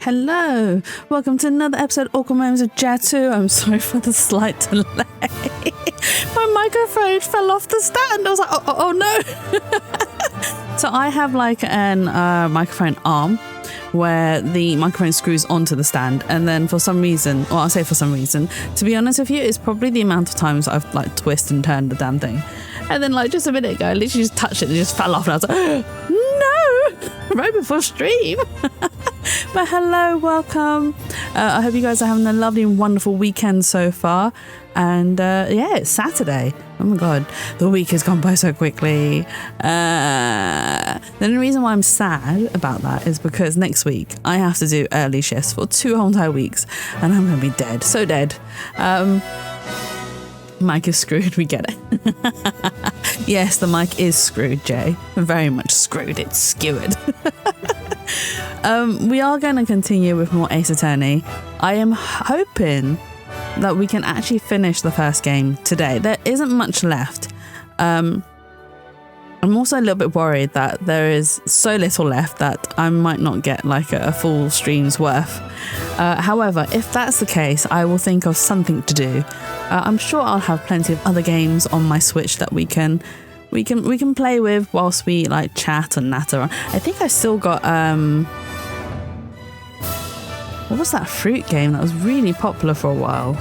Hello, welcome to another episode of Awkward Moments with Jatu. I'm sorry for the slight delay. My microphone fell off the stand. I was like, oh no. So I have like an microphone arm where the microphone screws onto the stand, and then for some reason, well, I'll say for some reason, to be honest with you, it's probably the amount of times I've like twisted and turned the damn thing. And then like just a minute ago, I literally just touched it and it just fell off, and I was like, no, right before stream. But hello, welcome. I hope you guys are having a lovely and wonderful weekend so far. And yeah, it's Saturday. Oh my god, the week has gone by so quickly. The only reason why I'm sad about that is because next week I have to do early shifts for 2 whole entire weeks, and I'm gonna be dead, so dead. Mic is screwed, we get it. Yes, the mic is screwed, Jay. Very much screwed, it's skewered. We are going to continue with more Ace Attorney. I am hoping that we can actually finish the first game today. There isn't much left. I'm also a little bit worried that there is so little left that I might not get like a full stream's worth. However, if that's the case, I will think of something to do. I'm sure I'll have plenty of other games on my Switch that we can play with whilst we like chat and natter on. I think I still got what was that fruit game that was really popular for a while?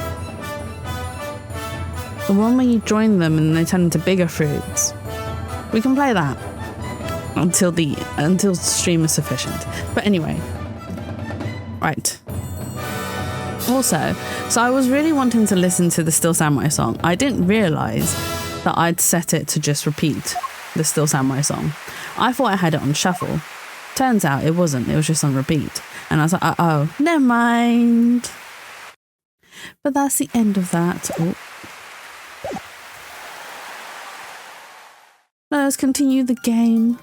The one where you join them and they turn into bigger fruits. We can play that until the stream is sufficient. But anyway, right. Also, so I was really wanting to listen to the Still Samurai song. I didn't realise that I'd set it to just repeat the Still Samurai song. I thought I had it on shuffle. Turns out it wasn't. It was just on repeat. And I was like, oh, never mind. But that's the end of that. Oh. Let's continue the game.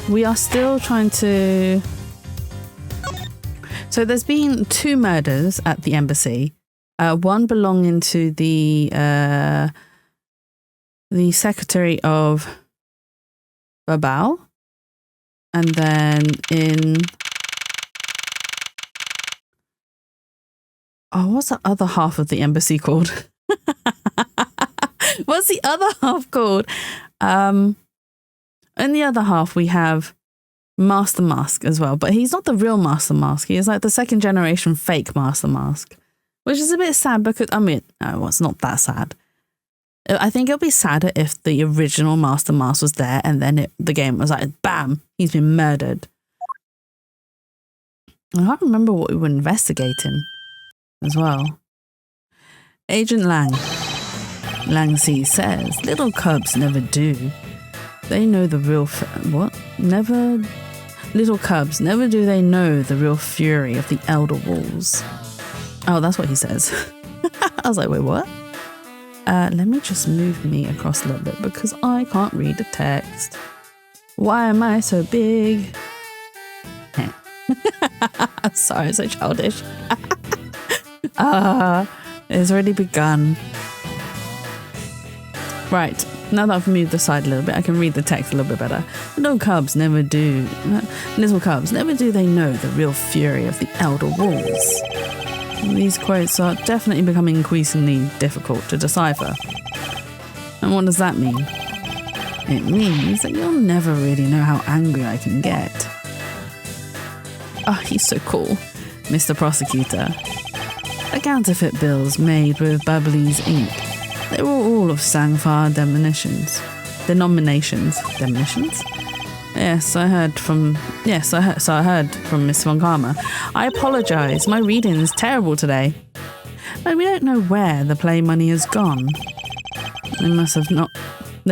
We are still trying to... So there's been 2 murders at the embassy. One belonging to the Secretary of Babao. And then in... Oh, what's the other half of the embassy called? What's the other half called? In the other half, we have Master Mask as well. But he's not the real Master Mask. He is like the 2nd generation fake Master Mask. Which is a bit sad because, I mean, no, it's not that sad. I think it'll be sadder if the original Master Mask was there and then the game was like, bam, he's been murdered. I can't remember what we were investigating as well. Agent Lang. Lang C says, little cubs never do. They know the real... what? Never... Little cubs, never do they know the real fury of the Elder Wolves. Oh, that's what he says. I was like, wait, what? Let me just move me across a little bit because I can't read the text. Why am I so big? Sorry, so childish. It's already begun. Right, now that I've moved aside a little bit, I can read the text a little bit better. Little cubs never do they know the real fury of the Elder Wolves. These quotes are definitely becoming increasingly difficult to decipher. And what does that mean? It means that you'll never really know how angry I can get. Oh, he's so cool, Mr. Prosecutor. The counterfeit bills made with Bubbly's ink. They were all of Sangfar denominations. Denominations? Yes, I heard from Miss Von Karma. I apologise, my reading is terrible today. But we don't know where the play money has gone. They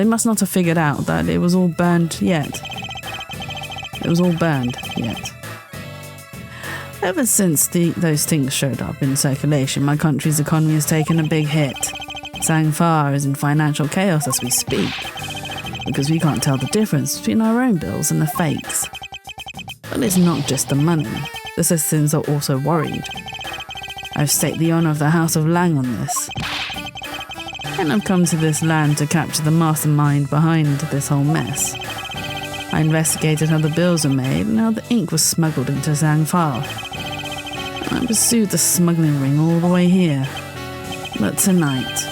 must not have figured out that it was all burned yet. Ever since those things showed up in circulation, my country's economy has taken a big hit. Sangfar is in financial chaos as we speak, because we can't tell the difference between our own bills and the fakes. But it's not just the money. The citizens are also worried. I've staked the honour of the House of Lang on this. And I've come to this land to capture the mastermind behind this whole mess. I investigated how the bills were made and how the ink was smuggled into Zhang file. I pursued the smuggling ring all the way here. But tonight,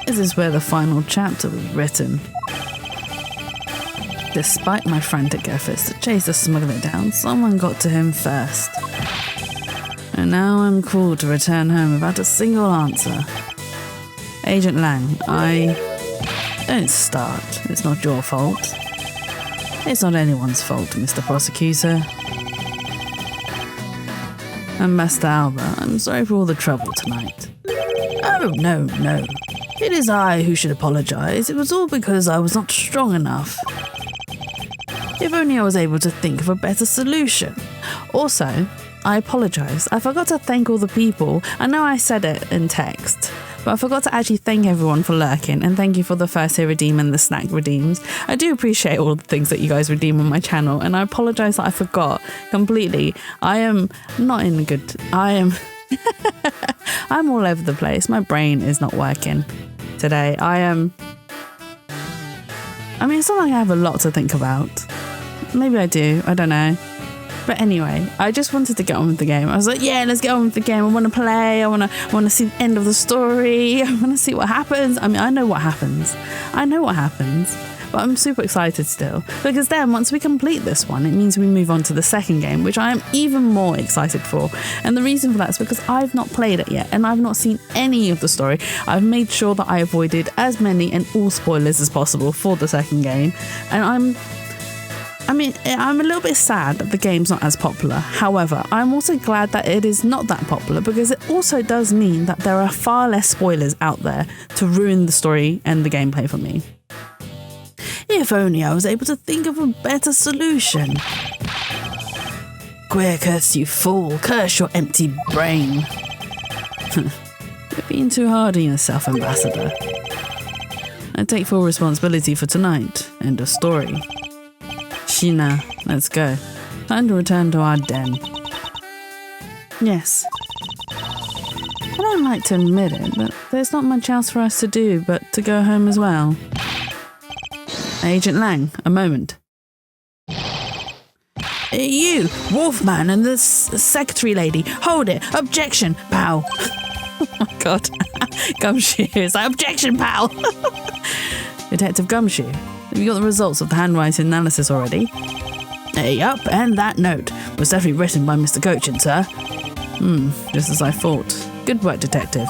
this is where the final chapter was written. Despite my frantic efforts to chase the smuggler down, someone got to him first. And now I'm called to return home without a single answer. Agent Lang, Don't start. It's not your fault. It's not anyone's fault, Mr. Prosecutor. And Master Alba, I'm sorry for all the trouble tonight. Oh, no. It is I who should apologize. It was all because I was not strong enough. If only I was able to think of a better solution. Also, I apologize. I forgot to thank all the people. I know I said it in text, but I forgot to actually thank everyone for lurking, and thank you for the first year redeem and the snack redeems. I do appreciate all the things that you guys redeem on my channel, and I apologize that I forgot completely. I am not in a good... I'm all over the place. My brain is not working today. I mean, it's not like I have a lot to think about. Maybe I do. I don't know. But anyway, I just wanted to get on with the game. I was like, yeah, let's get on with the game. I want to play. I want to see the end of the story. I want to see what happens. I mean, I know what happens. But I'm super excited still. Because then, once we complete this one, it means we move on to the second game, which I am even more excited for. And the reason for that is because I've not played it yet, and I've not seen any of the story. I've made sure that I avoided as many and all spoilers as possible for the second game. And I'm a little bit sad that the game's not as popular. However, I'm also glad that it is not that popular, because it also does mean that there are far less spoilers out there to ruin the story and the gameplay for me. If only I was able to think of a better solution. Queer curse, you fool. Curse your empty brain. You're being too hard on yourself, Ambassador. I take full responsibility for tonight. End of story. Sheena, let's go. Time to return to our den. Yes. I don't like to admit it, but there's not much else for us to do but to go home as well. Agent Lang, a moment. You, Wolfman and the secretary lady, hold it. Objection, pal. Oh my god. Gumshoe is like, objection, pal. Detective Gumshoe, have you got the results of the handwriting analysis already? Yup, and that note was definitely written by Mr. Cochin, sir. Just as I thought. Good work, detective.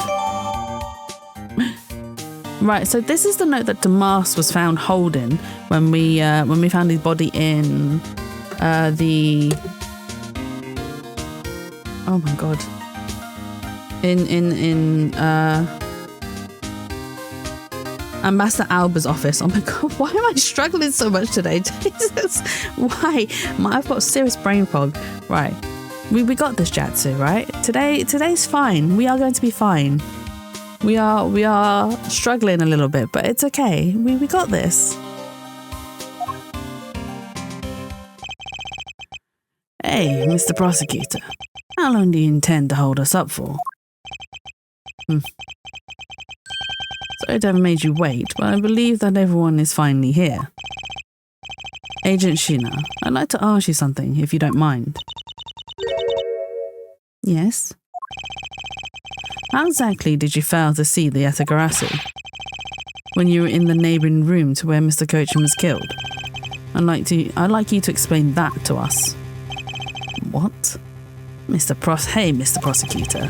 Right, so this is the note that Damas was found holding when we found his body in the... Oh my god. In Ambassador Alba's office. Oh my god, why am I struggling so much today? Jesus, why? I've got serious brain fog. Right, we got this, Jatsu, right? Today's fine. We are going to be fine. We are struggling a little bit, but it's okay. We got this. Hey, Mr. Prosecutor. How long do you intend to hold us up for? Sorry to have made you wait, but I believe that everyone is finally here. Agent Sheena, I'd like to ask you something, if you don't mind. Yes? How exactly did you fail to see the Yatagarasu when you were in the neighbouring room to where Mr. Cochin was killed? I'd like you to explain that to us. What? Hey, Mr. Prosecutor.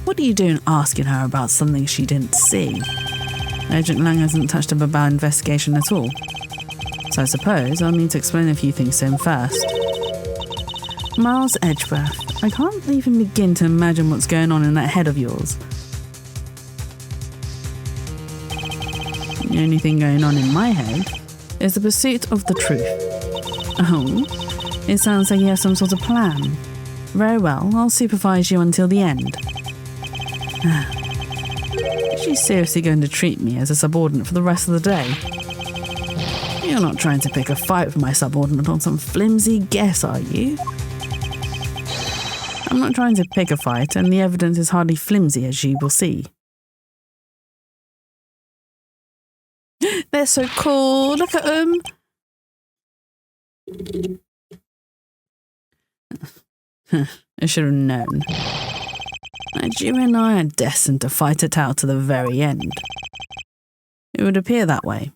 What are you doing asking her about something she didn't see? Agent Lang hasn't touched up about investigation at all. So I suppose I'll need to explain a few things to him first. Miles Edgeworth, I can't even begin to imagine what's going on in that head of yours. The only thing going on in my head is the pursuit of the truth. Oh, it sounds like you have some sort of plan. Very well, I'll supervise you until the end. Is she seriously going to treat me as a subordinate for the rest of the day? You're not trying to pick a fight with my subordinate on some flimsy guess, are you? I'm not trying to pick a fight, and the evidence is hardly flimsy, as you will see. They're so cool. Look at them. I should have known. You and I are destined to fight it out to the very end. It would appear that way.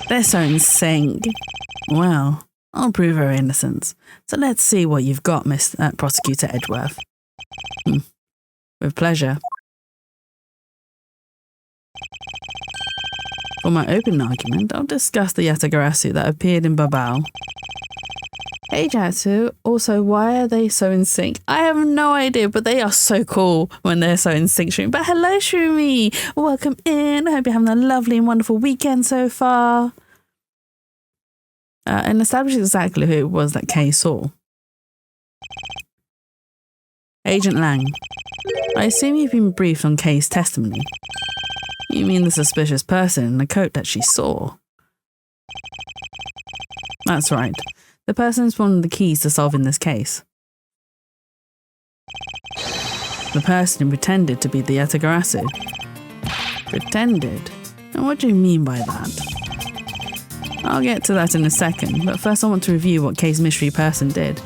They're so in sync. Well, I'll prove her innocence. So let's see what you've got, Miss Prosecutor Edgeworth. With pleasure. For my open argument, I'll discuss the Yatagarasu that appeared in Babao. Hey Jatsu, also why are they so in sync? I have no idea, but they are so cool when they're so in sync, Shroomy. But hello Shroomy, welcome in. I hope you're having a lovely and wonderful weekend so far. And establish exactly who it was that Kay saw. Agent Lang, I assume you've been briefed on Kay's testimony. You mean the suspicious person in the coat that she saw? That's right. The person is one of the keys to solving this case. The person who pretended to be the Yatagarasu. Pretended? And what do you mean by that? I'll get to that in a second, but first I want to review what Kay's mystery person did.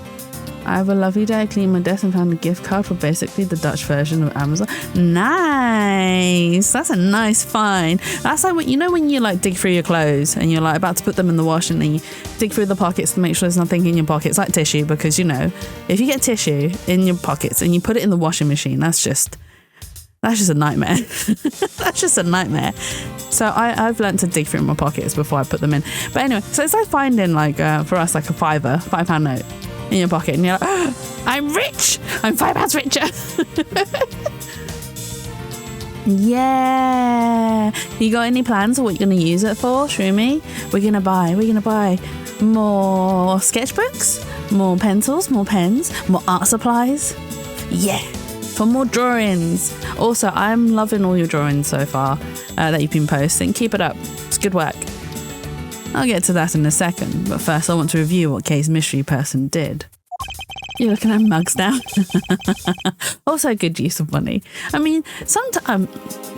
I have a lovely day. I cleaned my desk and found a gift card for basically the Dutch version of Amazon. Nice! That's a nice find. That's like, you know when you like dig through your clothes and you're like about to put them in the wash and then you dig through the pockets to make sure there's nothing in your pockets, like tissue, because you know, if you get tissue in your pockets and you put it in the washing machine, that's just a nightmare. That's just a nightmare. So I've learned to dig through my pockets before I put them in. But anyway, so it's like finding like, for us, like a £5 note in your pocket and you're like, oh, I'm rich! I'm £5 richer! Yeah! You got any plans of what you're going to use it for, Shroomy? We're going to buy more sketchbooks, more pencils, more pens, more art supplies. Yeah! For more drawings. Also, I'm loving all your drawings so far that you've been posting. Keep it up. It's good work. I'll get to that in a second, but first I want to review what Kay's mystery person did. You're looking at mugs now. Also good use of money. I mean, sometimes,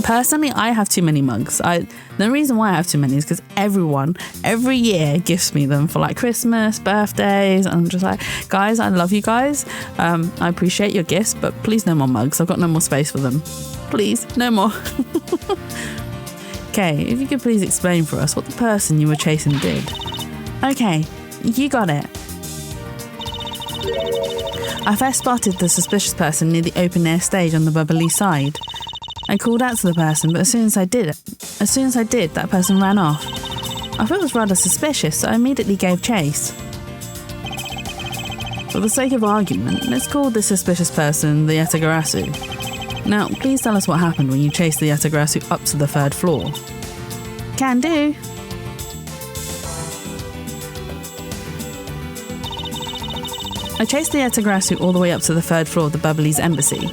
personally, I have too many mugs. The reason why I have too many is because everyone, every year, gifts me them for like Christmas, birthdays. And I'm just like, guys, I love you guys. I appreciate your gifts, but please no more mugs. I've got no more space for them. Please, no more. Okay, if you could please explain for us what the person you were chasing did. Okay, you got it. I first spotted the suspicious person near the open air stage on the bubbly side. I called out to the person, but as soon as I did, that person ran off. I thought it was rather suspicious, so I immediately gave chase. For the sake of argument, let's call this suspicious person the Yatagarasu. Now, please tell us what happened when you chased the Yatagarasu up to the 3rd floor. Can do. I chased the Yatagarasu all the way up to the 3rd floor of the Bubbly's embassy.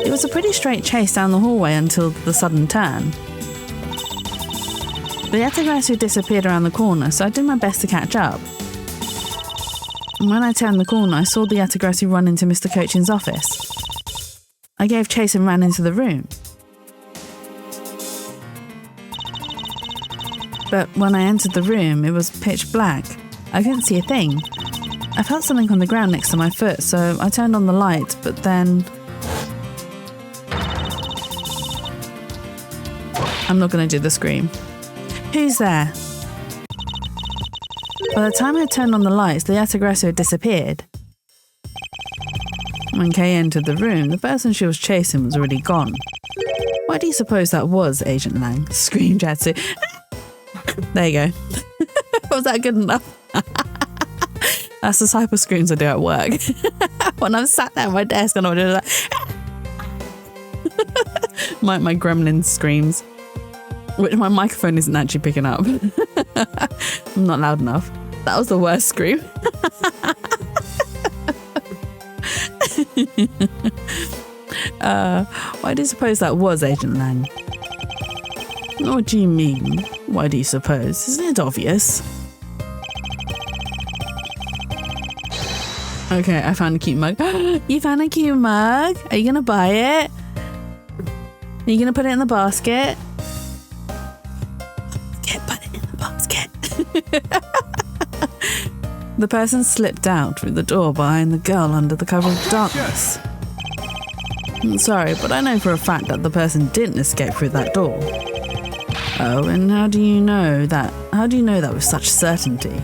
It was a pretty straight chase down the hallway until the sudden turn. The Yatagarasu disappeared around the corner, so I did my best to catch up. And when I turned the corner, I saw the Yatagarasu run into Mr. Cochin's office. I gave chase and ran into the room. But when I entered the room, it was pitch black. I couldn't see a thing. I felt something on the ground next to my foot, so I turned on the light, but then... I'm not going to do the scream. Who's there? By the time I turned on the lights, the Yatagarasu had disappeared. When Kay entered the room, the person she was chasing was already gone. Why do you suppose that was, Agent Lang? Screamed Jatsu. There you go. Was that good enough? That's the type of screams I do at work. When I'm sat there at my desk and I'm just like... my gremlin screams. Which my microphone isn't actually picking up. I'm not loud enough. That was the worst scream. Why do you suppose that was, Agent Lang? What do you mean? Why do you suppose? Isn't it obvious? Okay, I found a cute mug. You found a cute mug? Are you gonna buy it? Are you gonna put it in the basket? Okay, put it in the basket. The person slipped out through the door behind the girl under the cover of darkness. Sorry, but I know for a fact that the person didn't escape through that door. Oh, and how do you know that? How do you know that with such certainty?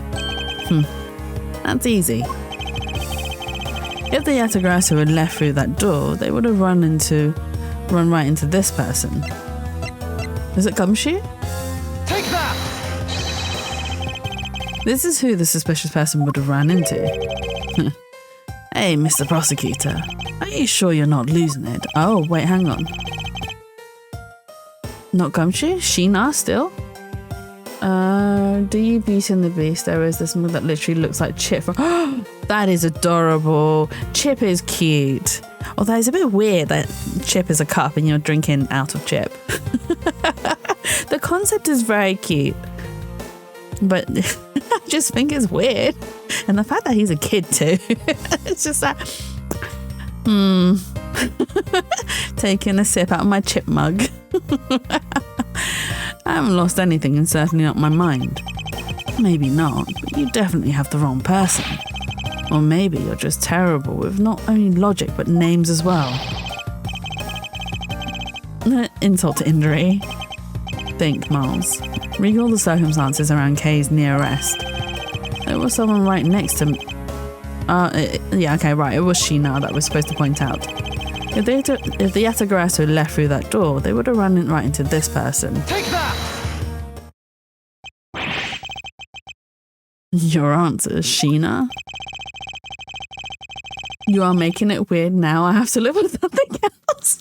That's easy. If the Yatagarasu had left through that door, they would have run right into this person. Is it Gumshoe? Take that! This is who the suspicious person would have ran into. Hey, Mr. Prosecutor, are you sure you're not losing it? Oh, wait, hang on. Not Gumshoe? Sheena still? Do you Beauty and the Beast? There is this mug that literally looks like Chip from... That is adorable. Chip is cute. Although it's a bit weird that Chip is a cup and you're drinking out of Chip. The concept is very cute. But I just think it's weird. And the fact that he's a kid too. It's just that... Taking a sip out of my Chip mug. I haven't lost anything and certainly not my mind. Maybe not, but you definitely have the wrong person. Or maybe you're just terrible with not only logic but names as well. Insult to injury. Think, Miles. Recall the circumstances around Kay's near arrest. There was someone right next to me. Yeah, okay, right, it was Sheena that was supposed to point out. If the Yatagarasu left through that door, they would have run right into this person. Take that! Your answer is Sheena? You are making it weird now. I have to live with something else.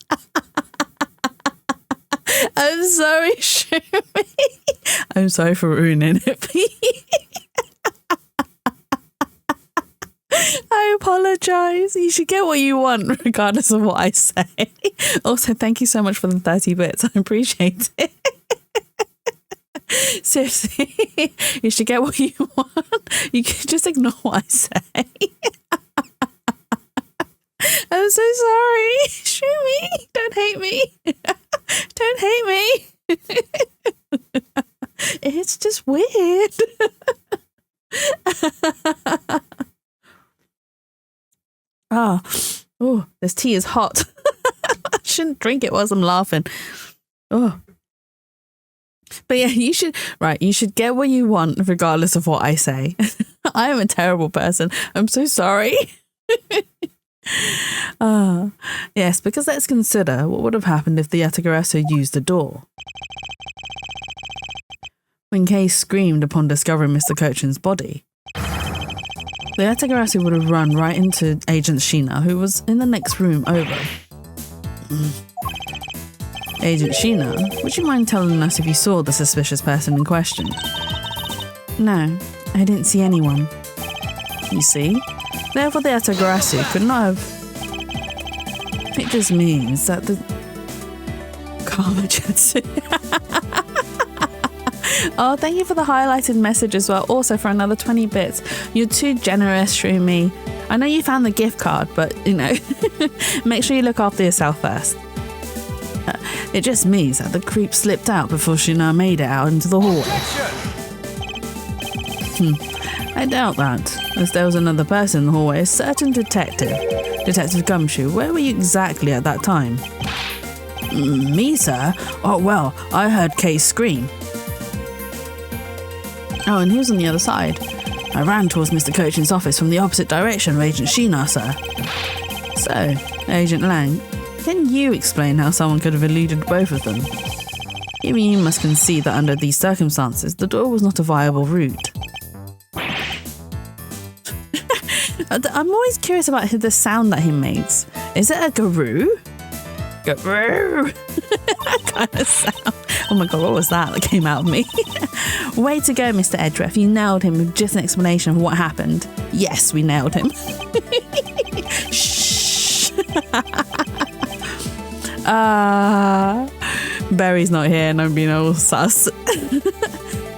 I'm sorry, Shumi. I'm sorry for ruining it for you. I apologise. You should get what you want, regardless of what I say. Also, thank you so much for the 30 bits. I appreciate it. Seriously, you should get what you want. You can just ignore what I say. I'm so sorry. Shumi, don't hate me. Don't hate me. It's just weird. Oh, this tea is hot. I shouldn't drink it whilst I'm laughing. Oh. But yeah, you should get what you want regardless of what I say. I am a terrible person. I'm so sorry. Yes, because let's consider what would have happened if the Yatagarasu used the door. When Kay screamed upon discovering Mr. Cochin's body, the Yatagarasu would have run right into Agent Sheena, who was in the next room over. Agent Sheena, would you mind telling us if you saw the suspicious person in question? No, I didn't see anyone. You see? Therefore the Yatagarasu could not have... It just means that the... Karma Jetsu. Oh, thank you for the highlighted message as well. Also for another 20 bits. You're too generous, Shroomy. I know you found the gift card, but, you know, make sure you look after yourself first. It just means that the creep slipped out before Sheena made it out into the hallway. I doubt that, as there was another person in the hallway, a certain Detective Gumshoe. Where were you exactly at that time? Me, sir? Oh, well, I heard Kay scream. Oh, and he was on the other side. I ran towards Mr. Cochin's office from the opposite direction of Agent Sheena, sir. So, Agent Lang, can you explain how someone could have eluded both of them? Even you must concede that under these circumstances, the door was not a viable route. I'm always curious about the sound that he makes. Is it a garoo? Garoo! Kind of sound. Oh my god, what was that came out of me? Way to go, Mr. Edgeworth. You nailed him with just an explanation of what happened. Yes, we nailed him. Shh. Barry's not here and I'm being all sus.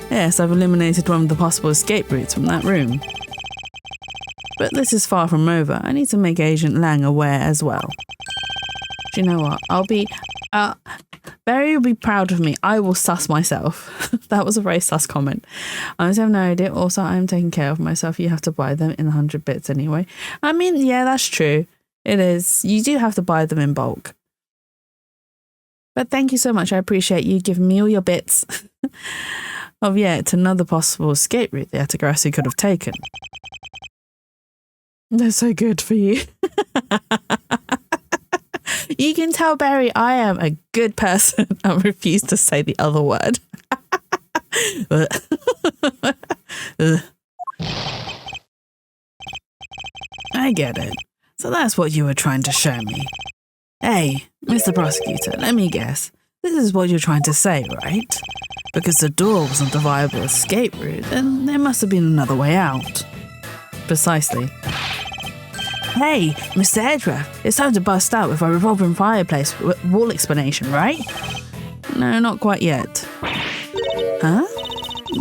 Yes, I've eliminated one of the possible escape routes from that room. But this is far from over. I need to make Agent Lang aware as well. Do you know what? Barry will be proud of me. I will sus myself. That was a very sus comment. I also have no idea. Also, I'm taking care of myself. You have to buy them in 100 bits anyway. I mean, yeah, that's true. It is. You do have to buy them in bulk. But thank you so much. I appreciate you giving me all your bits of yet another possible escape route the Atagarasu could have taken. They're so good for you. You can tell, Barry, I am a good person. I refuse to say the other word. I get it. So that's what you were trying to show me. Hey, Mr. Prosecutor, let me guess. This is what you're trying to say, right? Because the door wasn't a viable escape route, then there must have been another way out. Precisely. Hey, Mr. Edra, it's time to bust out with our revolving fireplace wall explanation, right? No, not quite yet. Huh?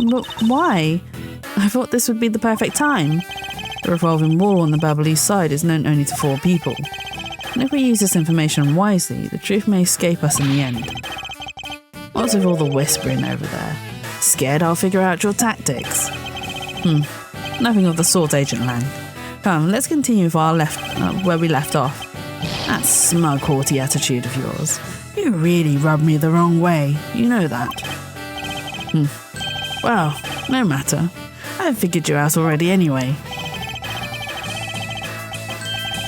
But why? I thought this would be the perfect time. The revolving wall on the Babel East side is known only to 4 people. And if we use this information wisely, the truth may escape us in the end. What's with all the whispering over there? Scared I'll figure out your tactics? Nothing of the sort, Agent Lang. Come, let's continue with our where we left off. That smug, haughty attitude of yours. You really rubbed me the wrong way. You know that. Well, no matter. I've figured you out already anyway.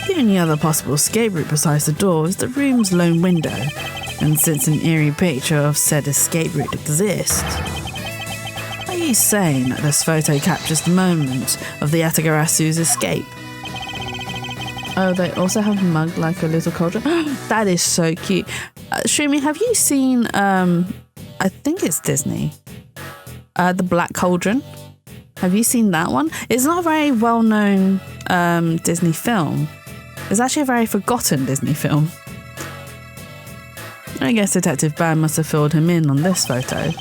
The only other possible escape route besides the door is the room's lone window, and since an eerie picture of said escape route exists, are you saying that this photo captures the moment of the Atagarasu's escape? Oh, they also have mug like a little cauldron. That is so cute. Shroomy, have you seen, I think it's Disney, The Black Cauldron? Have you seen that one? It's not a very well-known Disney film. It's actually a very forgotten Disney film. I guess Detective Bad must have filled him in on this photo.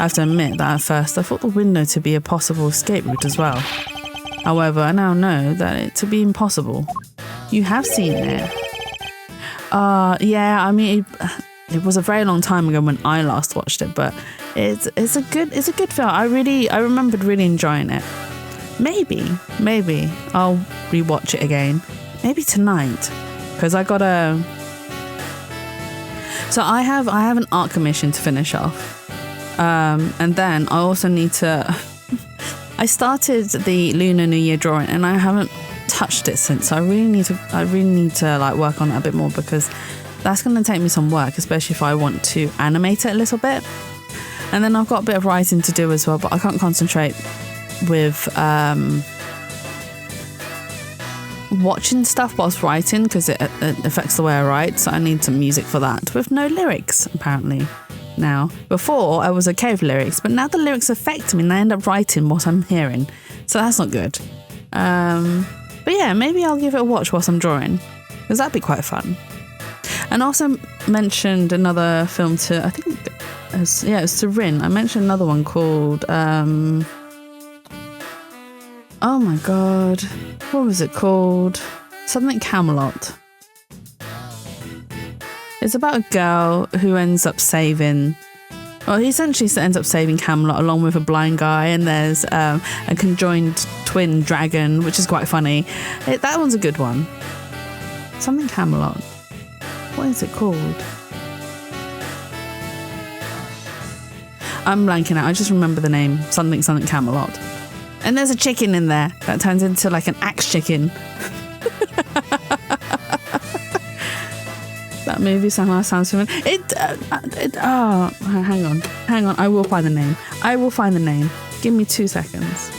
I have to admit that at first I thought the window to be a possible escape route as well. However, I now know that it to be impossible. You have seen it. Yeah, I mean, it was a very long time ago when I last watched it, but it's a good film. I remembered really enjoying it. Maybe I'll rewatch it again. Maybe tonight, because I gotta. So I have an art commission to finish off, and then I also need to. I started the Lunar New Year drawing, and I haven't touched it since. So I really need to like work on it a bit more, because that's going to take me some work, especially if I want to animate it a little bit. And then I've got a bit of writing to do as well, but I can't concentrate with watching stuff whilst writing, because it affects the way I write. So I need some music for that, with no lyrics apparently. Now, before I was okay with lyrics, but now the lyrics affect me and I end up writing what I'm hearing, so that's not good. But yeah, maybe I'll give it a watch whilst I'm drawing, because that'd be quite fun. And also mentioned another film to, I think it's to Rin. I mentioned another one called oh my god, what was it called? Something Camelot. It's about a girl who ends up saving, well, he essentially ends up saving Camelot along with a blind guy, and there's a conjoined twin dragon, which is quite funny. That one's a good one. Something Camelot. What is it called? I'm blanking out. I just remember the name. Something Camelot. And there's a chicken in there that turns into like an axe chicken. That movie somehow sounds familiar. Hang on. I will find the name. Give me 2 seconds.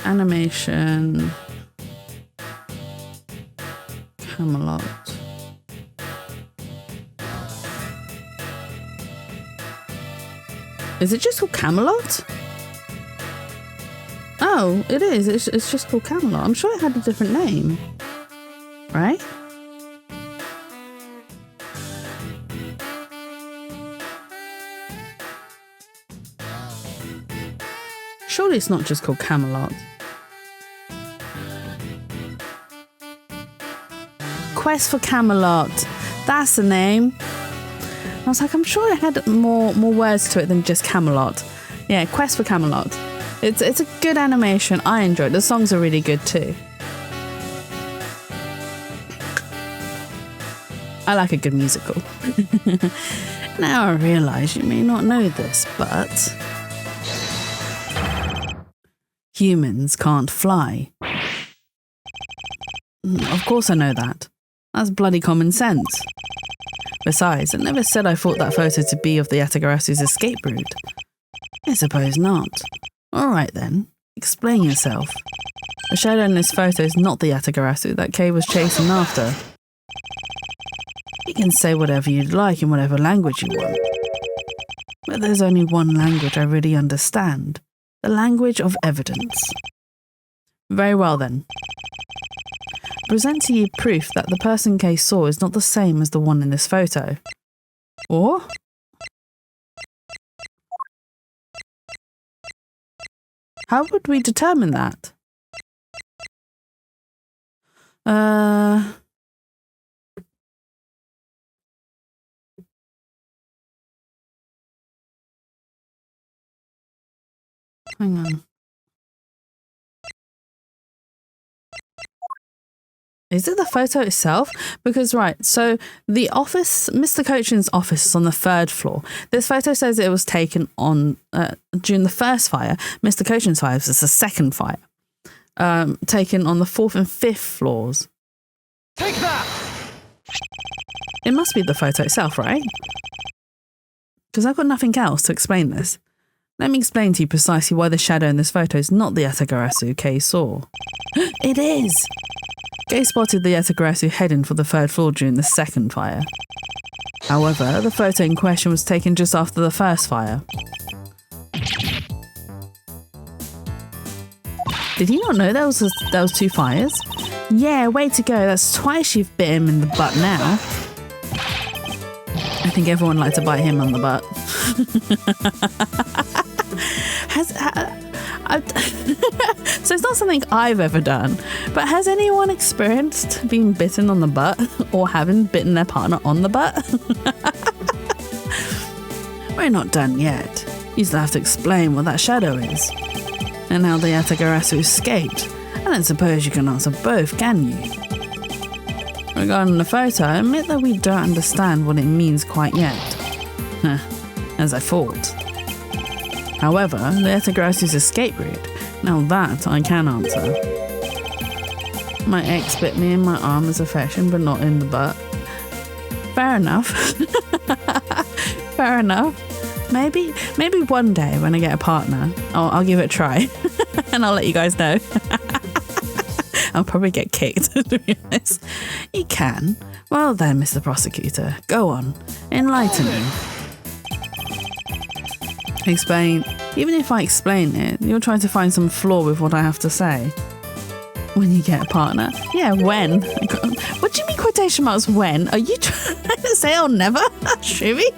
Animation Camelot. Is it just called Camelot? Oh, it is. It's just called Camelot. I'm sure it had a different name. Right? Surely it's not just called Camelot. Quest for Camelot. That's the name. I was like, I'm sure it had more words to it than just Camelot. Yeah, Quest for Camelot. It's a good animation. I enjoyed it. The songs are really good too. I like a good musical. Now I realise you may not know this, but humans can't fly. Of course I know that. That's bloody common sense. Besides, I never said I thought that photo to be of the Yatagarasu's escape route. I suppose not. Alright then, explain yourself. The shadow in this photo is not the Yatagarasu that Kay was chasing after. You can say whatever you'd like in whatever language you want. But there's only one language I really understand. The language of evidence. Very well then. Present to you proof that the person Kay saw is not the same as the one in this photo. Or? How would we determine that? Hang on. Is it the photo itself? Because, right, so the office, Mr. Cochin's office is on the 3rd floor. This photo says it was taken on during the first fire. Mr. Cochin's fire was the 2nd fire. Taken on the 4th and 5th floors. Take that! It must be the photo itself, right? Because I've got nothing else to explain this. Let me explain to you precisely why the shadow in this photo is not the Yatagarasu Kay saw. It is! Kay spotted the Yatagarasu heading for the 3rd floor during the 2nd fire. However, the photo in question was taken just after the 1st fire. Did he not know there was 2 fires? Yeah, way to go. That's twice you've bit him in the butt now. I think everyone liked to bite him on the butt. So it's not something I've ever done, but has anyone experienced being bitten on the butt or having bitten their partner on the butt? We're not done yet. You still have to explain what that shadow is and how the Yatagarasu escaped. I don't suppose you can answer both, can you? Regarding the photo, I admit that we don't understand what it means quite yet. As I thought. However, the Yatagarasu's escape route, now that I can answer. My ex bit me in my arm as affection, but not in the butt. Fair enough. Fair enough. Maybe one day when I get a partner, I'll give it a try. And I'll let you guys know. I'll probably get kicked, to be honest. You can. Well then, Mr. Prosecutor, go on. Enlighten me. Explain. Even if I explain it, you're trying to find some flaw with what I have to say. When you get a partner? Yeah, when? What do you mean quotation marks when? Are you trying to say I'll never? Shrimmy?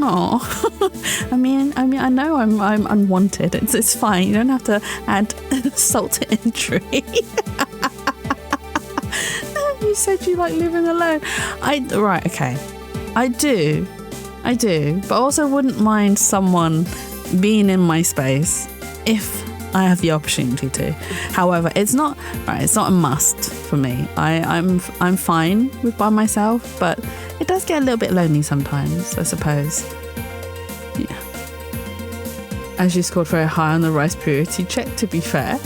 Oh, I mean, I know I'm unwanted. It's fine. You don't have to add salt to injury. You said you like living alone. Right, okay. I do, but I also wouldn't mind someone being in my space if I have the opportunity to. However, it's not a must for me. I'm fine with by myself, but it does get a little bit lonely sometimes, I suppose. Yeah. As you scored very high on the rice purity check, to be fair.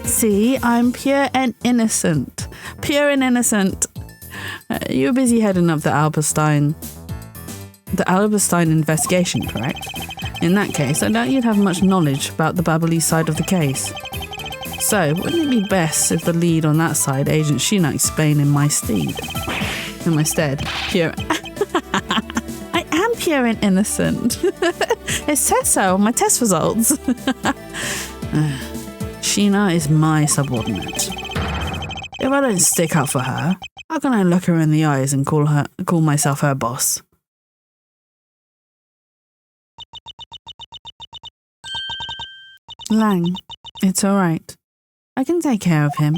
See, I'm pure and innocent. Pure and innocent. You're busy heading up the Alberstein investigation, correct? In that case, I doubt you'd have much knowledge about the Babbly side of the case. So, wouldn't it be best if the lead on that side, Agent Sheena, explained in my stead? Pure. I am pure and innocent. It says so on my test results. Sheena is my subordinate. If I don't stick up for her, how can I look her in the eyes and call myself her boss? Lang, it's all right. I can take care of him.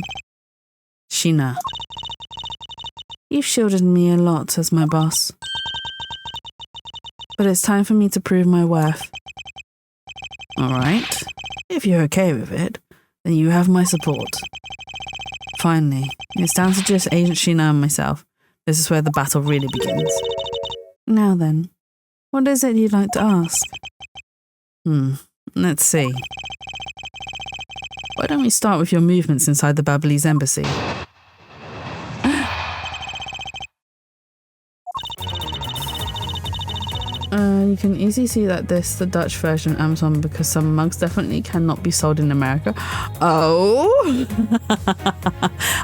Sheena, you've shielded me a lot as my boss. But it's time for me to prove my worth. All right. If you're okay with it, then you have my support. Finally, it's down to just Agent Sheena and myself. This is where the battle really begins. Now then, what is it you'd like to ask? Let's see. Why don't we start with your movements inside the Babbly's embassy? You can easily see that this the Dutch version Amazon because some mugs definitely cannot be sold in America. Oh!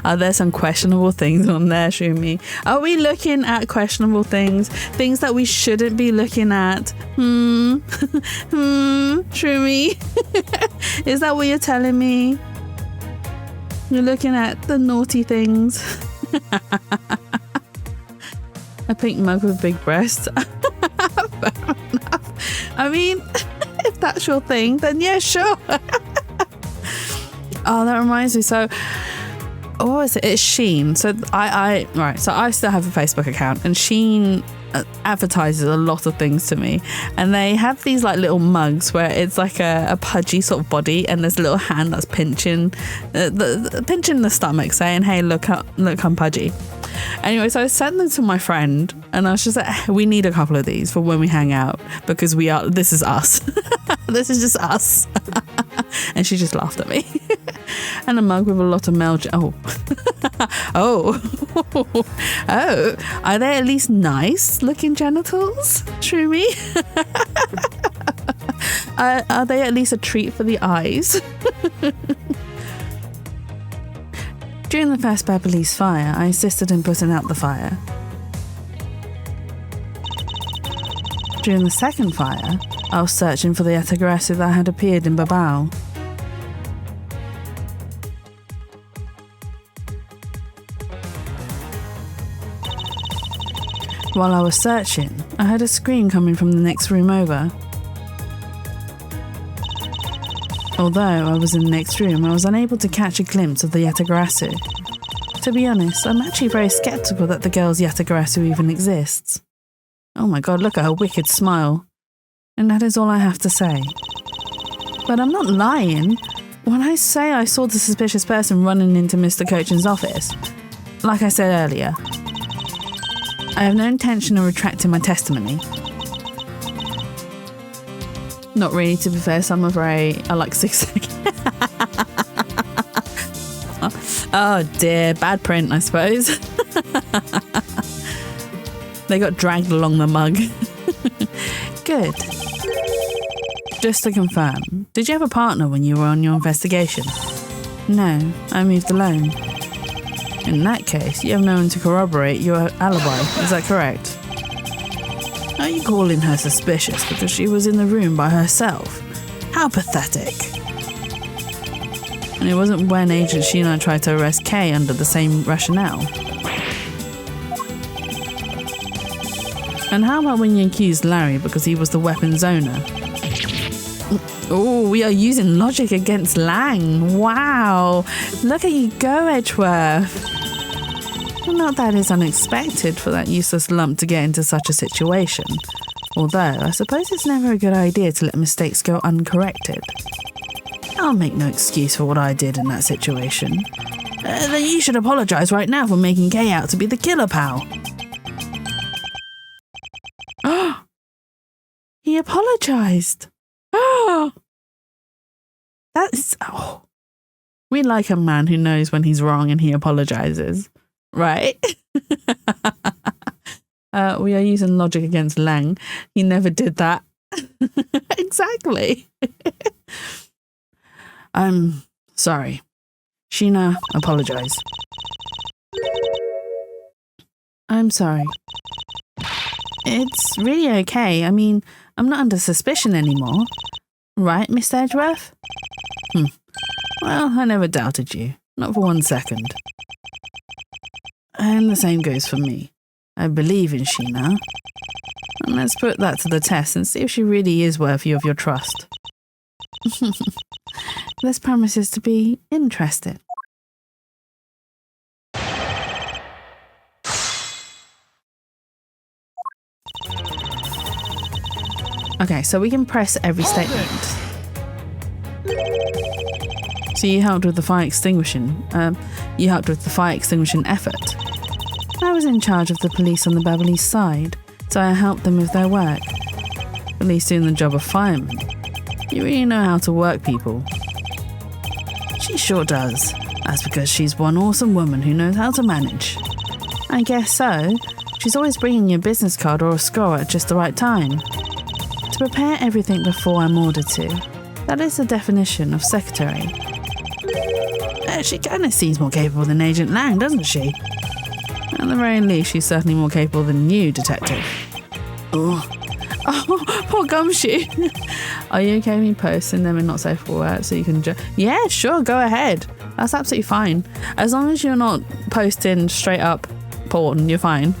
Are there some questionable things on there, Shumi? Are we looking at questionable things? Things that we shouldn't be looking at? Shumi? Is that what you're telling me? You're looking at the naughty things? A pink mug with big breasts. Fair enough. I mean, if that's your thing, then yeah, sure. Oh, that reminds me. So, what is it? It's Shein. So So I still have a Facebook account, and Shein advertises a lot of things to me, and they have these like little mugs where it's like a pudgy sort of body, and there's a little hand that's pinching the stomach, saying, "Hey, look, I'm pudgy." Anyway, so I sent them to my friend, and I was just like, we need a couple of these for when we hang out, because this is us. This is just us. And she just laughed at me. And a mug with a lot of male... Oh. Are they at least nice looking genitals, Shroomy? Are they at least a treat for the eyes? During the first Babbly's fire, I assisted in putting out the fire. During the second fire, I was searching for the Yatagarasu that had appeared in Babao. While I was searching, I heard a scream coming from the next room over. Although I was in the next room, I was unable to catch a glimpse of the Yatagarasu. To be honest, I'm actually very skeptical that the girl's Yatagarasu even exists. Oh my god, look at her wicked smile. And that is all I have to say. But I'm not lying. When I say I saw the suspicious person running into Mr. Cochin's office, like I said earlier, I have no intention of retracting my testimony. Not really, to be fair, some are very... I like 6 seconds. Oh dear, bad print, I suppose. They got dragged along the mug. Good. Just to confirm, did you have a partner when you were on your investigation? No, I moved alone. In that case, you have no one to corroborate your alibi, is that correct? Are you calling her suspicious because she was in the room by herself? How pathetic. And it wasn't when Agent Sheena tried to arrest Kay under the same rationale. And how about when you accused Larry because he was the weapon's owner? Oh, we are using logic against Lang. Wow. Look at you go, Edgeworth. Not that it's unexpected for that useless lump to get into such a situation. Although, I suppose it's never a good idea to let mistakes go uncorrected. I'll make no excuse for what I did in that situation. Then you should apologise right now for making Kay out to be the killer, pal. He apologised. That's... Oh. We like a man who knows when he's wrong and he apologises. Right? We are using logic against Lang. He never did that. Exactly. I'm sorry. Sheena, apologise. I'm sorry. It's really okay. I mean, I'm not under suspicion anymore. Right, Mr. Edgeworth? Well, I never doubted you. Not for 1 second. And the same goes for me. I believe in Sheena. And let's put that to the test and see if she really is worthy of your trust. This promises to be interesting. Okay, so we can press every statement. So you helped with the fire extinguishing. Effort. I was in charge of the police on the Beverly side, so I helped them with their work. Police doing the job of firemen. You really know how to work people. She sure does. That's because she's one awesome woman who knows how to manage. I guess so. She's always bringing you a business card or a scroll at just the right time. To prepare everything before I'm ordered to. That is the definition of secretary. She kind of seems more capable than Agent Lang, doesn't she? At the very least, she's certainly more capable than you, Detective. Oh, poor Gumshoe. Are you okay with me posting them in Not Safe for Work so you can Yeah, sure, go ahead. That's absolutely fine. As long as you're not posting straight up porn, you're fine.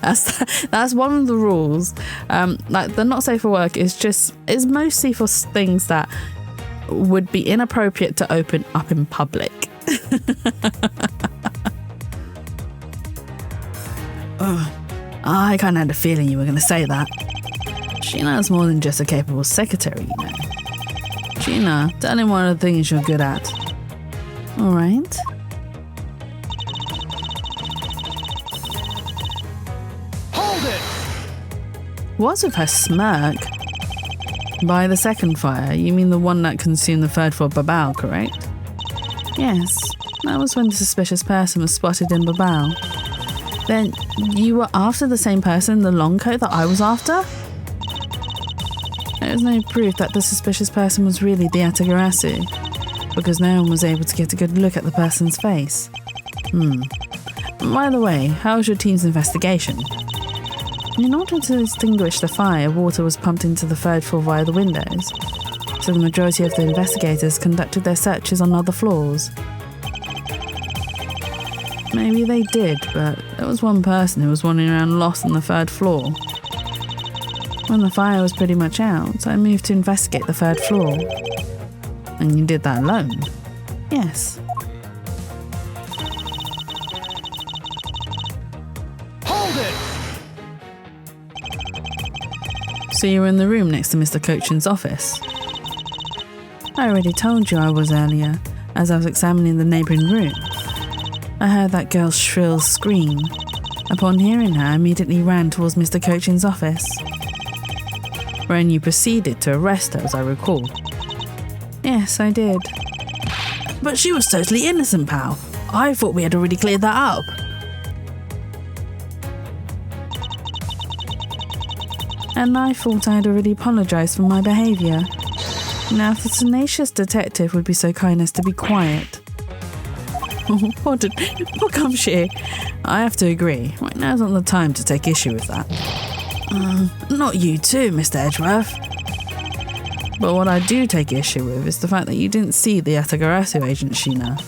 That's one of the rules. Like the Not Safe for Work is mostly for things that would be inappropriate to open up in public. I kind of had a feeling you were going to say that. Sheena's more than just a capable secretary, you know. Sheena, tell him one of the things you're good at. All right. Hold it! What's with her smirk? By the second fire, you mean the one that consumed the third floor Babao, correct? Yes, that was when the suspicious person was spotted in Babao. Then you were after the same person in the long coat that I was after? There is no proof that the suspicious person was really the Atagarasu, because no one was able to get a good look at the person's face. By the way, how was your team's investigation? In order to extinguish the fire, water was pumped into the third floor via the windows, so the majority of the investigators conducted their searches on other floors. Maybe they did, but there was one person who was wandering around lost on the third floor. When the fire was pretty much out, I moved to investigate the third floor. And you did that alone? Yes. Hold it! So you were in the room next to Mr. Cochin's office? I already told you I was earlier, as I was examining the neighbouring room. I heard that girl's shrill scream. Upon hearing her, I immediately ran towards Mr. Cochin's office. Wherein you proceeded to arrest her, as I recall. Yes, I did. But she was totally innocent, pal. I thought we had already cleared that up. And I thought I had already apologised for my behaviour. Now, if the tenacious detective would be so kind as to be quiet. What Gumshoe? I have to agree. Right now's not the time to take issue with that. Not you too, Mr. Edgeworth. But what I do take issue with is the fact that you didn't see the Atagarasu, Agent Sheena.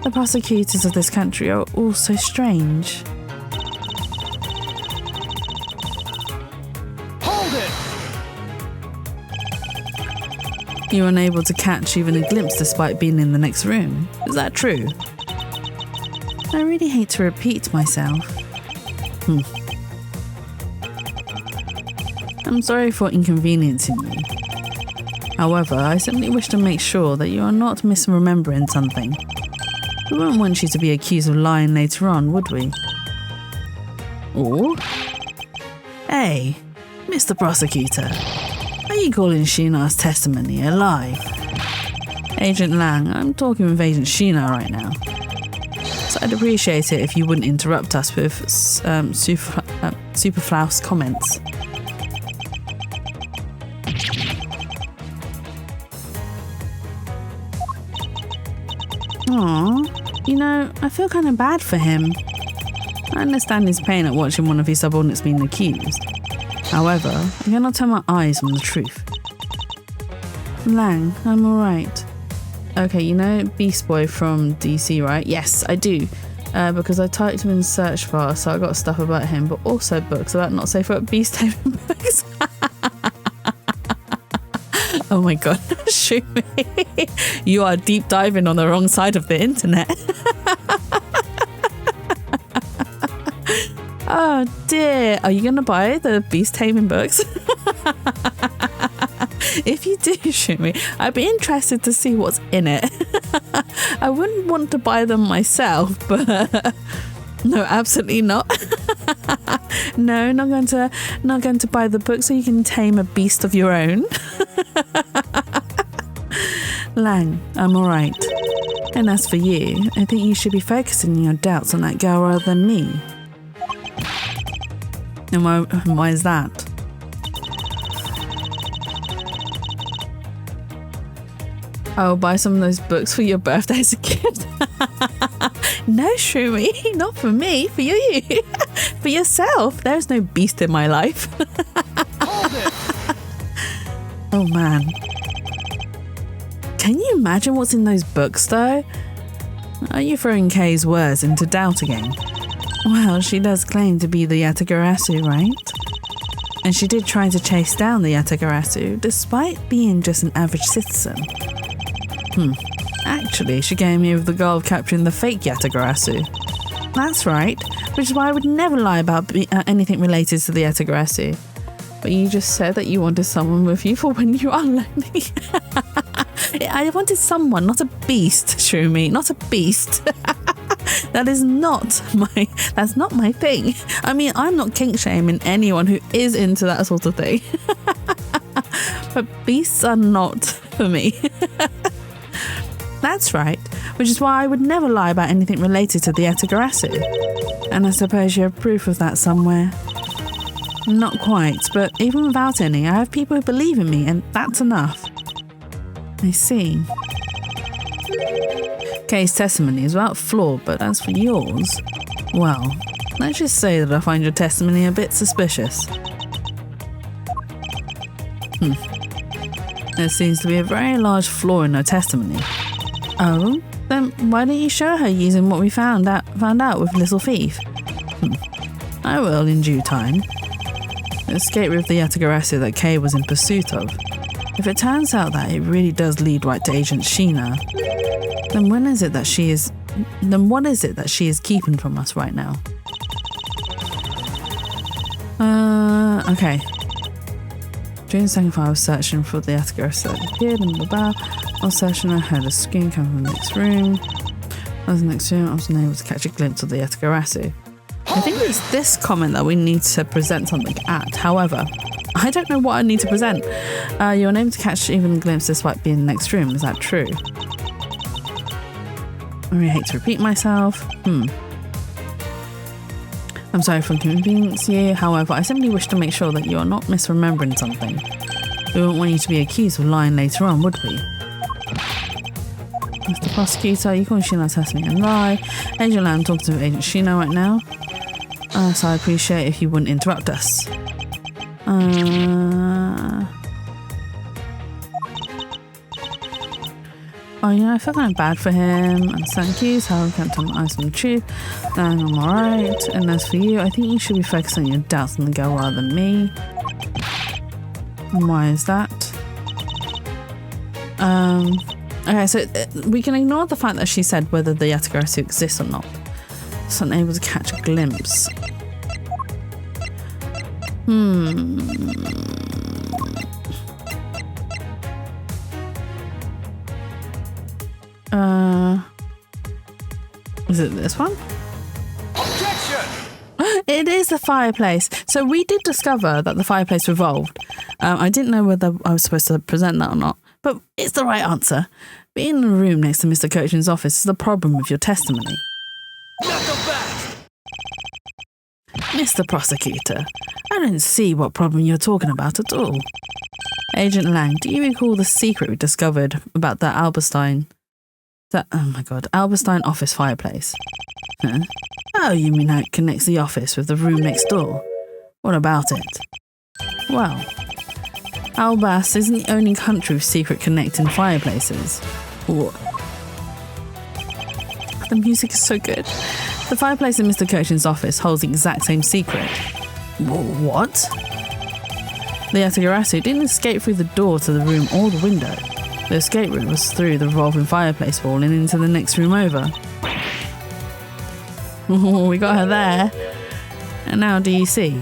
The prosecutors of this country are all so strange. Hold it! You were unable to catch even a glimpse despite being in the next room. Is that true? I really hate to repeat myself. I'm sorry for inconveniencing you. However, I simply wish to make sure that you are not misremembering something. We wouldn't want you to be accused of lying later on, would we? Or? Hey, Mr. Prosecutor, are you calling Sheena's testimony a lie? Agent Lang, I'm talking with Agent Sheena right now. So I'd appreciate it if you wouldn't interrupt us with superfluous comments. Aww, you know, I feel kind of bad for him. I understand his pain at watching one of his subordinates being accused. However, I cannot turn my eyes from the truth. Lang, I'm alright. Okay, you know Beast Boy from DC, right? Yes, I do. Because I typed him in search bar, so I got stuff about him, but also books about not safe for beast taming books. Oh my god, shoot me. You are deep diving on the wrong side of the internet. Oh dear. Are you going to buy the beast taming books? If you do, shoot me. I'd be interested to see what's in it. I wouldn't want to buy them myself, but no, absolutely not. No, not going to buy the book so you can tame a beast of your own. Lang, I'm alright. And as for you, I think you should be focusing your doubts on that girl rather than me. And why is that? I'll buy some of those books for your birthday as a gift. No, Shroomy, not for me, for you. For yourself. There's no beast in my life. Hold it! Oh man. Can you imagine what's in those books though? Are you throwing Kay's words into doubt again? Well, she does claim to be the Yatagarasu, right? And she did try to chase down the Yatagarasu, despite being just an average citizen. Actually, she came here with the goal of capturing the fake Yatagarasu. That's right, which is why I would never lie about anything related to the Yatagarasu. But you just said that you wanted someone with you for when you are lonely. I wanted someone, not a beast, Shroomy, not a beast. That's not my thing. I mean, I'm not kink shaming anyone who is into that sort of thing. But beasts are not for me. That's right, which is why I would never lie about anything related to the Yatagarasu. And I suppose you have proof of that somewhere. Not quite, but even without any, I have people who believe in me, and that's enough. I see. Kay's testimony is without flaw, but as for yours, well, let's just say that I find your testimony a bit suspicious. There seems to be a very large flaw in her testimony. Oh, then why don't you show her using what we found out with Little Thief? I will in due time. Escape with the Yatagarasu that Kay was in pursuit of. If it turns out that it really does lead right to Agent Sheena, then what is it that she is keeping from us right now? Okay. During the second file, I was searching for the Yatagarasu that appeared and blah. While searching, I heard a scream come from the next room. I was in the next room, I was unable to catch a glimpse of the Yatagarasu. I think it's this comment that we need to present something at. However, I don't know what I need to present. You're unable to catch even a glimpse despite being in the next room. Is that true? I really hate to repeat myself. I'm sorry for inconveniencing you. However, I simply wish to make sure that you are not misremembering something. We wouldn't want you to be accused of lying later on, would we? Mr. Prosecutor, you calling Sheena testing and lie. Agent Lam talking to Agent Sheena right now. So I'd appreciate if you wouldn't interrupt us. Oh, you know, I feel kind of bad for him. And thank you, so I can't tell my eyes on the truth. And I'm alright. And as for you, I think you should be focusing on your doubts on the girl rather than me. And why is that? Okay, so we can ignore the fact that she said whether the Yatagarasu exists or not. So I'm able to catch a glimpse. Is it this one? Objection! It is the fireplace. So we did discover that the fireplace revolved. I didn't know whether I was supposed to present that or not, but it's the right answer. Being in a room next to Mr. Coachin's office is the problem with your testimony. Knuckle back! Mr. Prosecutor, I don't see what problem you're talking about at all. Agent Lang, do you recall the secret we discovered about that Alberstein office fireplace? Huh? Oh, you mean how it connects the office with the room next door? What about it? Well, Albas isn't the only country with secret connecting fireplaces. What? The music is so good. The fireplace in Mr. Cochin's office holds the exact same secret. What? The Yatagarasu didn't escape through the door to the room or the window. The escape route was through the revolving fireplace wall and into the next room over. Oh, we got her there. And now do you see?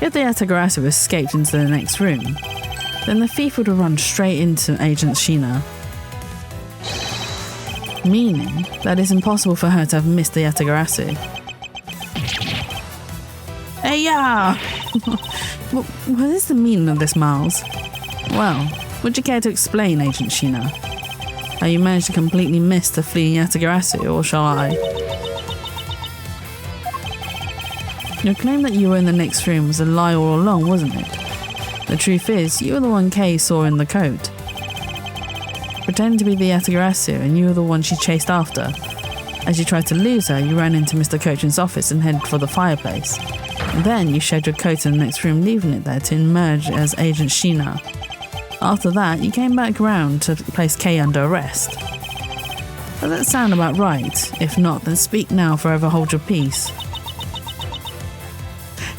If the Yatagarasu escaped into the next room, then the thief would have run straight into Agent Sheena. Meaning that it's impossible for her to have missed the Yatagarasu. Hey, yeah! What is the meaning of this, Miles? Well, would you care to explain, Agent Sheena? How you managed to completely miss the fleeing Yatagarasu, or shall I? Your claim that you were in the next room was a lie all along, wasn't it? The truth is, you were the one Kay saw in the coat. Pretending to be the Yatagarasu, and you were the one she chased after. As you tried to lose her, you ran into Mr. Cochin's office and headed for the fireplace. Then you showed your coat in the next room, leaving it there to emerge as Agent Sheena. After that, you came back round to place Kay under arrest. Does that sound about right? If not, then speak now, forever hold your peace.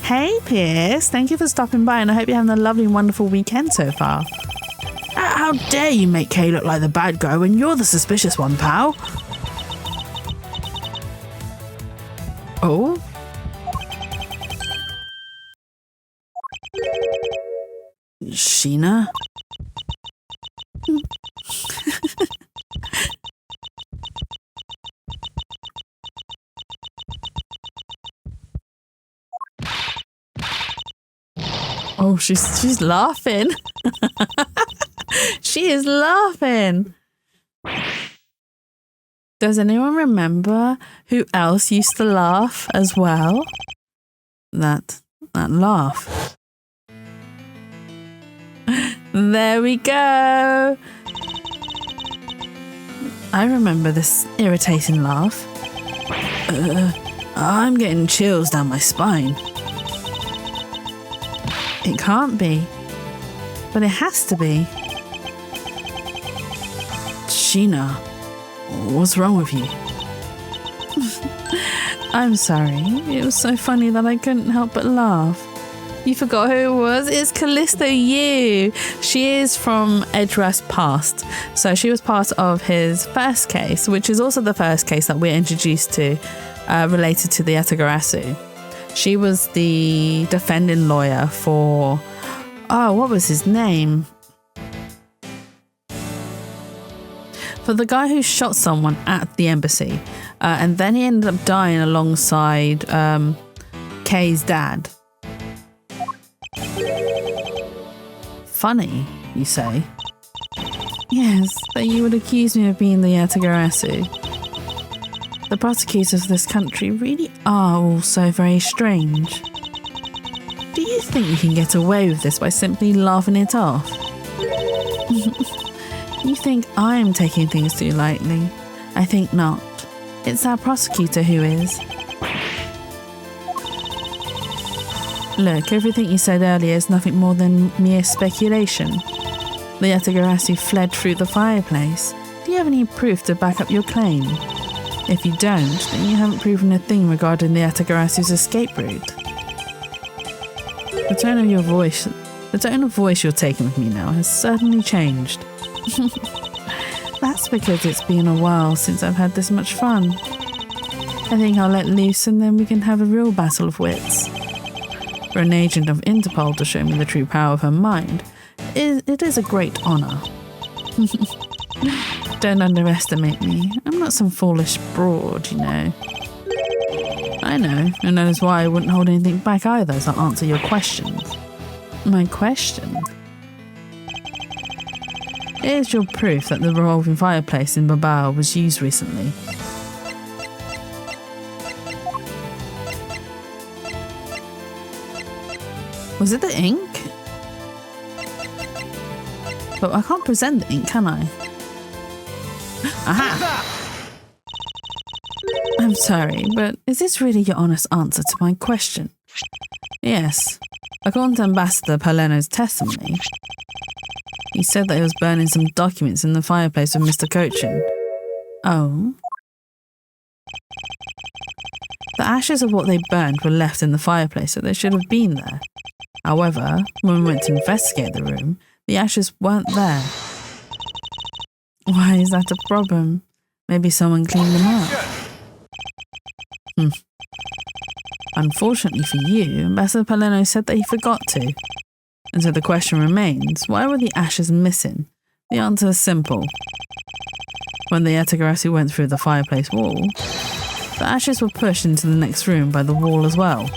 Hey Pierce, thank you for stopping by and I hope you're having a lovely and wonderful weekend so far. How dare you make Kay look like the bad guy when you're the suspicious one, pal? Oh? Sheena? Oh, she's laughing. She is laughing. Does anyone remember who else used to laugh as well? That laugh. There we go. I remember this irritating laugh. I'm getting chills down my spine. It can't be. But it has to be. Sheena, what's wrong with you? I'm sorry. It was so funny that I couldn't help but laugh. You forgot who it was? It's Callisto Yu. She is from Edgeworth's past. So she was part of his first case, which is also the first case that we're introduced to related to the Yatagarasu. She was the defending lawyer for... Oh, what was his name? For the guy who shot someone at the embassy. And then he ended up dying alongside Kay's dad. Funny, you say? Yes, that you would accuse me of being the Yatagarasu. The prosecutors of this country really are all so very strange. Do you think you can get away with this by simply laughing it off? You think I am taking things too lightly? I think not. It's our prosecutor who is. Look, everything you said earlier is nothing more than mere speculation. The Yatagarasu fled through the fireplace. Do you have any proof to back up your claim? If you don't, then you haven't proven a thing regarding the Yatagarasu's escape route. The tone of voice you're taking with me now has certainly changed. That's because it's been a while since I've had this much fun. I think I'll let loose and then we can have a real battle of wits. For an agent of Interpol to show me the true power of her mind, it is a great honour. Don't underestimate me. I'm not some foolish broad, you know. I know, and that is why I wouldn't hold anything back either as I answer your questions. My question? Here's your proof that the revolving fireplace in Babao was used recently. Was it the ink? But I can't present the ink, can I? Aha! I'm sorry, but is this really your honest answer to my question? Yes. According to Ambassador Palermo's testimony, He said that he was burning some documents in the fireplace with Mr. Cochin. Oh. The ashes of what they burned were left in the fireplace, so they should have been there. However, when we went to investigate the room, the ashes weren't there. Why is that a problem? Maybe someone cleaned them up. Unfortunately for you, Ambassador Palermo said that he forgot to. And so the question remains, why were the ashes missing? The answer is simple. When the Yatagarasu went through the fireplace wall, the ashes were pushed into the next room by the wall as well.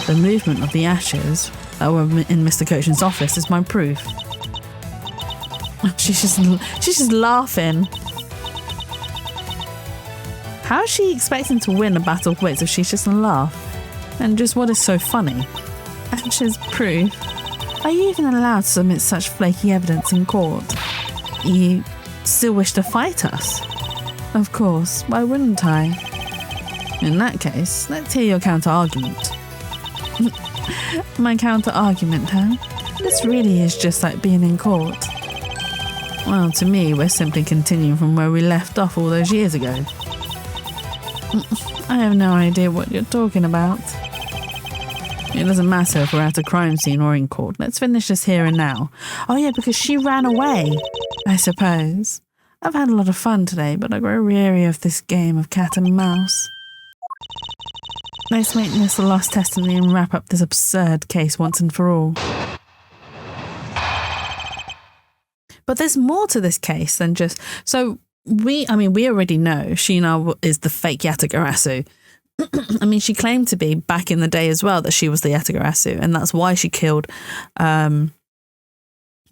The movement of the ashes that were in Mr. Cochin's office is my proof. She's just laughing. How is she expecting to win a battle of wits if she's just gonna laugh? And just what is so funny? Ashes proof. Are you even allowed to submit such flaky evidence in court? You still wish to fight us? Of course, why wouldn't I? In that case, let's hear your counter-argument. My counter-argument, huh? This really is just like being in court. Well, to me, we're simply continuing from where we left off all those years ago. I have no idea what you're talking about. It doesn't matter if we're at a crime scene or in court. Let's finish this here and now. Oh yeah, because she ran away, I suppose. I've had a lot of fun today, but I grow weary of this game of cat and mouse. Let's make this the last testimony and wrap up this absurd case once and for all. But there's more to this case than just... So, we already know Sheena is the fake Yatagarasu. I mean, she claimed to be back in the day as well that she was the Yatagarasu, and that's why she killed the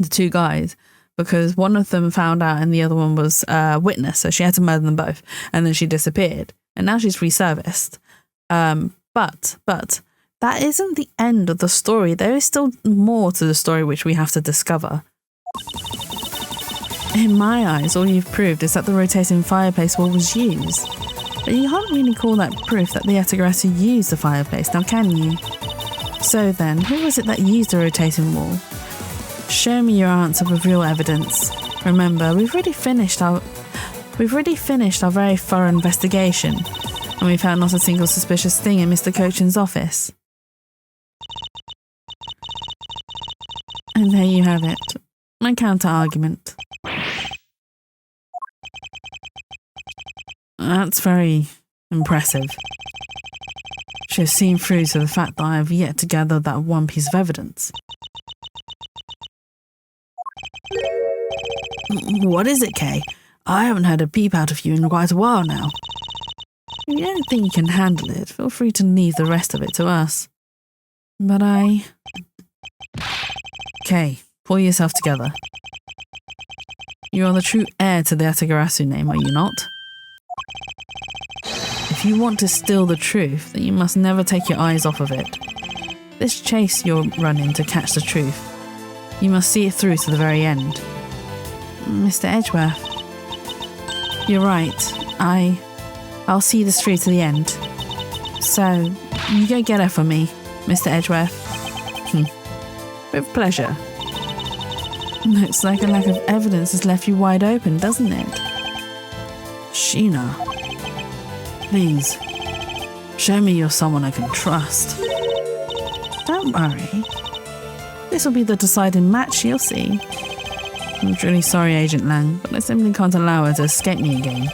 two guys, because one of them found out and the other one was a witness, so she had to murder them both, and then she disappeared, and now she's resurfaced. But that isn't the end of the story. There is still more to the story which we have to discover. In my eyes, all you've proved is that the rotating fireplace wall was used. But you can't really call that proof that the Yatagarasu used the fireplace, now can you? So then, who was it that used the rotating wall? Show me your answer with real evidence. Remember, we've already finished our very thorough investigation, and we found not a single suspicious thing in Mr. Cochin's office. And there you have it. My counter-argument. That's very impressive. She has seen through to the fact that I have yet to gather that one piece of evidence. What is it, Kay? I haven't heard a peep out of you in quite a while now. If you don't think you can handle it, feel free to leave the rest of it to us. But Kay, pull yourself together. You are the true heir to the Yatagarasu name, are you not? If you want to steal the truth, then you must never take your eyes off of it. This chase you're running to catch the truth, you must see it through to the very end. Mr. Edgeworth, you're right. I'll see this through to the end. So, you go get her for me, Mr. Edgeworth. With pleasure. Looks like a lack of evidence has left you wide open, doesn't it? Sheena, please, show me you're someone I can trust. Don't worry. This will be the deciding match, you'll see. I'm truly sorry, Agent Lang, but I simply can't allow her to escape me again.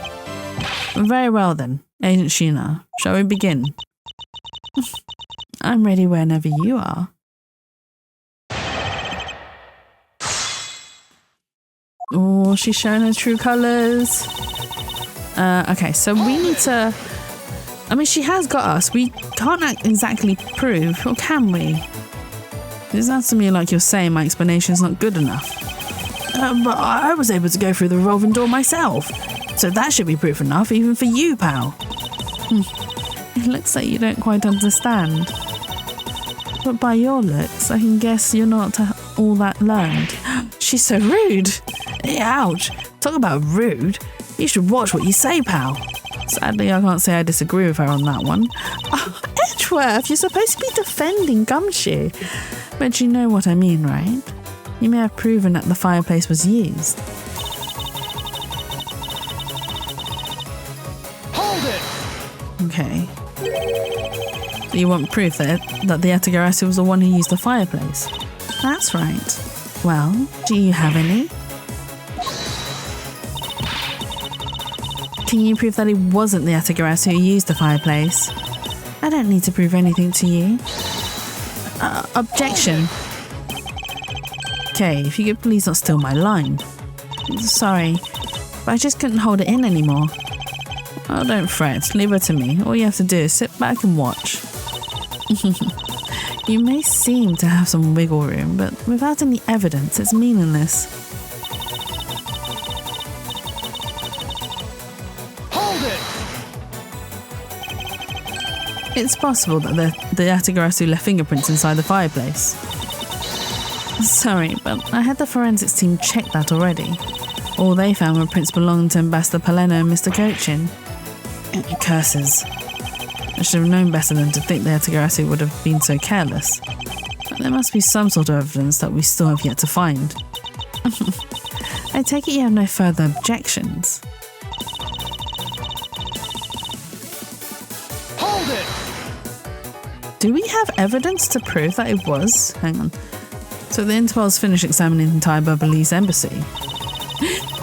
Very well then, Agent Sheena, shall we begin? I'm ready whenever you are. Oh, she's showing her true colours. Okay, so we need to... I mean, she has got us. We can't exactly prove, or can we? It sounds to me like you're saying my explanation's not good enough. But I was able to go through the revolving door myself, so that should be proof enough, even for you, pal. It looks like you don't quite understand. But by your looks, I can guess you're not all that learned. She's so rude. Ouch. Talk about rude. You should watch what you say, pal. Sadly, I can't say I disagree with her on that one. Oh, Edgeworth, you're supposed to be defending Gumshoe. But you know what I mean, right? You may have proven that the fireplace was used. Hold it! Okay. So you want proof that the Yatagarasu was the one who used the fireplace? That's right. Well, do you have any? Can you prove that it wasn't the Yatagarasu who used the fireplace? I don't need to prove anything to you. Objection. Okay, if you could please not steal my line. Sorry, but I just couldn't hold it in anymore. Oh, don't fret, leave it to me. All you have to do is sit back and watch. You may seem to have some wiggle room, but without any evidence, it's meaningless. Hold it! It's possible that the Yatagarasu left fingerprints inside the fireplace. Sorry, but I had the forensics team check that already. All they found were prints belonging to Ambassador Paleno and Mr. Gochin. Curses. I should have known better than to think the Yatagarasu would have been so careless. But there must be some sort of evidence that we still have yet to find. I take it you have no further objections. Hold it! Do we have evidence to prove that it was? Hang on. So the Intuos finished examining the entire Burmese embassy.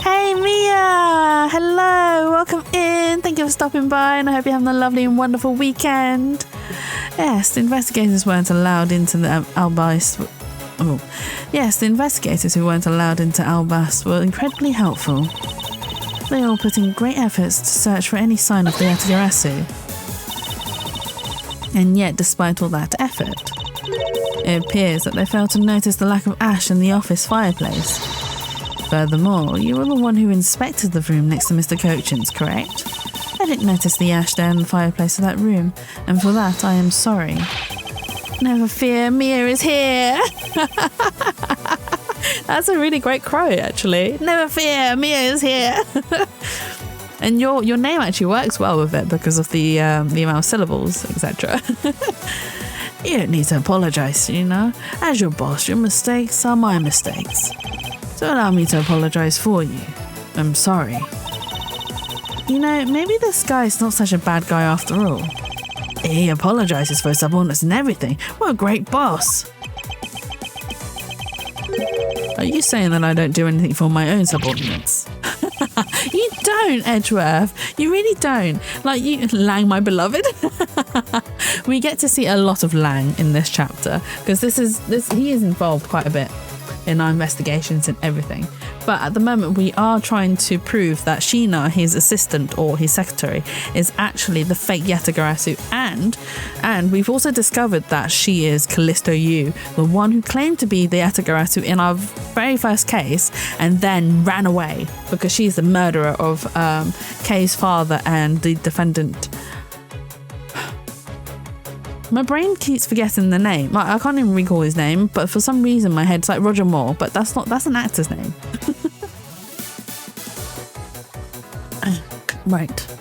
Hey Mia! Hello! Welcome in! Thank you for stopping by and I hope you're having a lovely and wonderful weekend. Yes, the investigators weren't allowed into the Albas. Yes, the investigators who weren't allowed into Albas were incredibly helpful. They all put in great efforts to search for any sign of the Yatagarasu. And yet, despite all that effort, it appears that they failed to notice the lack of ash in the office fireplace. Furthermore, you were the one who inspected the room next to Mr. Gochin's, correct? I didn't notice the ash there in the fireplace of that room, and for that I am sorry. Never fear, Mia is here! That's a really great quote, actually. Never fear, Mia is here! And your name actually works well with it because of the amount of syllables, etc. You don't need to apologise, you know. As your boss, your mistakes are my mistakes. So allow me to apologise for you. I'm sorry. You know, maybe this guy's not such a bad guy after all. He apologises for his subordinates and everything. What a great boss. Are you saying that I don't do anything for my own subordinates? You don't, Edgeworth. You really don't. Like you, Lang, my beloved. We get to see a lot of Lang in this chapter because he is involved quite a bit in our investigations and everything. But at the moment, we are trying to prove that Sheena, his assistant or his secretary, is actually the fake Yatagarasu, and we've also discovered that she is Callisto Yu, the one who claimed to be the Yatagarasu in our very first case, and then ran away because she's the murderer of Kay's father and the defendant. My brain keeps forgetting the name. Like, I can't even recall his name, but for some reason my head's like Roger Moore, but that's an actor's name. Right.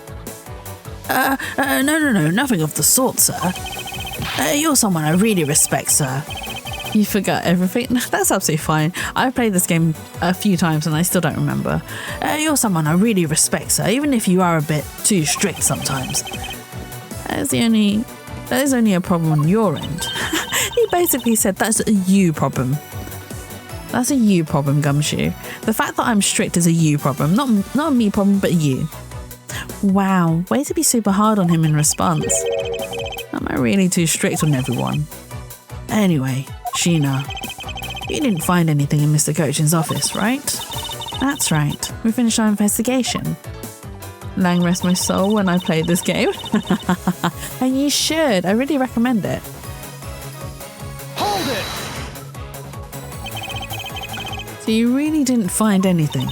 No, nothing of the sort, sir. You're someone I really respect, sir. You forgot everything? That's absolutely fine. I've played this game a few times and I still don't remember. You're someone I really respect, sir, even if you are a bit too strict sometimes. That is only a problem on your end. He basically said that's a you problem. That's a you problem, Gumshoe. The fact that I'm strict is a you problem. Not a me problem, but you. Wow, way to be super hard on him in response. Am I really too strict on everyone? Anyway, Sheena, you didn't find anything in Mr. Gochin's office, right? That's right. We finished our investigation. Lang rest my soul when I played this game. And you should. I really recommend it. Hold it! So you really didn't find anything?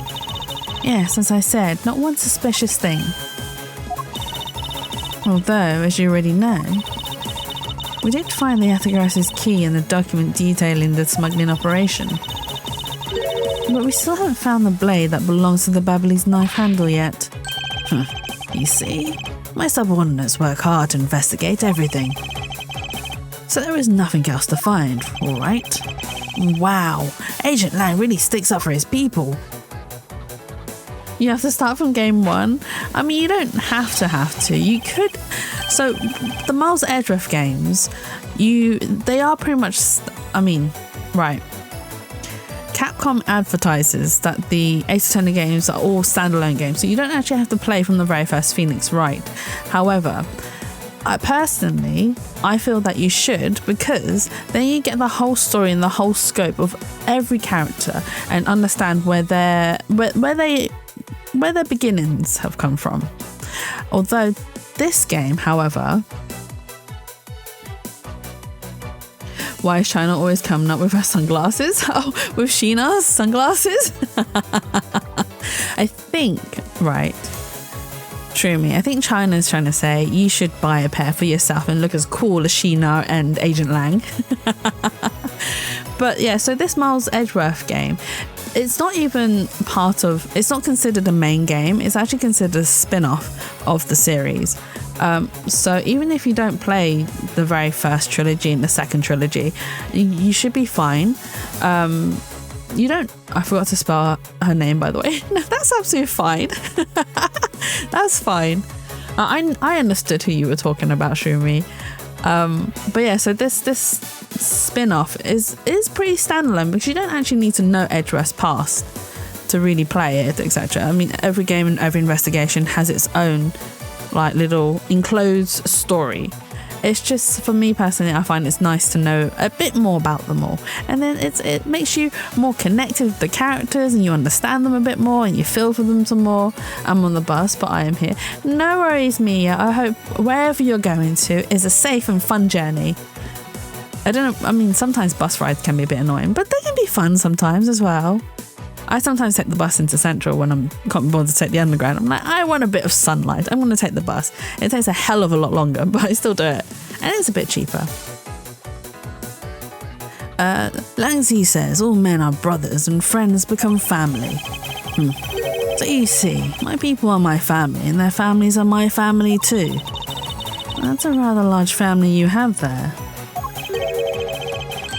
Yes, as I said, not one suspicious thing. Although, as you already know, we did find the Yatagarasu's key in the document detailing the smuggling operation. But we still haven't found the blade that belongs to the Babyliss knife handle yet. You see, my subordinates work hard to investigate everything. So there is nothing else to find, alright? Wow, Agent Lang really sticks up for his people. You have to start from game 1. I mean, you don't have to. You could. So the Miles Edgeworth games, they are pretty much. Right. Capcom advertises that the Ace Attorney games are all standalone games, so you don't actually have to play from the very first Phoenix Wright. However, I feel that you should, because then you get the whole story and the whole scope of every character and understand where their beginnings have come from. Although this game, however, why is China always coming up with her sunglasses? Oh, with Sheena's sunglasses? I think, right, true me, I think China's trying to say you should buy a pair for yourself and look as cool as Sheena and Agent Lang. But yeah, so this Miles Edgeworth game, it's not not considered a main game. It's actually considered a spin-off of the series. So even if you don't play the very first trilogy and the second trilogy, you should be fine. I forgot to spell her name, by the way. No, that's absolutely fine. That's fine. I understood who you were talking about, Shumi. But yeah, so this spin-off is pretty standalone, because you don't actually need to know Edgeworth's past to really play it, etc. I mean, every game and every investigation has its own like little enclosed story. It's just, for me personally, I find it's nice to know a bit more about them all, and then it makes you more connected with the characters, and you understand them a bit more, and you feel for them some more. I'm on the bus, but I am here. No worries, Mia. I hope wherever you're going to is a safe and fun journey. I don't know, I mean, sometimes bus rides can be a bit annoying, but they can be fun sometimes as well. I sometimes take the bus into Central when I can't be bothered to take the Underground. I'm like, I want a bit of sunlight. I'm going to take the bus. It takes a hell of a lot longer, but I still do it. And it's a bit cheaper. Langzi says, all men are brothers and friends become family. So you see, my people are my family and their families are my family too. That's a rather large family you have there.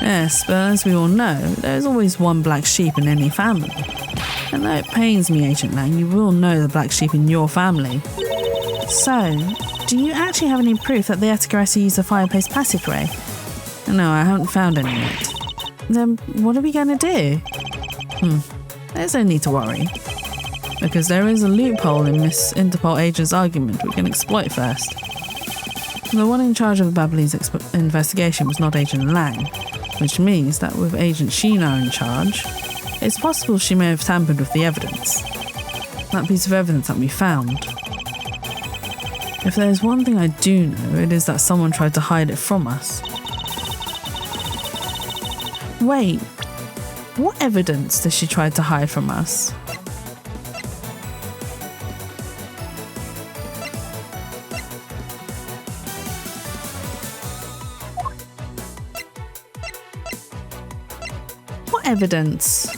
Yes, but as we all know, there's always one black sheep in any family. And though it pains me, Agent Lang, you will know the black sheep in your family. So, do you actually have any proof that the Atagarasu used a fireplace passageway? No, I haven't found any yet. Then what are we going to do? There's no need to worry. Because there is a loophole in Miss Interpol agent's argument we can exploit first. The one in charge of the Babyliss investigation was not Agent Lang, which means that with Agent Sheena in charge, it's possible she may have tampered with the evidence. That piece of evidence that we found. If there's one thing I do know, it is that someone tried to hide it from us. Wait, what evidence does she try to hide from us? What evidence?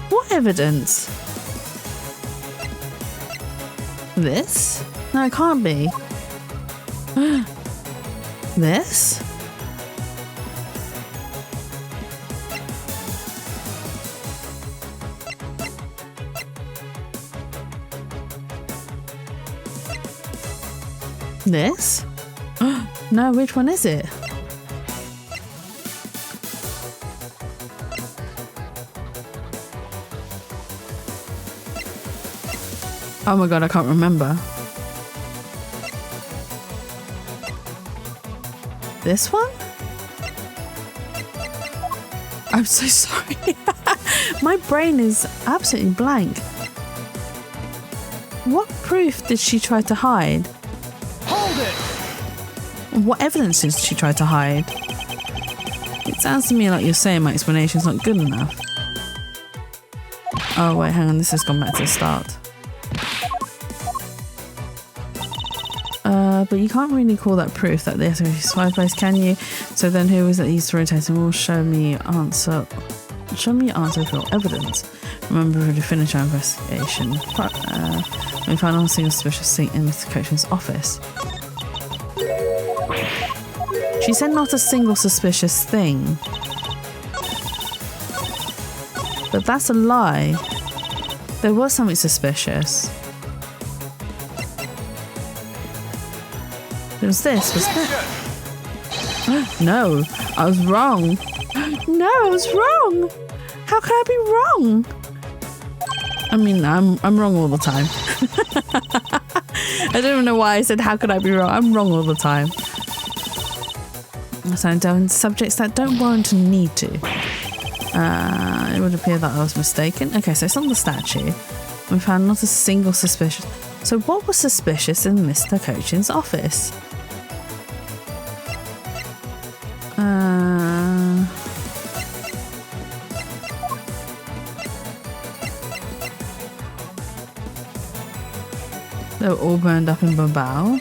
What evidence? This? No, it can't be. This? This? No, which one is it? Oh my god, I can't remember. This one? I'm so sorry. My brain is absolutely blank. What proof did she try to hide? Hold it! What evidence did she try to hide? It sounds to me like you're saying my explanation's not good enough. Oh wait, hang on, this has gone back to the start. But you can't really call that proof that the escalation is fireplace, can you? So then who was it he's rotating? Will show me your answer. Show me your answer for your evidence. Remember to finish our investigation. We found one single suspicious thing in Mr. Coachman's office. She said not a single suspicious thing. But that's a lie. There was something suspicious. It was this, wasn't it? No, I was wrong. No, I was wrong. How can I be wrong? I mean, I'm wrong all the time. I don't even know why I said how could I be wrong. I'm wrong all the time. So I'm down subjects that don't warrant a need to. It would appear that I was mistaken. Okay, so it's on the statue. We found not a single suspicious. So what was suspicious in Mr. Coachin's office? They were all burned up in Babao.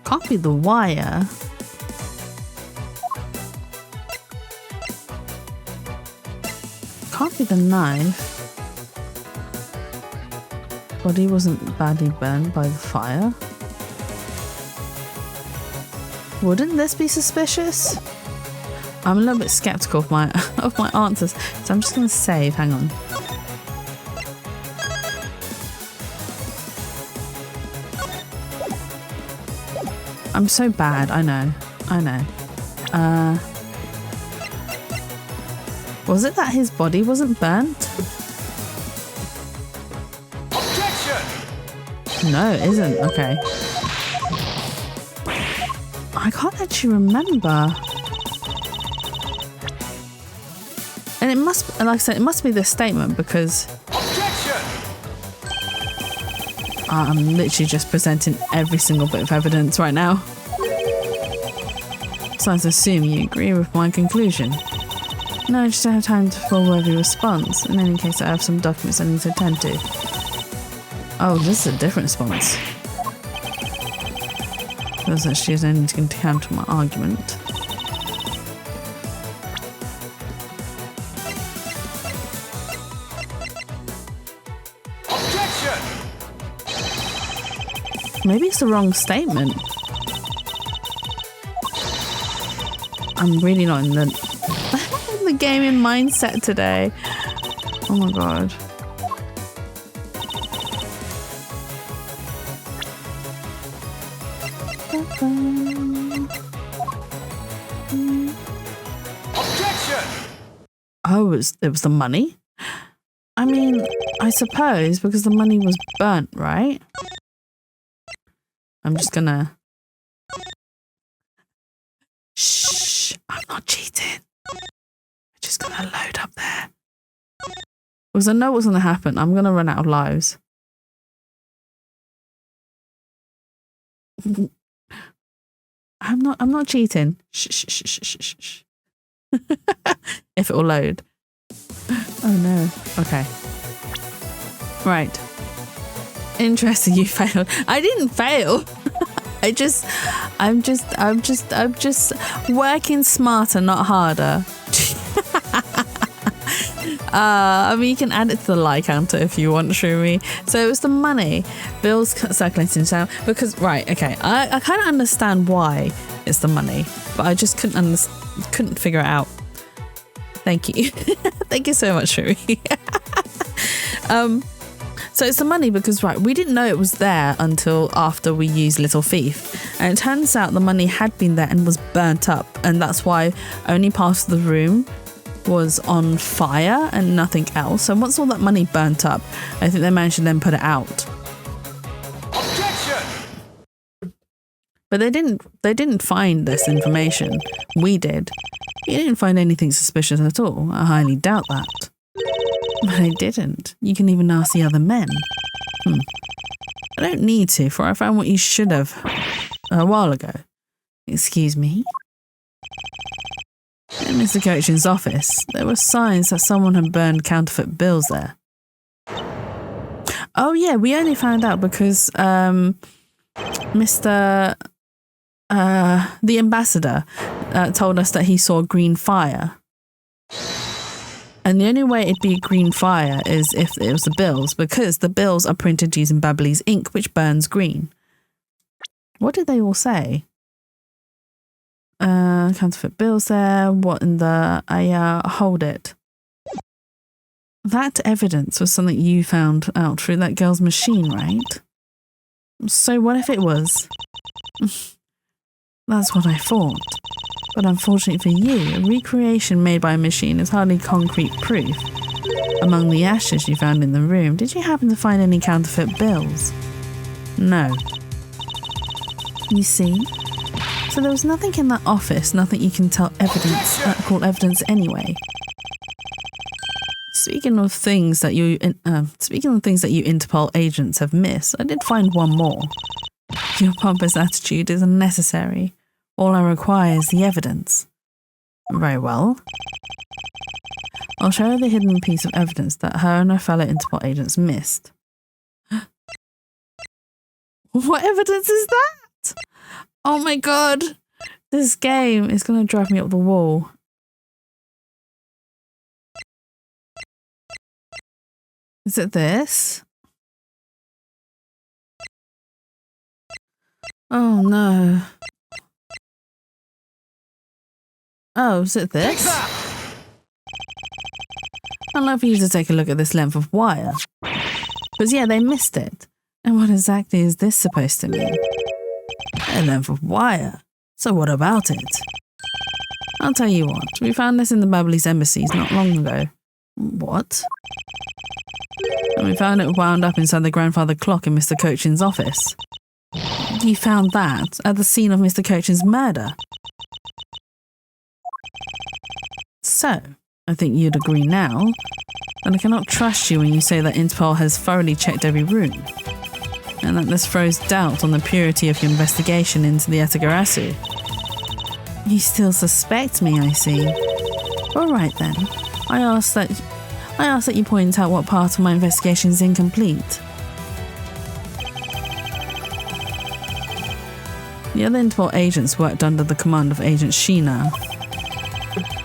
Can't be the wire. Can't be the knife. Body wasn't badly burned by the fire. Wouldn't this be suspicious? I'm a little bit skeptical of my answers, so I'm just going to save. Hang on. I'm so bad. I know. Was it that his body wasn't burnt? Objection! No, it isn't. Okay. I can't actually remember. And it must, like I said, it must be this statement because Objection! I'm literally just presenting every single bit of evidence right now. So I assume you agree with my conclusion. No, I just don't have time for a worthy response. In any case, I have some documents I need to attend to. Oh, this is a different response. Feels like she has only to counter my argument. Maybe it's the wrong statement. I'm really not in the gaming mindset today. Oh my god. Objection! Oh, it was the money? I mean, I suppose because the money was burnt, right? I'm just gonna... Shh, I'm not cheating. I'm just gonna load up there. Because I know what's gonna happen. I'm gonna run out of lives. I'm not cheating. Shh. If it will load. Oh no. Okay. Right. Interesting, you failed. I didn't fail. I'm just working smarter, not harder. I mean, you can add it to the like counter if you want, Shroomy. So it was the money. Bills circulating down because right, okay. I kind of understand why it's the money, but I just couldn't figure it out. Thank you, thank you so much, Shroomy. So it's the money because, right, we didn't know it was there until after we used Little Thief. And it turns out the money had been there and was burnt up. And that's why only part of the room was on fire and nothing else. So once all that money burnt up, I think they managed to then put it out. Objection! But they didn't find this information. We did. You didn't find anything suspicious at all. I highly doubt that. But I didn't. You can even ask the other men. I don't need to, for I found what you should have a while ago. Excuse me? In Mr. Coachin's office, there were signs that someone had burned counterfeit bills there. Oh yeah, we only found out because Mr. The ambassador told us that he saw green fire. And the only way it'd be green fire is if it was the bills, because the bills are printed using Babbly's ink, which burns green. What did they all say? Counterfeit bills there. What in the... hold it. That evidence was something you found out through that girl's machine, right? So what if it was? That's what I thought. But unfortunately for you, a recreation made by a machine is hardly concrete proof. Among the ashes you found in the room, did you happen to find any counterfeit bills? No. You see? So there was nothing in that office, nothing you can tell evidence, call evidence anyway. Speaking of things that you Interpol agents have missed, I did find one more. Your pompous attitude is unnecessary. All I require is the evidence. Very well. I'll show her the hidden piece of evidence that her and her fellow Interpol agents missed. What evidence is that? Oh my god! This game is going to drive me up the wall. Is it this? Oh no. Oh, is it this? I'd love for you to take a look at this length of wire. But yeah, they missed it. And what exactly is this supposed to mean? A length of wire. So what about it? I'll tell you what, we found this in the Babbly's embassies not long ago. What? And we found it wound up inside the grandfather clock in Mr. Coachin's office. You found that at the scene of Mr. Coachin's murder. So, I think you'd agree now that I cannot trust you when you say that Interpol has thoroughly checked every room, and that this throws doubt on the purity of your investigation into the Atagarasu. You still suspect me, I see. All right then. I ask that you point out what part of my investigation is incomplete. The other Interpol agents worked under the command of Agent Sheena.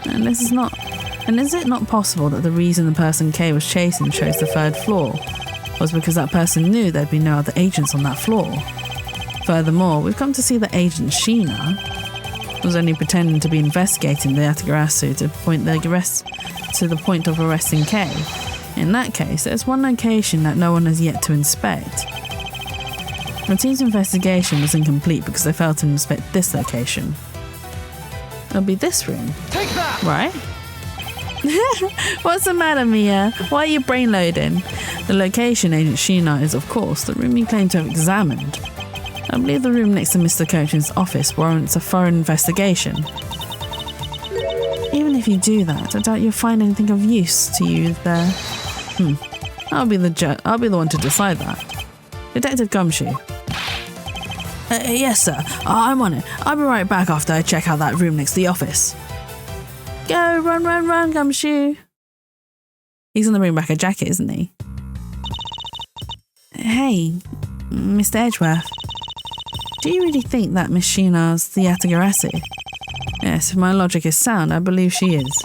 And is it not possible that the reason the person K was chasing chose the third floor was because that person knew there'd be no other agents on that floor? Furthermore, we've come to see that Agent Sheena was only pretending to be investigating the Atagarasu to the point of arresting K. In that case, there's one location that no one has yet to inspect. The team's investigation was incomplete because they failed to inspect this location. It'll be this room. Take that! Right? What's the matter, Mia? Why are you brain loading? The location, Agent Sheena, is of course the room you claim to have examined. I believe the room next to Mr. Coachin's office warrants a thorough investigation. Even if you do that, I doubt you'll find anything of use to you there. I'll be the one to decide that. Detective Gumshoe. Yes, sir. I'm on it. I'll be right back after I check out that room next to the office. Go, run, Gumshoe. He's gonna bring back a jacket, isn't he? Hey, Mr. Edgeworth. Do you really think that Miss Sheena's the Atagarasu? Yes, if my logic is sound, I believe she is.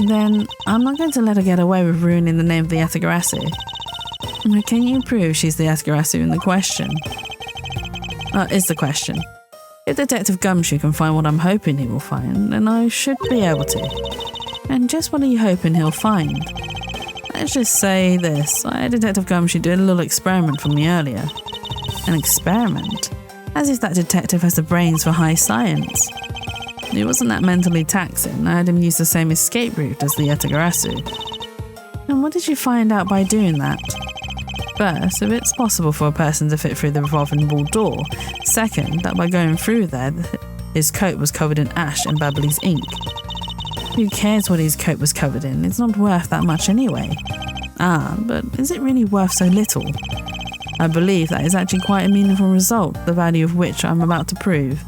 Then I'm not going to let her get away with ruining the name of the Atagarasu. Can you prove she's the Atagarasu in the question? Is the question. If Detective Gumshoe can find what I'm hoping he will find, then I should be able to. And just what are you hoping he'll find? Let's just say this. I had Detective Gumshoe do a little experiment for me earlier. An experiment? As if that detective has the brains for high science. It wasn't that mentally taxing. I had him use the same escape route as the Atagarasu. And what did you find out by doing that? First, if it's possible for a person to fit through the revolving wall door. Second, that by going through there, his coat was covered in ash and Babbly's ink. Who cares what his coat was covered in? It's not worth that much anyway. But is it really worth so little? I believe that is actually quite a meaningful result, the value of which I'm about to prove.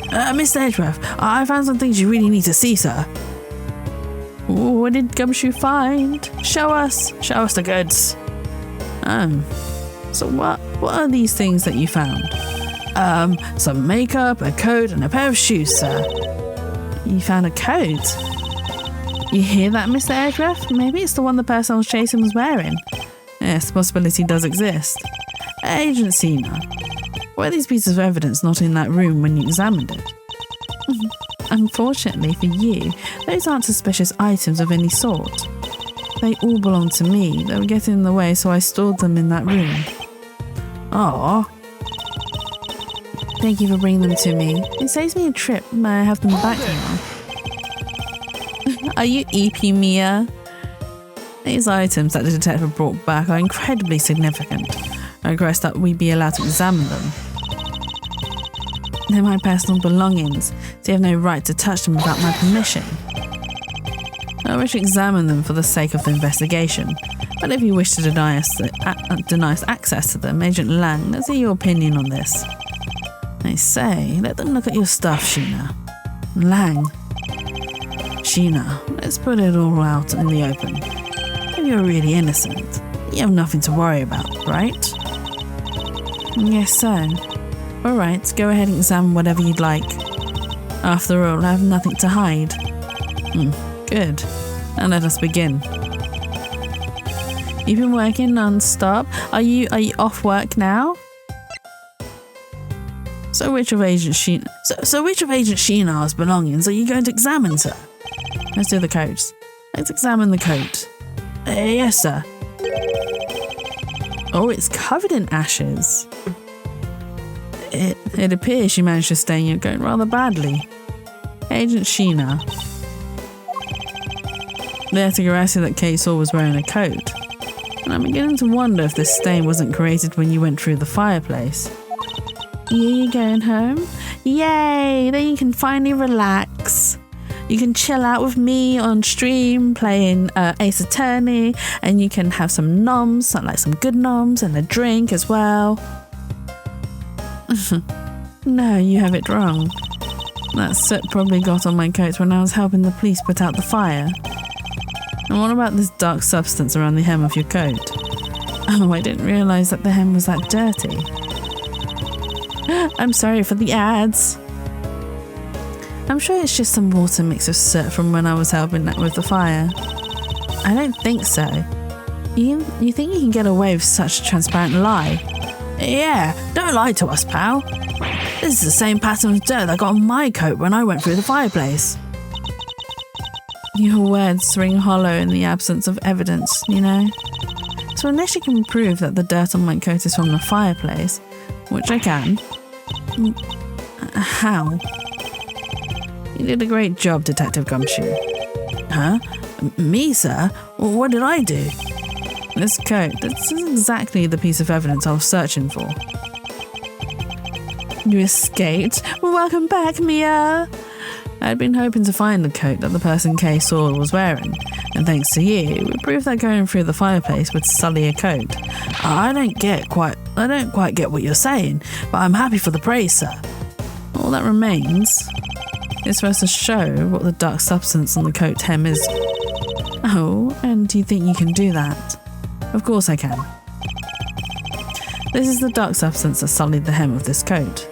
Mr. Edgeworth, I found some things you really need to see, sir. Ooh, what did Gumshoe find? Show us the goods. So what are these things that you found? Some makeup, a coat, and a pair of shoes, sir. You found a coat? You hear that, Mr. Edgeworth? Maybe it's the one the person I was chasing was wearing. Yes, the possibility does exist. Agent Cena, were these pieces of evidence not in that room when you examined it? Unfortunately for you, those aren't suspicious items of any sort. They all belong to me. They were getting in the way, so I stored them in that room. Aww. Thank you for bringing them to me. It saves me a trip. May I have them back now? Are you EP, Mia? These items that the detective brought back are incredibly significant. I request that we be allowed to examine them. They're my personal belongings, so you have no right to touch them without my permission. I wish to examine them for the sake of the investigation, but if you wish to deny us access to them, Agent Lang, let's hear your opinion on this. I say, let them look at your stuff, Sheena. Lang. Sheena, let's put it all out in the open. If you're really innocent, you have nothing to worry about, right? Yes, sir. Alright, go ahead and examine whatever you'd like. After all, I have nothing to hide. Good. Now let us begin. You've been working non-stop. Are you off work now? So which of Agent Sheena's belongings are you going to examine, sir? Let's do the coats. Let's examine the coat. Yes, sir. Oh, it's covered in ashes. It appears she managed to stain your coat rather badly. Agent Sheena. The Garassi that Kay saw was wearing a coat. And I'm beginning to wonder if this stain wasn't created when you went through the fireplace. Yeah, you going home? Yay! Then you can finally relax. You can chill out with me on stream playing Ace Attorney, and you can have some noms, like some good noms, and a drink as well. No, you have it wrong. That soot probably got on my coat when I was helping the police put out the fire. And what about this dark substance around the hem of your coat? Oh, I didn't realise that the hem was that dirty. I'm sorry for the ads. I'm sure it's just some water mixed with soot from when I was helping with the fire. I don't think so. You think you can get away with such a transparent lie? Yeah, don't lie to us, pal. This is the same pattern of dirt that got on my coat when I went through the fireplace. Your words ring hollow in the absence of evidence, you know? So unless you can prove that the dirt on my coat is from the fireplace, which I can. How? You did a great job, Detective Gumshoe. Huh? Me, sir? What did I do? This coat, this is exactly the piece of evidence I was searching for. You escaped? Welcome back, Mia! I'd been hoping to find the coat that the person Kay saw was wearing, and thanks to you, we proved that going through the fireplace would sully a coat. I don't quite get what you're saying, but I'm happy for the praise, sir. All that remains is for us to show what the dark substance on the coat hem is. Oh, and do you think you can do that? Of course I can. This is the dark substance that sullied the hem of this coat.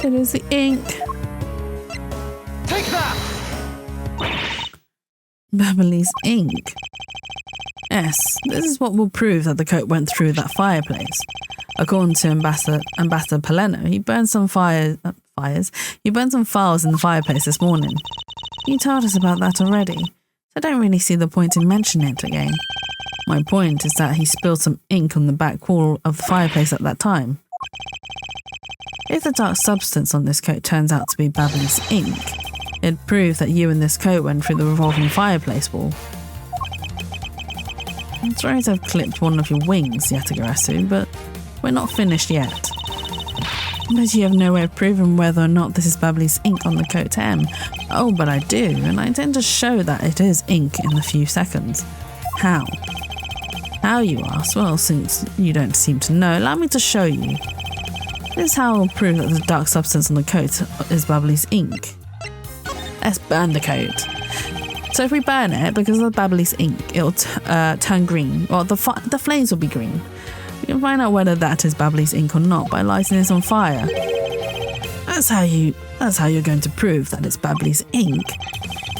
It is the ink. Take that! Beverly's ink. Yes, this is what will prove that the coat went through that fireplace. According to Ambassador Paleno, he burned some He burned some files in the fireplace this morning. You told us about that already, so I don't really see the point in mentioning it again. My point is that he spilled some ink on the back wall of the fireplace at that time. If the dark substance on this coat turns out to be Beverly's ink, it'd prove that you and this coat went through the revolving fireplace wall. I'm sorry to have clipped one of your wings, Yatagarasu, but we're not finished yet. But you have no way of proving whether or not this is Beverly's ink on the coat hem. Oh, but I do, and I intend to show that it is ink in a few seconds. How? How, you ask? Well, since you don't seem to know, allow me to show you. This is how I'll prove that the dark substance on the coat is Bubbly's ink. Let's burn the coat. So if we burn it, because of the Bubbly's ink, it'll turn green. Well, the flames will be green. We can find out whether that is Bubbly's ink or not by lighting this on fire. That's how you're going to prove that it's Bubbly's ink.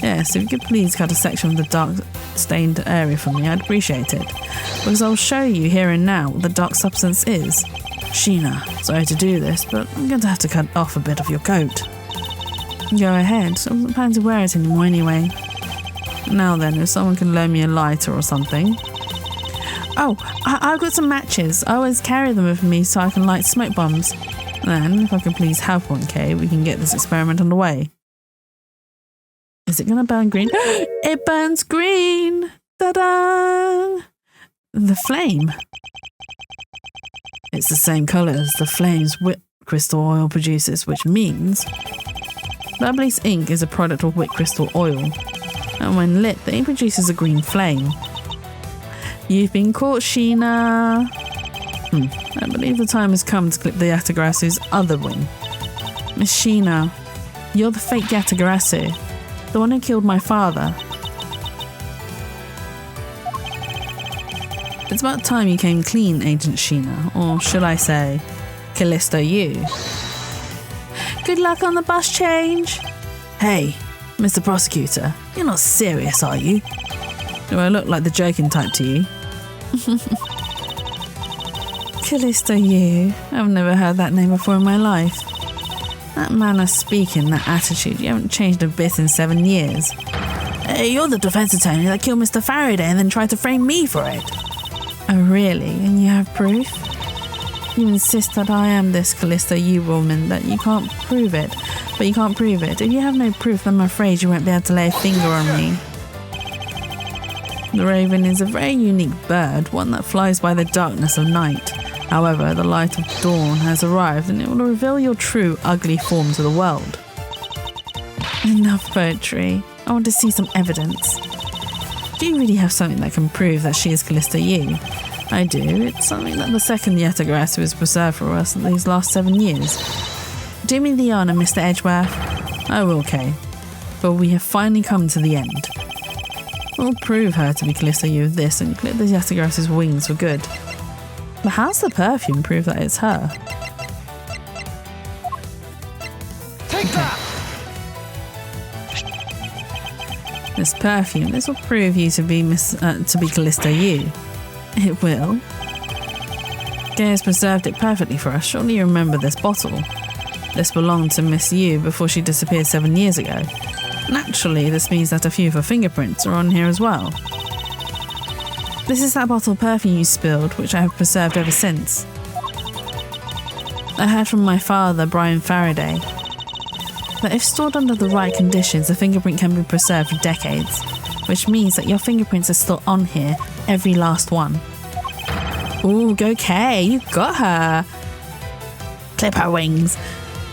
Yes, if you could please cut a section of the dark stained area for me, I'd appreciate it. Because I'll show you here and now what the dark substance is. Sheena, sorry to do this, but I'm going to have to cut off a bit of your coat. Go ahead, I don't plan to wear it anymore anyway. Now then, if someone can loan me a lighter or something. Oh, I've got some matches. I always carry them with me so I can light smoke bombs. Then, if I can please have 1K, we can get this experiment underway. Is it going to burn green? It burns green! Ta-da! The flame. It's the same colour as the flames whip crystal oil produces, which means Bubbly's ink is a product of whip crystal oil. And when lit, the ink produces a green flame. You've been caught, Sheena. I believe the time has come to clip the Yatagarasu's other wing. Miss Sheena, you're the fake Yatagarasu, the one who killed my father. It's about time you came clean, Agent Sheena, or should I say, Callisto you. Good luck on the bus change. Hey, Mr. Prosecutor, you're not serious, are you? Do I look like the joking type to you? Callisto you. I've never heard that name before in my life. That manner of speaking, that attitude, you haven't changed a bit in 7 years. Hey, you're the defense attorney that killed Mr. Faraday and then tried to frame me for it. Oh really? And you have proof? You insist that I am this Callisto you woman, that you can't prove it. But you can't prove it. If you have no proof, then I'm afraid you won't be able to lay a finger on me. The raven is a very unique bird, one that flies by the darkness of night. However, the light of dawn has arrived and it will reveal your true ugly form to the world. Enough poetry. I want to see some evidence. Do you really have something that can prove that she is Callisto you? I do. It's something that the second Yatagarasu has preserved for us in these last 7 years. Do me the honour, Mr. Edgeworth. I will, Kay. But we have finally come to the end. We'll prove her to be Callisto you with this and clip the Yatagarasu's wings for good. But how's the perfume prove that it's her? Take that! This perfume, this will prove you to be Callisto you. It will. Gay has preserved it perfectly for us. Surely you remember this bottle. This belonged to Miss Yu before she disappeared 7 years ago. Naturally, this means that a few of her fingerprints are on here as well. This is that bottle of perfume you spilled, which I have preserved ever since. I heard from my father, Brian Faraday, that if stored under the right conditions, a fingerprint can be preserved for decades, which means that your fingerprints are still on here, every last one. Ooh, go Kay, you got her! Clip her wings!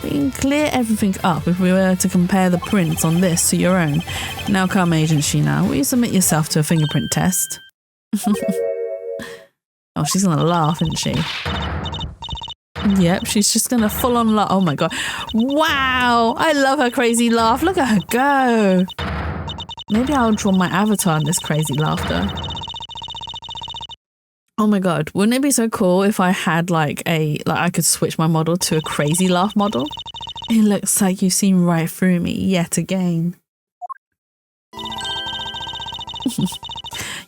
We can clear everything up if we were to compare the prints on this to your own. Now come, Agent Sheena, will you submit yourself to a fingerprint test? Oh, she's gonna laugh, isn't she? Yep, she's just gonna full on laugh. Oh my god. Wow! I love her crazy laugh. Look at her go. Maybe I'll draw my avatar in this crazy laughter. Oh my god, wouldn't it be so cool if I had I could switch my model to a crazy laugh model? It looks like you've seen right through me yet again.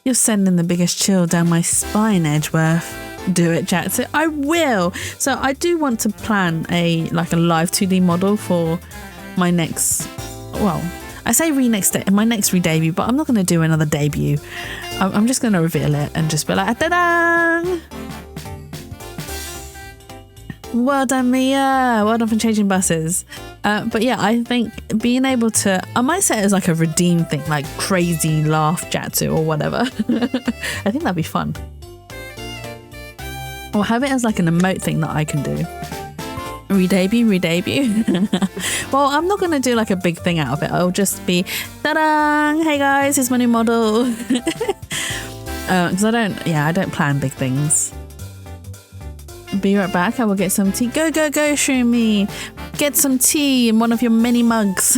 You're sending the biggest chill down my spine, Edgeworth. Do it, Jackson. I will. So I do want to plan a live 2D model for my next, well, I say my next re-debut, but I'm not going to do another debut. I'm just going to reveal it and just be like, ta-da! Well done, Mia. Well done for changing buses. But yeah, I think being able to, I might say it as like a redeem thing, like crazy laugh Jatsu or whatever. I think that'd be fun. Or have it as like an emote thing that I can do. Re-debut. Well, I'm not going to do like a big thing out of it. I'll just be, ta-da! Hey guys, here's my new model. Because I don't plan big things. Be right back. I will get some tea. Go, go, go, Shroomy. Get some tea in one of your many mugs.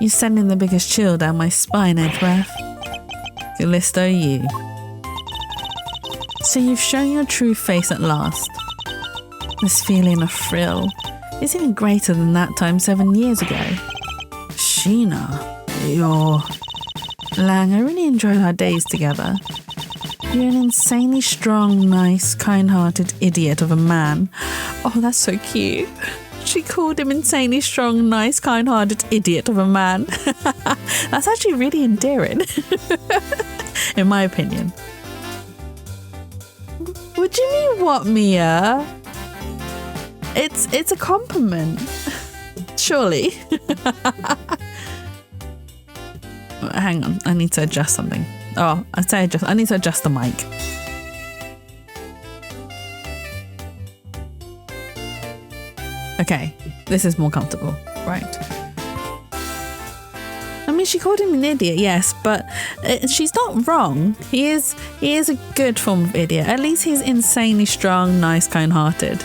You're sending the biggest chill down my spine, Edgeworth. Callisto, you. So you've shown your true face at last. This feeling of thrill is even greater than that time 7 years ago. Sheena, you're... Lang, I really enjoyed our days together. You're an insanely strong, nice, kind-hearted idiot of a man. Oh, that's so cute. She called him insanely strong, nice, kind-hearted idiot of a man. That's actually really endearing, in my opinion. What do you mean, what, Mia? It's a compliment, surely. Hang on, I need to adjust something. Oh, I need to adjust the mic. Okay, this is more comfortable, right? I mean, she called him an idiot, yes, but she's not wrong. He is a good form of idiot. At least he's insanely strong, nice, kind-hearted.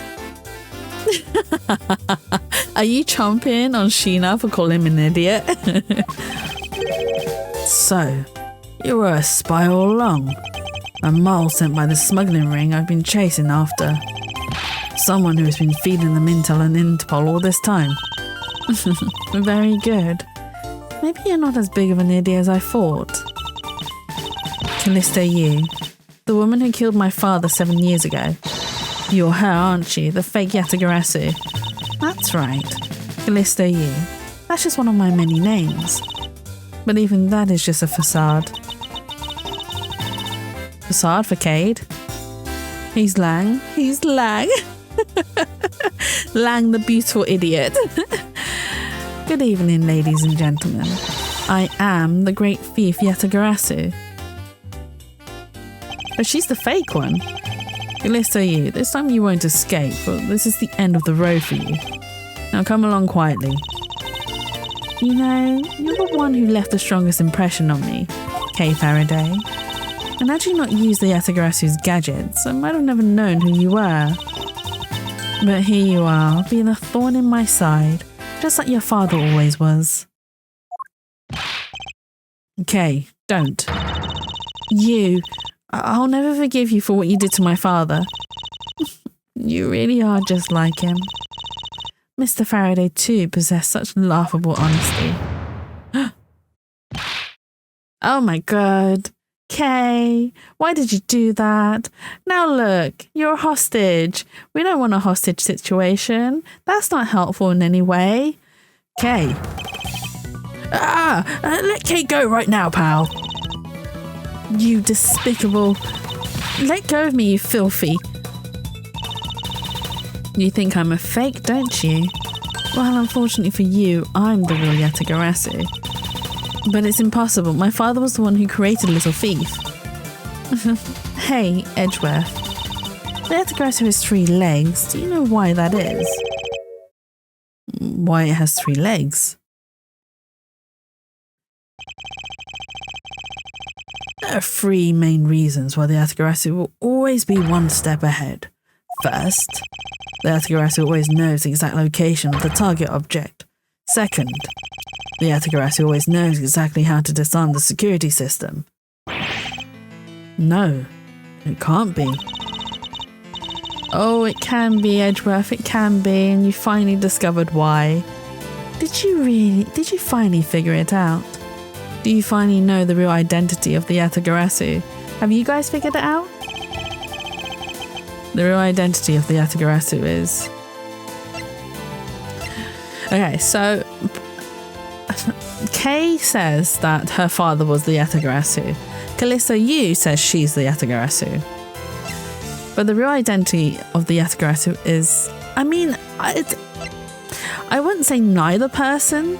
Are you chomping on Sheena for calling him an idiot? So, you were a spy all along. A mole sent by the smuggling ring I've been chasing after. Someone who has been feeding them intel and Interpol all this time. Very good. Maybe you're not as big of an idiot as I thought. Callisto, you. The woman who killed my father 7 years ago. You're her, aren't you? The fake Yatagarasu. That's right. Callisto, you. That's just one of my many names. But even that is just a facade. Facade for Cade? He's Lang. He's Lang. Lang the beautiful idiot. Good evening, ladies and gentlemen. I am the great thief Yatagarasu. But she's the fake one. Callisto, you. This time you won't escape, but this is the end of the road for you. Now come along quietly. You know, you're the one who left the strongest impression on me, Kay Faraday. And had you not used the Yatagarasu's gadgets, I might have never known who you were. But here you are, being a thorn in my side, just like your father always was. Okay, don't. I'll never forgive you for what you did to my father. You really are just like him. Mr. Faraday too possessed such laughable honesty. Oh my god. Kay, why did you do that? Now look, you're a hostage. We don't want a hostage situation. That's not helpful in any way. Kay. Let Kay go right now, pal. You despicable. Let go of me, you filthy. You think I'm a fake, don't you? Well, unfortunately for you, I'm the real Yatagarasu. But it's impossible. My father was the one who created Little Thief. Hey, Edgeworth. The Yatagarasu has 3 legs. Do you know why that is? Why it has 3 legs? There are 3 main reasons why the Yatagarasu will always be one step ahead. First, the Yatagarasu always knows the exact location of the target object. Second, the Yatagarasu always knows exactly how to disarm the security system. No, it can't be. Oh, it can be, Edgeworth, it can be, and you finally discovered why. Did you finally figure it out? Do you finally know the real identity of the Yatagarasu? Have you guys figured it out? The real identity of the Yatagarasu is... Okay, so... Kay says that her father was the Yatagarasu. Callisto Yu says she's the Yatagarasu. But the real identity of the Yatagarasu is... I mean, I wouldn't say neither person.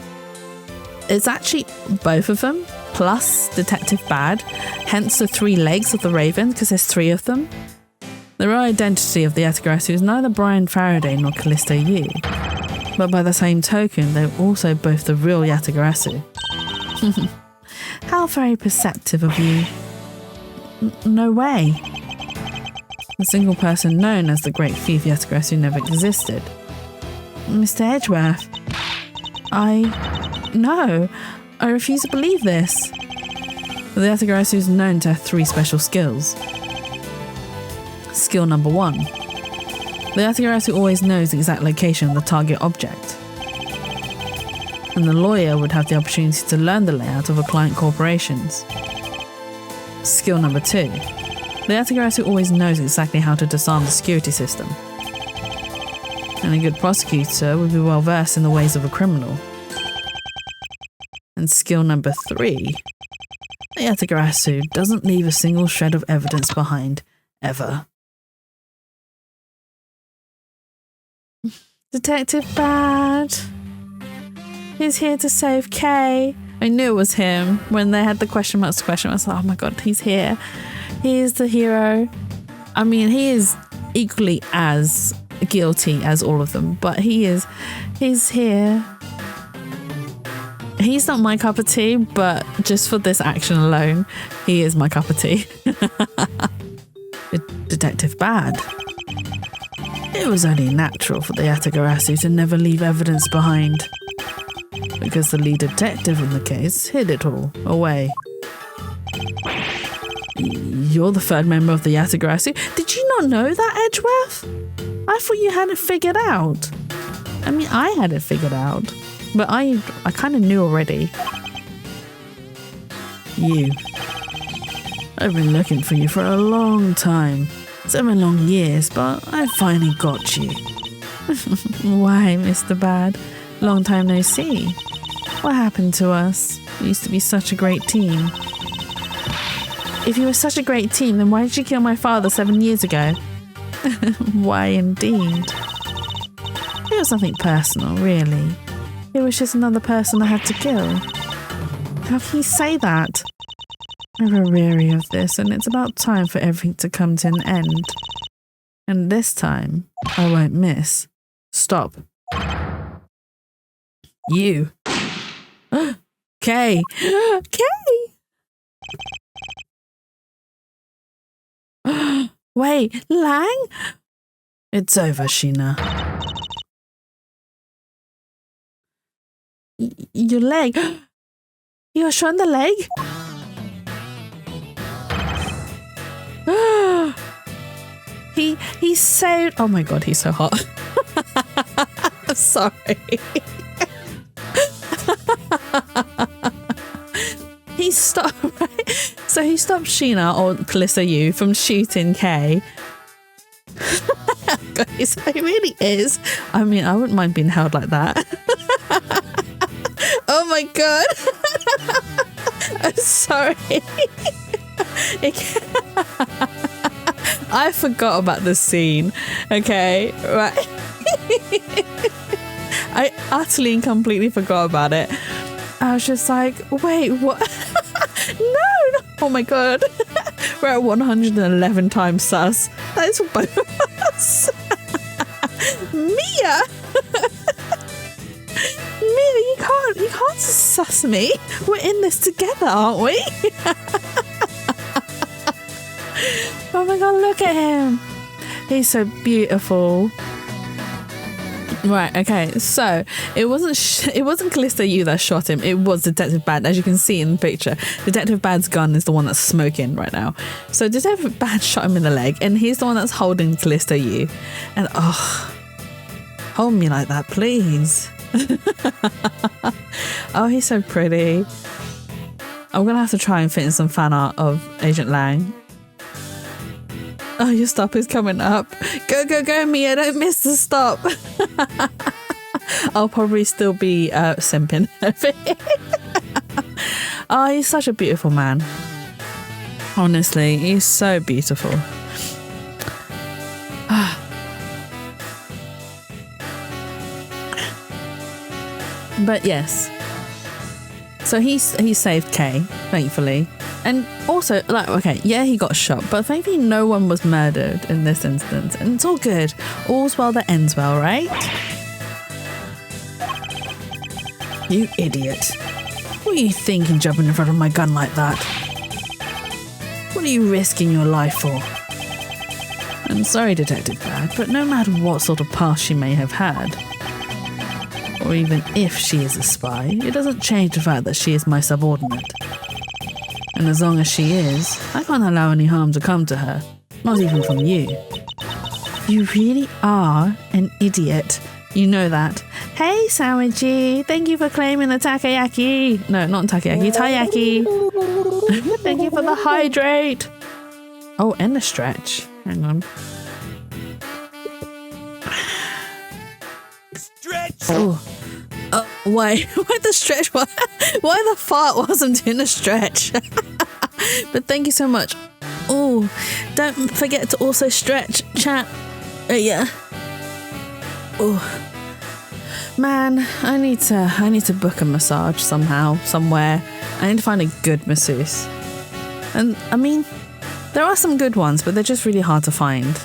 It's actually both of them, plus Detective Bad, hence the 3 legs of the Raven, because there's 3 of them. The real identity of the Yatagarasu is neither Brian Faraday nor Callisto Yu. But by the same token, they're also both the real Yatagarasu. How very perceptive of you. No way. The single person known as the great thief Yatagarasu never existed. Mr. Edgeworth, No, I refuse to believe this. The Yatagarasu is known to have 3 special skills. Skill number 1. The Yatagarasu always knows the exact location of the target object. And the lawyer would have the opportunity to learn the layout of a client corporation's. Skill number 2. The Yatagarasu always knows exactly how to disarm the security system. And a good prosecutor would be well versed in the ways of a criminal. And skill number 3. The Yatagarasu doesn't leave a single shred of evidence behind, ever. Detective Bad. He's here to save Kay. I knew it was him when they had the question marks. I was like, oh my god, he's here. He is the hero. I mean, he is equally as guilty as all of them, but he's here. He's not my cup of tea, but just for this action alone, he is my cup of tea. Detective Bad. It was only natural for the Yatagarasu to never leave evidence behind, because the lead detective in the case hid it all away. You're the 3rd member of the Yatagarasu. Did you not know that, Edgeworth? I thought you had it figured out. I mean, I had it figured out, but I kind of knew already. You. I've been looking for you for a long time. 7 long years, but I finally got you. Why, Mr. Bad? Long time no see. What happened to us? We used to be such a great team. If you were such a great team, then why did you kill my father 7 years ago? Why indeed? It was nothing personal, really. It was just another person I had to kill. How can you say that? I'm very weary of this, and it's about time for everything to come to an end. And this time, I won't miss. Stop. You. Kay. Kay! Wait, Lang? It's over, Sheena. Your leg? You were shot in the leg? He saved. Oh my god, he's so hot. Sorry. He stopped, right? So he stopped Sheena, or Calissa Yu, from shooting Kay. Guys, he really is. I mean, I wouldn't mind being held like that. Oh my god. I'm sorry. I forgot about this scene. Okay, right. I utterly and completely forgot about it. I was just like, wait, what? No! Oh my god. We're at 111 times sus. That is for both of us. Mia! Mia, you can't sus me. We're in this together, aren't we? Oh my god, look at him. He's so beautiful. Right, okay, so it wasn't Callisto Yu that shot him, it was Detective Bad. As you can see in the picture, Detective Bad's gun is the one that's smoking right now. So Detective Bad shot him in the leg, and he's the one that's holding Callisto Yu. And hold me like that, please. Oh, he's so pretty. I'm gonna have to try and fit in some fan art of Agent Lang. Oh, your stop is coming up. Go, go, go, Mia. Don't miss the stop. I'll probably still be simping over here. Oh, he's such a beautiful man. Honestly, he's so beautiful. But yes. So he saved Kay, thankfully. And also, like, okay, yeah, he got shot, but thankfully no one was murdered in this instance. And it's all good. All's well that ends well, right? You idiot. What are you thinking jumping in front of my gun like that? What are you risking your life for? I'm sorry, Detective Bad, but no matter what sort of past she may have had, or even if she is a spy, it doesn't change the fact that she is my subordinate. And as long as she is, I can't allow any harm to come to her, not even from you. You really are an idiot. You know that. Hey, Sandwichy, thank you for claiming the takoyaki. No, not takoyaki, taiyaki. Thank you for the hydrate. Oh, and the stretch. Hang on. Stretch. Oh, why the stretch? Why the fart wasn't in a stretch? But thank you so much. Oh, don't forget to also stretch, chat. Yeah. Oh, man, I need to book a massage somehow, somewhere. I need to find a good masseuse. And I mean, there are some good ones, but they're just really hard to find,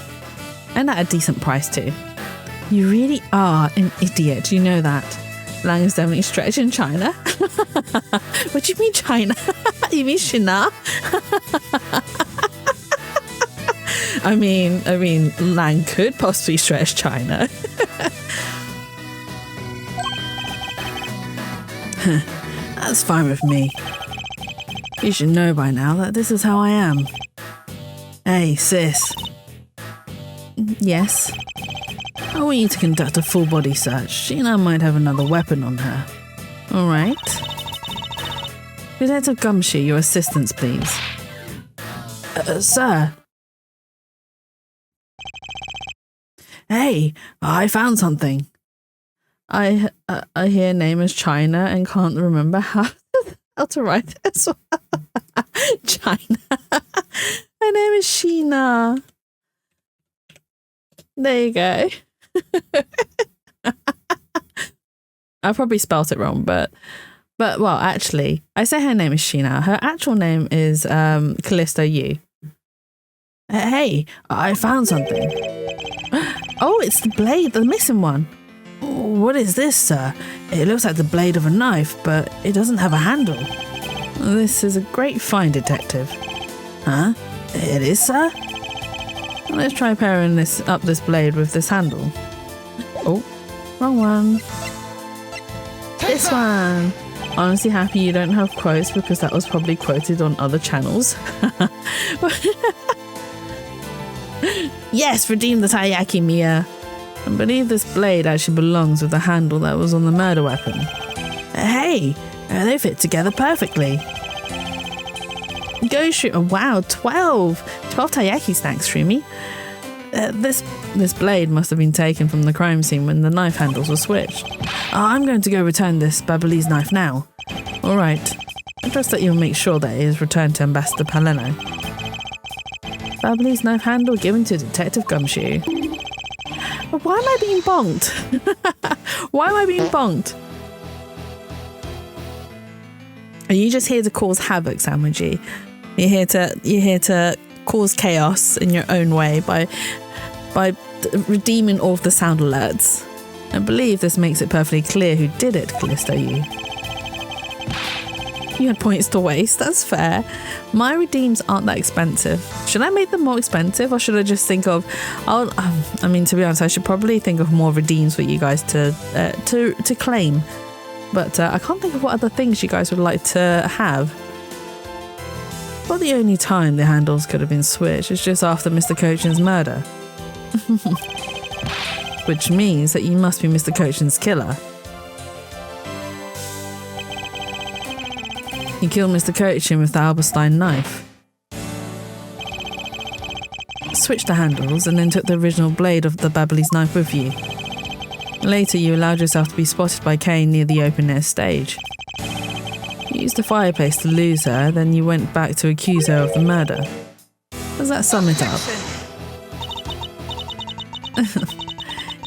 and at a decent price too. You really are an idiot. You know that. Lang is definitely stretched in China. What do you mean China? You mean China? I mean, Lang could possibly stretch China. That's fine with me. You should know by now that this is how I am. Hey, sis. Yes? I want you to conduct a full body search. Sheena might have another weapon on her. Alright. Detective Gumshoe, your assistance, please. Sir. Hey, I found something. I hear name is China and can't remember how to write this one. China. Her name is Sheena. There you go. I probably spelt it wrong, but well, actually, I say her name is Sheena. Her actual name is Callisto Yu. Hey, I found something. Oh, it's the blade, the missing one. What is this, sir? It looks like the blade of a knife, but it doesn't have a handle. This is a great find, Detective. Huh? It is, sir? Let's try pairing this blade with this handle. Oh, wrong one. This one. Honestly happy you don't have quotes because that was probably quoted on other channels. Yes, redeem the taiyaki, Mia. I believe this blade actually belongs with the handle that was on the murder weapon. Hey, they fit together perfectly. Go shoot. Oh, wow, 12 taiyaki snacks, Shroomy. This blade must have been taken from the crime scene when the knife handles were switched. I'm going to go return this Babalese knife now. All right. I trust that you'll make sure that it is returned to Ambassador Paleno. Babalese knife handle given to Detective Gumshoe. Why am I being bonked? Why am I being bonked? Are you just here to cause havoc, Sandwichy? You're here to cause chaos in your own way by redeeming all of the sound alerts. I believe this makes it perfectly clear who did it, Callisto Yu. You had points to waste, that's fair. My redeems aren't that expensive. Should I make them more expensive, or should I just think of... I mean, to be honest, I should probably think of more redeems for you guys to claim. But I can't think of what other things you guys would like to have. Well, the only time the handles could have been switched is just after Mr. Cochin's murder. Which means that you must be Mr. Cochin's killer. You killed Mr. Cochin with the Alberstein knife. Switched the handles and then took the original blade of the Babalese knife with you. Later, you allowed yourself to be spotted by Kane near the open air stage. You used the fireplace to lose her, then you went back to accuse her of the murder. Does that sum it up?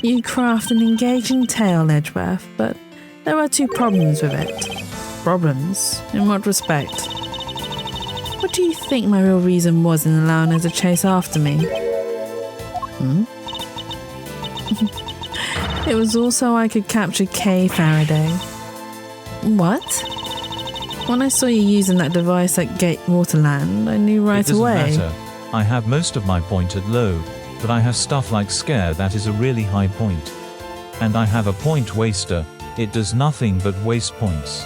You craft an engaging tale, Edgeworth, but there are two problems with it. Problems? In what respect? What do you think my real reason was in allowing her to chase after me? It was also I could capture Kay Faraday. What? When I saw you using that device at Gate Waterland, I knew right away. It doesn't matter. I have most of my pointed low. but I have stuff like Scare that is a really high point. And I have a point waster. It does nothing but waste points.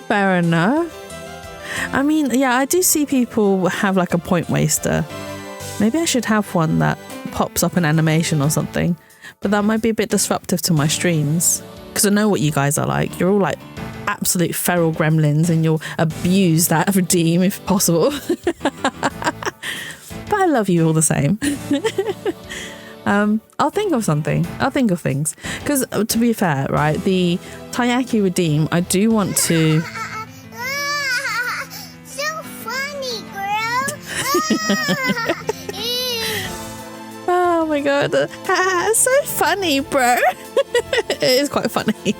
Fair enough. I mean, yeah, I do see people have like a point waster. Maybe I should have one that pops up an animation or something. But that might be a bit disruptive to my streams. Because I know what you guys are like. You're all like absolute feral gremlins and you'll abuse that redeem if possible. But I love you all the same. I'll think of something. I'll think of things. Because to be fair, right, the Taiyaki redeem, I do want to... So funny, girl. Oh my god. So funny, bro. It is quite funny.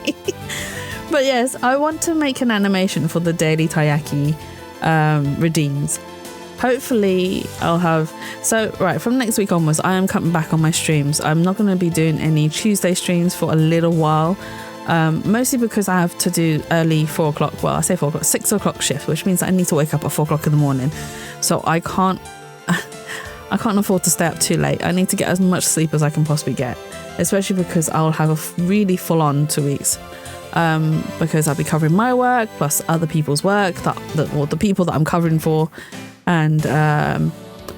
But yes, I want to make an animation for the daily Taiyaki redeems. Hopefully I'll have... So, right, from next week onwards, I am coming back on my streams. I'm not going to be doing any Tuesday streams for a little while. Mostly because I have to do early 4 o'clock. Well, I say 4 o'clock, 6 o'clock shift, which means I need to wake up at 4 o'clock in the morning. So I can't afford to stay up too late. I need to get as much sleep as I can possibly get. Especially because I'll have a really full-on 2 weeks. Because I'll be covering my work plus other people's work, or the people that I'm covering for. And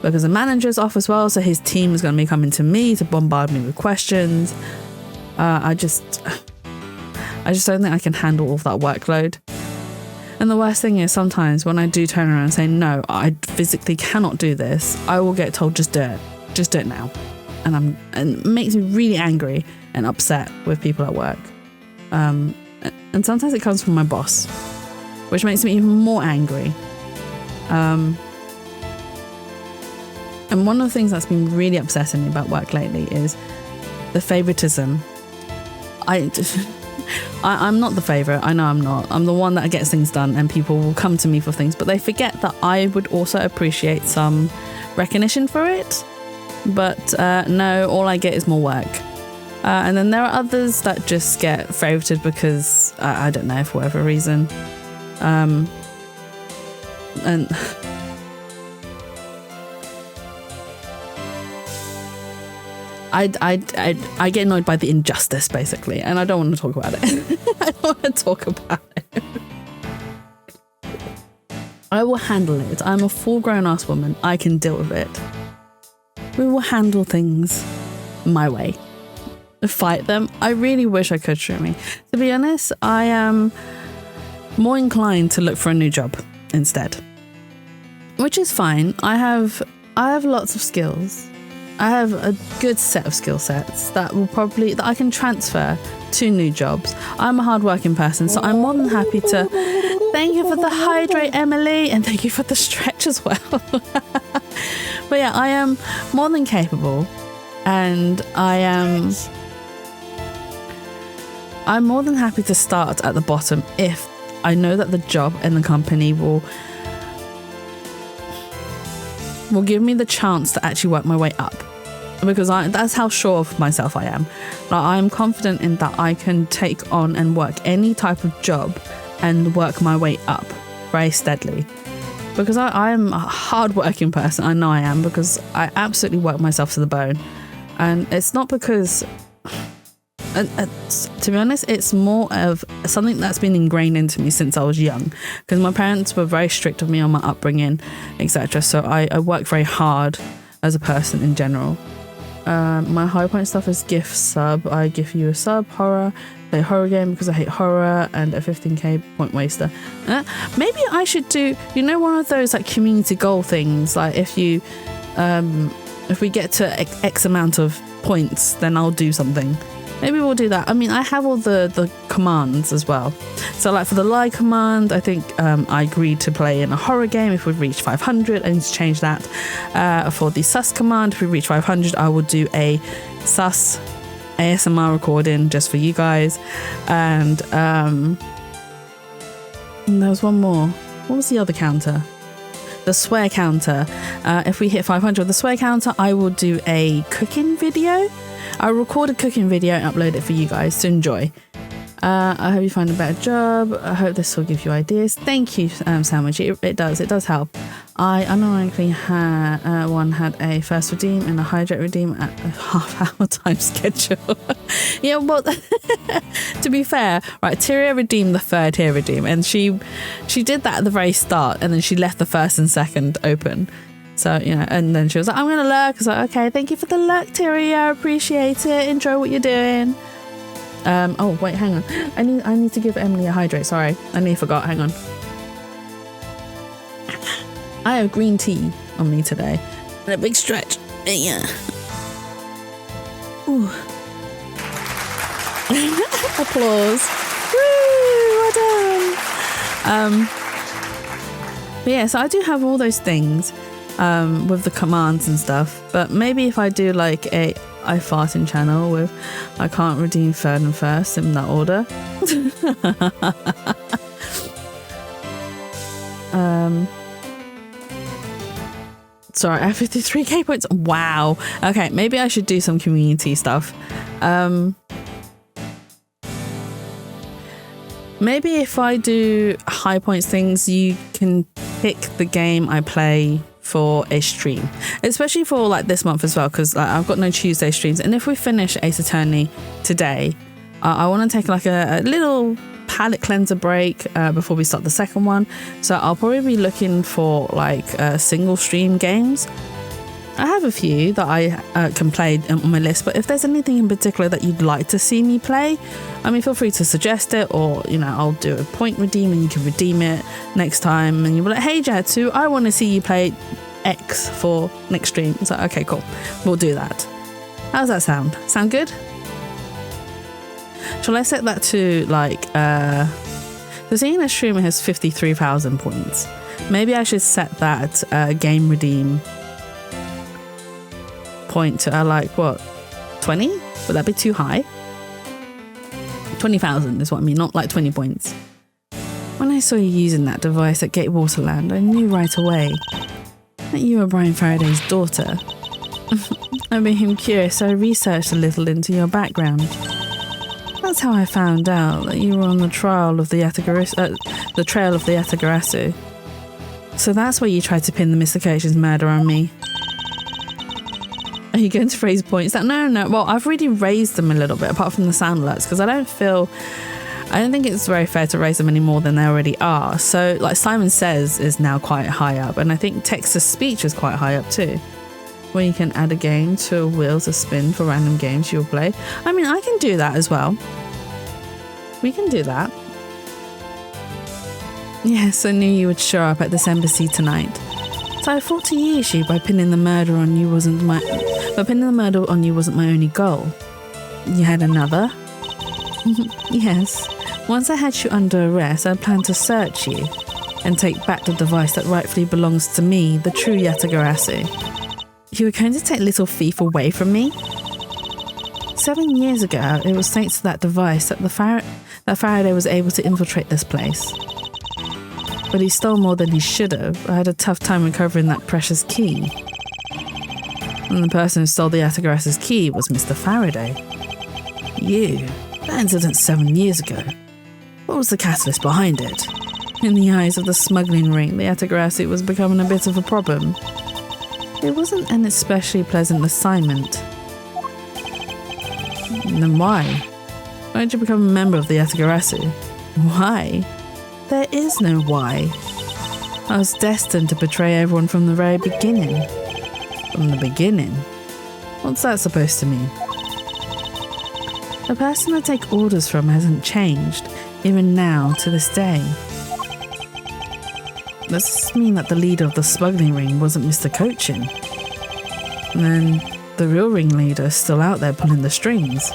because the manager's off as well, so his team is going to be coming to me to bombard me with questions. I just don't think I can handle all of that workload. And the worst thing is sometimes when I do turn around and say, no, I physically cannot do this, I will get told, just do it now. And it makes me really angry and upset with people at work. And sometimes it comes from my boss, which makes me even more angry. And one of the things that's been really upsetting me about work lately is the favoritism. I'm not the favourite. I know I'm not. I'm the one that gets things done and people will come to me for things, but they forget that I would also appreciate some recognition for it. But no, all I get is more work. And then there are others that just get favorited because, I don't know, for whatever reason. And I get annoyed by the injustice, basically, and I don't want to talk about it. I don't want to talk about it. I will handle it. I'm a full grown-ass woman. I can deal with it. We will handle things my way. Fight them. I really wish I could, Shroomy. To be honest, I am more inclined to look for a new job instead, which is fine. I have lots of skills. I have a good set of skill sets that I can transfer to new jobs. I'm a hardworking person, so I'm more than happy to. Thank you for the hydrate, Emily, and thank you for the stretch as well. But yeah, I am more than capable, and I'm more than happy to start at the bottom if I know that the job and the company will give me the chance to actually work my way up, because that's how sure of myself I am. Like, I'm confident in that I can take on and work any type of job and work my way up very steadily, because I am a hard-working person. I know I am, because I absolutely work myself to the bone. And it's not because to be honest, it's more of something that's been ingrained into me since I was young, because my parents were very strict with me on my upbringing, etc. So I work very hard as a person in general. My high point stuff is gift sub. I give you a sub, horror, play a horror game because I hate horror, and a 15k point waster. Maybe I should do, one of those like community goal things, like if we get to X amount of points, then I'll do something. Maybe we'll do that. I mean, I have all the commands as well. So like for the lie command, I think I agreed to play in a horror game if we reach 500. I need to change that. For the sus command, if we reach 500, I will do a sus ASMR recording just for you guys. And there was one more. What was the other counter? The swear counter. If we hit 500 with the swear counter, I will do a cooking video. I'll record a cooking video and upload it for you guys to enjoy. I hope you find a better job. I hope this will give you ideas. Thank you, Sandwich. It does help. I unironically had a first redeem and a hydrate redeem at a half-hour time schedule. Yeah, well, to be fair, right, Tyria redeemed the third tier redeem, and she did that at the very start, and then she left the first and second open. So, you know, and then she was like, I'm going to lurk. I was like, okay, thank you for the lurk, Tyria. I appreciate it. Enjoy what you're doing. Oh, wait, hang on. I need to give Emily a hydrate. Sorry, I nearly forgot. Hang on. I have green tea on me today and a big stretch. Yeah. Ooh. Applause. Woo! Well done. But yeah, so I do have all those things with the commands and stuff. But maybe if I do like a I farting channel with I can't redeem third and first in that order. Sorry, I have 53k points. Wow. Okay, maybe I should do some community stuff. Maybe if I do high points things, you can pick the game I play for a stream, especially for like this month as well, because I've got no Tuesday streams. And if we finish Ace Attorney today, I want to take like a little palette cleanser break before we start the second one. So I'll probably be looking for like single stream games. I have a few that I can play on my list, but if there's anything in particular that you'd like to see me play, I mean, feel free to suggest it, or, you know, I'll do a point redeem and you can redeem it next time. And you'll be like, hey, Jatsu, I want to see you play X for next stream. It's like, okay, cool. We'll do that. How does that sound? Sound good? Shall I set that to like, the seeing a streamer has 53,000 points. Maybe I should set that game redeem point to like what, 20? Would that be too high? 20,000 is what I mean, not like 20 points. When I saw you using that device at Gate Waterland, I knew right away that you were Brian Faraday's daughter. I became curious, so I researched a little into your background. That's how I found out that you were on the trail of the Yatagarasu. So that's where you tried to pin the Mr. Coach's murder on me. Are you going to raise points? No. Well, I've already raised them a little bit, apart from the sound alerts, because I don't think it's very fair to raise them any more than they already are. So, like Simon Says is now quite high up, and I think text-to-speech is quite high up too, where you can add a game to a wheel to spin for random games you'll play. I mean, I can do that as well. We can do that. Yes, I knew you would show up at this embassy tonight. So I fought to use you by pinning the murder on you wasn't my only goal. You had another? Yes. Once I had you under arrest, I planned to search you and take back the device that rightfully belongs to me, the true Yatagarasu. You were going to take little thief away from me? 7 years ago, it was thanks to that device that Faraday was able to infiltrate this place. But he stole more than he should have. I had a tough time recovering that precious key. And the person who stole the Yatagarasu's key was Mr. Faraday. You. That incident 7 years ago. What was the catalyst behind it? In the eyes of the smuggling ring, the Yatagarasu was becoming a bit of a problem. It wasn't an especially pleasant assignment. Then why? Why did you become a member of the Yatagarasu? Why? There is no why. I was destined to betray everyone from the very beginning. From the beginning? What's that supposed to mean? The person I take orders from hasn't changed, even now, to this day. Does this mean that the leader of the smuggling ring wasn't Mr. Cochin? And then the real ringleader is still out there pulling the strings?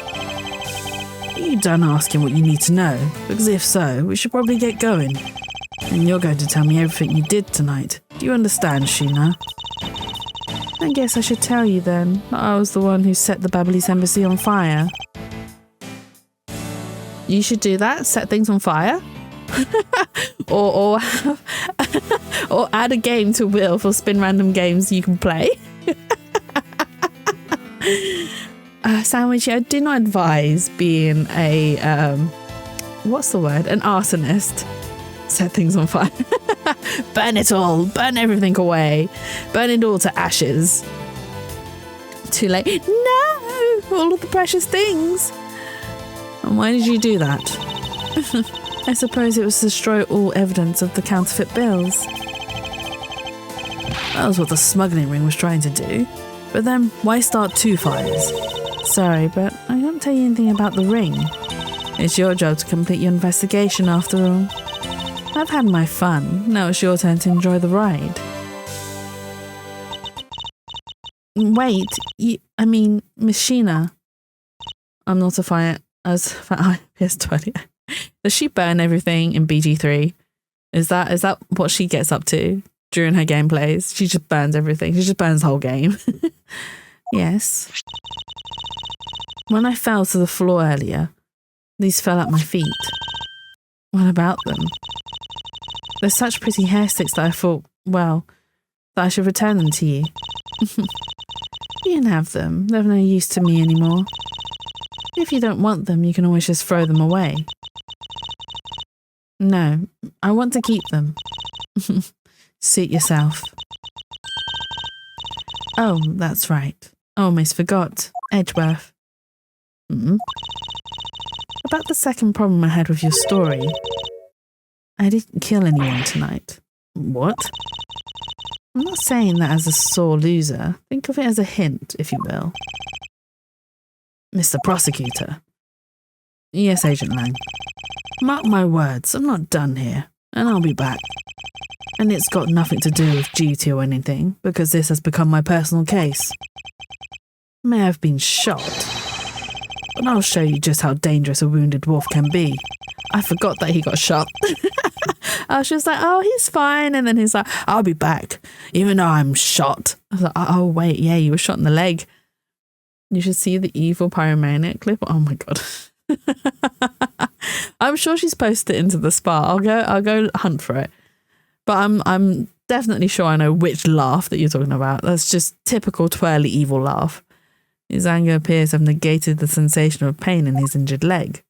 Are you done asking what you need to know? Because if so, we should probably get going. And you're going to tell me everything you did tonight. Do you understand, Sheena? I guess I should tell you then that I was the one who set the Babyliss embassy on fire. You should do that? Set things on fire? or add a game to Will for spin random games you can play? Sandwich, I do not advise being a, what's the word? An arsonist. Set things on fire. Burn it all. Burn everything away. Burn it all to ashes. Too late. No! All of the precious things. And why did you do that? I suppose it was to destroy all evidence of the counterfeit bills. That was what the smuggling ring was trying to do. But then, why start 2 fires? Sorry, but I can't tell you anything about the ring. It's your job to complete your investigation after all. I've had my fun. Now it's your turn to enjoy the ride. Wait, Miss Sheena. I'm not a fire as PS20. Does she burn everything in BG3? Is that what she gets up to during her gameplays? She just burns everything. She just burns the whole game. Yes. When I fell to the floor earlier, these fell at my feet. What about them? They're such pretty hair sticks that I thought, well, that I should return them to you. You can have them. They're of no use to me anymore. If you don't want them, you can always just throw them away. No, I want to keep them. Suit yourself. Oh, that's right. I almost forgot. Edgeworth. About the second problem I had with your story. I didn't kill anyone tonight. What? I'm not saying that as a sore loser. Think of it as a hint, if you will. Mr. Prosecutor. Yes, Agent Lang. Mark my words, I'm not done here, and I'll be back. And it's got nothing to do with duty or anything, because this has become my personal case. May have been shot, but I'll show you just how dangerous a wounded wolf can be. I forgot that he got shot. I was just like, oh, he's fine. And then he's like, I'll be back, even though I'm shot. I was like, oh, wait, yeah, you were shot in the leg. You should see the evil pyromaniac clip. Oh my God. I'm sure she's posted it into the spa. I'll go hunt for it. But I'm definitely sure I know which laugh that you're talking about. That's just typical twirly evil laugh. His anger appears to have negated the sensation of pain in his injured leg.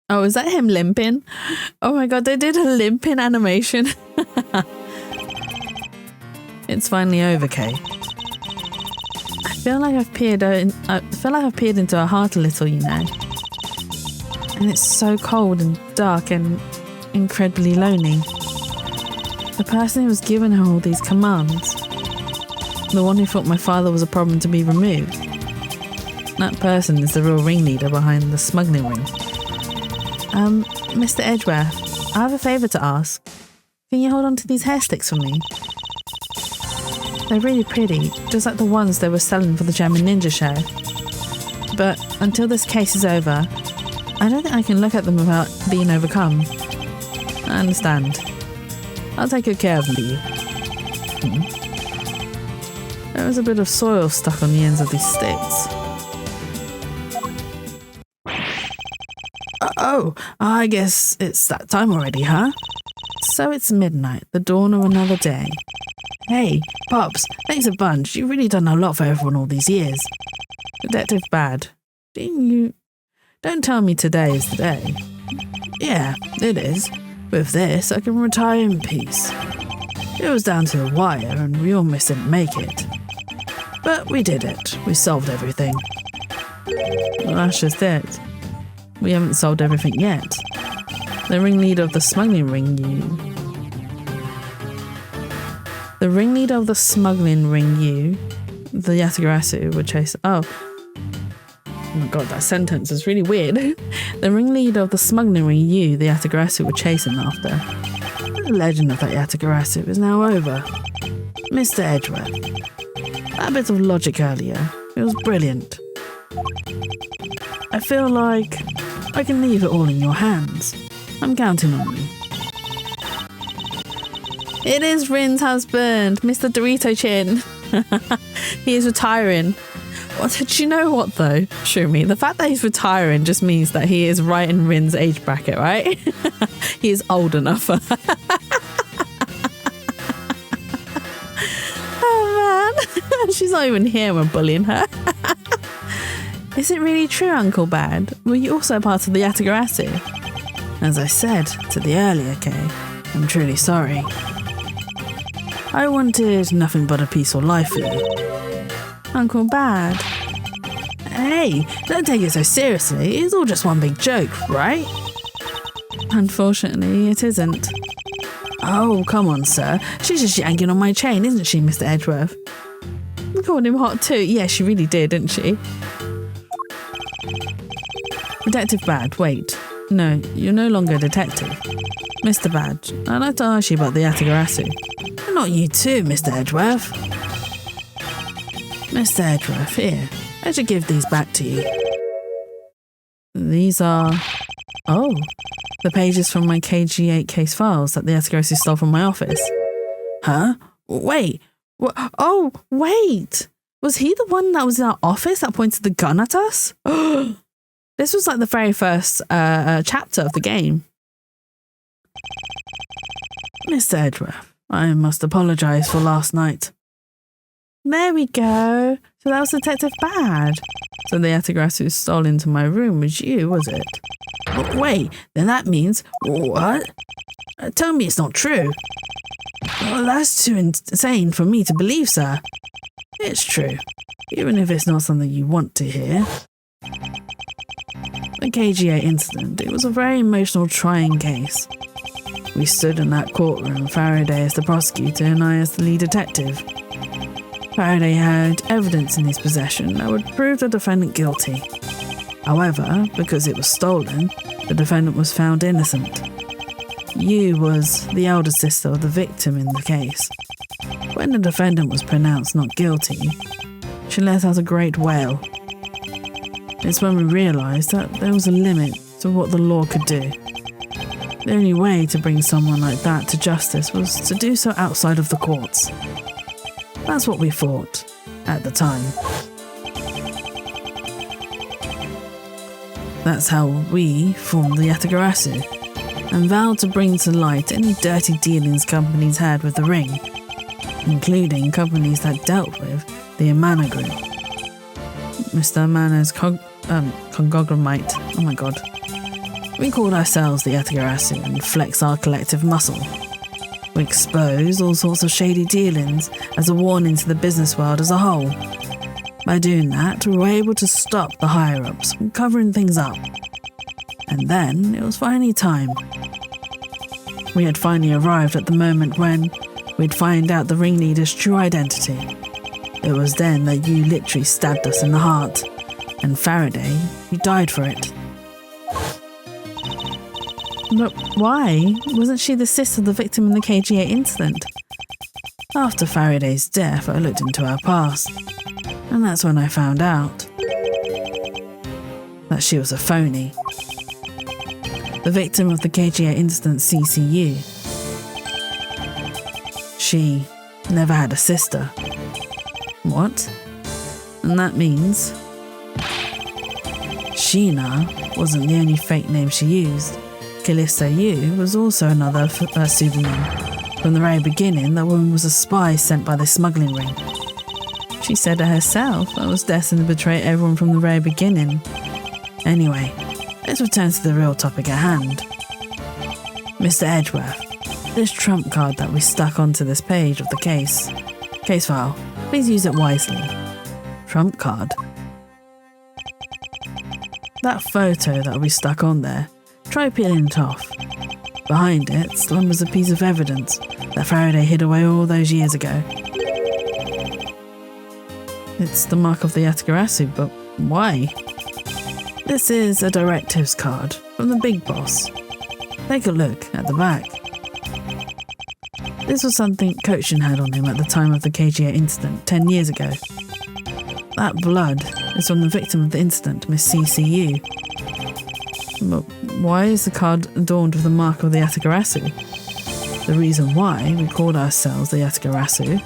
Oh, is that him limping? Oh my God, they did a limping animation. It's finally over, Kay. I feel like I've peered into her heart a little, you know. And it's so cold and dark and incredibly lonely. The person who was giving her all these commands, the one who thought my father was a problem to be removed, that person is the real ringleader behind the smuggling ring. Mr. Edgeworth, I have a favour to ask. Can you hold on to these hair sticks for me? They're really pretty, just like the ones they were selling for the German Ninja show. But until this case is over, I don't think I can look at them without being overcome. I understand. I'll take good care of them for you. There was a bit of soil stuck on the ends of these sticks. Oh, I guess it's that time already, huh? So it's midnight, the dawn of another day. Hey, Pops, thanks a bunch. You've really done a lot for everyone all these years. Detective Bad, don't tell me today is the day. Yeah, it is. With this, I can retire in peace. It was down to the wire and we almost didn't make it. But we did it. We solved everything. Well, that's just it. We haven't solved everything yet. The ringleader of the smuggling ring the Yatagarasu, would chase. Oh my God, that sentence is really weird. The ringleader of the smuggling ring the Yatagarasu, were chasing after. The legend of that Yatagarasu is now over. Mr. Edgeworth, that bit of logic earlier, it was brilliant. I feel like I can leave it all in your hands. I'm counting on you. It is Rin's husband, Mr. Dorito Chin. He is retiring. Do you know what though, Shumi? The fact that he's retiring just means that he is right in Rin's age bracket, right? He is old enough. Oh man, she's not even here when bullying her. Is it really true, Uncle Bad? Were you also part of the Yatagarasu? As I said to the earlier Kay, I'm truly sorry. I wanted nothing but a peaceful life for you. Uncle Bad. Hey, don't take it so seriously. It's all just one big joke, right? Unfortunately, it isn't. Oh, come on, sir. She's just yanking on my chain, isn't she, Mr. Edgeworth? You called him hot too. Yeah, she really did, didn't she? Detective Bad, wait. No, you're no longer a detective. Mr. Bad, I'd like to ask you about the Yatagarasu. And not you too, Mr. Edgeworth. Mr. Edgeworth, here. I should give these back to you. These are... Oh, the pages from my KG8 case files that the Yatagarasu stole from my office. Huh? Wait. Oh, wait. Was he the one that was in our office that pointed the gun at us? This was like the very first chapter of the game. Mr. Edgeworth, I must apologise for last night. There we go. So that was Detective Bad. So the Yatagarasu stole into my room was you, was it? But wait, then that means... What? Tell me it's not true. Well, that's too insane for me to believe, sir. It's true, even if it's not something you want to hear. The KGA incident, it was a very emotional, trying case. We stood in that courtroom, Faraday as the prosecutor and I as the lead detective. Faraday had evidence in his possession that would prove the defendant guilty. However, because it was stolen, the defendant was found innocent. You was the elder sister of the victim in the case. When the defendant was pronounced not guilty, she let out a great wail. It's when we realised that there was a limit to what the law could do. The only way to bring someone like that to justice was to do so outside of the courts. That's what we thought at the time. That's how we formed the Yatagarasu and vowed to bring to light any dirty dealings companies had with the ring, including companies that dealt with the Amana Group. Mr. Amana's conglomerate. Oh my god. We called ourselves the Yatagarasu and flexed our collective muscle. We exposed all sorts of shady dealings as a warning to the business world as a whole. By doing that, we were able to stop the higher-ups from covering things up. And then it was finally time. We had finally arrived at the moment when we'd find out the ringleader's true identity. It was then that you literally stabbed us in the heart, and Faraday, you died for it. But why? Wasn't she the sister of the victim in the KGA incident? After Faraday's death, I looked into her past, and that's when I found out that she was a phony. The victim of the KGA incident CCU. She never had a sister. What? And that means Sheena wasn't the only fake name she used. Callisto Yu was also another pseudonym. From the very beginning, that woman was a spy sent by the smuggling ring. She said it herself, I was destined to betray everyone from the very beginning. Anyway, let's return to the real topic at hand. Mr. Edgeworth, this trump card that we stuck onto this page of the case file, please use it wisely. Trump card? That photo that we stuck on there, try peeling it off. Behind it slumbers a piece of evidence that Faraday hid away all those years ago. It's the mark of the Yatagarasu, but why? This is a directives card from the big boss. Take a look at the back. This was something Kochin had on him at the time of the KGA incident 10 years ago. That blood is from the victim of the incident, Miss CCU. But why is the card adorned with the mark of the Yatagarasu? The reason why we called ourselves the Yatagarasu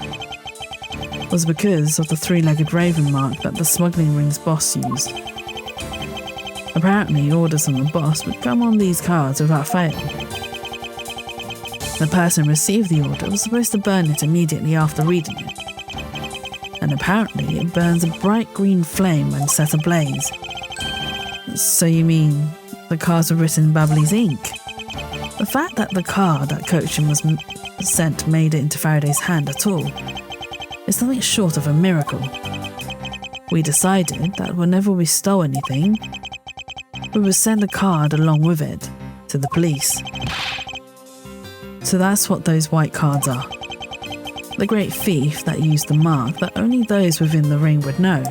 was because of the three-legged raven mark that the smuggling ring's boss used. Apparently, orders from the boss would come on these cards without fail. The person who received the order was supposed to burn it immediately after reading it. and apparently it burns a bright green flame when set ablaze. So you mean the cards were written in Babbly's ink? The fact that the card that Coaching was sent made it into Faraday's hand at all is nothing short of a miracle. We decided that whenever we stole anything, we would send a card along with it to the police. So that's what those white cards are. The great thief that used the mark that only those within the ring would know.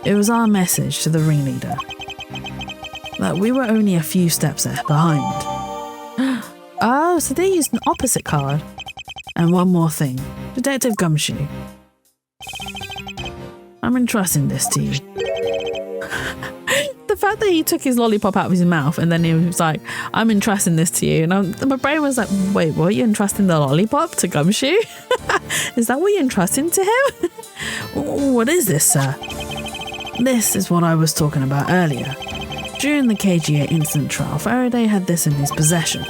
It was our message to the ringleader that we were only a few steps behind. Oh, so they used an opposite card. And one more thing, Detective Gumshoe. I'm entrusting this to you. The fact that he took his lollipop out of his mouth and then he was like, I'm entrusting this to you. And my brain was like, wait, what? You're entrusting the lollipop to Gumshoe? Is that what you're entrusting to him? What is this, sir? This is what I was talking about earlier. During the KGA incident trial, Faraday had this in his possession.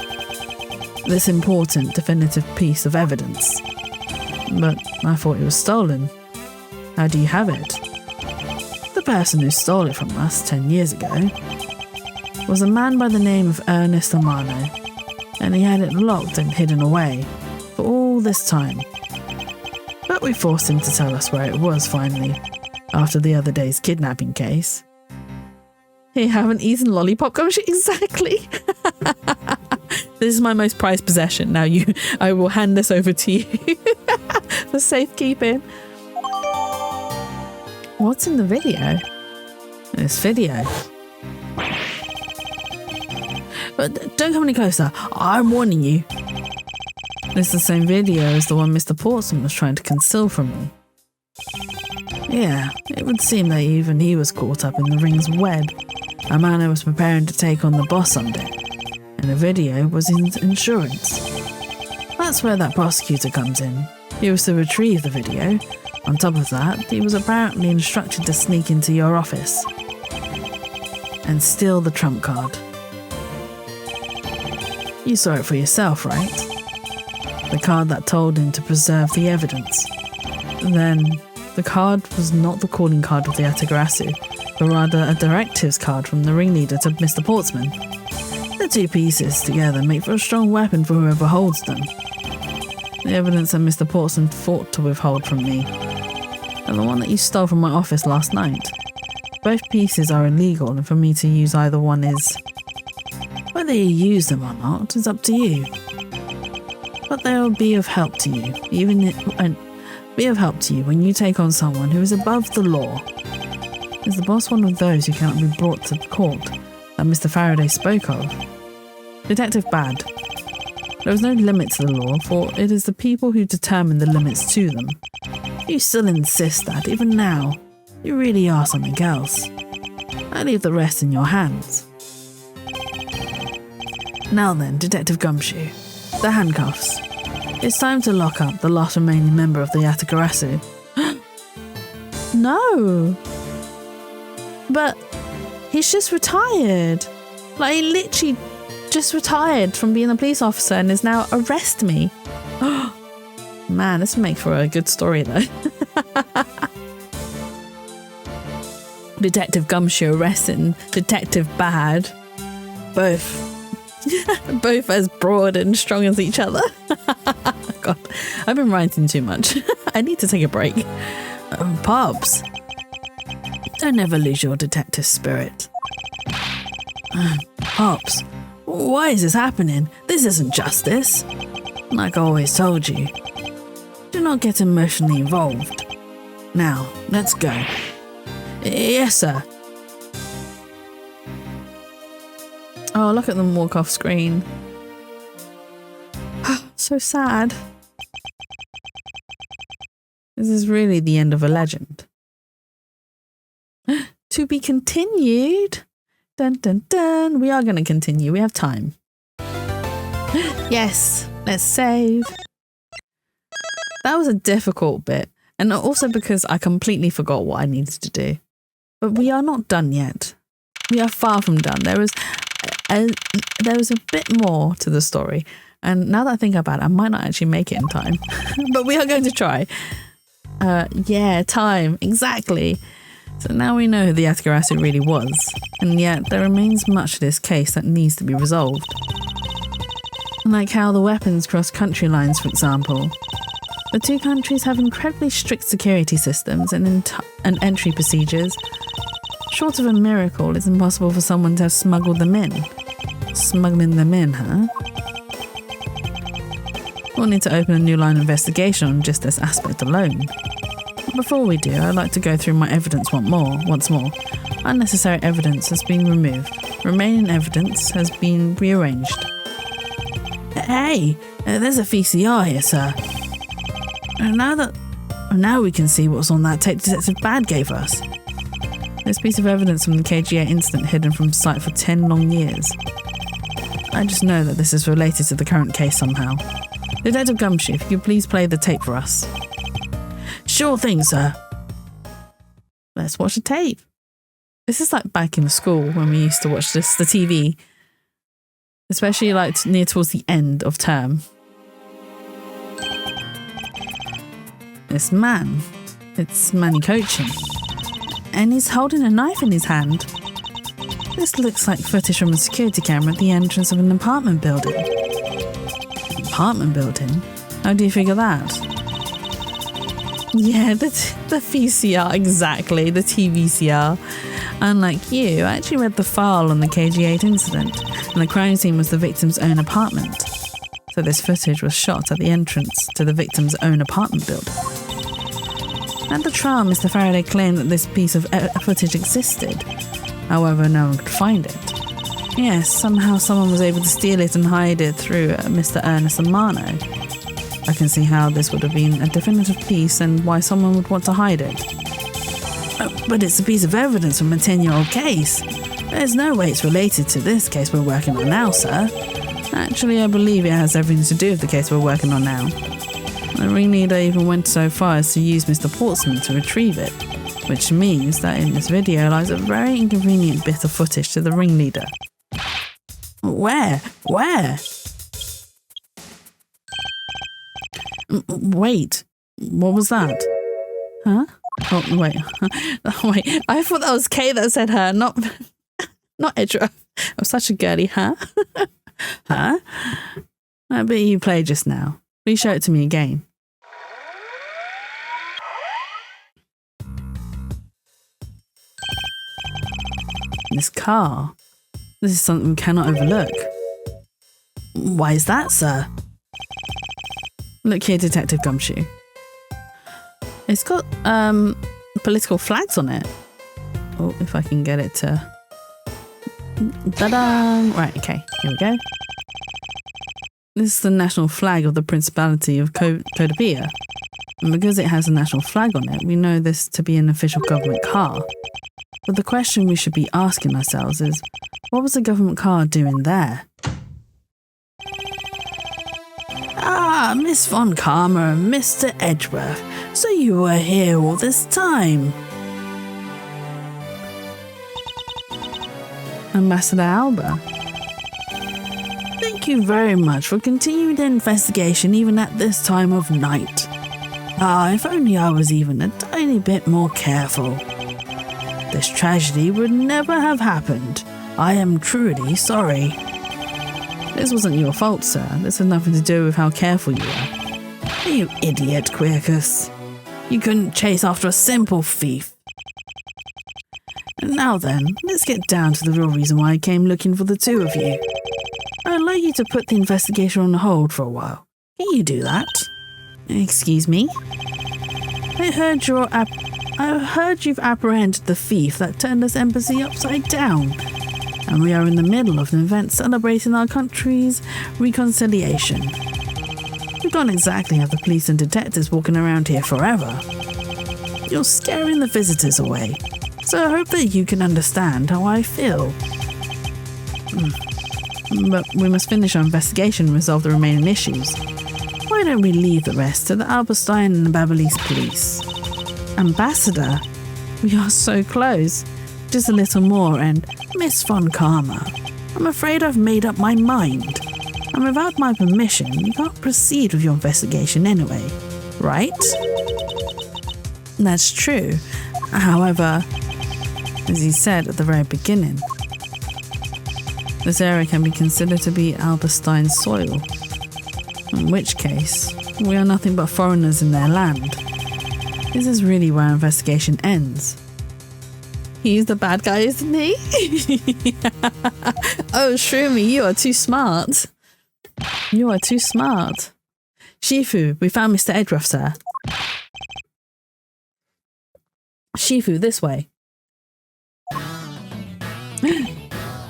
This important, definitive piece of evidence. But I thought it was stolen. How do you have it? The person who stole it from us 10 years ago was a man by the name of Ernest Amano, and he had it locked and hidden away for all this time. But we forced him to tell us where it was finally, after the other day's kidnapping case. You haven't eaten lollipop, Gumshoe? Exactly. This is my most prized possession. Now I will hand this over to you for safekeeping. What's in the video? This video. But don't come any closer. I'm warning you. This is the same video as the one Mr. Portsmouth was trying to conceal from me. Yeah, it would seem that even he was caught up in the ring's web. Amano was preparing to take on the boss someday, and the video was his insurance. That's where that prosecutor comes in. He was to retrieve the video. On top of that, he was apparently instructed to sneak into your office and steal the trump card. You saw it for yourself, right? The card that told him to preserve the evidence. Then, the card was not the calling card of the Atagarasu, but rather a directives card from the ringleader to Mr. Portsmouth. The two pieces together make for a strong weapon for whoever holds them. The evidence that Mr. Portsmouth fought to withhold from me, and the one that you stole from my office last night. Both pieces are illegal, and for me to use either one is... Whether you use them or not is up to you. But they will be of help to you, when you take on someone who is above the law. Is the boss one of those who cannot be brought to court that Mr. Faraday spoke of? Detective Bad. There is no limit to the law, for it is the people who determine the limits to them. You still insist that, even now, you really are something else. I leave the rest in your hands. Now then, Detective Gumshoe, the handcuffs. It's time to lock up the last remaining member of the Atagarasu. No! But he's just retired. Like, he literally just retired from being a police officer and is now arresting me. Man, this would make for a good story though. Detective Gumshoe arresting Detective Bad. Both as broad and strong as each other. God, I've been writing too much. I need to take a break. Pops, don't ever lose your detective spirit. Pops, why is this happening? This isn't justice. Like I always told you, do not get emotionally involved. Now, let's go. Yes, sir. Oh, look at them walk off screen. So sad. This is really the end of a legend. To be continued. Dun dun dun. We are going to continue. We have time. Yes, let's save. That was a difficult bit. And also because I completely forgot what I needed to do. But we are not done yet. We are far from done. There was a bit more to the story. And now that I think about it, I might not actually make it in time. But we are going to try. Yeah, time. Exactly. So now we know who the Attica acid really was. And yet there remains much to this case that needs to be resolved. Like how the weapons cross country lines, for example. The two countries have incredibly strict security systems and entry procedures. Short of a miracle, it's impossible for someone to have smuggled them in. Smuggling them in, huh? We'll need to open a new line of investigation on just this aspect alone. Before we do, I'd like to go through my evidence once more. Unnecessary evidence has been removed. Remaining evidence has been rearranged. Hey, there's a VCR here, sir. And now we can see what's on that tape Detective Bad gave us. This piece of evidence from the KGA incident hidden from sight for 10 long years. I just know that this is related to the current case somehow. Detective Gumshoe, if you could please play the tape for us. Sure thing, sir. Let's watch the tape. This is like back in school when we used to watch the TV. Especially like near towards the end of term. This man, it's Manny coaching. And he's holding a knife in his hand. This looks like footage from a security camera at the entrance of an apartment building. Apartment building? How do you figure that? Yeah, the VCR, exactly, the TVCR. Unlike you, I actually read the file on the KG8 incident, and the crime scene was the victim's own apartment. So this footage was shot at the entrance to the victim's own apartment building. At the trial, Mr. Faraday claimed that this piece of footage existed. However, no one could find it. Yes, somehow someone was able to steal it and hide it through Mr. Ernest Amano. I can see how this would have been a definitive piece and why someone would want to hide it. But it's a piece of evidence from a 10-year-old case. There's no way it's related to this case we're working on now, sir. Actually, I believe it has everything to do with the case we're working on now. The ringleader even went so far as to use Mr. Portsmouth to retrieve it, which means that in this video lies a very inconvenient bit of footage to the ringleader. Where? Wait, what was that? Huh? Oh, wait. Wait, I thought that was Kay that said her, not Edra. I'm such a girly, huh? Huh? I bet you played just now. Please show it to me again. This car. This is something we cannot overlook. Why is that, sir? Look here, Detective Gumshoe. It's got political flags on it. Oh, if I can get it to... Ta-da! Right, okay, here we go. This is the national flag of the Principality of Codapia. And because it has a national flag on it, we know this to be an official government car. But the question we should be asking ourselves is, what was the government car doing there? Ah, Miss Von Karma and Mr. Edgeworth, so you were here all this time. Ambassador Alba. Thank you very much for continuing the investigation even at this time of night. Ah, if only I was even a tiny bit more careful. This tragedy would never have happened. I am truly sorry. This wasn't your fault, sir. This had nothing to do with how careful you were. You idiot, Quercus. You couldn't chase after a simple thief. Now then, let's get down to the real reason why I came looking for the two of you. I'd like you to put the investigation on hold for a while. Can you do that? Excuse me? I heard you've apprehended the thief that turned this embassy upside down. And we are in the middle of an event celebrating our country's reconciliation. We can't exactly have the police and detectives walking around here forever. You're scaring the visitors away, so I hope that you can understand how I feel. But we must finish our investigation and resolve the remaining issues. Why don't we leave the rest to the Alberstein and the Babyliss police? Ambassador, we are so close. Just a little more and Miss Von Karma, I'm afraid I've made up my mind. And without my permission, you can't proceed with your investigation anyway, right? That's true. However, as you said at the very beginning, this area can be considered to be Alberstein soil, in which case we are nothing but foreigners in their land. This is really where our investigation ends. He's the bad guy, isn't he? Oh, Shroomy, you are too smart. You are too smart. Shifu, we found Mr. Edgeworth, sir. Shifu, this way.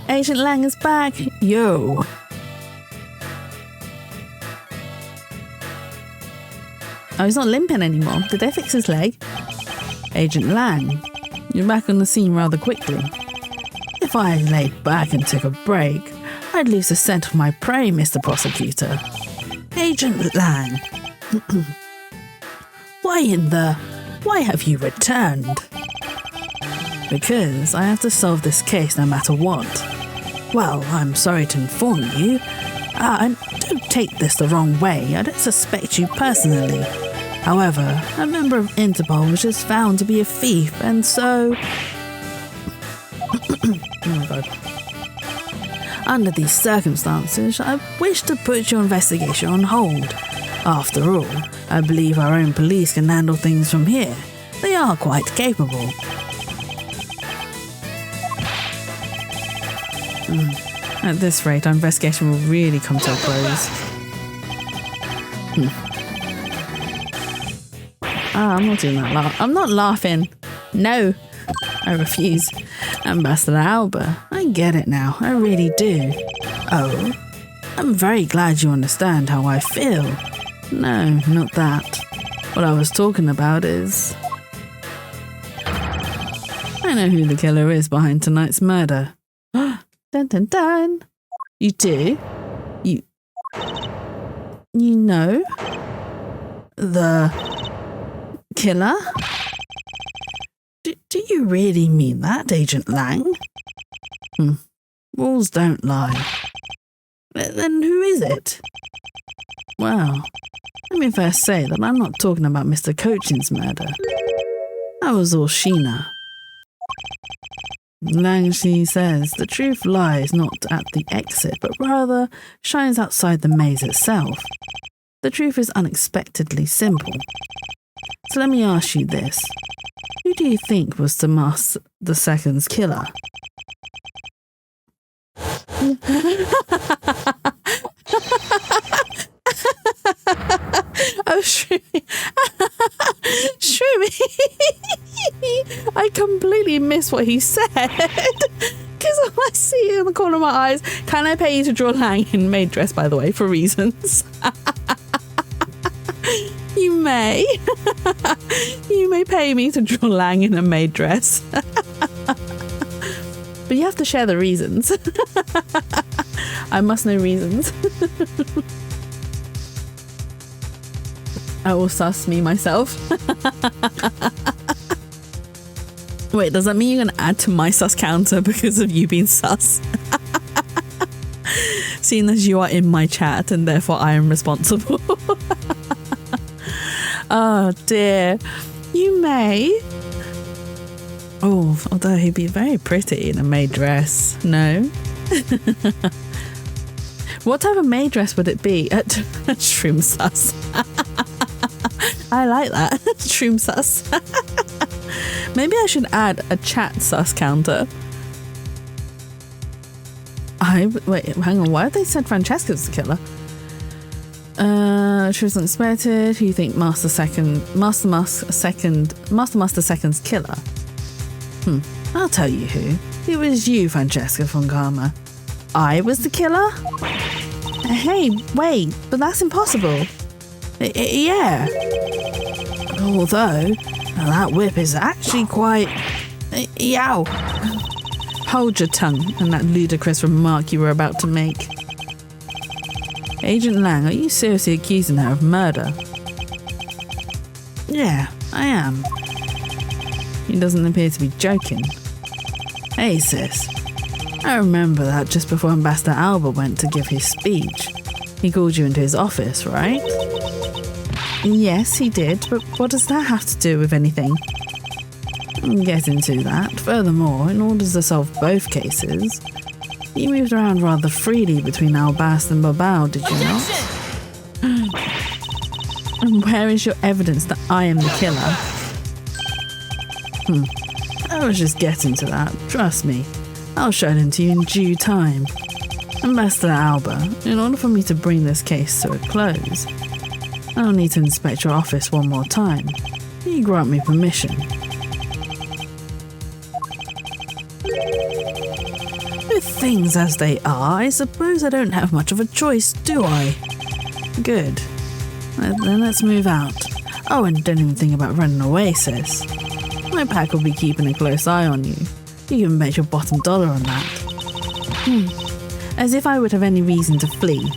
Agent Lang is back. Yo. Oh, he's not limping anymore. Did they fix his leg? Agent Lang, you're back on the scene rather quickly. If I laid back and took a break, I'd lose the scent of my prey, Mr. Prosecutor. Agent Lang. Why have you returned? Because I have to solve this case no matter what. Well, I'm sorry to inform you. And don't take this the wrong way, I don't suspect you personally. However, a member of Interpol was just found to be a thief, and so... Oh my god. Under these circumstances, I wish to put your investigation on hold. After all, I believe our own police can handle things from here. They are quite capable. At this rate, our investigation will really come to a close. I'm not doing that. I'm not laughing. No, I refuse. Ambassador Alba, I get it now. I really do. Oh, I'm very glad you understand how I feel. No, not that. What I was talking about is... I know who the killer is behind tonight's murder. Dun dun dun. You do? You know? The killer? Do you really mean that, Agent Lang? Rules don't lie. Then who is it? Well, let me first say that I'm not talking about Mr. Cochin's murder. That was all Sheena. Lang, she says, the truth lies not at the exit, but rather shines outside the maze itself. The truth is unexpectedly simple. So let me ask you this. Who do you think was Tomas II's killer? Oh, Shroomy. Shroomy. I completely missed what he said. Because all I see in the corner of my eyes, can I pay you to draw Lang in maid dress, by the way, for reasons? You may. You may pay me to draw Lang in a maid dress. But you have to share the reasons. I must know reasons. I will sus me myself. Wait, does that mean you're going to add to my sus counter because of you being sus? Seeing as you are in my chat and therefore I am responsible. Oh dear. You may. Oh, although he'd be very pretty in a maid dress. No? What type of maid dress would it be? Shroom sus. I like that. Shroom sus. Maybe I should add a chat sus counter. Wait, hang on. Why have they said Francesca's the killer? She was unexpected. Who you think Master Master Second's killer? I'll tell you who. It was you, Francesca von Karma. I was the killer? Hey, wait, but that's impossible. Yeah. Although, that whip is actually quite... Yow. Hold your tongue and that ludicrous remark you were about to make. Agent Lang, are you seriously accusing her of murder? Yeah, I am. He doesn't appear to be joking. Hey sis, I remember that just before Ambassador Alba went to give his speech. He called you into his office, right? Yes, he did, but what does that have to do with anything? We'll get into that. Furthermore, in order to solve both cases, you moved around rather freely between Albast and Babao, did you not? And where is your evidence that I am the killer? I was just getting to that. Trust me. I'll show them to you in due time. Ambassador Alba, in order for me to bring this case to a close, I'll need to inspect your office one more time. You grant me permission. With things as they are, I suppose I don't have much of a choice, do I? Good. Then let's move out. Oh, and don't even think about running away, sis. My pack will be keeping a close eye on you. You can bet your bottom dollar on that. As if I would have any reason to flee.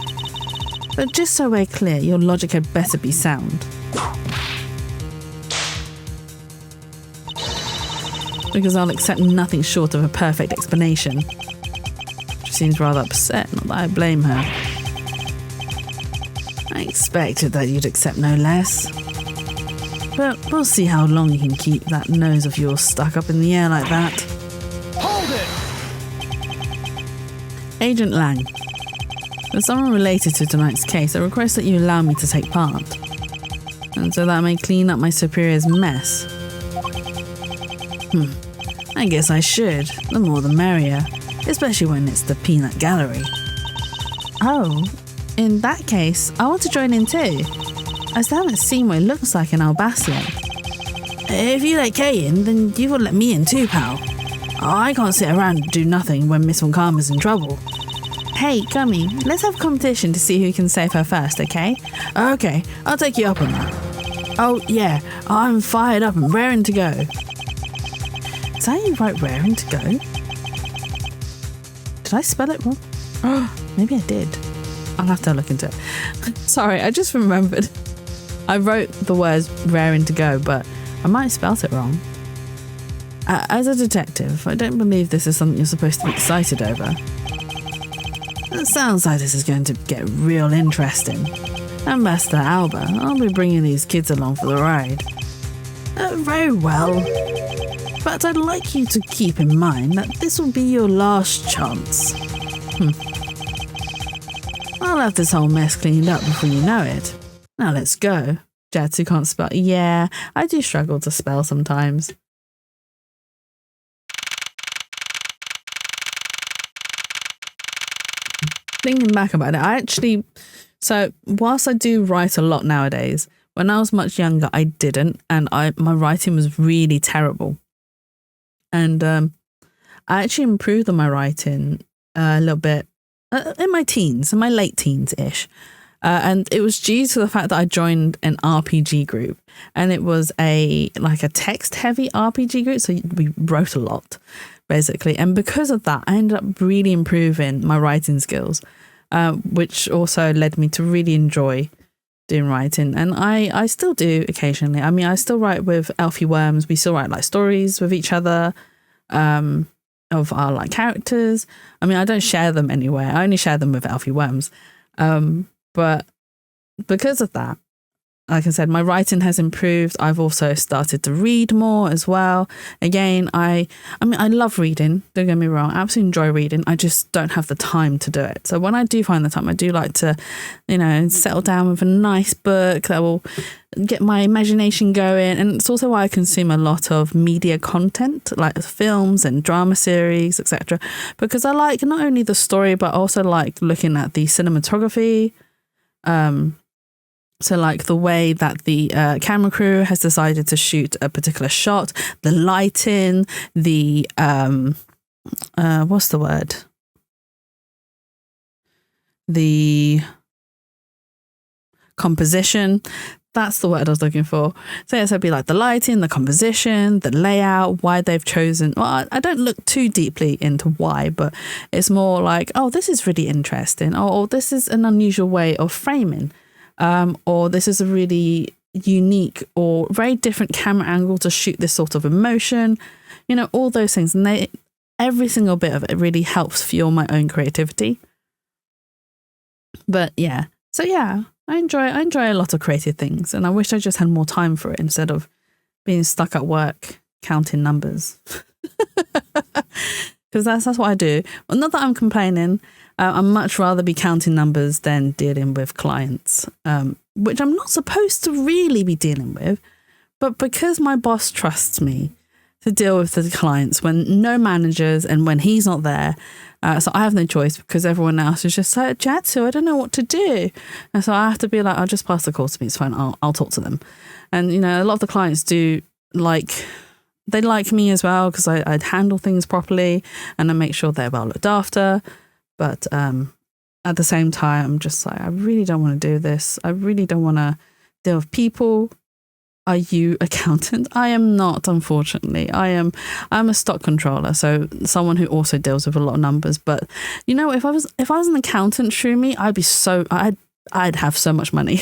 But just so we're clear, your logic had better be sound. Because I'll accept nothing short of a perfect explanation. She seems rather upset, not that I blame her. I expected that you'd accept no less. But we'll see how long you can keep that nose of yours stuck up in the air like that. Hold it! Agent Lang. As someone related to tonight's case, I request that you allow me to take part. And so that I may clean up my superior's mess. I guess I should. The more the merrier. Especially when it's the peanut gallery. Oh, in that case, I want to join in too. I still haven't seen what it looks like in Albast yet. If you let Kay in, then you've got to let me in too, pal. I can't sit around and do nothing when Miss Von Karma's in trouble. Hey, Gummy, let's have a competition to see who can save her first, okay? Okay, I'll take you up on that. Oh, yeah, I'm fired up and raring to go. Is that how you write raring to go? Did I spell it wrong? Oh, maybe I did. I'll have to look into it. Sorry, I just remembered. I wrote the words raring to go, but I might have spelt it wrong. As a detective, I don't believe this is something you're supposed to be excited over. It sounds like this is going to get real interesting. Ambassador Alba, I'll be bringing these kids along for the ride. Very well. But I'd like you to keep in mind that this will be your last chance. I'll have this whole mess cleaned up before you know it. Now let's go. Jatsu can't spell. Yeah, I do struggle to spell sometimes. Thinking back about it, so whilst I do write a lot nowadays, when I was much younger, I didn't, and my writing was really terrible. And I actually improved on my writing a little bit in my teens, in my late teens-ish. And it was due to the fact that I joined an RPG group, and it was a text-heavy RPG group, so we wrote a lot, basically. And because of that, I ended up really improving my writing skills, which also led me to really enjoy doing writing. And I still do occasionally. I mean, I still write with Elfie Worms. We still write like stories with each other of our like characters. I mean, I don't share them anywhere. I only share them with Elfie Worms. But because of that, like I said, my writing has improved. I've also started to read more as well. Again, I mean, I love reading. Don't get me wrong. I absolutely enjoy reading. I just don't have the time to do it. So when I do find the time, I do like to, settle down with a nice book that will get my imagination going. And it's also why I consume a lot of media content, like films and drama series, etc. Because I like not only the story, but also like looking at the cinematography. So like the way that the camera crew has decided to shoot a particular shot, the lighting, the what's the word? The composition. That's the word I was looking for. So yes, it'd be like the lighting, the composition, the layout, why they've chosen. Well, I don't look too deeply into why, but it's more like, oh, this is really interesting. Or this is an unusual way of framing. Or this is a really unique or very different camera angle to shoot this sort of emotion, all those things. And every single bit of it really helps fuel my own creativity. But yeah, so yeah, I enjoy a lot of creative things, and I wish I just had more time for it instead of being stuck at work counting numbers. Because that's what I do. Well, not that I'm complaining. I'd much rather be counting numbers than dealing with clients, which I'm not supposed to really be dealing with. But because my boss trusts me to deal with the clients when no managers and when he's not there, so I have no choice because everyone else is just like, Jatsu, I don't know what to do. And so I have to be like, I'll just pass the call to me. It's fine. I'll talk to them. And, you know, a lot of the clients they like me as well because I'd handle things properly and I make sure they're well looked after. But at the same time, I'm just like, I really don't want to do this. I really don't want to deal with people. Are you accountant? I am not, unfortunately. I'm a stock controller, so someone who also deals with a lot of numbers. But you know, if I was an accountant, Shroomy, I'd have so much money.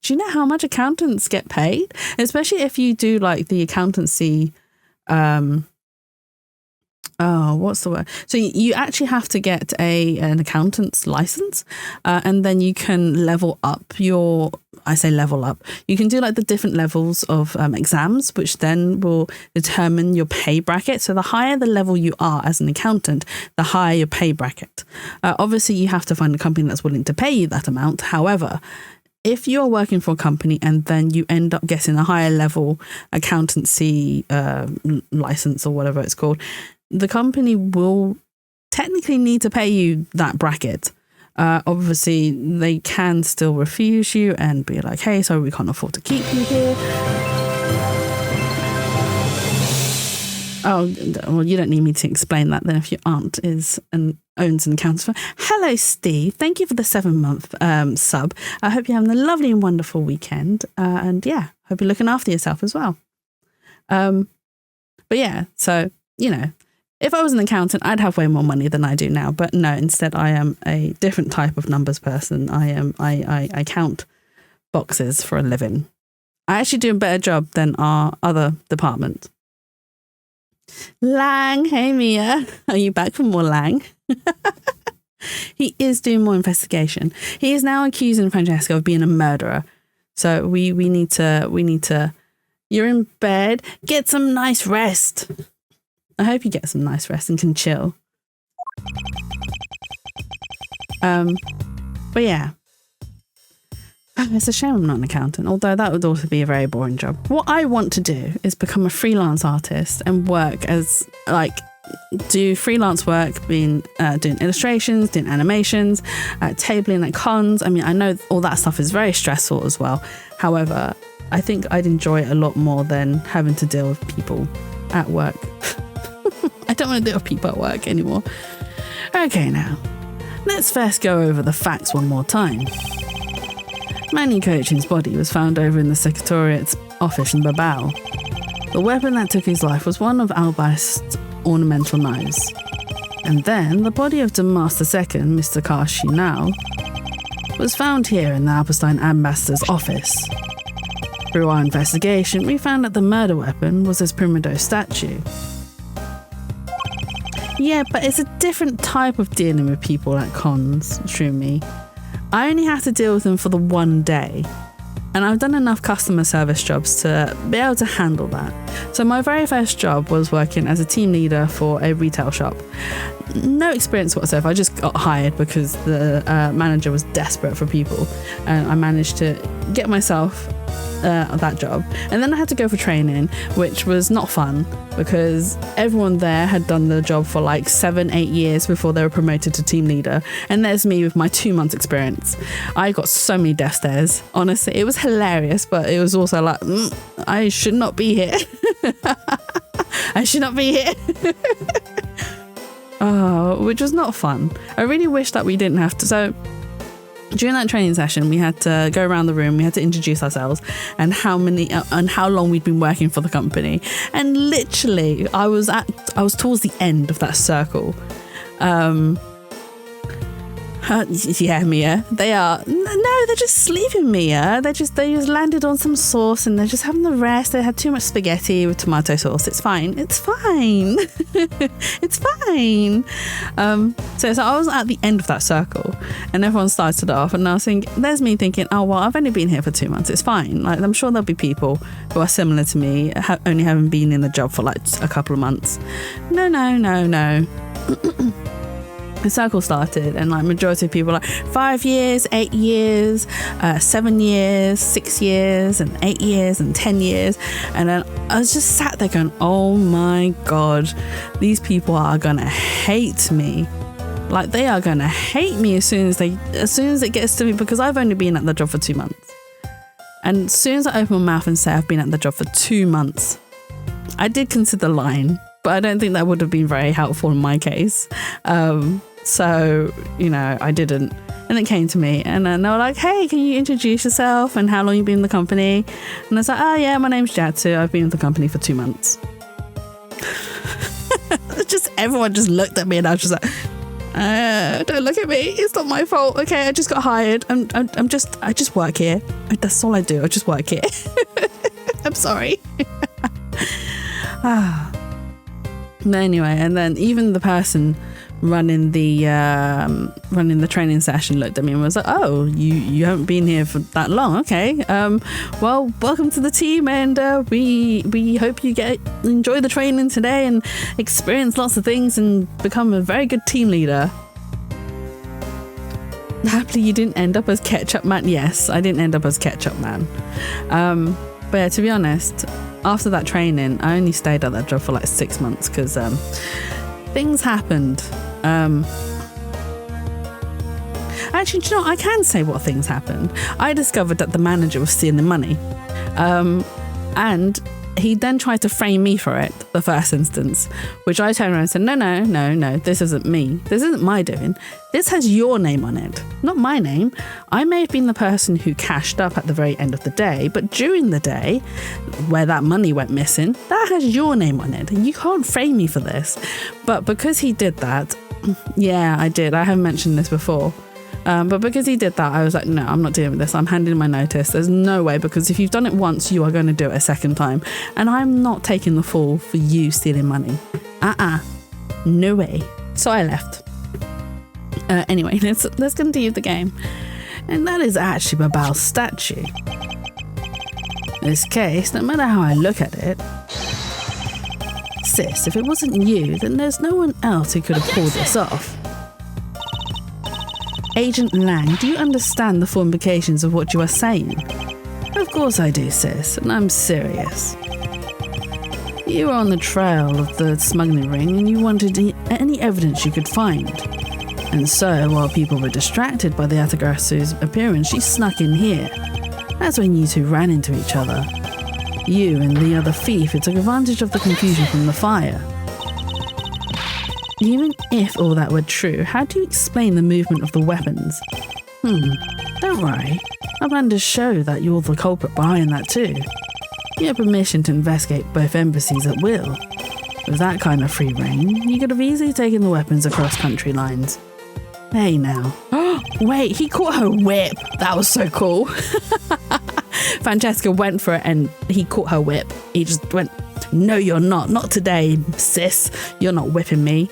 Do you know how much accountants get paid? Especially if you do like the accountancy. What's the word? So you actually have to get an accountant's license, and then you can level up level up. You can do like the different levels of exams, which then will determine your pay bracket. So the higher the level you are as an accountant, the higher your pay bracket. Obviously, you have to find a company that's willing to pay you that amount. However, if you're working for a company and then you end up getting a higher level accountancy license or whatever it's called, the company will technically need to pay you that bracket. Obviously, they can still refuse you and be like, hey, sorry, we can't afford to keep you here. Oh, well, you don't need me to explain that then if your aunt owns an accounting firm. Hello, Steve. Thank you for the 7-month sub. I hope you're having a lovely and wonderful weekend. And yeah, hope you're looking after yourself as well. But yeah, so, you know, if I was an accountant, I'd have way more money than I do now. But no, instead I am a different type of numbers person. I count boxes for a living. I actually do a better job than our other department. Lang, hey Mia, are you back for more Lang? He is doing more investigation. He is now accusing Francesca of being a murderer. So we need to. You're in bed. Get some nice rest. I hope you get some nice rest and can chill. But yeah. It's a shame I'm not an accountant, although that would also be a very boring job. What I want to do is become a freelance artist and work as, do freelance work, doing illustrations, doing animations, tabling at cons. I mean, I know all that stuff is very stressful as well. However, I think I'd enjoy it a lot more than having to deal with people at work. I don't want to deal with people at work anymore. Okay, now, let's first go over the facts one more time. Manny Cochin's body was found over in the Secretariat's office in Babao. The weapon that took his life was one of Albast's ornamental knives. And then the body of Damas II, Mr. Karshinau, was found here in the Alpestein ambassador's office. Through our investigation, we found that the murder weapon was his Primido statue. Yeah, but it's a different type of dealing with people at cons, Shroomy. I only have to deal with them for the one day. And I've done enough customer service jobs to be able to handle that. So my very first job was working as a team leader for a retail shop. No experience whatsoever. I just got hired because the manager was desperate for people. And I managed to get myself that job. And then I had to go for training, which was not fun because everyone there had done the job for 7-8 years before they were promoted to team leader. And there's me with my 2 months experience. I got so many death stares. Honestly, it was hilarious, but it was also I should not be here. I should not be here. Oh, which was not fun. I really wish that we didn't have to. So during that training session, we had to go around the room. We had to introduce ourselves and how long we'd been working for the company. And literally, I was towards the end of that circle. Yeah, Mia. They are. No, they're just sleeping, Mia. They just landed on some sauce and they're just having the rest. They had too much spaghetti with tomato sauce. It's fine. It's fine. It's fine. So I was at the end of that circle and everyone started off and I was thinking, there's me thinking, oh, well, I've only been here for 2 months. It's fine. Like, I'm sure there'll be people who are similar to me, only having been in the job for like a couple of months. No. The circle started and like majority of people like 5 years, 8 years, 7 years, 6 years and 8 years and 10 years. And then I was just sat there going, oh my God, these people are gonna hate me. Like, they are gonna hate me as soon as it gets to me, because I've only been at the job for 2 months. And as soon as I open my mouth and say I've been at the job for 2 months, I did consider lying, but I don't think that would have been very helpful in my case. So, I didn't. And it came to me and then they were like, hey, can you introduce yourself and how long you've been in the company? And I was like, oh yeah, my name's Jatsu. I've been in the company for 2 months. Everyone just looked at me and I was just like, don't look at me. It's not my fault. Okay, I just got hired. I just work here. That's all I do. I just work here. I'm sorry. But anyway, and then even the person running the training session looked at me and was like, oh, you haven't been here for that long. Okay, well, welcome to the team, and we hope you enjoy the training today and experience lots of things and become a very good team leader. Happily, you didn't end up as Ketchup Man. Yes, I didn't end up as Ketchup Man. But yeah, to be honest, after that training, I only stayed at that job for like 6 months because things happened. Actually, do you know what? I can say what things happened. I discovered that the manager was stealing money. And he then tried to frame me for it, the first instance, which I turned around and said, no, this isn't me. This isn't my doing. This has your name on it, not my name. I may have been the person who cashed up at the very end of the day, but during the day, where that money went missing, that has your name on it. And you can't frame me for this. But because he did that, yeah, I did. I haven't mentioned this before. But because he did that, I was like, no, I'm not dealing with this. I'm handing my notice. There's no way, because if you've done it once, you are going to do it a second time. And I'm not taking the fall for you stealing money. No way. So I left. Anyway, let's continue the game. And that is actually Babal's statue. In this case, no matter how I look at it, sis, if it wasn't you, then there's no one else who could have pulled this off. Agent Lang, do you understand the full implications of what you are saying? Of course I do, sis, and I'm serious. You were on the trail of the smuggling ring and you wanted any evidence you could find. And so, while people were distracted by the Atagrasu's appearance, she snuck in here. That's when you two ran into each other. You and the other thief who took advantage of the confusion from the fire. Even if all that were true, how do you explain the movement of the weapons? Don't worry. I plan to show that you're the culprit behind that too. You have permission to investigate both embassies at will. With that kind of free reign, you could have easily taken the weapons across country lines. Hey now. Wait, he caught her whip. That was so cool. Francesca went for it and he caught her whip. He just went, no, you're not. Not today, sis. You're not whipping me.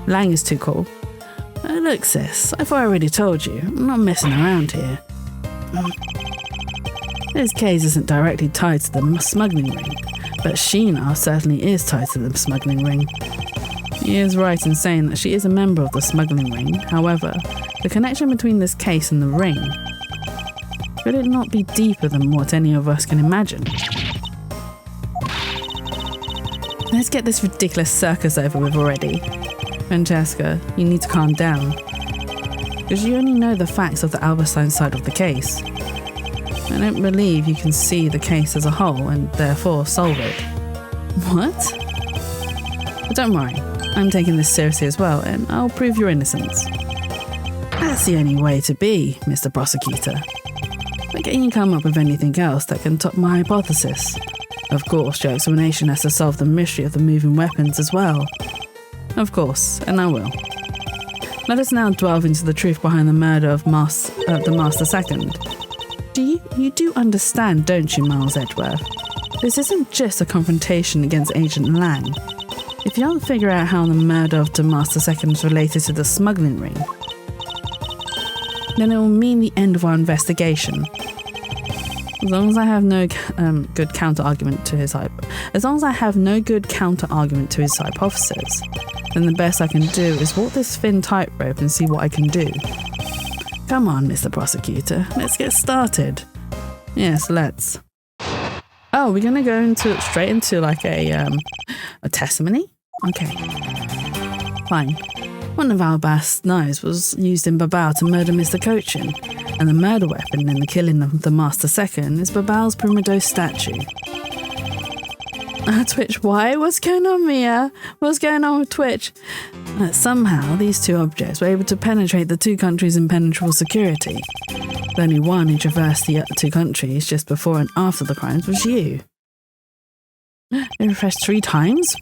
Lang is too cool. Look, sis, I thought I already told you. I'm not messing around here. This case isn't directly tied to the smuggling ring, but Sheena certainly is tied to the smuggling ring. He is right in saying that she is a member of the smuggling ring. However, the connection between this case and the ring, could it not be deeper than what any of us can imagine? Let's get this ridiculous circus over with already. Francesca, you need to calm down. Because you only know the facts of the Alberstein side of the case. I don't believe you can see the case as a whole and therefore solve it. What? But don't worry, I'm taking this seriously as well, and I'll prove your innocence. That's the only way to be, Mr. Prosecutor. But can you come up with anything else that can top my hypothesis? Of course, your explanation has to solve the mystery of the moving weapons as well. Of course, and I will. Let us now delve into the truth behind the murder of the Master Second. You do understand, don't you, Miles Edgeworth? This isn't just a confrontation against Agent Lang. If you don't figure out how the murder of the Master Second is related to the smuggling ring, then it will mean the end of our investigation. As long as I have no good counter argument to his hypothesis, then the best I can do is walk this thin tightrope and see what I can do. Come on, Mr. Prosecutor, let's get started. Yes, let's. Oh, we're gonna go straight into like a testimony? Okay. Fine. One of Albast's knives was used in Babao to murder Mr. Cochin, and the murder weapon in the killing of the Master Second is Babao's prima dose statue. Twitch, why? What's going on, Mia? What's going on with Twitch? Somehow, these two objects were able to penetrate the two countries' impenetrable security. The only one who traversed the two countries just before and after the crimes was you. It refreshed 3 times?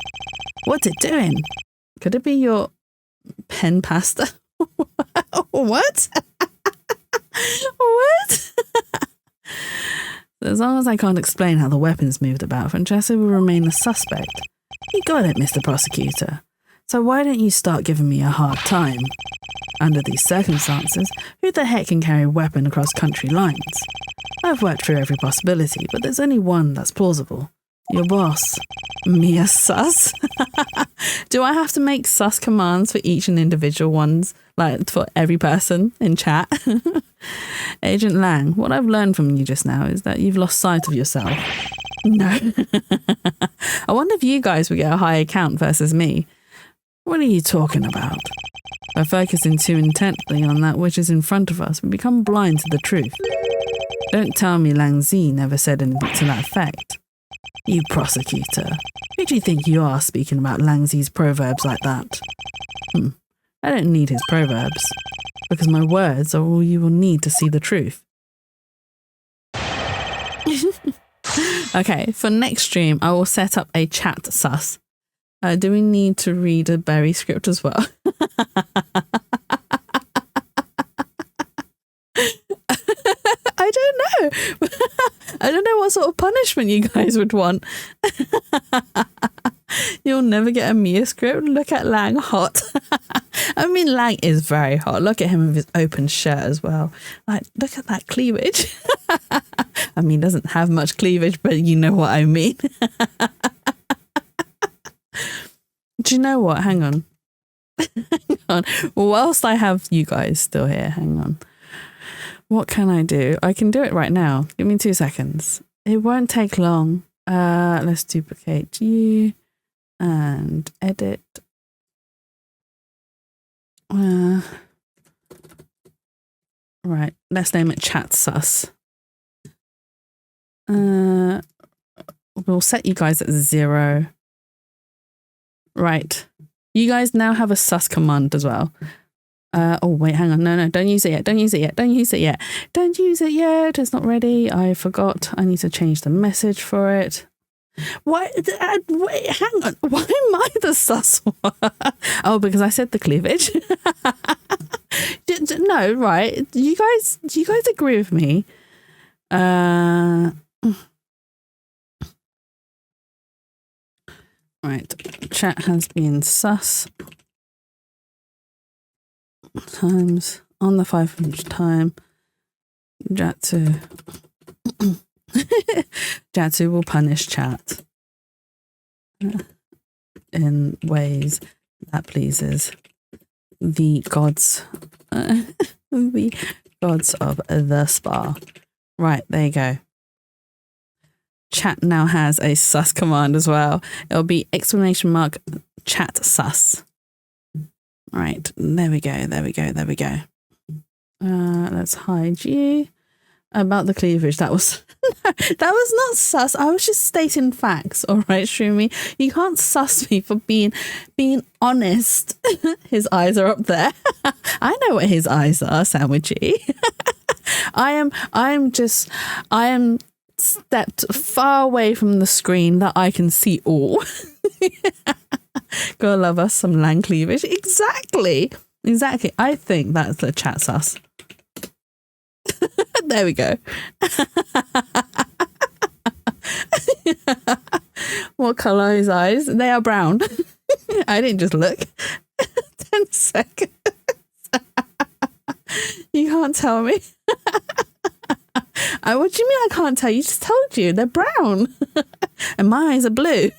What's it doing? Could it be your pen pasta? What? What? As long as I can't explain how the weapons moved about, Francesca will remain a suspect. You got it, Mr. Prosecutor. So why don't you start giving me a hard time? Under these circumstances, who the heck can carry a weapon across country lines? I've worked through every possibility, but there's only one that's plausible. Your boss. Mia sus? Do I have to make sus commands for each and individual ones? Like for every person in chat? Agent Lang, what I've learned from you just now is that you've lost sight of yourself. No. I wonder if you guys would get a higher count versus me. What are you talking about? By focusing too intently on that which is in front of us, we become blind to the truth. Don't tell me Lang Zi never said anything to that effect. You prosecutor, who do you think you are speaking about Lang Zi's proverbs like that? I don't need his proverbs, because my words are all you will need to see the truth. Okay, for next stream, I will set up a chat sus. Do we need to read a Berry script as well? I don't know. I don't know what sort of punishment you guys would want. You'll never get a Mia script. Look at Lang hot. I mean, Lang is very hot. Look at him with his open shirt as well. Like, look at that cleavage. I mean, doesn't have much cleavage, but you know what I mean. Do you know what? Hang on. Hang on. Whilst I have you guys still here, hang on. What can I do? I can do it right now. Give me 2 seconds. It won't take long. Let's duplicate you and edit. Right, let's name it Chat Sus. We'll set you guys at 0. Right. You guys now have a sus command as well. Oh, wait, hang on. No, don't use it yet. Don't use it yet. Don't use it yet. Don't use it yet. It's not ready. I forgot. I need to change the message for it. Why? Wait, hang on. Why am I the sus one? Oh, because I said the cleavage. No, right. Do you guys agree with me? Right. Chat has been sus times on the 500 time. Jatsu will punish chat in ways that pleases the gods, the gods of the spa. Right, there you go. Chat now has a sus command as well. It'll be ! chat sus. Right, there we go. Let's hide you. About the cleavage, that was that was not sus. I was just stating facts. All right, Shroomy, you can't sus me for being honest. His eyes are up there. I know what his eyes are, Sandwichy. I am stepped far away from the screen that I can see all. Gotta love us some Lang cleavage. Exactly. Exactly. I think that's the chat sus. There we go. What colour are his eyes? They are brown. I didn't just look. 10 seconds. You can't tell me. What do you mean I can't tell you? You just told you. They're brown. And my eyes are blue.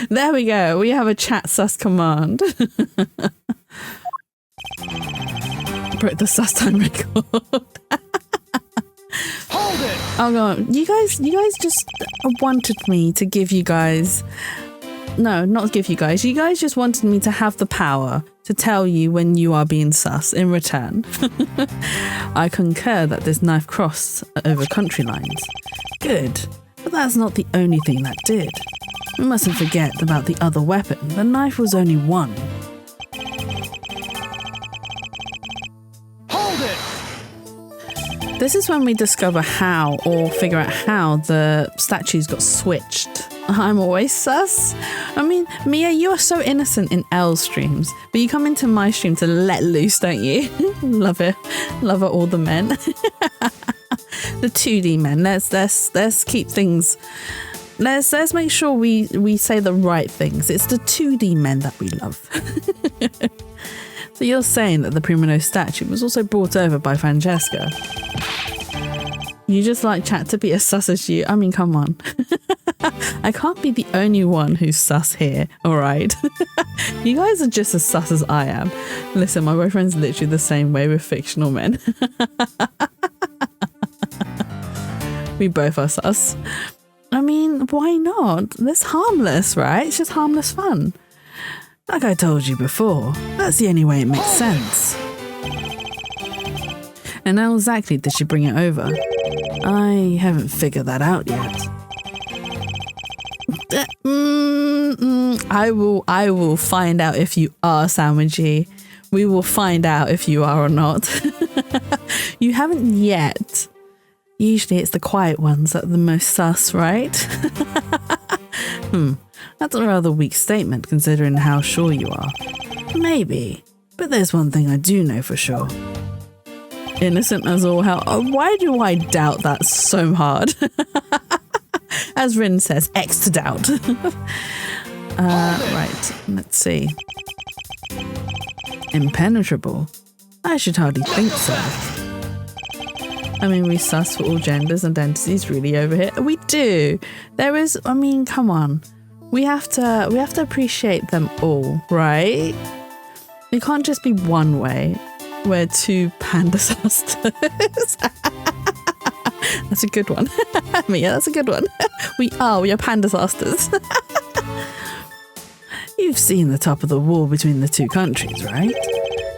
There we go. We have a chat sus command. Broke the sus time record. Hold it! Oh god, you guys just wanted me to give you guys. No, not give you guys. You guys just wanted me to have the power to tell you when you are being sus in return. I concur that this knife crossed over country lines. Good, but that's not the only thing that did. We mustn't forget about the other weapon. The knife was only one. Hold it! This is when we discover how, or figure out how, the statues got switched. I'm always sus. I mean, Mia, you are so innocent in L's streams, but you come into my stream to let loose, don't you? Love it. Love it, all the men. The 2D men. Let's keep things. Let's make sure we say the right things. It's the 2D men that we love. So you're saying that the Premiere Pro statue was also brought over by Francesca? You just like chat to be as sus as you. I mean, come on. I can't be the only one who's sus here, all right? You guys are just as sus as I am. Listen, my boyfriend's literally the same way with fictional men. We both are sus. I mean, why not? That's harmless, right? It's just harmless fun. Like I told you before, that's the only way it makes sense. And how exactly did she bring it over? I haven't figured that out yet. I will find out if you are, Sandwichy. We will find out if you are or not. You haven't yet. Usually it's the quiet ones that are the most sus, right? That's a rather weak statement considering how sure you are. Maybe, but there's one thing I do know for sure. Innocent as all hell. Oh, why do I doubt that so hard? As Rin says, X to doubt. Right, let's see. Impenetrable? I should hardly think so. I mean, we sus for all genders and identities really over here. We do. There is, I mean, come on. We have to appreciate them all, right? It can't just be one way. We're two panda susters. That's a good one. Mia, that's a good one. We are panda susters. You've seen the top of the wall between the two countries, right?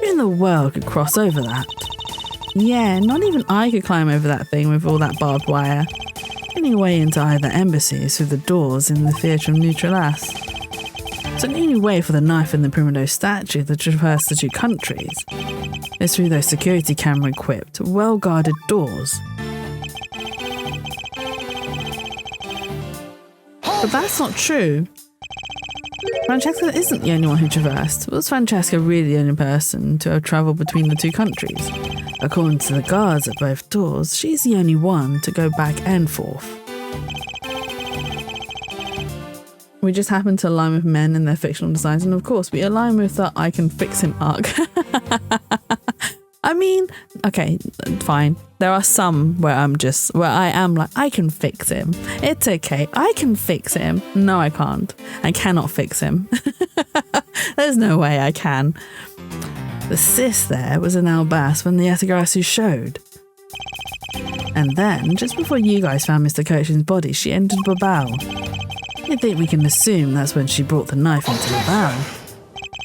Who in the world could cross over that? Yeah, not even I could climb over that thing with all that barbed wire. Any way into either embassy is through the doors in the Theatre of Neutralas. So the only way for the knife and the Premiere Pro statue to traverse the two countries is through those security camera equipped, well guarded doors. But that's not true. Francesca isn't the only one who traversed. Was Francesca really the only person to have travelled between the two countries? According to the guards at both doors, she's the only one to go back and forth. We just happen to align with men in their fictional designs, and of course we align with the I can fix him arc. I mean, okay, fine. There are some where I am like, I can fix him. It's okay. I can fix him. No, I can't. I cannot fix him. There's no way I can. The sis there was an albas when the Yatagarasu showed. And then, just before you guys found Mr. Koshin's body, she entered Babao. You'd think we can assume that's when she brought the knife into Babao.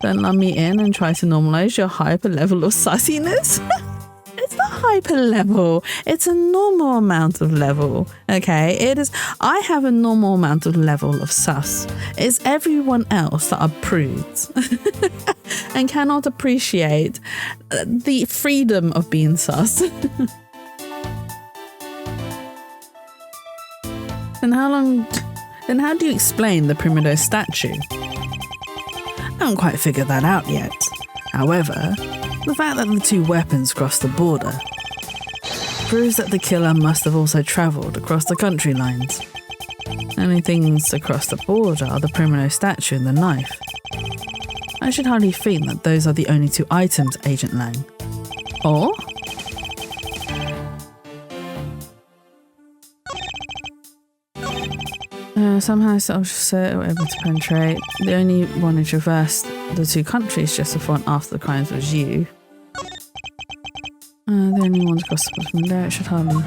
Don't let me in and try to normalise your hyper level of sussiness. It's not hyper level. It's a normal amount of level. Okay, it is. I have a normal amount of level of sus. It's everyone else that are prudes and cannot appreciate the freedom of being sus. And how do you explain the Premiere Pro statue? haven't quite figured that out yet. However, the fact that the two weapons crossed the border proves that the killer must have also travelled across the country lines. Only things across the border are the Primrose statue and the knife. I should hardly think that those are the only two items, Agent Lang. Or? Somehow so were able to penetrate. The only one who traversed the two countries just before and after the crimes was you. The only one to cross the border from there, it should hardly...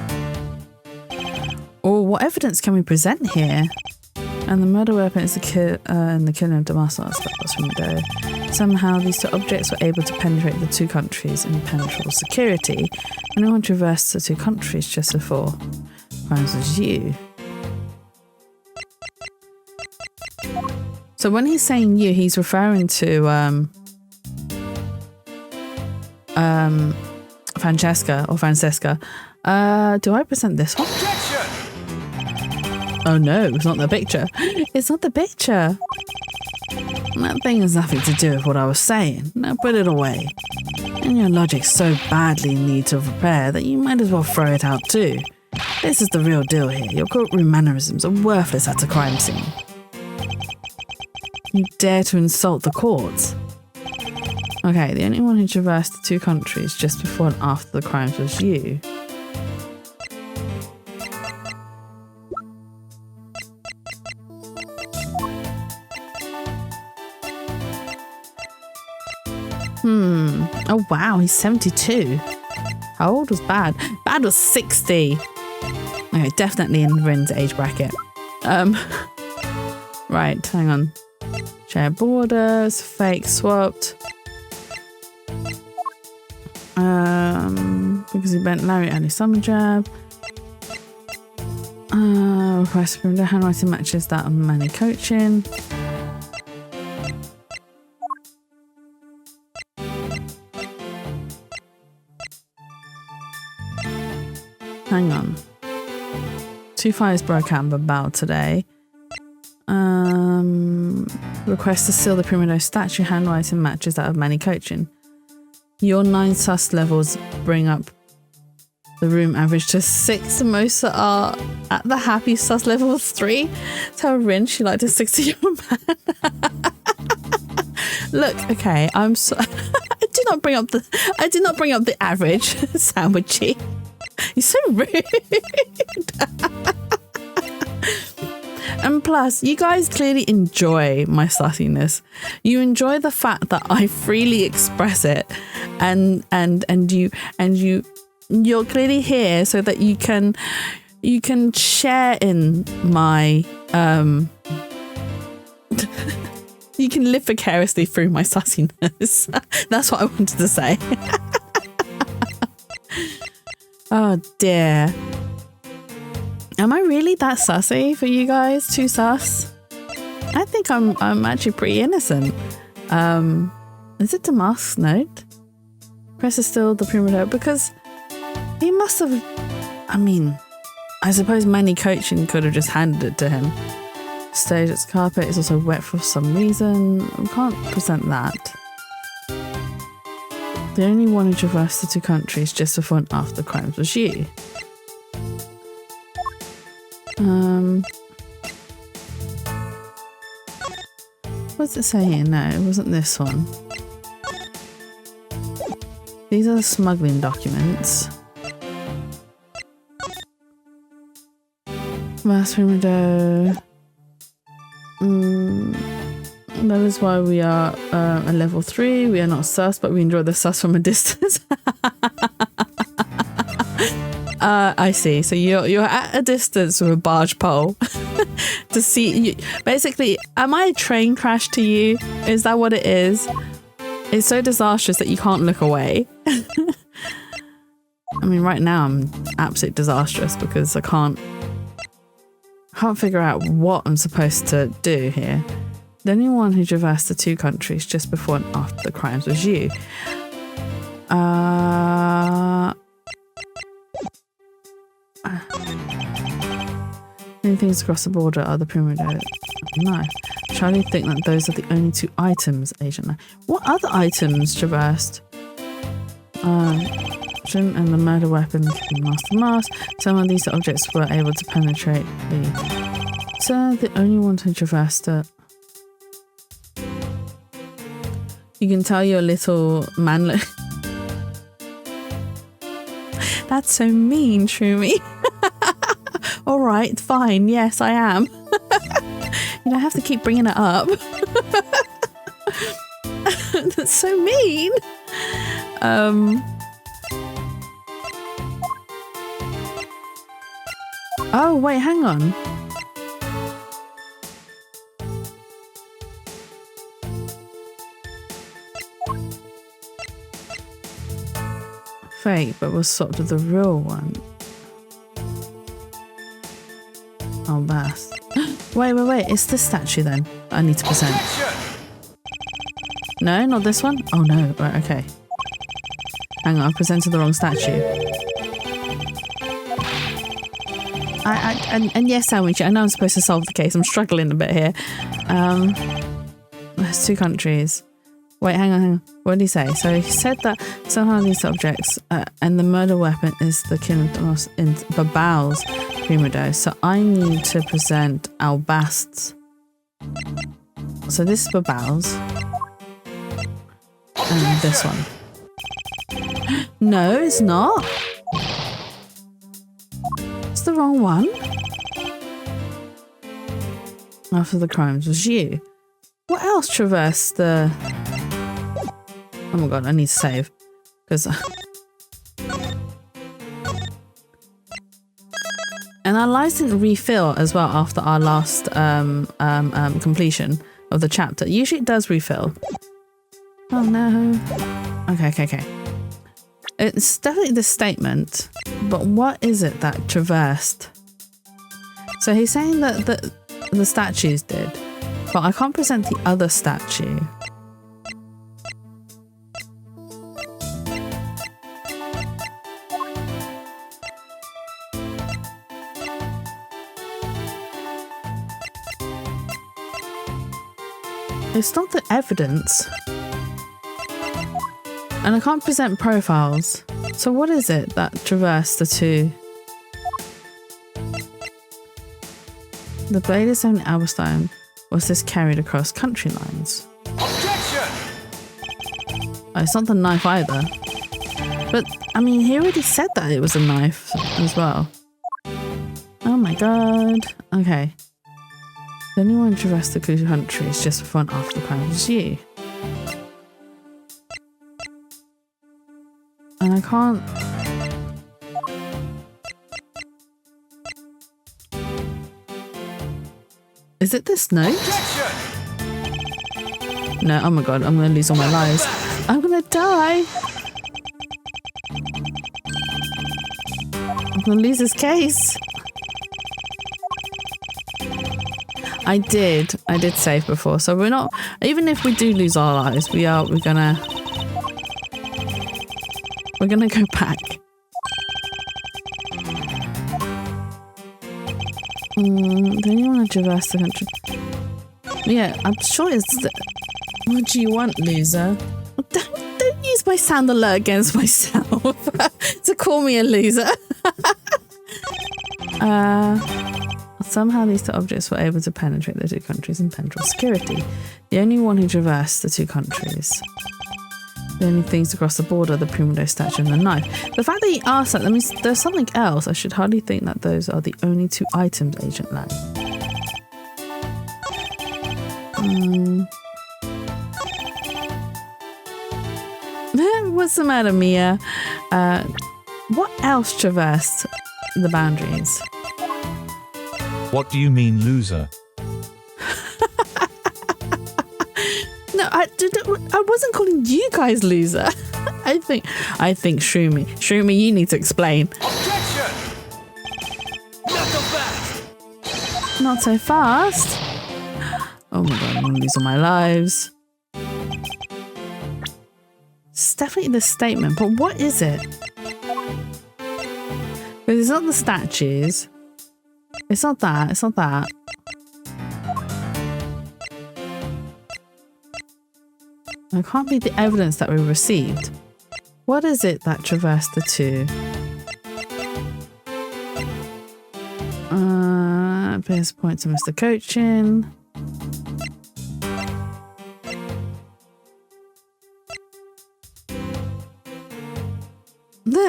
Or what evidence can we present here? And the murder weapon is the killing of Damascus. That's from Adobe. Somehow these two objects were able to penetrate the two countries' impenetrable security. And no one traversed the two countries just before. Crimes was you. So when he's saying you, he's referring to Francesca. Do I present this one? Oh no, it's not the picture. It's not the picture. That thing has nothing to do with what I was saying. Now put it away. And your logic's so badly in need of repair that you might as well throw it out too. This is the real deal here. Your courtroom mannerisms are worthless at a crime scene. You dare to insult the courts? Okay, the only one who traversed the two countries just before and after the crimes was you. Oh wow, he's 72. How old was Bad? Bad was 60. Okay, definitely in Rin's age bracket. Right, hang on. Share borders, fake swapped. Because he bent Larry early summer jab. Request from the handwriting matches that of Manny coaching. Hang on. Two fires broke out of a bow today. Request to seal the Primrose statue handwriting matches that of Manny coaching. Your 9 sus levels bring up the room average to 6. Most are at the happy sus level 3. Tell Rin she liked a 60-year-old man. Look, okay, I'm so I did not bring up the average sandwichy. You're so rude. And plus, you guys clearly enjoy my sassiness. You enjoy the fact that I freely express it, and you're clearly here so that you can share in my you can live vicariously through my sassiness. That's what I wanted to say. Oh dear. Am I really that sussy for you guys? Too sus? I think I'm actually pretty innocent. Is it Damascus note? Press is still the Primrose because he must have. I mean, I suppose Manny coaching could have just handed it to him. Stage its carpet is also wet for some reason. We can't present that. The only one who traversed the two countries just before and after the crimes was you. What's it say here? No, it wasn't this one. These are the smuggling documents. Mass Primrose. That is why we are a level 3. We are not sus, but we enjoy the sus from a distance. I see. So you're at a distance with a barge pole to see you. Basically, am I a train crash to you? Is that what it is? It's so disastrous that you can't look away. I mean, right now I'm absolutely disastrous because I can't figure out what I'm supposed to do here. The only one who traversed the two countries just before and after the crimes was you. Many things across the border are the Primrose knife. Charlie think that those are the only 2 items, Agent Lang. What other items traversed? And the murder weapon can master mask. Some of these objects were able to penetrate the... So the only one to traverse it. You can tell your little man... That's so mean, Shroomy. Alright, fine. Yes, I am. You don't have to keep bringing it up. That's so mean. Oh, wait, hang on. Fake, but was sort of the real one. Oh, Bath. Wait. It's this statue then I need to present. No, not this one? Oh no, right, okay. Hang on, I presented the wrong statue. And yes, Sandwich, I know I'm supposed to solve the case. I'm struggling a bit here. There's 2 countries. Wait, hang on. What did he say? So he said that somehow these objects and the murder weapon is the killing in Babal's Primo. So I need to present Albast's. So this is Babal's. And this one. No, it's not. It's the wrong one. After the crimes was you. What else traversed the... Oh my god, I need to save. Because... And our lives didn't refill as well after our last completion of the chapter. Usually it does refill. Oh no. Okay. It's definitely the statement, but what is it that traversed? So he's saying that the statues did, but I can't present the other statue. It's not the evidence. And I can't present profiles. So what is it that traversed the 2? The blade is only Alberstein. Was this carried across country lines? Objection! Oh, it's not the knife either. But, I mean, he already said that it was a knife as well. Oh my god. Okay. The only one traversed the country is just before and after the crime was you. And I can't... Is it this note? No, oh my god, I'm gonna lose all my lives. I'm gonna die! I'm gonna lose this case. I did save before, so we're not... Even if we do lose our lives, we're gonna go back. Do you want to traverse the country? Yeah, I'm sure it's the... What do you want, loser? Don't use my sound alert against myself to call me a loser. Somehow these 2 objects were able to penetrate the 2 countries and penetrate security. The only one who traversed the 2 countries. The only things across the border, the Primo statue and the knife. The fact that he asked that means there's something else. I should hardly think that those are the only 2 items, Agent Lang. What's the matter, Mia? What else traversed the boundaries? What do you mean, loser? No, I wasn't calling you guys loser. I think Shroomy, you need to explain. Objection! Not so fast! Not so fast. Oh my god, I'm gonna lose all my lives. It's definitely the statement, but what is it? Because it's not the statues. It's not that. It can't be the evidence that we received. What is it that traversed the two? Appears point to Mr. Coaching.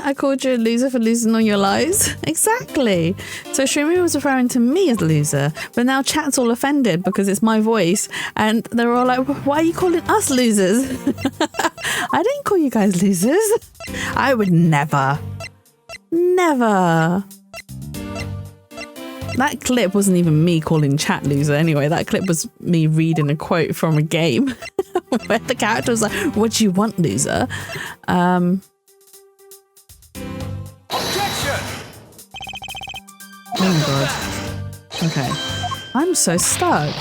I called you a loser for losing all your lives. Exactly. So Shroomy was referring to me as a loser, but now chat's all offended because it's my voice, and they're all like, why are you calling us losers? I didn't call you guys losers. I would never. Never. That clip wasn't even me calling chat loser anyway. That clip was me reading a quote from a game where the character was like, what do you want, loser? Objection! Oh my god. Okay. I'm so stuck.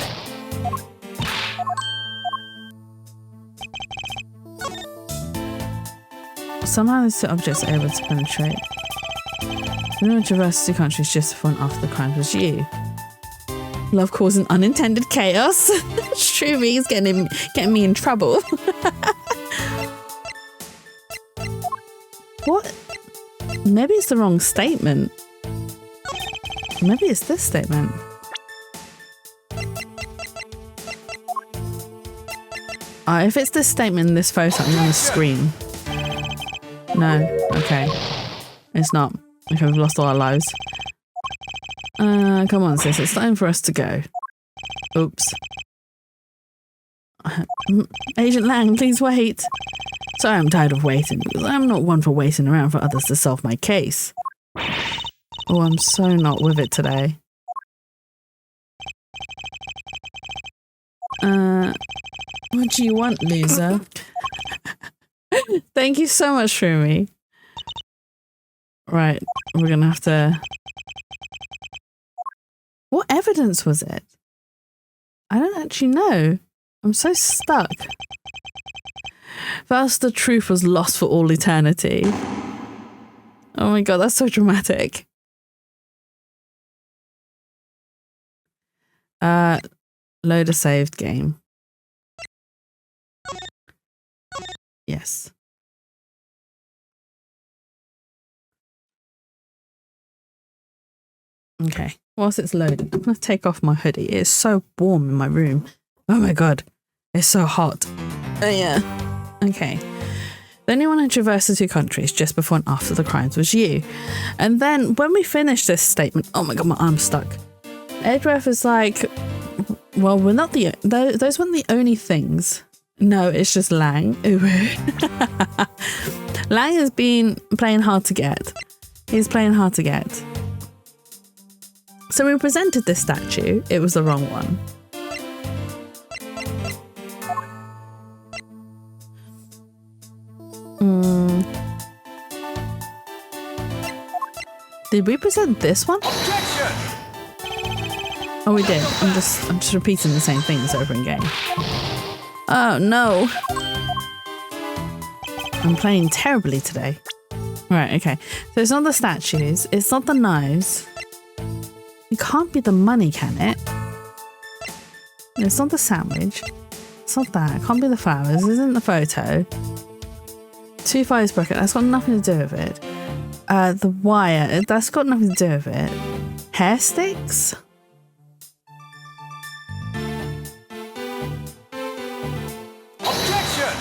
Somehow these two objects are able to penetrate. The only traverse two countries just before and after the crime was you. Love causing unintended chaos. Shroomy is getting me in trouble. What? Maybe it's the wrong statement. Maybe it's this statement. If it's this statement in this photo, I'm gonna scream. No. Okay. It's not. Okay, we've lost all our lives. Come on, sis. It's time for us to go. Oops. Agent Lang, please wait. Sorry, I'm tired of waiting, because I'm not one for waiting around for others to solve my case. Oh, I'm so not with it today. What do you want, loser? Thank you so much, Shroomy. Right, we're gonna have to... What evidence was it? I don't actually know. I'm so stuck. Thus the truth was lost for all eternity. Oh my god, that's so dramatic. Load a saved game. Yes. Okay, whilst it's loaded, I'm going to take off my hoodie. It's so warm in my room. Oh my god, it's so hot. Oh yeah. Okay. The only one who traversed the two countries just before and after the crimes was you. And then when we finished this statement, oh my god, my arm's stuck. Edgeworth is like, well, we're not the, those weren't the only things. No, it's just Lang. Lang has been playing hard to get. He's playing hard to get. So we presented this statue. It was the wrong one. Did we present this one? Objection! Oh, we did. I'm just repeating the same things over again. Oh no! I'm playing terribly today. Right, okay. So it's not the statues. It's not the knives. It can't be the money, can it? It's not the sandwich. It's not that. It can't be the flowers. This isn't the photo. 2 fires bracket. That's got nothing to do with it. The wire. That's got nothing to do with it. Hair sticks? Objection!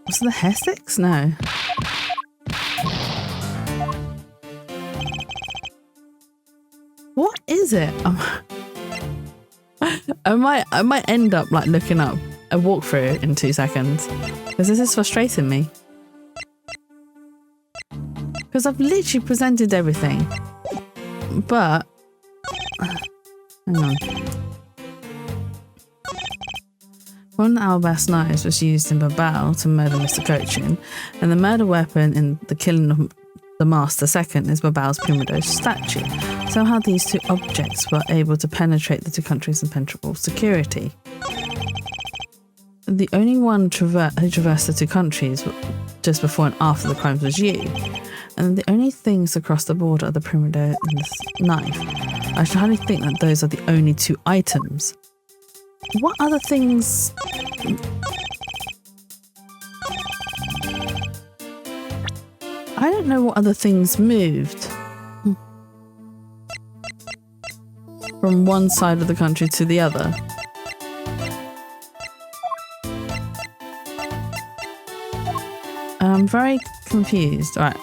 Was it the hair sticks? No. What is it? I might end up like looking up a walkthrough in 2 seconds because this is frustrating me. Because I've literally presented everything, but hang on. One of the Albas knives was used in Babel to murder Mr. Cochin, and the murder weapon in the killing of the Master Second is Babel's Primrose statue. Somehow these two objects were able to penetrate the two countries' impenetrable security. The only one who traversed the two countries just before and after the crimes was you. And the only things across the border are the Primrose and the knife. I should hardly think that those are the only 2 items. What other things... I don't know what other things moved from one side of the country to the other. I'm very confused. Alright.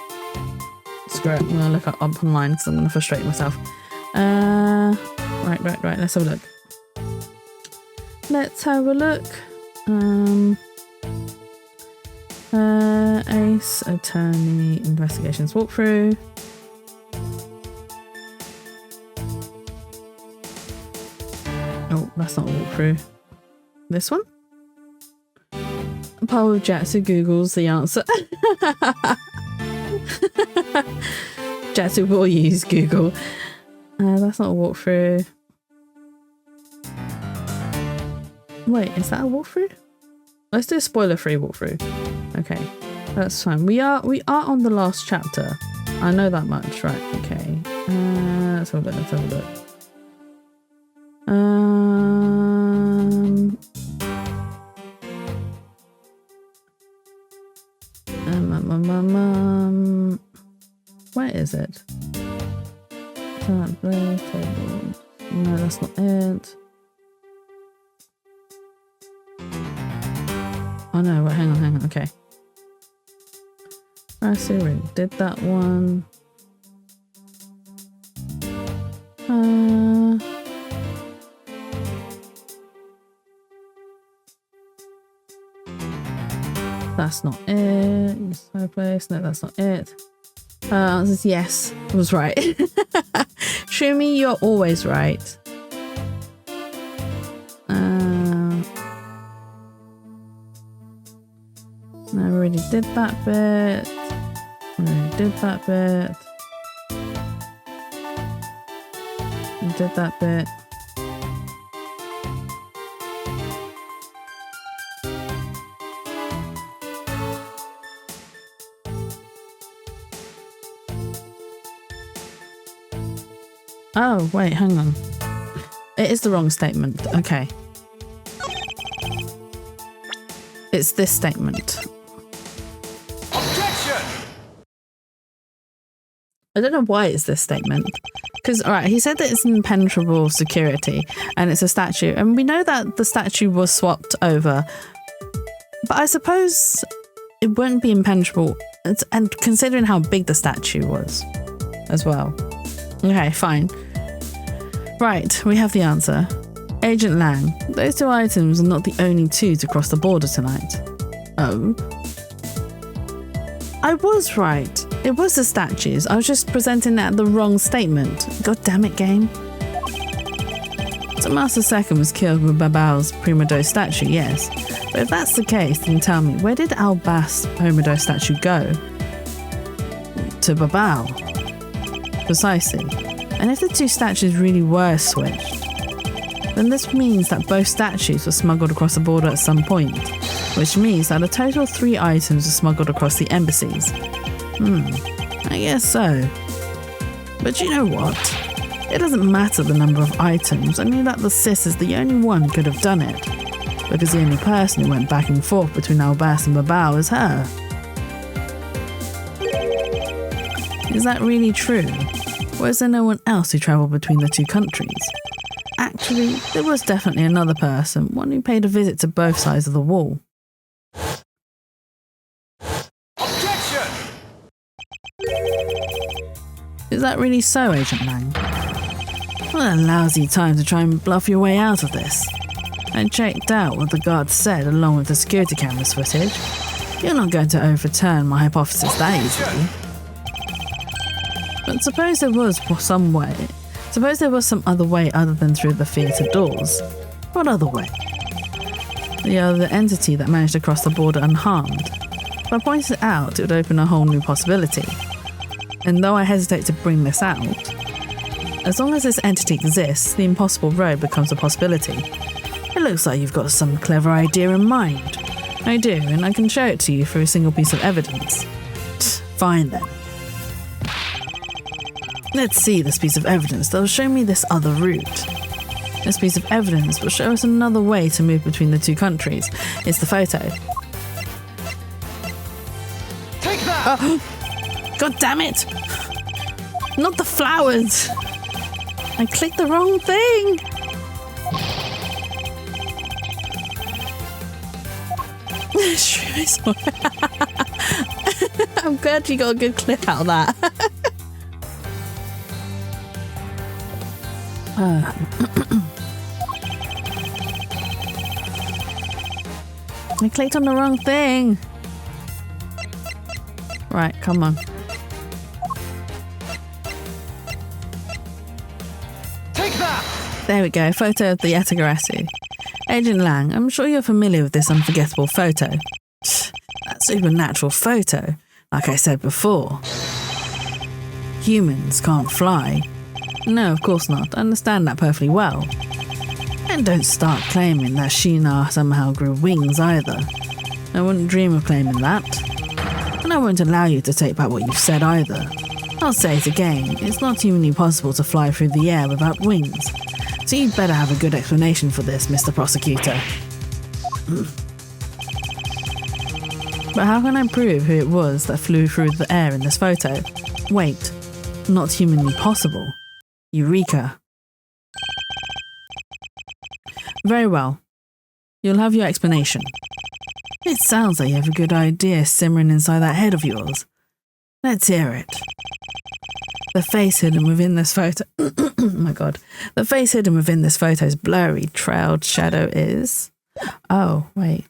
Screw it. I'm going to look up online because I'm going to frustrate myself. Right. Let's have a look. Ace Attorney Investigations Walkthrough. Oh, that's not a walkthrough. This one? Paul with Jatsu Googles the answer. Jatsu will use Google. That's not a walkthrough. Wait, is that a walkthrough? Let's do a spoiler-free walkthrough. Okay, that's fine. We are on the last chapter. I know that much, right? Okay. Let's have a look. Where is it? No, that's not it. Oh no, wait, hang on, okay. I see we did that one. That's not it. Fireplace. No, that's not it. Yes, I was right. Shumi, you're always right. I already did that bit. I did that bit. Oh, wait, hang on. It is the wrong statement. Okay. It's this statement. Objection! I don't know why it's this statement. Because, alright, he said that it's impenetrable security and it's a statue. And we know that the statue was swapped over. But I suppose it wouldn't be impenetrable. And considering how big the statue was as well. Okay, fine. Right, we have the answer. Agent Lang, those two items are not the only two to cross the border tonight. Oh. I was right. It was the statues. I was just presenting that the wrong statement. God damn it, game. So Master Second was killed with Babao's Prima Dose statue, yes. But if that's the case, then tell me, where did Alba's Prima Dose statue go? To Babao. Precisely. And if the two statues really were switched, then this means that both statues were smuggled across the border at some point, which means that a total of 3 items were smuggled across the embassies. I guess so. But you know what? It doesn't matter the number of items, only that the sis is the only one who could have done it, because the only person who went back and forth between Albas and Babao is her. Is that really true? Or is there no one else who travelled between the two countries? Actually, there was definitely another person, one who paid a visit to both sides of the wall. Objection! Is that really so, Agent Lang? What a lousy time to try and bluff your way out of this. I checked out what the guards said along with the security cameras footage. You're not going to overturn my hypothesis that easily. But suppose there was some way. Suppose there was some other way other than through the theatre doors. What other way? The other entity that managed to cross the border unharmed. If I pointed it out, it would open a whole new possibility. And though I hesitate to bring this out, as long as this entity exists, the impossible road becomes a possibility. It looks like you've got some clever idea in mind. I do, and I can show it to you through a single piece of evidence. Fine then. Let's see this piece of evidence that will show me this other route. This piece of evidence will show us another way to move between the two countries. It's the photo. Take that! God damn it! Not the flowers! I clicked the wrong thing! I'm glad you got a good clip out of that. I clicked on the wrong thing. Right, come on. Take that! There we go, photo of the Yatagarasu. Agent Lang, I'm sure you're familiar with this unforgettable photo. That supernatural photo, like I said before. Humans can't fly. No, of course not. I understand that perfectly well. And don't start claiming that Shinar somehow grew wings either. I wouldn't dream of claiming that. And I won't allow you to take back what you've said either. I'll say it again, it's not humanly possible to fly through the air without wings. So you'd better have a good explanation for this, Mr. Prosecutor. But how can I prove who it was that flew through the air in this photo? Wait, not humanly possible. Eureka. Very well. You'll have your explanation. It sounds like you have a good idea simmering inside that head of yours. Let's hear it. The face hidden within this photo... oh my god. The face hidden within this photo's blurry, trailed shadow is... Oh, wait.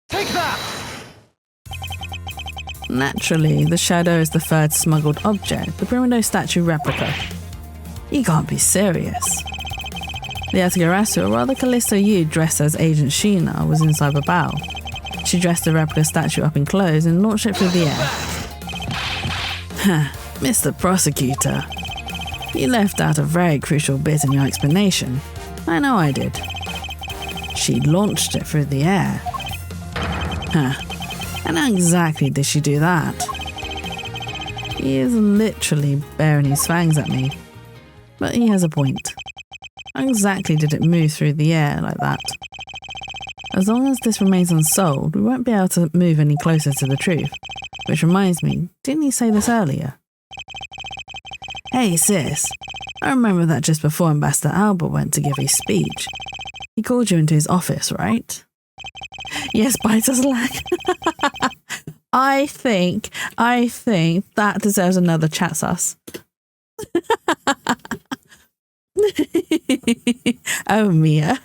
Take that! Naturally, the shadow is the third smuggled object, the Primado statue replica. You can't be serious. The Yatagarasu, or rather Callisto Yu dressed as Agent Sheena, was inside the bow. She dressed the replica statue up in clothes and launched it through the air. Mr. Prosecutor, you left out a very crucial bit in your explanation. I know I did. She launched it through the air. And how exactly did she do that? He is literally baring his fangs at me. But he has a point. How exactly did it move through the air like that? As long as this remains unsolved, we won't be able to move any closer to the truth. Which reminds me, didn't you say this earlier? Hey sis, I remember that just before Ambassador Albert went to give his speech, he called you into his office, right? Yes, Biter's lag. I think that deserves another chat sus. Oh, Mia.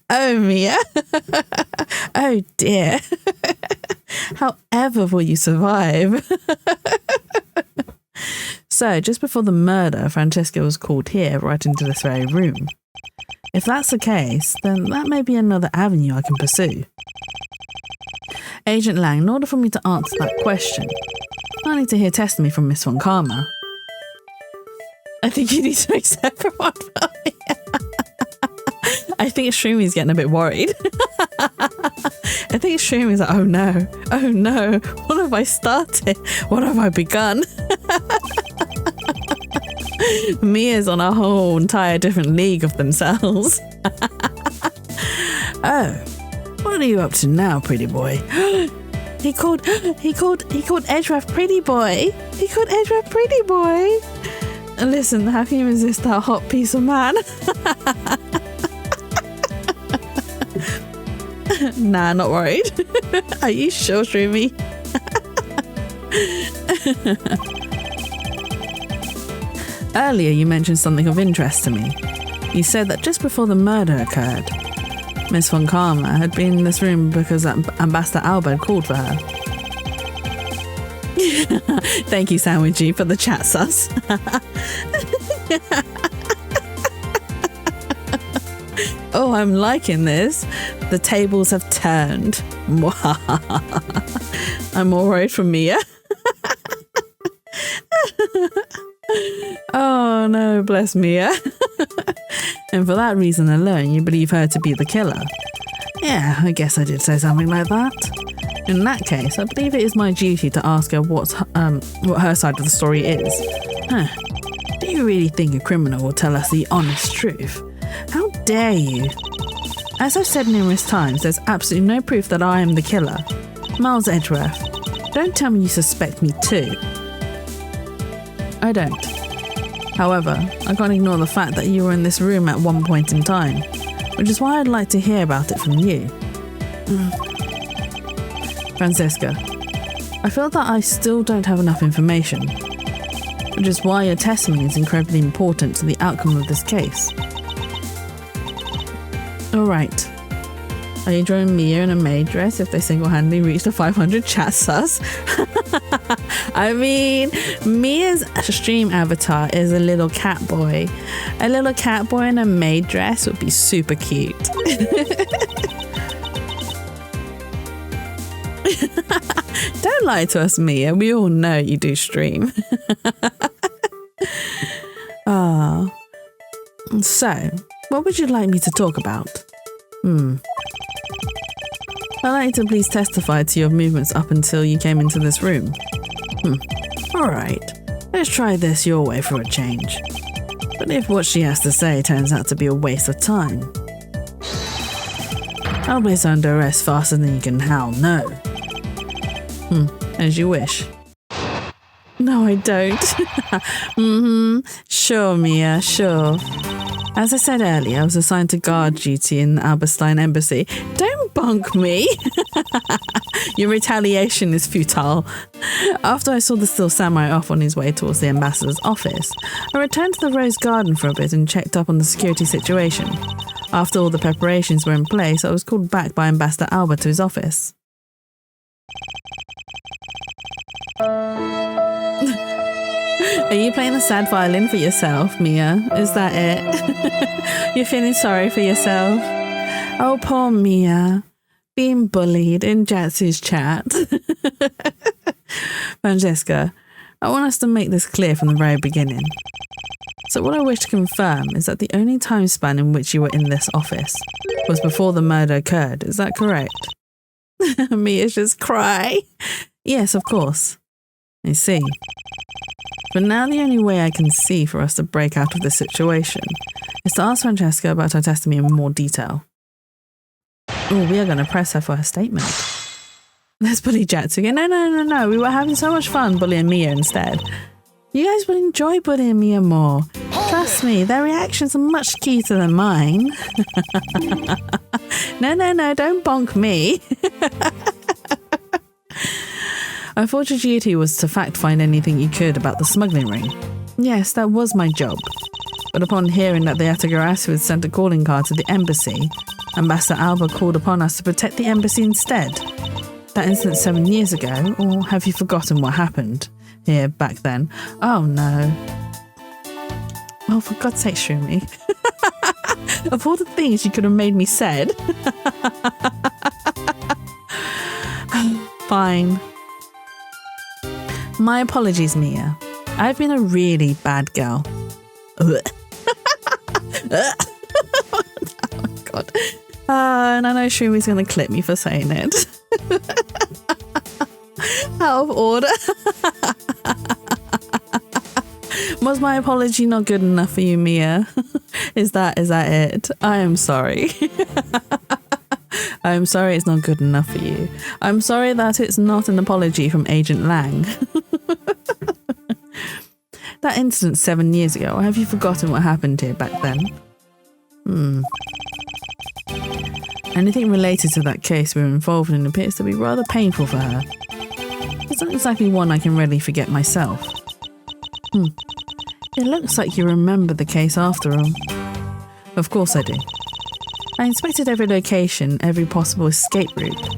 Oh, Mia. Oh, dear. However will you survive? So, just before the murder, Francesca was called here, right into this very room. If that's the case, then that may be another avenue I can pursue. Agent Lang, in order for me to answer that question, I need to hear testimony from Miss Von Karma. I think you need to make separate one for me. I think Shroomi's getting a bit worried. I think Shroomi's like, oh no, what have I started? What have I begun? Mia's on a whole entire different league of themselves. Oh, what are you up to now, pretty boy? He called Edgewrath pretty boy. He called Edgewrath pretty boy. Listen, how can you resist that hot piece of man? Nah, not worried. Are you sure, Shroomy? Earlier, you mentioned something of interest to me. You said that just before the murder occurred, Miss Von Karma had been in this room because Ambassador Albert called for her. Thank you, Sandwichy, for the chat sus. Oh, I'm liking this. The tables have turned. I'm all right from Mia. Oh no, bless Mia. And for that reason alone, you believe her to be the killer. Yeah, I guess I did say something like that. In that case, I believe it is my duty to ask her what her side of the story is. Do you really think a criminal will tell us the honest truth? How dare you? As I've said numerous times, there's absolutely no proof that I am the killer. Miles Edgeworth, don't tell me you suspect me too. I don't. However, I can't ignore the fact that you were in this room at one point in time, which is why I'd like to hear about it from you. Francesca, I feel that I still don't have enough information, which is why your testimony is incredibly important to the outcome of this case. Alright. Are you drawing Mia in a maid dress if they single-handedly reach the 500 chat sus? I mean, Mia's stream avatar is a little cat boy. A little cat boy in a maid dress would be super cute. Don't lie to us, Mia. We all know you do stream. So, what would you like me to talk about? I'd like you to please testify to your movements up until you came into this room. Alright, let's try this your way for a change. But if what she has to say turns out to be a waste of time, I'll place her under arrest faster than you can howl no. As you wish. No, I don't. Sure, Mia, sure. As I said earlier, I was assigned to guard duty in the Alberstein embassy. Don't bunk me! Your retaliation is futile. After I saw the still samurai off on his way towards the ambassador's office, I returned to the Rose Garden for a bit and checked up on the security situation. After all the preparations were in place, I was called back by Ambassador Alba to his office. Are you playing the sad violin for yourself, Mia? Is that it? You're feeling sorry for yourself? Oh, poor Mia. Being bullied in Jatsu's chat. Francesca, I want us to make this clear from the very beginning. So what I wish to confirm is that the only time span in which you were in this office was before the murder occurred. Is that correct? Mia's just cry. Yes, of course. I see. But now the only way I can see for us to break out of this situation is to ask Francesca about her testimony in more detail. Oh, we are going to press her for her statement. Let's bully Jatsu again. No. We were having so much fun bullying Mia instead. You guys will enjoy bullying Mia more. Trust me, their reactions are much cuter than mine. No, don't bonk me. I thought your duty was to fact-find anything you could about the smuggling ring. Yes, that was my job. But upon hearing that the Atagarasu had sent a calling card to the embassy, Ambassador Alba called upon us to protect the embassy instead. That incident 7 years ago, or have you forgotten what happened here back then? Oh no. Oh, for God's sake, Shroomy. Of all the things you could have made me said. Fine. My apologies, Mia. I've been a really bad girl. Oh God. And I know Shroomi's going to clip me for saying it. Out of order. Was my apology not good enough for you, Mia? Is that it? I am sorry. I'm sorry it's not good enough for you. I'm sorry that it's not an apology from Agent Lang. That incident 7 years ago, or have you forgotten what happened here back then? Anything related to that case we were involved in appears to be rather painful for her. It's not exactly one I can readily forget myself. It looks like you remember the case after all. Of course I do. I inspected every location, every possible escape route,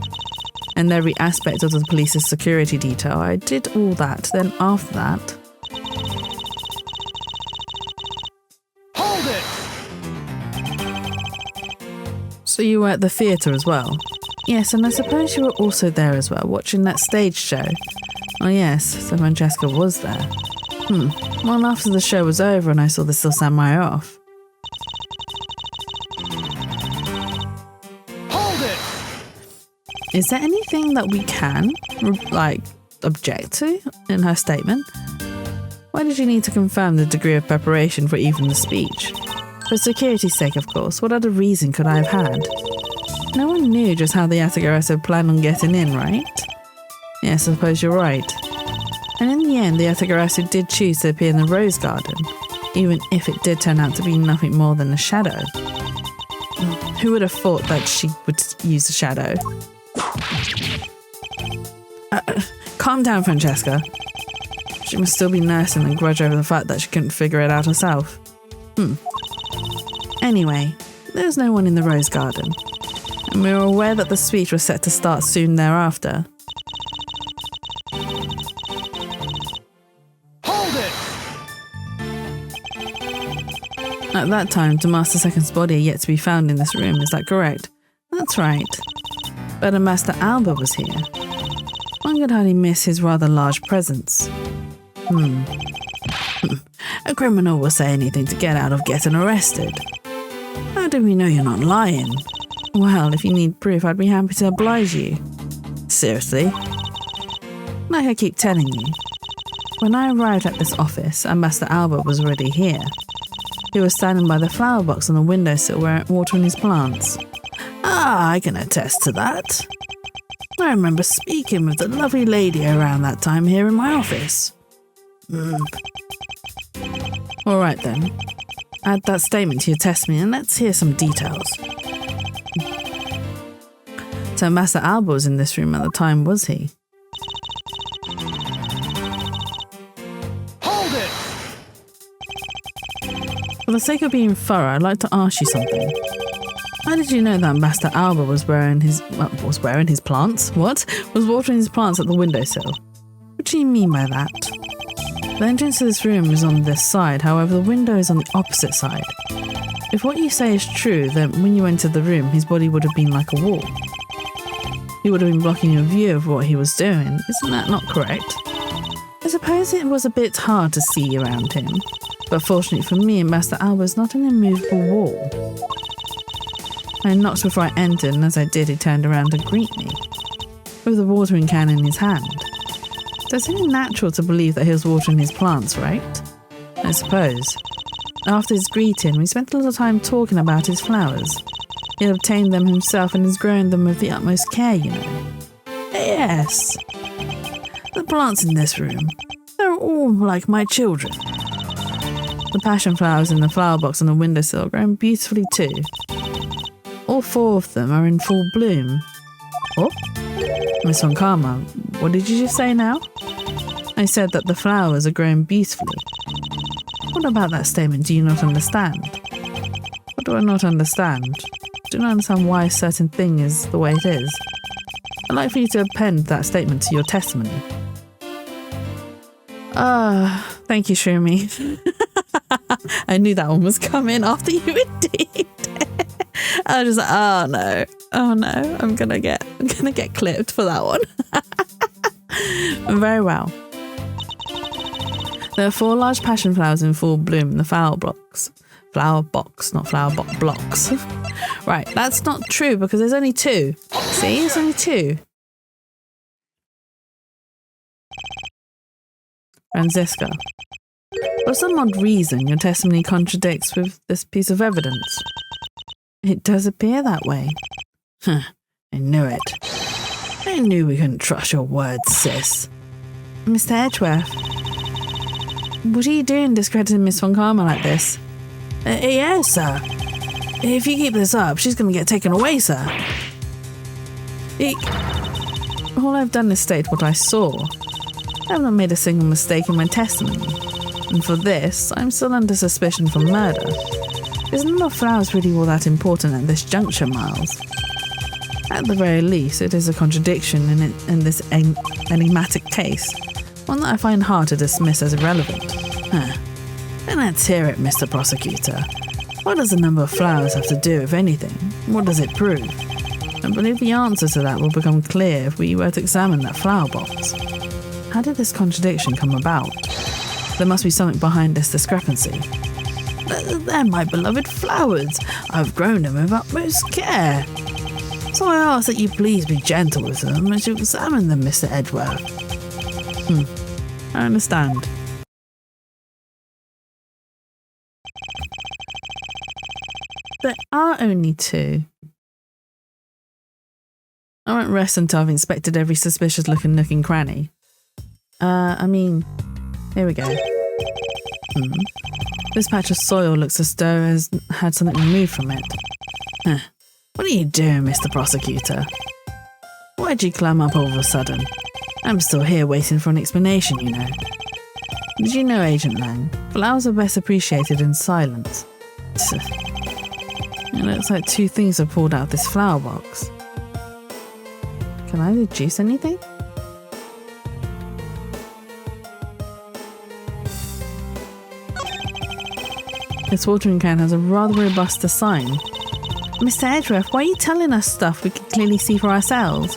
and every aspect of the police's security detail. I did all that. Then after that... Hold it! So you were at the theatre as well? Yes, and I suppose you were also there as well, watching that stage show. Oh yes, so Francesca was there. Well, after the show was over and I saw the Still Samurai off. Hold it! Is there anything that we can, object to in her statement? Why did you need to confirm the degree of preparation for even the speech? For security's sake, of course. What other reason could I have had? No one knew just how the Yatagarasu planned on getting in, right? Yes, I suppose you're right. And in the end, the Yatagarasu did choose to appear in the rose garden, even if it did turn out to be nothing more than a shadow. Who would have thought that she would use a shadow? Calm down, Francesca. She must still be nursing a grudge over the fact that she couldn't figure it out herself. Anyway, there was no one in the rose garden, and we were aware that the speech was set to start soon thereafter. Hold it! At that time, Master Second's body had yet to be found in this room, is that correct? That's right. But Master Alba was here. One could hardly miss his rather large presence. A criminal will say anything to get out of getting arrested. How do we know you're not lying? Well, if you need proof, I'd be happy to oblige you. Seriously? Like I keep telling you, when I arrived at this office, Master Alba was already here. He was standing by the flower box on the windowsill watering his plants. Ah, I can attest to that. I remember speaking with the lovely lady around that time here in my office. All right then. Add that statement to your testimony and let's hear some details. So Master Alba was in this room at the time, was he? Hold it! For the sake of being thorough, I'd like to ask you something. How did you know that Master Alba was wearing his plants? What? Was watering his plants at the windowsill? What do you mean by that? The entrance to this room is on this side, however the window is on the opposite side. If what you say is true, then when you entered the room, his body would have been like a wall. He would have been blocking your view of what he was doing. Isn't that not correct? I suppose it was a bit hard to see around him, but fortunately for me, Master Alba is not an immovable wall. I knocked before I entered, and as I did, he turned around to greet me, with the watering can in his hand. So it's only natural to believe that he was watering his plants, right? I suppose. After his greeting, we spent a little time talking about his flowers. He had obtained them himself and is growing them with the utmost care, you know. Yes. The plants in this room, they're all like my children. The passion flowers in the flower box on the windowsill are growing beautifully too. All 4 of them are in full bloom. Oh? Miss Von Karma, what did you just say now? I said that the flowers are growing beautifully. What about that statement do you not understand? What do I not understand? Do not understand why a certain thing is the way it is. I'd like for you to append that statement to your testimony. Thank you, Shroomy. I knew that one was coming after you indeed. I was just like, oh no, I'm gonna get clipped for that one. Very well. There are 4 large passion flowers in full bloom in the flower box. Flower box, not flower blocks. Right, that's not true because there's only 2. See, there's only 2. Francisca, for some odd reason, your testimony contradicts with this piece of evidence. It does appear that way. I knew it. I knew we couldn't trust your words, sis. Mr. Edgeworth, what are you doing discrediting Miss Von Karma like this? Yes, sir. If you keep this up, she's going to get taken away, sir. All I've done is state what I saw. I have not made a single mistake in my testimony. And for this, I'm still under suspicion for murder. Isn't the flowers really all that important at this juncture, Miles? At the very least, it is a contradiction in this enigmatic case, one that I find hard to dismiss as irrelevant. Then let's hear it, Mr. Prosecutor. What does the number of flowers have to do with anything? What does it prove? I believe the answer to that will become clear if we were to examine that flower box. How did this contradiction come about? There must be something behind this discrepancy. They're my beloved flowers. I've grown them with utmost care. So I ask that you please be gentle with them as you examine them, Mr. Edgeworth. I understand. There are only 2. I won't rest until I've inspected every suspicious looking nook and cranny. I mean, here we go. This patch of soil looks as though it has had something removed from it. What are you doing, Mr. Prosecutor? Why'd you climb up all of a sudden? I'm still here waiting for an explanation, you know. Did you know, Agent Lang, flowers are best appreciated in silence? It looks like 2 things are pulled out of this flower box. Can I deduce anything? This watering can has a rather robust design. Mr. Edgeworth, why are you telling us stuff we can clearly see for ourselves?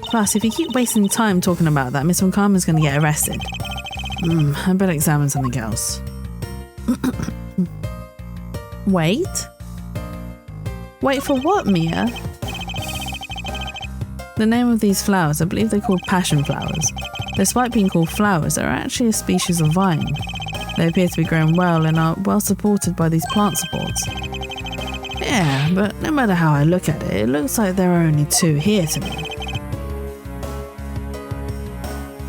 Plus, if you keep wasting time talking about that, Miss Von Karman's going to get arrested. I better examine something else. Wait? Wait for what, Mia? The name of these flowers, I believe they're called passion flowers. Despite being called flowers, they're actually a species of vine. They appear to be growing well and are well supported by these plant supports. Yeah, but no matter how I look at it, it looks like there are only 2 here to me.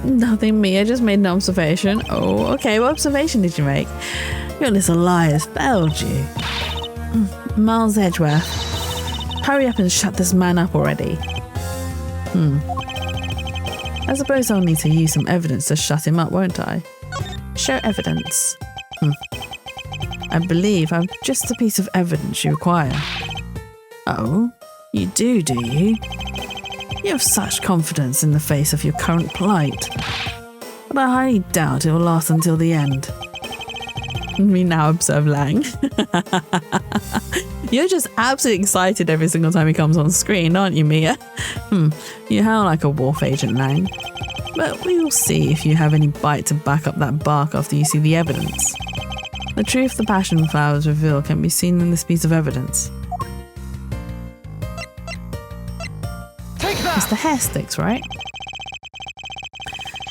Nothing, Mia, just made an observation. Oh, okay, what observation did you make? Your little lie has failed you. Miles Edgeworth, hurry up and shut this man up already. I suppose I'll need to use some evidence to shut him up, won't I? Show evidence. I believe I've just a piece of evidence you require. Oh, you do you? You have such confidence in the face of your current plight. But I highly doubt it will last until the end. We now observe Lang. You're just absolutely excited every single time he comes on screen, aren't you, Mia? You howl like a wolf, Agent Lang. But we will see if you have any bite to back up that bark after you see the evidence. The truth the passion flowers reveal can be seen in this piece of evidence. It's the hair sticks, right?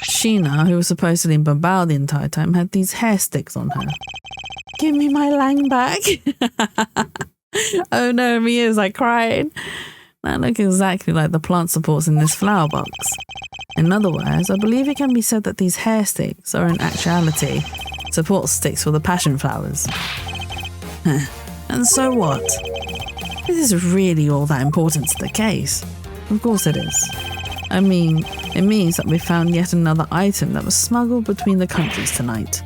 Sheena, who was supposedly in Babao the entire time, had these hair sticks on her. Give me my Lang back! Oh no, Mia's like crying. That look exactly like the plant supports in this flower box. In other words, I believe it can be said that these hair sticks are in actuality support sticks for the passion flowers. And so what? This is really all that important to the case. Of course it is. I mean, it means that we found yet another item that was smuggled between the countries tonight.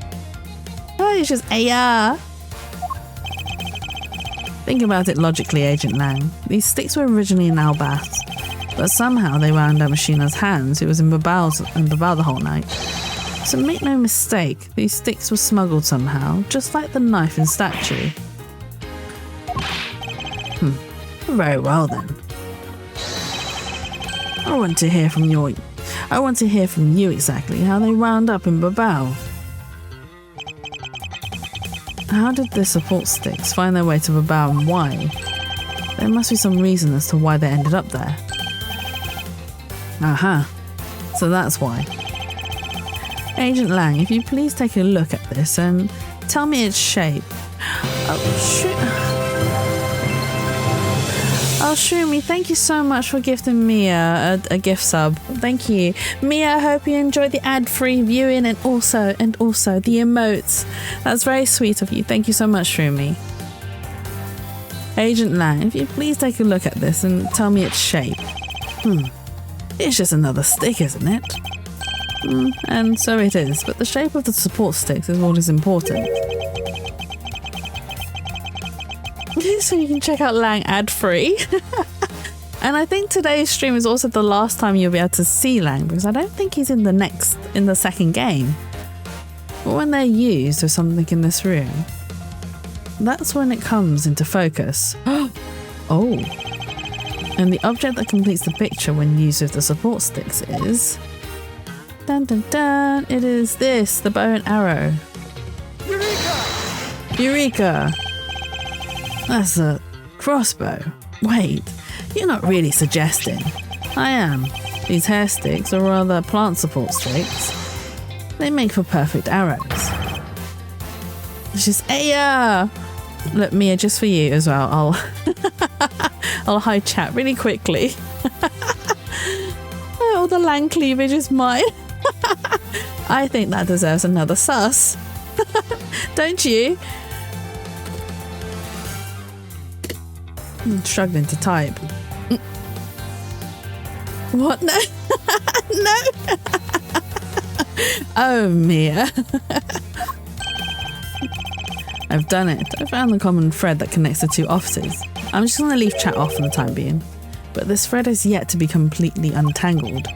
Oh, it's just AR. Think about it logically, Agent Lang. These sticks were originally in Albath, but somehow they wound up in Sheena's hands, who was in Babao the whole night. So make no mistake, these sticks were smuggled somehow, just like the knife and statue. Very well then. I want to hear from you exactly how they wound up in Babao. How did the support sticks find their way to Babao and why? There must be some reason as to why they ended up there. Aha, so that's why. Agent Lang, if you please take a look at this and tell me its shape. Oh, shoot. Oh, Shroomy, thank you so much for gifting Mia a gift sub. Thank you. Mia, I hope you enjoyed the ad-free viewing and also the emotes. That's very sweet of you. Thank you so much, Shroomy. Agent Lang, if you please take a look at this and tell me its shape. It's just another stick, isn't it? And so it is, but the shape of the support sticks is what is important. So you can check out Lang ad-free. And I think today's stream is also the last time you'll be able to see Lang, because I don't think he's in the second game. But when they're used with something in this room, that's when it comes into focus. Oh. And the object that completes the picture when used with the support sticks is... Dun dun dun! It is this, the bow and arrow. Eureka! That's a crossbow. Wait, you're not really suggesting. I am. These hair sticks, or rather plant support sticks, they make for perfect arrows. It's just, yeah! Look, Mia, just for you as well, I'll hide chat really quickly. Oh, the lang cleavage is mine. I think that deserves another sus. Don't you? I'm struggling to type. What? No. No. Oh, Mia. I've done it. I found the common thread that connects the two offices. I'm just going to leave chat off for the time being. But this thread is yet to be completely untangled.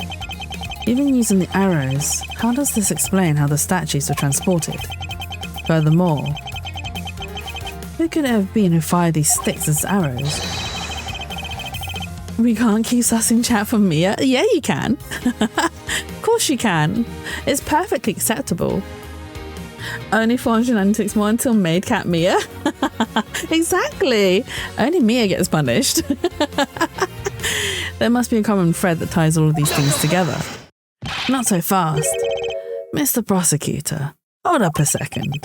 Even using the arrows, how does this explain how the statues were transported? Furthermore, who could it have been who fired these sticks as arrows? We can't keep sussing chat from Mia. Yeah, you can. Of course you can. It's perfectly acceptable. Only 496 more until maid cat Mia. Exactly. Only Mia gets punished. There must be a common thread that ties all of these things together. Not so fast. Mr. Prosecutor, hold up a second.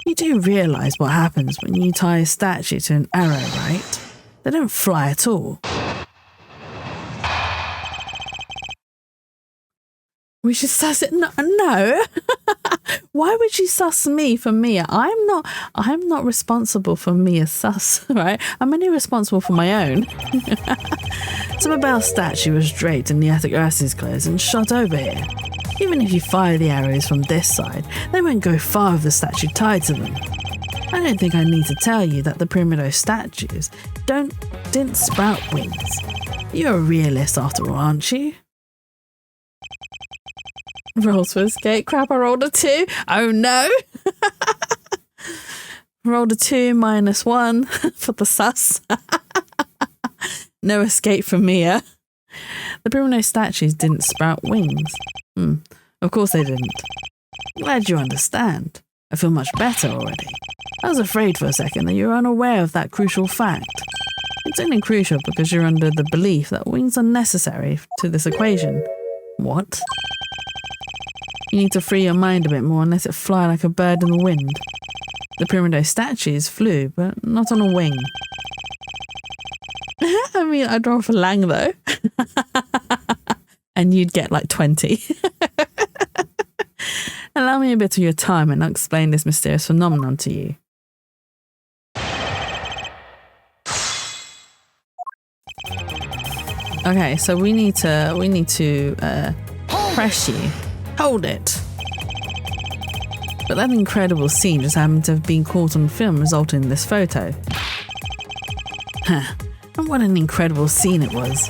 You do realise what happens when you tie a statue to an arrow, right? They don't fly at all. We should suss it. No. Why would you suss me for Mia? I'm not responsible for Mia's sus, right? I'm only responsible for my own. So Mabel's statue was draped in the attic Ursa's clothes and shot over here. Even if you fire the arrows from this side, they won't go far with the statue tied to them. I don't think I need to tell you that the Primrose statues didn't sprout wings. You're a realist after all, aren't you? Rolls for escape. Crap, I rolled a 2. Oh no! Rolled a 2 minus 1 for the sus. No escape from Mia. The Primrose statues didn't sprout wings. Of course they didn't. Glad you understand. I feel much better already. I was afraid for a second that you were unaware of that crucial fact. It's only crucial because you're under the belief that wings are necessary to this equation. What? You need to free your mind a bit more and let it fly like a bird in the wind. The Primrose statues flew, but not on a wing. I mean, I'd roll for Lang though. And you'd get like 20. Allow me a bit of your time and I'll explain this mysterious phenomenon to you. Okay, so we need to press you. Hold it. But that incredible scene just happened to have been caught on film, resulting in this photo. And what an incredible scene it was.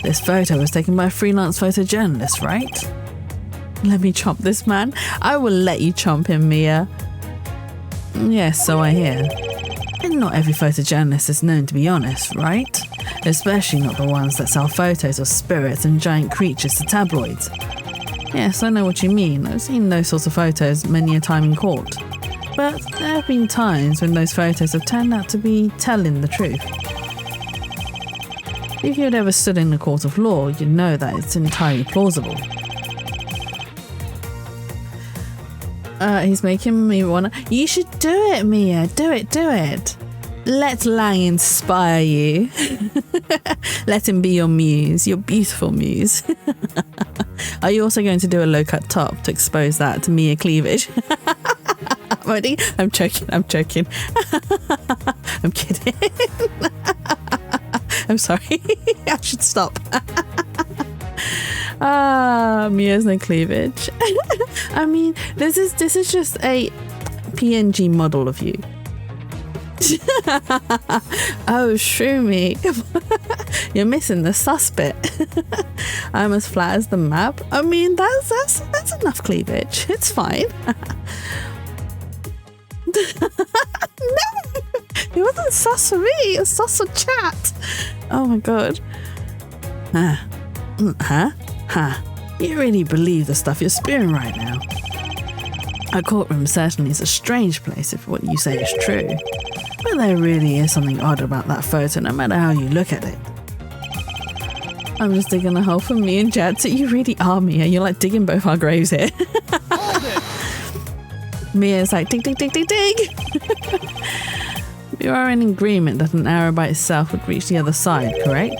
This photo was taken by a freelance photojournalist, right? Let me chomp this man. I will let you chomp him, Mia. Yes, so I hear. And not every photojournalist is known to be honest, right? Especially not the ones that sell photos of spirits and giant creatures to tabloids. Yes, I know what you mean. I've seen those sorts of photos many a time in court. But there have been times when those photos have turned out to be telling the truth. If you had ever stood in a court of law, you'd know that it's entirely plausible. He's making me wanna... You should do it, Mia. Do it. Let Lang inspire you. Let him be your muse, your beautiful muse. Are you also going to do a low-cut top to expose that to Mia cleavage? Ready? I'm joking. I'm kidding. I'm sorry. I should stop. Mia's no cleavage. I mean, this is just a PNG model of you. Oh, shoo me. You're missing the sus bit. I'm as flat as the map. I mean, that's enough cleavage. It's fine. No, it wasn't sus for me. It was sus for chat. Oh my god. You really believe the stuff you're spewing right now. A courtroom certainly is a strange place if what you say is true. But there really is something odd about that photo, no matter how you look at it. I'm just digging a hole for me and Jad. So you really are, Mia. You're like digging both our graves here. Mia's like, dig. We are in agreement that an arrow by itself would reach the other side, correct?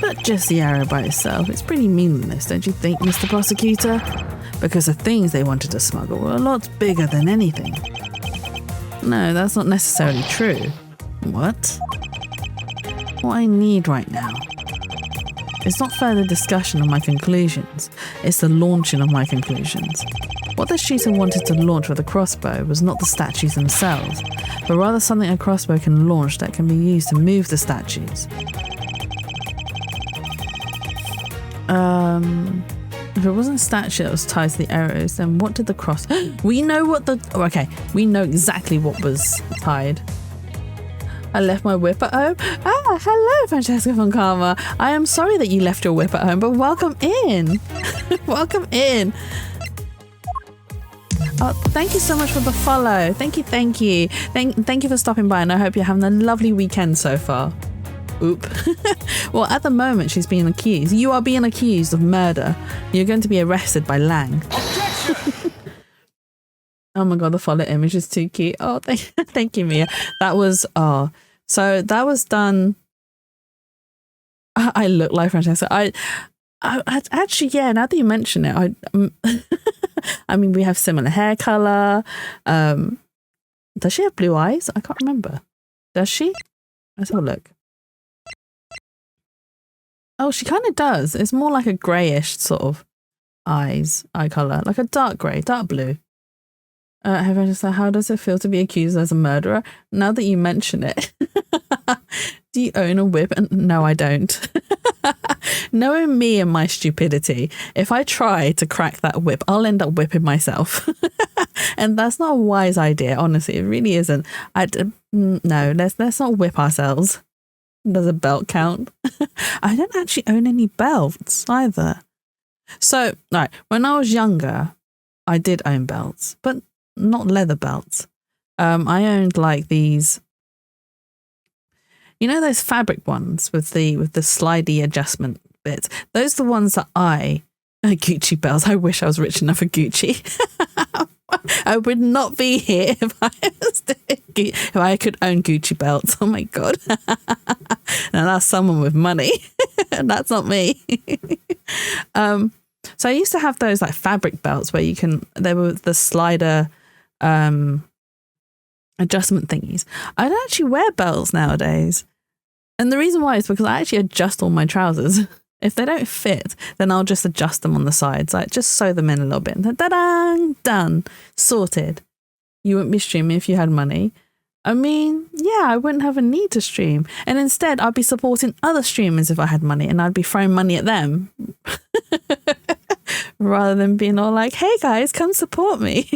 But just the arrow by itself, it's pretty meaningless, don't you think, Mr. Prosecutor? Because the things they wanted to smuggle were a lot bigger than anything. No, that's not necessarily true. What? What I need right now, it's not further discussion of my conclusions, it's the launching of my conclusions. What the shooter wanted to launch with a crossbow was not the statues themselves, but rather something a crossbow can launch that can be used to move the statues. If it wasn't a statue that was tied to the arrows, then what did the cross... We know what the... Oh, okay, we know exactly what was tied. I left my whip at home. Ah, hello, Francesca von Karma. I am sorry that you left your whip at home, but welcome in. Welcome in. Oh, thank you so much for the follow. Thank you. Thank you for stopping by, and I hope you're having a lovely weekend so far. Oop. Well, at the moment, she's being accused. You are being accused of murder. You're going to be arrested by Lang. Oh my god, the follow image is too cute. Oh, thank you, Mia. That was, so that was done. I look like Francesca. I actually, yeah, now that you mention it, I mean, we have similar hair color. Does she have blue eyes? I can't remember. Does she? Let's have a look. Oh, she kind of does. It's more like a grayish sort of eye color, like a dark gray, dark blue. Have I just said, how does it feel to be accused as a murderer? Now that you mention it, do you own a whip? No, I don't. Knowing me and my stupidity, if I try to crack that whip, I'll end up whipping myself. And that's not a wise idea, honestly. It really isn't. No, let's not whip ourselves. Does a belt count? I don't actually own any belts either. So, right, when I was younger, I did own belts, but not leather belts. I owned like these, you know, those fabric ones with the slidey adjustment bits. Those are the ones that Gucci belts. I wish I was rich enough for Gucci. I would not be here if I could own Gucci belts. Oh my god. Now that's someone with money. That's not me. So I used to have those like fabric belts where they were the slider adjustment thingies. I don't actually wear belts nowadays. And the reason why is because I actually adjust all my trousers. If they don't fit, then I'll just adjust them on the sides. Like just sew them in a little bit. Ta-da! Done. Sorted. You wouldn't be streaming if you had money. I mean, yeah, I wouldn't have a need to stream. And instead, I'd be supporting other streamers if I had money, and I'd be throwing money at them. Rather than being all like, hey guys, come support me.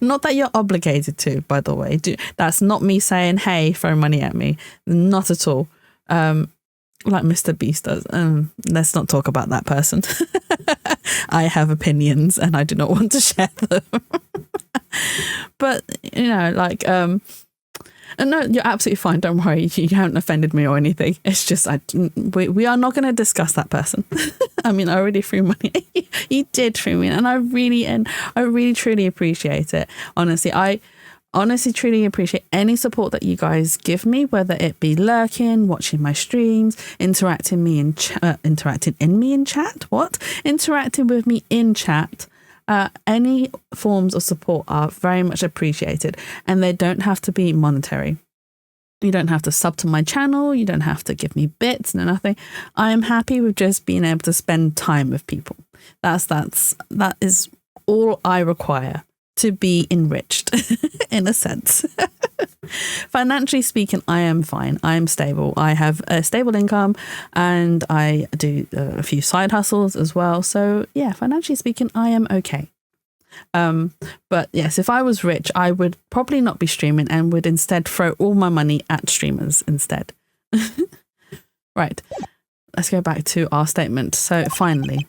Not that you're obligated to, by the way. That's not me saying, hey, throw money at me. Not at all. Like Mr. Beast does. Let's not talk about that person. I have opinions and I do not want to share them. But, you know, like, no, you're absolutely fine. Don't worry. You haven't offended me or anything. It's just, we are not going to discuss that person. I mean, I already threw money. You did throw me, and I really truly appreciate it. Honestly, truly appreciate any support that you guys give me, whether it be lurking, watching my streams, interacting with me in chat. Any forms of support are very much appreciated, and they don't have to be monetary. You don't have to sub to my channel. You don't have to give me bits, no nothing. I am happy with just being able to spend time with people. That is all I require to be enriched in a sense. Financially speaking, I am fine. I am stable. I have a stable income and I do a few side hustles as well. So yeah, financially speaking, I am okay. But yes, if I was rich, I would probably not be streaming and would instead throw all my money at streamers instead. Right. Let's go back to our statement. So finally,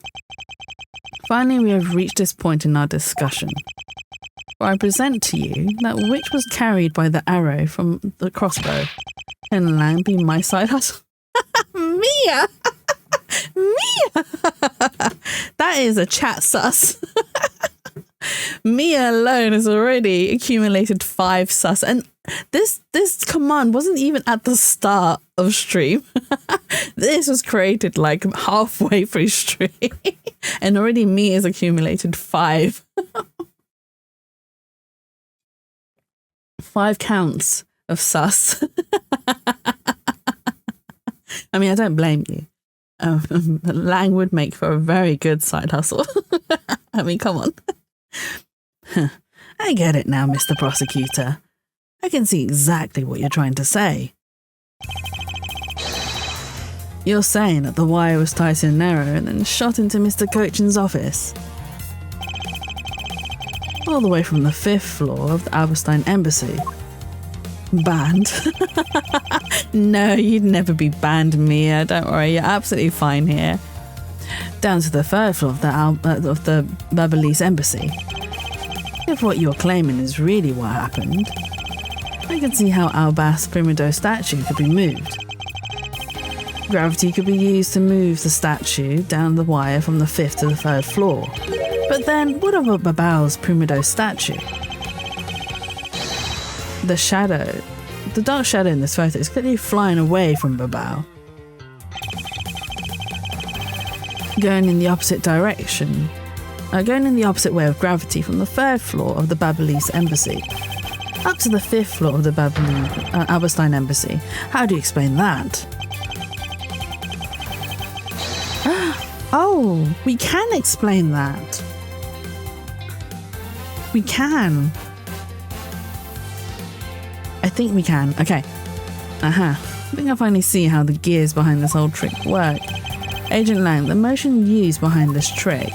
we have reached this point in our discussion where I present to you that which was carried by the arrow from the crossbow. Can Lang be my side hustle? Mia! Mia! That is a chat sus. Mia alone has already accumulated 5 sus. And This command wasn't even at the start of stream. This was created like halfway through stream. And already me has accumulated 5. 5 counts of sus. I mean, I don't blame you. Lang would make for a very good side hustle. I mean, come on. I get it now, Mr. Prosecutor. I can see exactly what you're trying to say. You're saying that the wire was tight in an arrow and then shot into Mr. Cochin's office. All the way from the 5th floor of the Alberstein Embassy. Banned? No, you'd never be banned, Mia. Don't worry, you're absolutely fine here. Down to the 3rd floor of the Babyliss Embassy. If what you're claiming is really what happened, I can see how Albas Primido's statue could be moved. Gravity could be used to move the statue down the wire from the 5th to the 3rd floor. But then, what about Babal's Primido statue? The dark shadow in this photo is clearly flying away from Babal. Going in the opposite direction. Going in the opposite way of gravity from the 3rd floor of the Babyliss Embassy up to the 5th floor of the Alberstein Embassy. How do you explain that? Oh, we can explain that. We can. I think we can. Okay. I think I finally see how the gears behind this whole trick work. Agent Lang, the motion used behind this trick.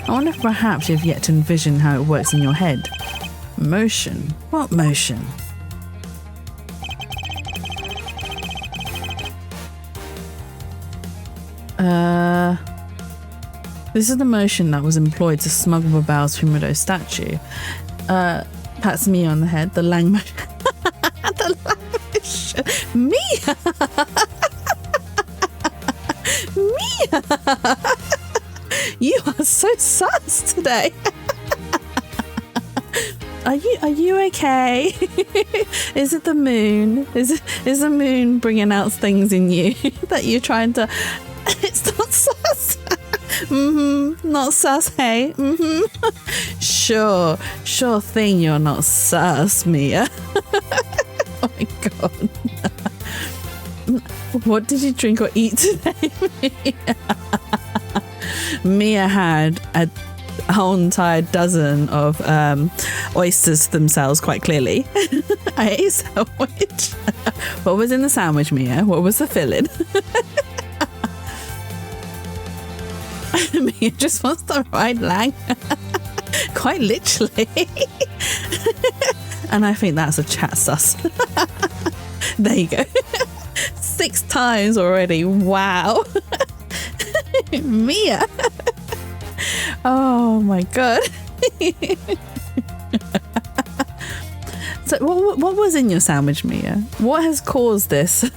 I wonder if perhaps you've yet to envision how it works in your head. Motion? What motion? This is the motion that was employed to smuggle Babal's Primido statue. Pats me on the head, the Lang motion. The Lang motion. Mia! Mia! You are so sus today. Are you okay? Is it the moon? Is the moon bringing out things in you that you're trying to? It's not sus. Not sus. Hey. Sure thing. You're not sus, Mia. Oh my god. What did you drink or eat today, Mia? Mia had a whole entire dozen of oysters themselves, quite clearly. I ate a sandwich. What was in the sandwich, Mia? What was the filling? Mia just wants to ride Lang. Quite literally. And I think that's a chat sus. There you go. 6 times already. Wow. Mia. Oh my god. So what was in your sandwich, Mia? What has caused this?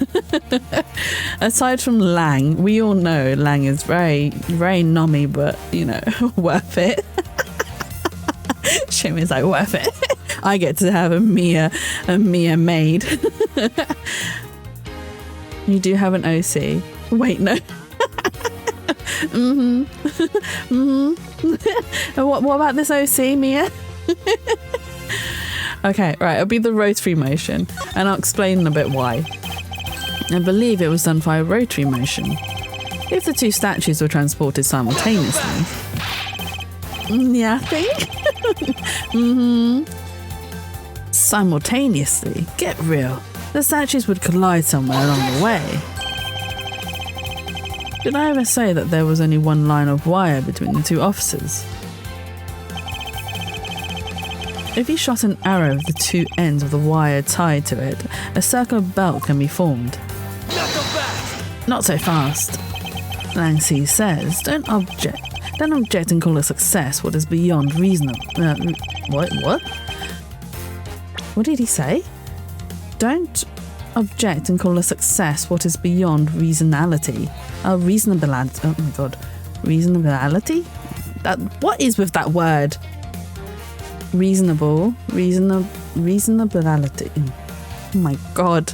Aside from Lang, we all know Lang is very, very nommy, but worth it. Shimi's like, worth it. I get to have a Mia maid. You do have an OC. Wait, no. What about this OC, Mia? Okay, right, it'll be the rotary motion, and I'll explain a bit why. I believe it was done via rotary motion. If the 2 statues were transported simultaneously. Yeah, I think. Simultaneously? Get real. The statues would collide somewhere along the way. Did I ever say that there was only one line of wire between the 2 officers? If you shot an arrow with the 2 ends of the wire tied to it, a circular belt can be formed. Not so fast. Lang C says, don't object and call a success what is beyond reasonable. What? What did he say? Don't object and call a success what is beyond reasonality. Reasonability. Oh my god. Reasonability? What is with that word? reasonability. Oh my god.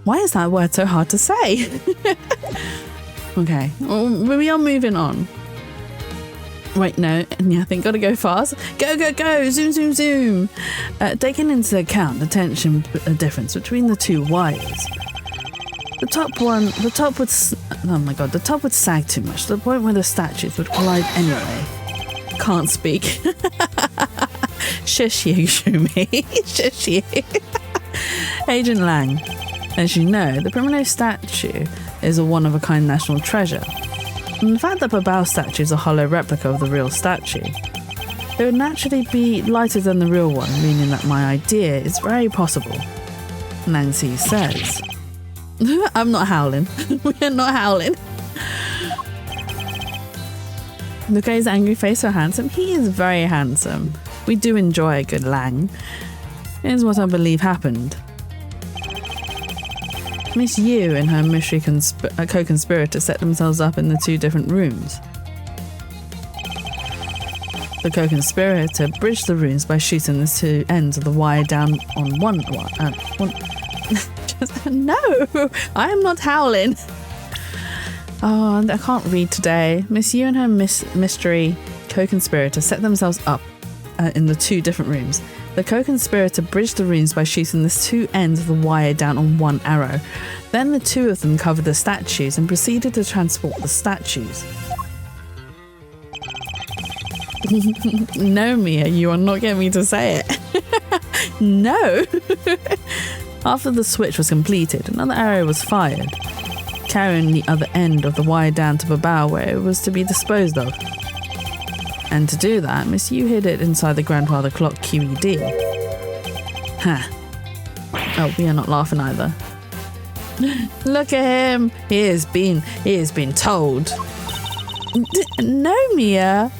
Why is that word so hard to say? Okay, well, we are moving on. Wait, no, yeah, I think gotta go fast. Go, go, go, zoom, zoom, zoom. Taking into account the tension difference between the two wires. The top would sag too much to the point where the statues would collide anyway. Can't speak. Shush you, Shumi. Shush you. Agent Lang. As you know, the Primrose statue is a one-of-a-kind national treasure. And the fact that Babao statue is a hollow replica of the real statue, it would naturally be lighter than the real one, meaning that my idea is very possible. Nancy says. I'm not howling. We're not howling. Look at his angry face, so handsome. He is very handsome. We do enjoy a good Lang. Here's what I believe happened. Miss Yu and her mystery co-conspirator set themselves up in the two different rooms. The co-conspirator bridged the rooms by shooting the two ends of the wire down on one. No, I am not howling. Oh, I can't read today. Miss Yu and her mystery co-conspirator set themselves up in the two different rooms. The co-conspirator bridged the rooms by shooting the two ends of the wire down on one arrow. Then the two of them covered the statues and proceeded to transport the statues. No, Mia, you are not getting me to say it. No. After the switch was completed, another arrow was fired, carrying the other end of the wire down to Babao where it was to be disposed of. And to do that, Miss Yu hid it inside the grandfather clock QED. Huh. Oh, we are not laughing either. Look at him. He has been told. No, Mia.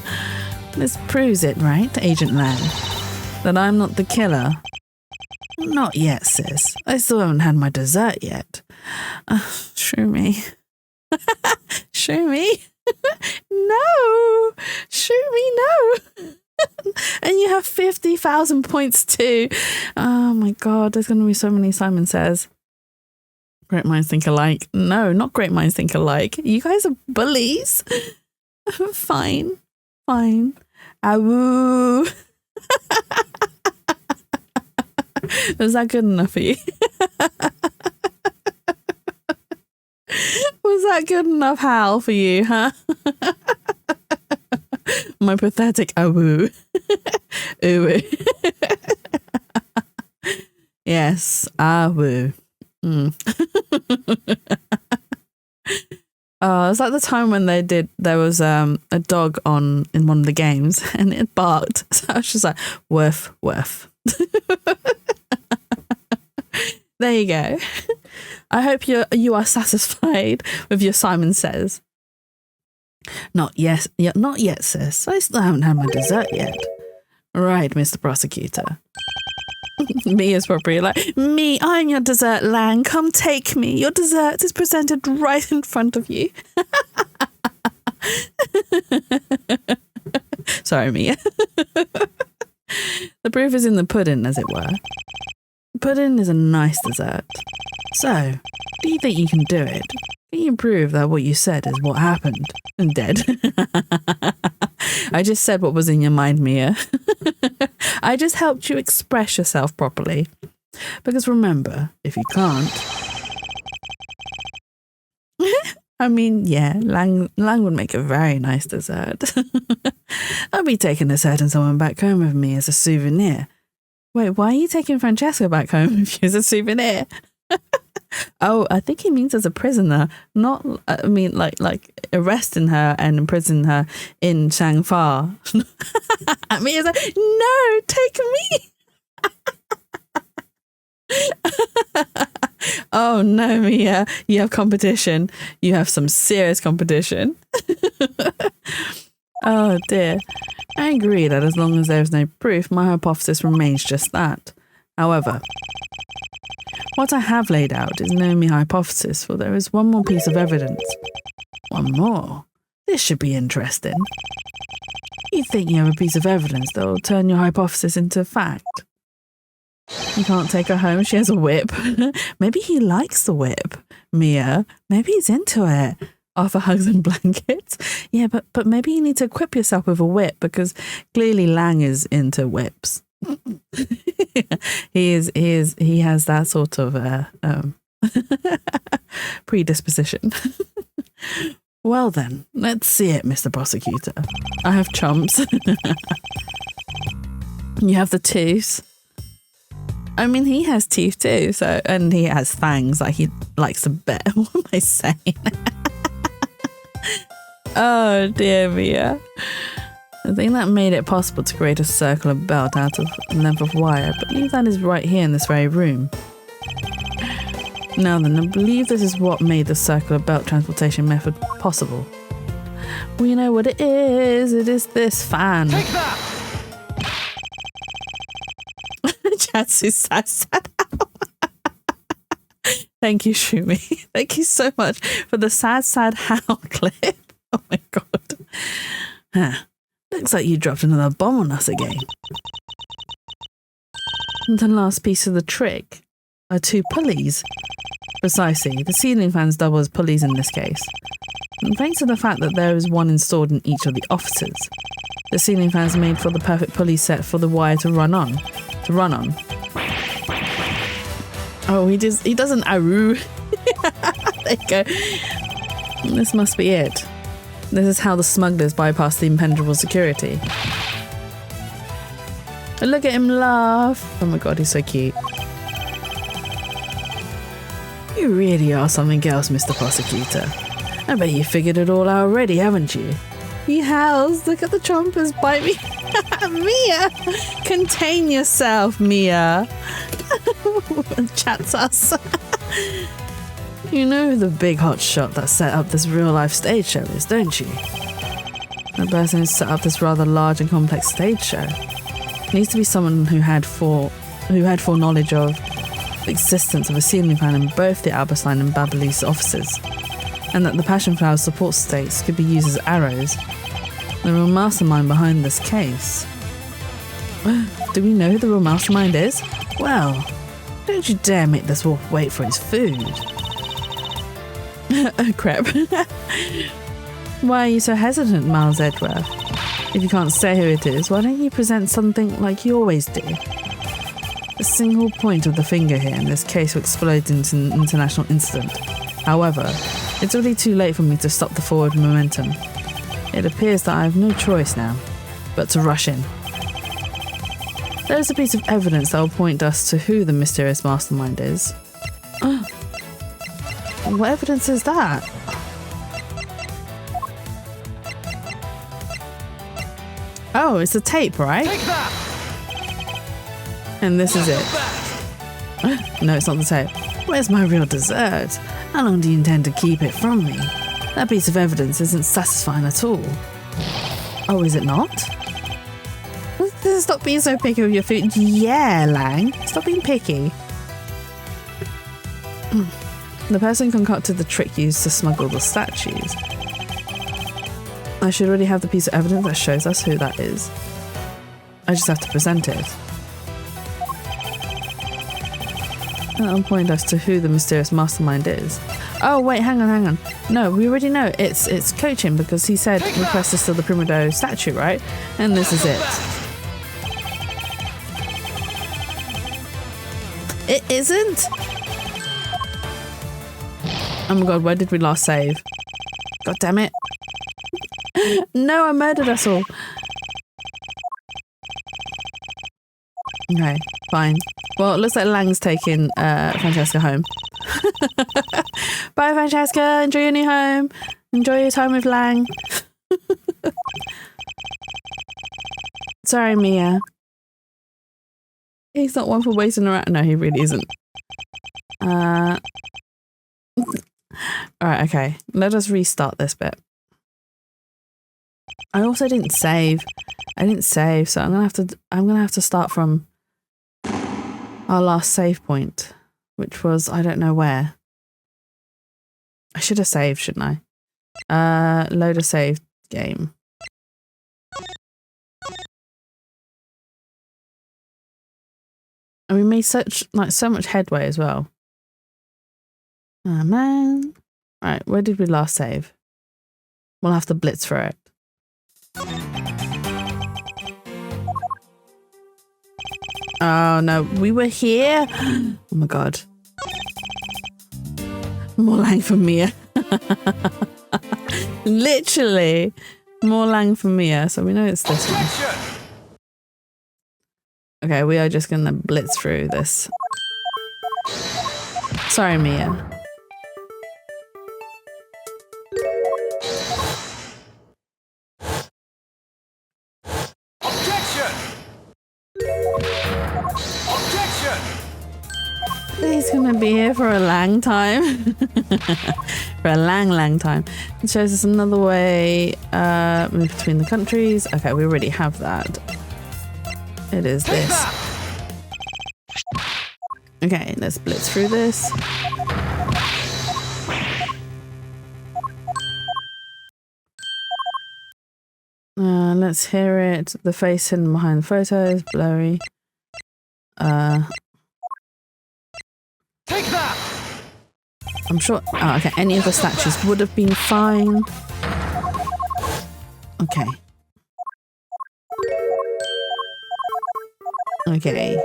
This proves it, right, Agent Lang? That I'm not the killer. Not yet, sis. I still haven't had my dessert yet. Shumi. Shumi? No! Shumi, no! And you have 50,000 points too. Oh my god, there's going to be so many Simon Says. Great minds think alike. No, not great minds think alike. You guys are bullies. Fine. Fine. Awoo. Was that good enough for you? Was that good enough howl for you, huh? My pathetic awoo. Ooh. Yes, awoo. Oh, it's like the time when there was a dog in one of the games and it barked. So I was just like, woof, woof. There you go. I hope you are satisfied with your Simon Says. Not yet, sis. I still haven't had my dessert yet. Right, Mr. Prosecutor. Me is probably like, me, I'm your dessert, Lang. Come take me. Your dessert is presented right in front of you. Sorry, Mia. The proof is in the pudding, as it were. Pudding is a nice dessert. So, do you think you can do it? Can you prove that what you said is what happened? And dead. I just said what was in your mind, Mia. I just helped you express yourself properly. Because remember, if you can't... I mean, yeah, Lang would make a very nice dessert. I'll be taking a certain someone back home with me as a souvenir. Wait, why are you taking Francesca back home with you as a souvenir? Oh, I think he means as a prisoner, not, I mean, like arresting her and imprisoning her in Shangfa. I mean, it's like, no, take me. Oh, no, Mia, you have competition. You have some serious competition. Oh, dear. I agree that as long as there is no proof, my hypothesis remains just that. However, what I have laid out is no mere hypothesis, for there is one more piece of evidence. One more? This should be interesting. You think you have a piece of evidence that will turn your hypothesis into fact. You can't take her home. She has a whip. Maybe he likes the whip, Mia. Maybe he's into it. Arthur hugs and blankets. Yeah, but maybe you need to equip yourself with a whip because clearly Lang is into whips. He has that sort of predisposition. Well then, let's see it, Mr. Prosecutor. I have chomps. You have the tooth. I mean, he has teeth too, so, and he has fangs, like he likes to bet. What am I saying? Oh dear Mia. The thing that made it possible to create a circular belt out of a length of wire, I believe that is right here in this very room. Now then, I believe this is what made the circular belt transportation method possible. We know what it is. It is this fan. Take that! Jatsu's sad. Thank you, Shumi. Thank you so much for the sad howl clip. Oh my god. Huh. Looks like you dropped another bomb on us again. And the last piece of the trick are two pulleys. Precisely, the ceiling fans double as pulleys in this case. And thanks to the fact that there is one installed in each of the offices, the ceiling fans made for the perfect pulley set for the wire to run on. Oh, he doesn't aroo. There you go. This must be it. This is how the smugglers bypass the impenetrable security. Look at him laugh. Oh my god, he's so cute. You really are something else, Mr. Prosecutor. I bet you figured it all out already, haven't you? He howls. Look at the chompers bite me. Mia! Contain yourself, Mia. Chats us. You know who the big hot shot that set up this real-life stage show is, don't you? The person who set up this rather large and complex stage show needs to be someone who had foreknowledge of the existence of a ceiling fan in both the Alberstein and Babyliss offices, and that the passion flower support stakes could be used as arrows. The real mastermind behind this case. Do we know who the real mastermind is? Well, don't you dare make this wolf wait for his food. Oh crap. Why are you so hesitant, Miles Edgeworth? If you can't say who it is, why don't you present something like you always do? A single point of the finger here in this case will explode into an international incident. However, it's already too late for me to stop the forward momentum. It appears that I have no choice now, but to rush in. There is a piece of evidence that will point us to who the mysterious mastermind is. What evidence is that? Oh, it's a tape, right? Take that! And this is it. No, it's not the tape. Where's my real dessert? How long do you intend to keep it from me? That piece of evidence isn't satisfying at all. Oh, is it not? Stop being so picky with your food. Yeah, Lang. Stop being picky. The person concocted the trick used to smuggle the statues. I should already have the piece of evidence that shows us who that is. I just have to present it. That'll point us to who the mysterious mastermind is. Oh wait, hang on. No, we already know it's coaching because he said request to steal the Primido statue, right? And this is it. It isn't? Oh my god, where did we last save? God damn it. No, I murdered us all. Okay, fine. Well, it looks like Lang's taking Francesca home. Bye, Francesca. Enjoy your new home. Enjoy your time with Lang. Sorry, Mia. He's not one for waiting around. No, he really isn't. Alright, okay. Let us restart this bit. I also didn't save. So I'm gonna have to start from our last save point, which was I don't know where. I should have saved, shouldn't I? Load a save game. And we made so much headway as well. Oh man. Right, where did we last save? We'll have to blitz for it. Oh no, we were here. Oh my god. More lang for Mia. Literally. More lang for Mia. So we know it's this one. Okay, we are just gonna blitz through this. Sorry, Mia. Objection! Objection! He's gonna be here for a long time. For a long time. It shows us another way move between the countries. Okay, we already have that. It is this. Okay, let's blitz through this. Let's hear it. The face hidden behind the photos, blurry. Take that! I'm sure. Oh, okay. Any of the statues would have been fine. Okay. Okay.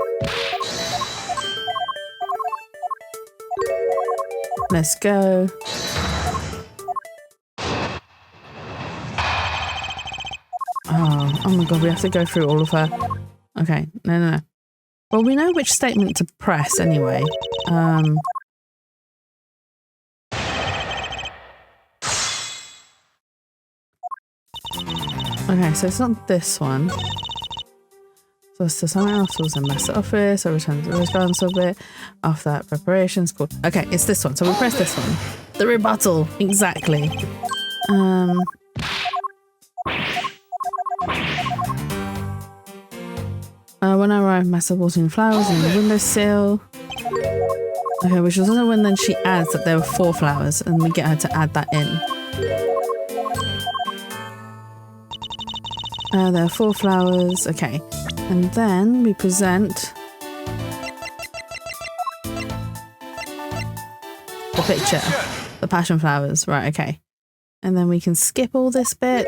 Let's go. Oh my god, we have to go through all of her. Okay, no. Well, we know which statement to press anyway. Okay, so it's not this one. So it's to something else. Was in master office. I returned to the Rose Gardens for a bit. After that, preparations. Cool. Okay, it's this one. So we press this one. The rebuttal. Exactly. When I arrived, massive watering flowers in the windowsill. Okay, which was also when then she adds that there were 4 flowers, and we get her to add that in. There are 4 flowers. Okay. And then we present the picture, the passion flowers. Right, okay. And then we can skip all this bit.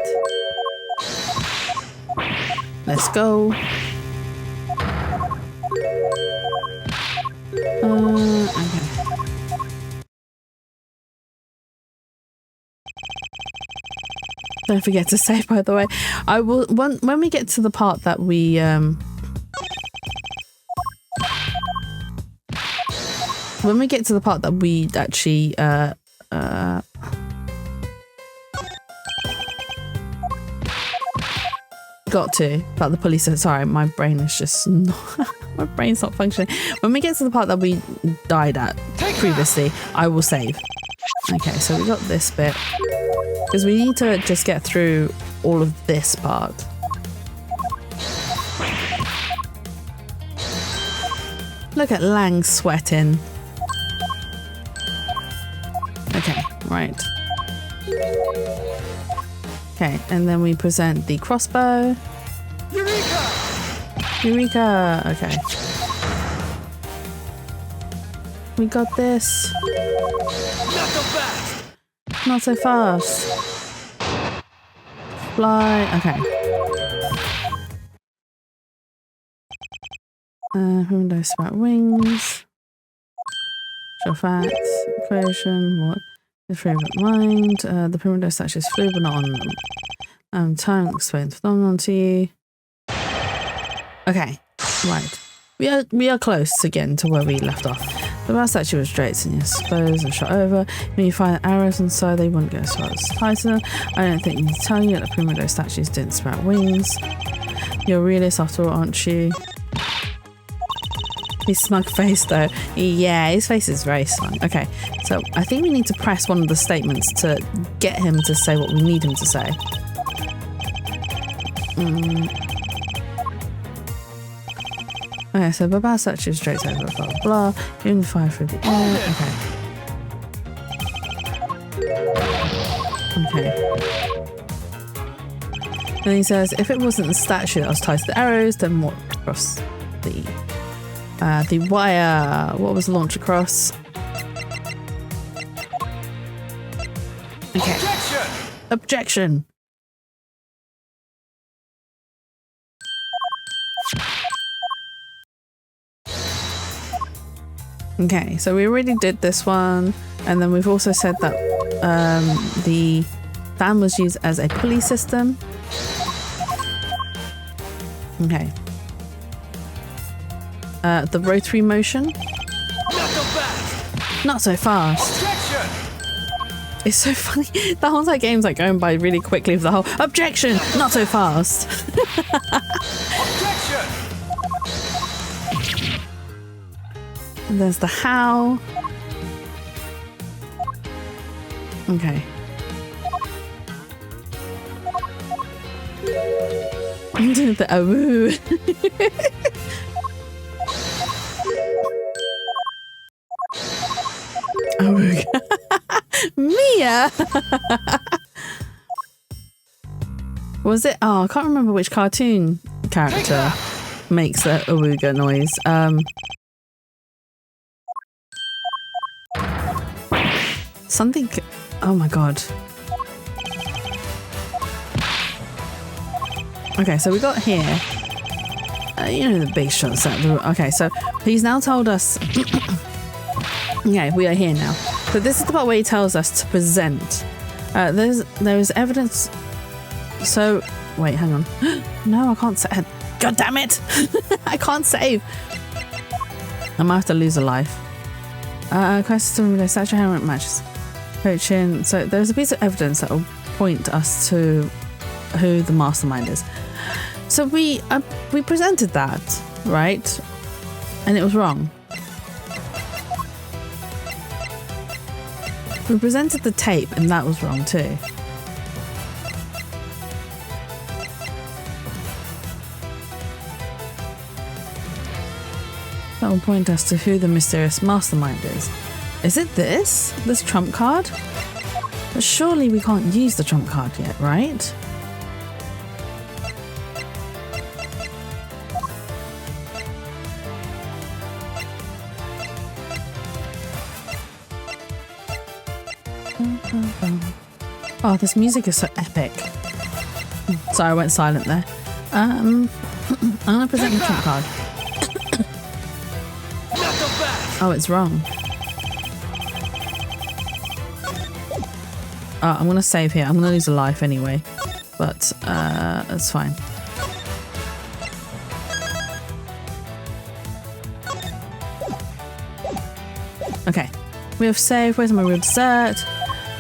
Let's go. Okay. Don't forget to save, by the way. I will when we get to the part that we actually got to about the police. Sorry, my brain is just not, my brain's not functioning. When we get to the part that we died at previously, I will save. Okay, so we got this bit because we need to just get through all of this part. Look at Lang sweating. Okay, right. Okay, and then we present the crossbow. Eureka! Eureka! Okay. We got this. Not so fast! Not so fast. Fly. Okay. Window sprout wings. Show facts. Equation. What? The favorite mind. The primitive statues flew, but not on them. Time explains phenomenon to you. Okay, right. We are close again to where we left off. The last statue was draped in your suppose and shot over. When you fire arrows inside, they wouldn't go as far as Titan. I don't think I need to tell you that the primitive statues didn't sprout wings. You're a realist after all, aren't you? His smug face though. Yeah, his face is very smug. Okay, so I think we need to press one of the statements to get him to say what we need him to say. Okay, so Baba statue straight over, blah blah blah. You can fire through the air. Okay. And he says, if it wasn't the statue that was tied to the arrows, then what across the The wire. What was launched across? Okay. Objection! Objection. Okay, so we already did this one, and then we've also said that the fan was used as a pulley system. Okay. The rotary motion. Not so fast! Not so fast. Objection! It's so funny. The whole entire game's like going by really quickly with the whole objection, not so fast. Objection! And there's the how. Okay. The awoo. Awooga. Mia. Was it? Oh, I can't remember which cartoon character makes the awooga noise. Something. Oh my god. Okay, so we got here. You know the big shots. Okay, so he's now told us. Okay, we are here now. So this is the part where he tells us to present. There is evidence. So wait, hang on. No, I can't save. God damn it! I can't save. I might have to lose a life. Crisis to remove statue helmet matches. Coaching. So there's a piece of evidence that will point us to who the mastermind is. So we presented that, right? And it was wrong. We presented the tape and that was wrong too. That will point us to who the mysterious mastermind is. Is it this? This trump card? But surely we can't use the trump card yet, right? Oh, this music is so epic. Sorry, I went silent there. I'm gonna present the trump card. Oh, it's wrong. I'm gonna save here. I'm gonna lose a life anyway, but that's fine. Okay, we have saved. Where's my real dessert?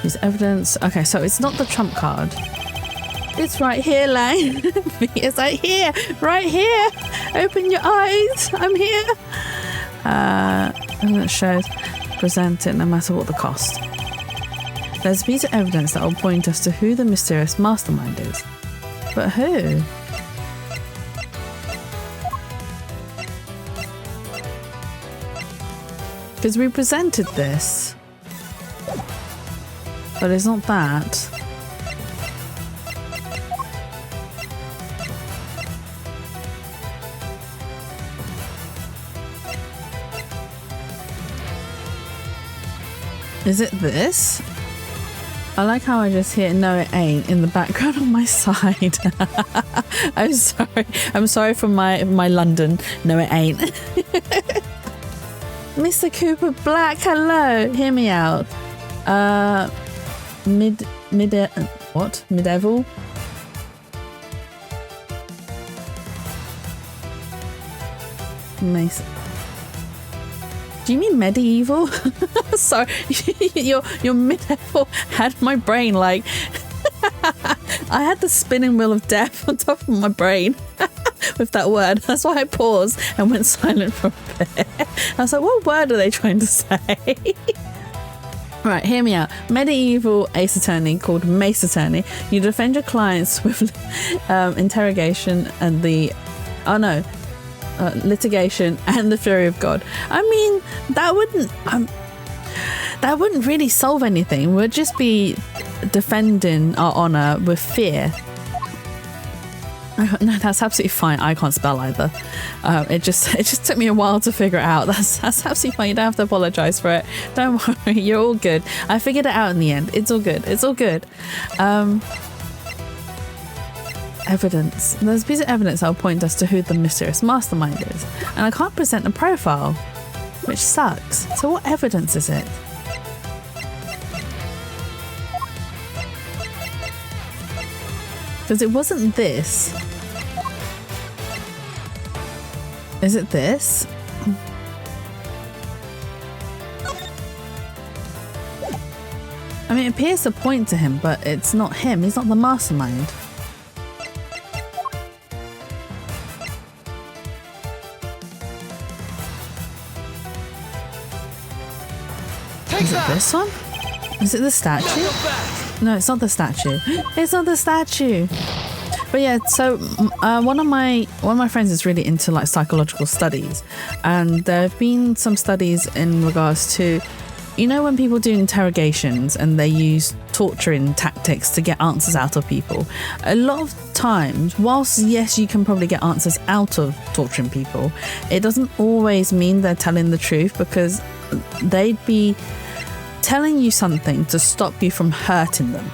Use evidence. Okay, so it's not the trump card. It's right here, Lang. It's right here. Right here. Open your eyes. I'm here. And it shows present it no matter what the cost. There's a piece of evidence that will point us to who the mysterious mastermind is. But who? Because we presented this. But it's not that. Is it this? I like how I just hear "No, it ain't" in the background on my side. I'm sorry. I'm sorry for my London. No, it ain't. Mr. Cooper Black, hello. Hear me out. Medieval? Mason. Do you mean medieval? Sorry, your medieval had my brain like I had the spinning wheel of death on top of my brain with that word. That's why I paused and went silent for a bit. I was like, what word are they trying to say? Right, hear me out. Medieval ace attorney called mace attorney. You defend your clients with interrogation and the litigation and the fury of God. I mean, that wouldn't really solve anything. We'd just be defending our honor with fear. No, that's absolutely fine. I can't spell either. It just took me a while to figure it out. That's absolutely fine. You don't have to apologize for it. Don't worry. You're all good. I figured it out in the end. It's all good. It's all good. Evidence. There's a piece of evidence that'll point us to who the mysterious mastermind is, and I can't present a profile, which sucks. So what evidence is it? Because it wasn't this. Is it this? I mean, it appears to point to him, but it's not him. He's not the mastermind. Is it this one? Is it the statue? No, it's not the statue. It's not the statue. But yeah, so one of my friends is really into like psychological studies, and there have been some studies in regards to, you know, when people do interrogations and they use torturing tactics to get answers out of people. A lot of times, whilst yes, you can probably get answers out of torturing people, it doesn't always mean they're telling the truth, because they'd be telling you something to stop you from hurting them.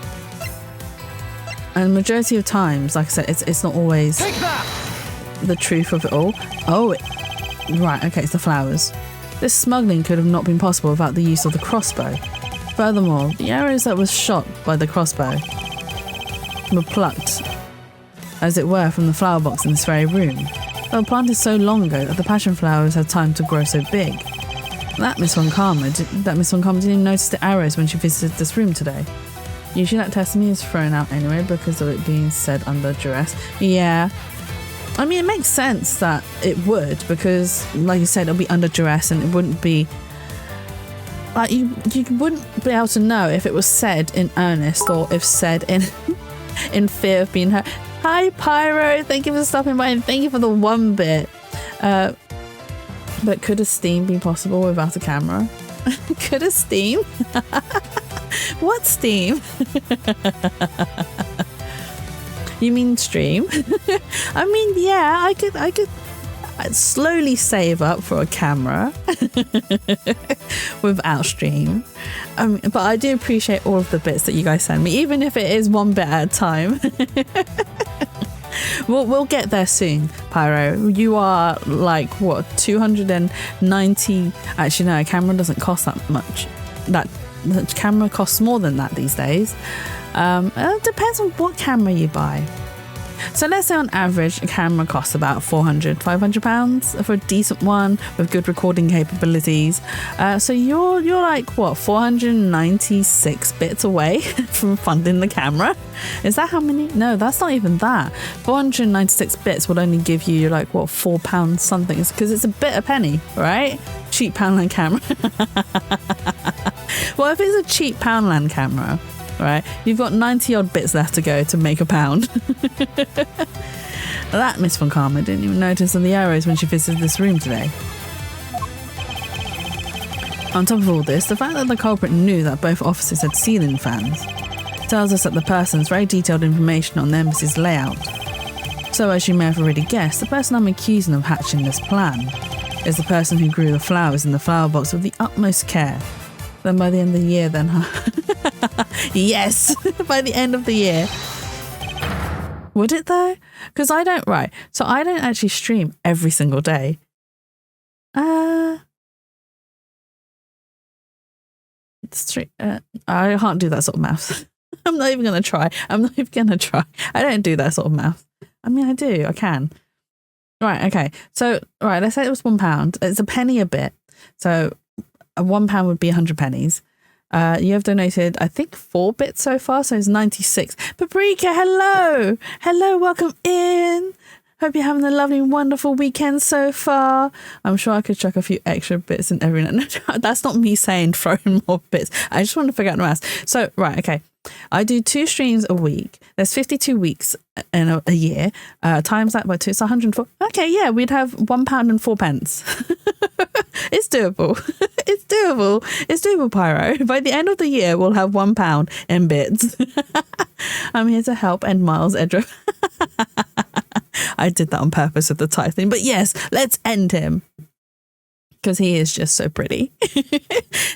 And majority of times, like I said, it's not always the truth of it all. Oh, right, okay, it's the flowers. This smuggling could have not been possible without the use of the crossbow. Furthermore, the arrows that were shot by the crossbow were plucked, as it were, from the flower box in this very room. They were planted so long ago that the passion flowers had time to grow so big. That Miss Wacom didn't even notice the arrows when she visited this room today. Usually that testimony is thrown out anyway because of it being said under duress. Yeah. I mean, it makes sense that it would, because, like you said, it'll be under duress, and it wouldn't be... Like, you wouldn't be able to know if it was said in earnest or if said in fear of being hurt. Hi, Pyro! Thank you for stopping by, and thank you for the 1 bit. But could a Steam be possible without a camera? Could a Steam? What Steam? You mean stream? I mean, yeah, I could slowly save up for a camera without stream. But I do appreciate all of the bits that you guys send me, even if it is 1 bit at a time. We'll get there soon, Pyro. You are like, what, 290? Actually, no, a camera doesn't cost that much. The camera costs more than that these days. It depends on what camera you buy. So let's say on average a camera costs about £400-500 for a decent one with good recording capabilities. So you're like, what, 496 bits away from funding the camera? Is that how many? No, that's not even that. 496 bits would only give you like, what, £4 something, because it's a bit a penny, right? Cheap Poundland camera. Well, if it's a cheap Poundland camera, right, you've got 90 odd bits left to go to make £1. That Miss Von Karma didn't even notice on the arrows when she visited this room today. On top of all this, the fact that the culprit knew that both officers had ceiling fans tells us that the person has very detailed information on the embassy's layout. So, as you may have already guessed, the person I'm accusing of hatching this plan is the person who grew the flowers in the flower box with the utmost care. Then by the end of the year, yes, by the end of the year. Would it though? Because I don't, right, so I don't actually stream every single day. I can't do that sort of maths. I'm not even going to try. I don't do that sort of maths. I mean, I do, I can. Right, okay. So, right, let's say it was £1. It's a penny a bit. So £1 would be 100 pennies. You have donated, I think, 4 bits so far, so it's 96. Paprika, hello! Hello, welcome in! Hope you're having a lovely, wonderful weekend so far. I'm sure I could chuck a few extra bits in every night. No, that's not me saying throw in more bits. I just want to figure out the maths. So, right, okay. I do 2 streams a week. There's 52 weeks in a year. Times that by 2, it's 104. Okay, yeah, we'd have £1 and 4 pence. It's doable. It's doable. It's doable, Pyro. By the end of the year, we'll have £1 in bits. I'm here to help end Miles' Edra. I did that on purpose with the tie thing. But yes, let's end him. Because he is just so pretty.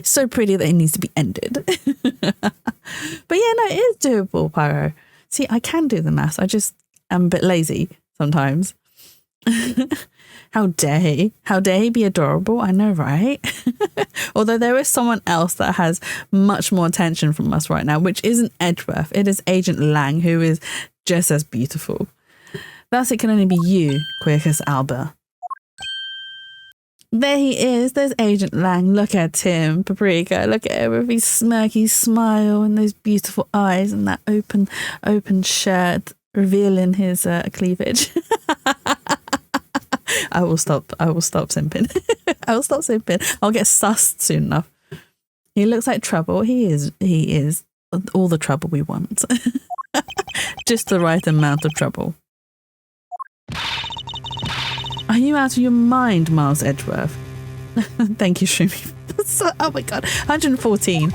So pretty that he needs to be ended. But yeah, no, it is doable, Pyro. See, I can do the maths. I just am a bit lazy sometimes. How dare he? How dare he be adorable? I know, right? Although there is someone else that has much more attention from us right now, which isn't Edgeworth. It is Agent Lang, who is just as beautiful. Thus, it can only be you, Quercus alba. There he is. There's Agent Lang. Look at him, Paprika. Look at him with his smirky smile and those beautiful eyes and that open shirt revealing his cleavage. I will stop simping. I will stop simping. I'll get sussed soon enough. He looks like trouble. He is all the trouble we want. Just the right amount of trouble. Are you out of your mind, Miles Edgeworth? Thank you, Shumi. Oh my god, 114.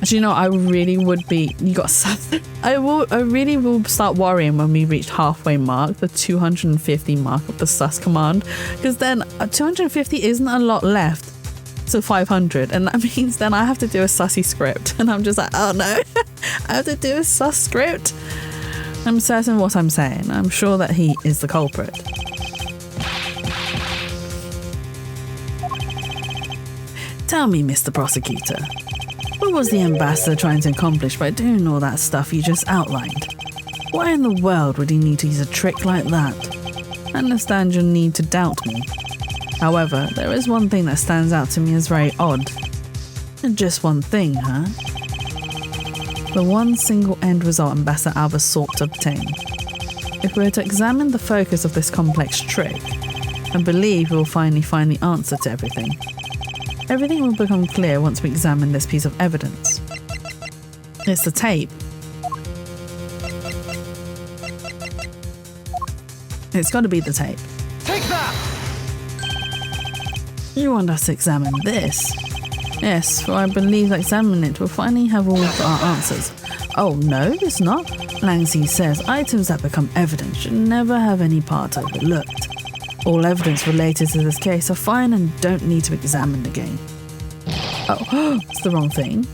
Do you know, I really would be. You got sus. I really will start worrying when we reach halfway mark, the 250 mark of the sus command, because then 250 isn't a lot left to 500, and that means then I have to do a sussy script, and I'm just like, oh no, I have to do a sus script. I'm certain what I'm saying. I'm sure that he is the culprit. Tell me, Mr. Prosecutor, what was the ambassador trying to accomplish by doing all that stuff you just outlined? Why in the world would he need to use a trick like that? I understand your need to doubt me. However, there is one thing that stands out to me as very odd. And just one thing, huh? The one single end result Ambassador Alba sought to obtain. If we were to examine the focus of this complex trick, I believe we will finally find the answer to everything. Everything will become clear once we examine this piece of evidence. It's the tape. It's got to be the tape. Take that! You want us to examine this? Yes, for I believe that examining it will finally have all of our answers. Oh no, it's not. Langsy says items that become evident should never have any part overlooked. All evidence related to this case are fine and don't need to be examined again. Oh, it's the wrong thing.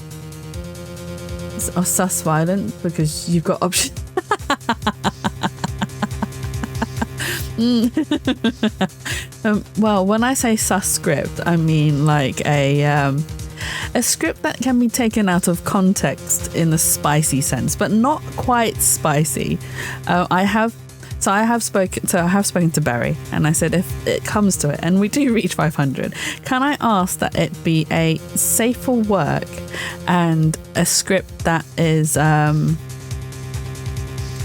It's sus violent because you've got options. Well, when I say sus script, I mean like a script that can be taken out of context in a spicy sense, but not quite spicy. I have spoken to Barry, and I said if it comes to it, and we do reach 500, can I ask that it be a safe for work and a script that is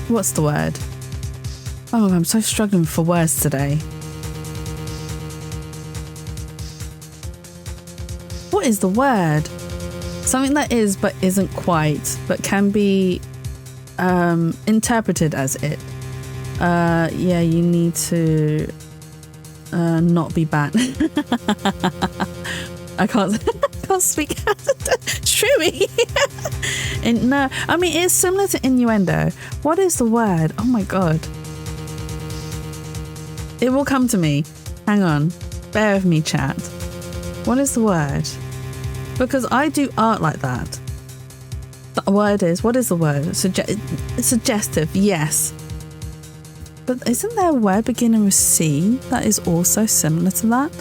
what's the word? Oh, I'm so struggling for words today. What is the word? Something that is but isn't quite, but can be interpreted as it. Yeah, you need to not be bad. I can't speak. Shrewy. No, I mean, it's similar to innuendo. What is the word? Oh my god. It will come to me. Hang on. Bear with me, chat. What is the word? Because I do art like that. The word is, what is the word? Suggestive, yes. But isn't there a word beginning with C that is also similar to that?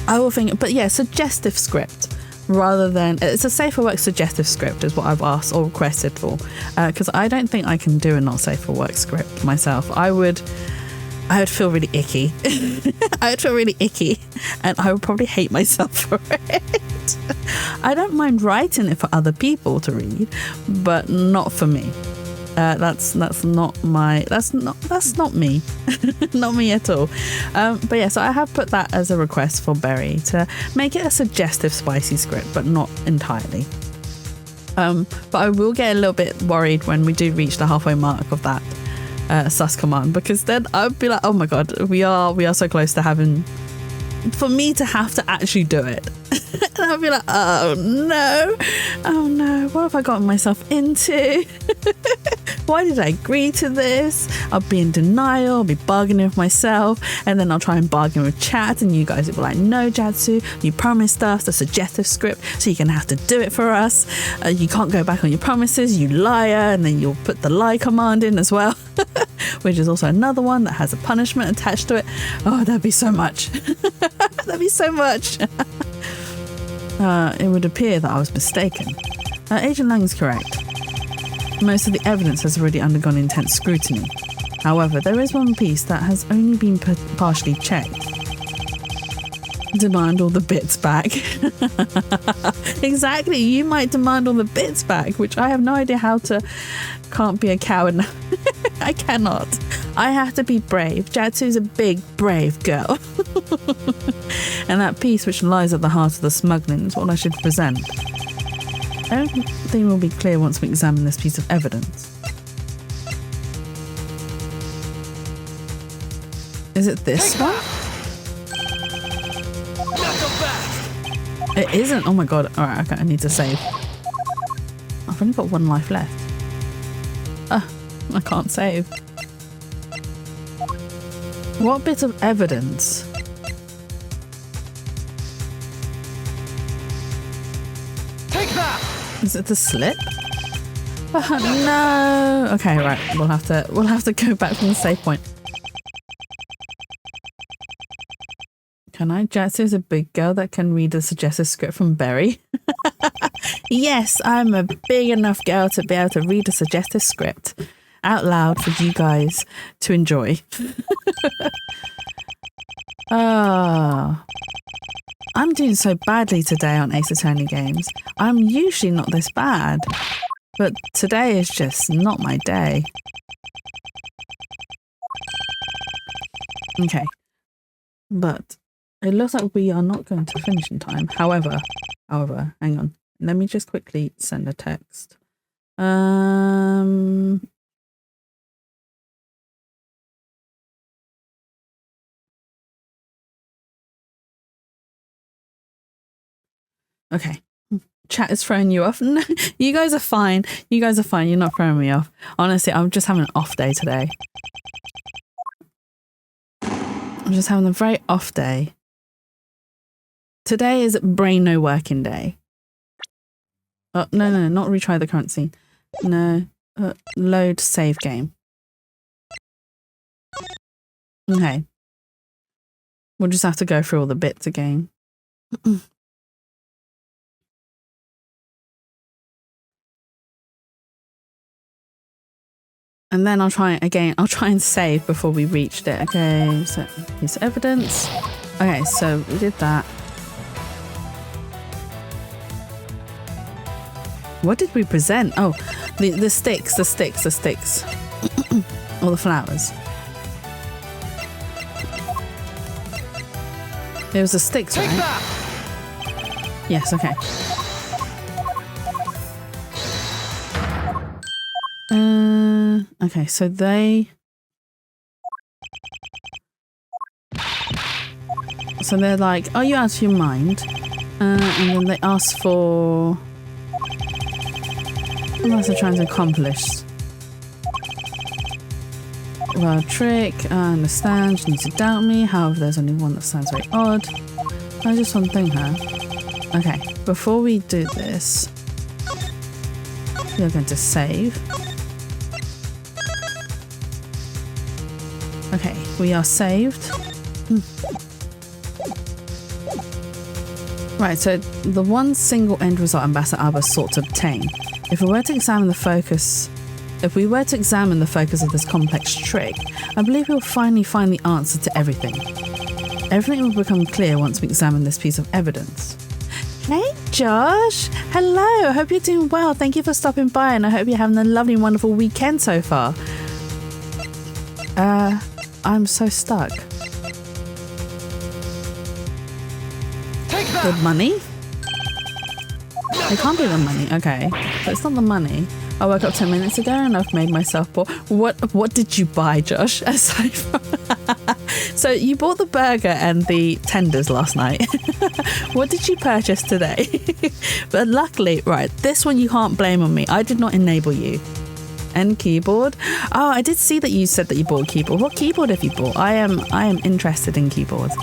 I will think, but yeah, suggestive script rather than, it's a safe for work suggestive script is what I've asked or requested for. Because I don't think I can do a not safe for work script myself. I would feel really icky. I would feel really icky and I would probably hate myself for it. I don't mind writing it for other people to read, but not for me. That's not me. Not me at all. But yeah, so I have put that as a request for Berry to make it a suggestive spicy script, but not entirely. But I will get a little bit worried when we do reach the halfway mark of that sus command, because then I'll be like, oh my god, we are so close to having, for me to have to actually do it. And I'll be like, oh no, what have I gotten myself into? Why did I agree to this? I'll be in denial, I'll be bargaining with myself, and then I'll try and bargain with chat, and you guys will be like, no, Jatsu, you promised us the suggestive script, so you're going to have to do it for us. You can't go back on your promises, you liar, and then you'll put the lie command in as well, which is also another one that has a punishment attached to it. Oh, that'd be so much. That'd be so much. It would appear that I was mistaken. Agent Lang is correct. Most of the evidence has already undergone intense scrutiny. However, there is one piece that has only been partially checked. Demand all the bits back. Exactly, you might demand all the bits back, which I have no idea how to. Can't be a coward now. I cannot. I have to be brave. Jatsu's a big, brave girl. And that piece which lies at the heart of the smuggling is what I should present. Everything will be clear once we examine this piece of evidence. Is it this one? It isn't. Oh my god. Alright, okay, I need to save. I've only got 1 life left. I can't save. What bit of evidence? Take that! Is it the slip? No. Okay, right. We'll have to go back from the save point. Can I? Jatsu's a big girl that can read a suggestive script from Berry. Yes, I'm a big enough girl to be able to read a suggestive script out loud for you guys to enjoy. I'm doing so badly today on Ace Attorney games. I'm usually not this bad, but today is just not my day. Okay, but it looks like we are not going to finish in time. However, hang on. Let me just quickly send a text. Okay. Chat is throwing you off. No, you guys are fine. You guys are fine. You're not throwing me off. Honestly, I'm just having an off day today. I'm just having a very off day. Today is brain no working day. Oh, no, not retry the current scene. No, load save game. Okay. We'll just have to go through all the bits again. And then I'll try and save before we reached it. Okay, so piece of evidence. Okay, so we did that. What did we present? Oh, the sticks. Or the flowers. It was the sticks, right? Yes, okay. Okay, so they're like, are you out of your mind? And then they ask for, what else are they trying to accomplish? Well, trick, I understand, you need to doubt me, however there's only one that sounds very odd. I just one thing, huh? Okay, before we do this, we are going to save. Okay, we are saved. Right, so the one single end result Ambassador Alba sought to obtain. If we were to examine the focus of this complex trick, I believe we'll finally find the answer to everything. Everything will become clear once we examine this piece of evidence. Hey Josh! Hello! I hope you're doing well. Thank you for stopping by, and I hope you're having a lovely and wonderful weekend so far. I'm so stuck. The money? It can't be the money. Okay, so it's not the money. I woke up 10 minutes ago and I've made myself poor. What did you buy, Josh? Aside from So you bought the burger and the tenders last night. What did you purchase today? But luckily, right, this one you can't blame on me. I did not enable you. And keyboard. Oh, I did see that you said that you bought a keyboard. What keyboard have you bought? I am interested in keyboards.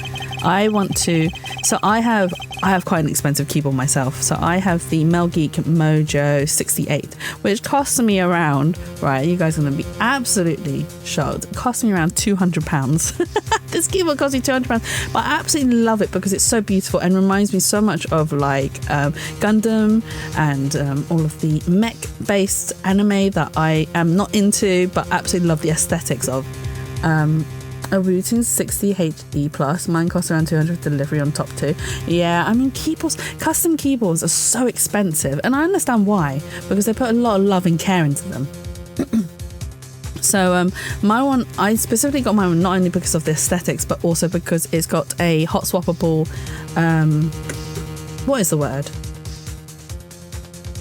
I want to. So I have quite an expensive keyboard myself. So I have the Melgeek Mojo 68, which costs me around. Right, you guys are gonna be absolutely shocked. It cost me around £200. This keyboard cost me £200, but I absolutely love it because it's so beautiful and reminds me so much of like Gundam and all of the mech-based anime that I am not into, but absolutely love the aesthetics of. A Wacom 60 HD plus. Mine costs around 200 delivery on top too. Yeah, I mean keyboards, custom keyboards are so expensive, and I understand why, because they put a lot of love and care into them. So my one, I specifically got my one not only because of the aesthetics, but also because it's got a hot swappable. What is the word?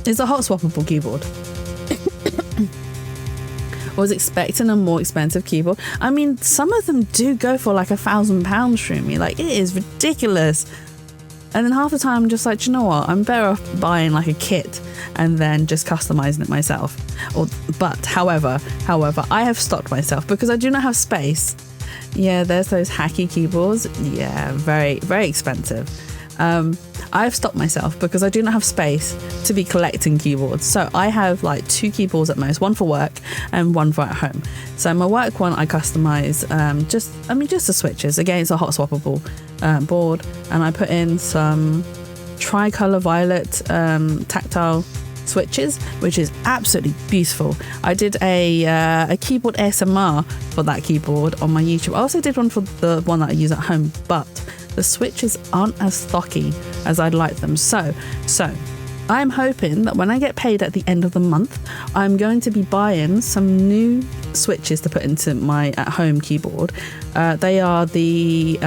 It's a hot swappable keyboard. I was expecting a more expensive keyboard. I mean, some of them do go for like £1,000 from me. Like, it is ridiculous. And then half the time I'm just like, you know what? I'm better off buying like a kit and then just customizing it myself. But however, I have stopped myself because I do not have space. Yeah, there's those hacky keyboards. Yeah, very, very expensive. I've stopped myself because I do not have space to be collecting keyboards. So I have like 2 keyboards at most, one for work and one for at home. So my work one I customize just the switches. Again, it's a hot swappable board, and I put in some tricolor violet tactile switches, which is absolutely beautiful. I did a keyboard ASMR for that keyboard on my YouTube. I also did one for the one that I use at home, but the switches aren't as stocky as I'd like them. So I'm hoping that when I get paid at the end of the month, I'm going to be buying some new switches to put into my at-home keyboard. They are the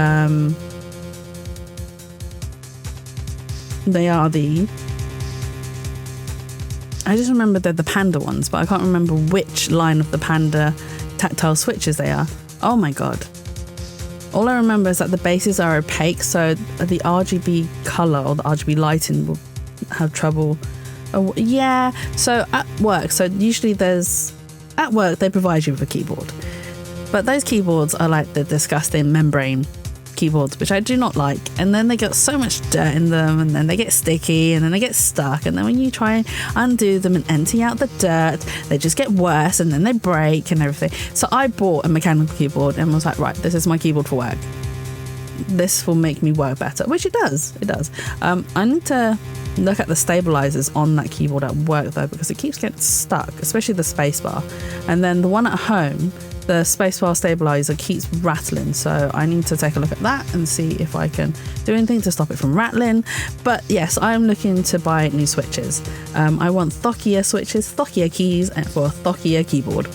I just remember they're the Panda ones, but I can't remember which line of the Panda tactile switches they are. Oh my god. All I remember is that the bases are opaque, so the RGB color or the RGB lighting will have trouble. Oh, yeah, so at work, at work they provide you with a keyboard. But those keyboards are like the disgusting membrane keyboards, which I do not like. And then they get so much dirt in them, and then they get sticky, and then they get stuck. And then when you try and undo them and empty out the dirt, they just get worse, and then they break and everything. So I bought a mechanical keyboard and was like, right, this is my keyboard for work. This will make me work better, which it does. It does. I need to look at the stabilizers on that keyboard at work though, because it keeps getting stuck, especially the spacebar. And then the one at home, the spacebar stabilizer keeps rattling, so I need to take a look at that and see if I can do anything to stop it from rattling. But yes, I'm looking to buy new switches. I want thockier switches, thockier keys, and for a thockier keyboard.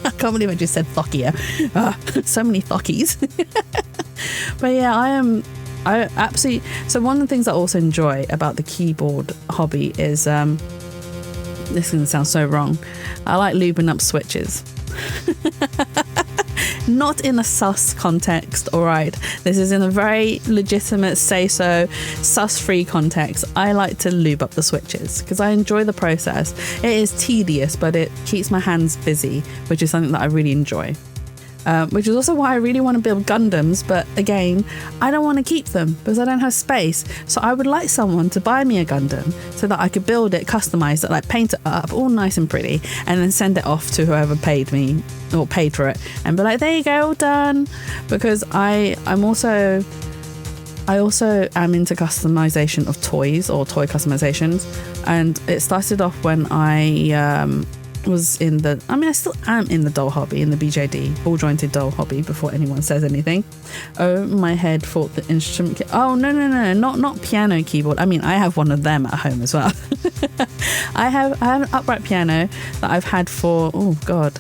I can't believe I just said thockier. So many thockies. But yeah, I absolutely. So one of the things I also enjoy about the keyboard hobby is this is gonna sound so wrong. I like lubing up switches. Not in a sus context, alright. This is in a very legitimate say-so, sus-free context. I like to lube up the switches because I enjoy the process. It is tedious, but it keeps my hands busy, which is something that I really enjoy. Which is also why I really want to build Gundams, but again, I don't want to keep them because I don't have space. So I would like someone to buy me a Gundam so that I could build it, customize it, like paint it up all nice and pretty, and then send it off to whoever paid me or paid for it and be like, there you go, all done. Because I also am into customization of toys or toy customizations, and it started off when I was in the, I still am in the doll hobby, in the BJD, ball jointed doll hobby, before anyone says anything. Oh, my head thought the instrument, oh no, not piano keyboard. I have one of them at home as well. I have an upright piano that I've had for, oh god,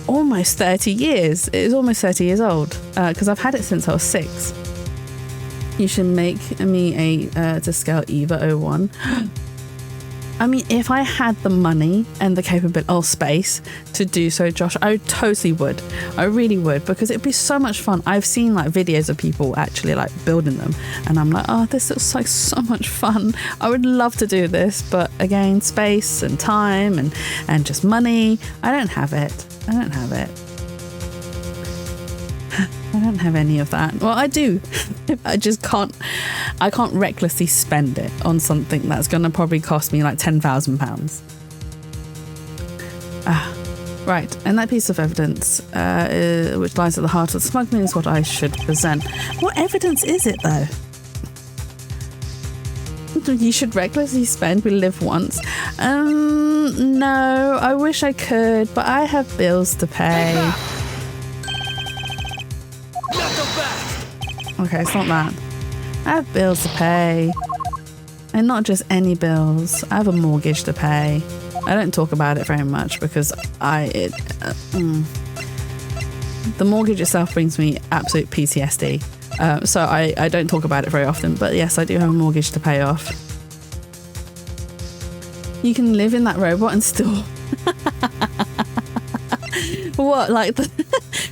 almost 30 years. It is almost 30 years old, because I've had it since I was 6. You should make me a to scale Eva 01. I mean, if I had the money and the capability or space to do so, Josh, I totally would. I really would, because it'd be so much fun. I've seen like videos of people actually like building them, and I'm like, oh, this looks like so much fun. I would love to do this, but again, space and time and just money. I don't have it. I don't have it. I don't have any of that. Well, I do. I just can't. I can't recklessly spend it on something that's going to probably cost me like £10,000. Right, and that piece of evidence, which lies at the heart of the smuggling, is what I should present. What evidence is it, though? You should recklessly spend. We live once. No, I wish I could, but I have bills to pay. Okay, it's not that. I have bills to pay. And not just any bills. I have a mortgage to pay. I don't talk about it very much because the mortgage itself brings me absolute PTSD. So I don't talk about it very often. But yes, I do have a mortgage to pay off. You can live in that robot and still... What, like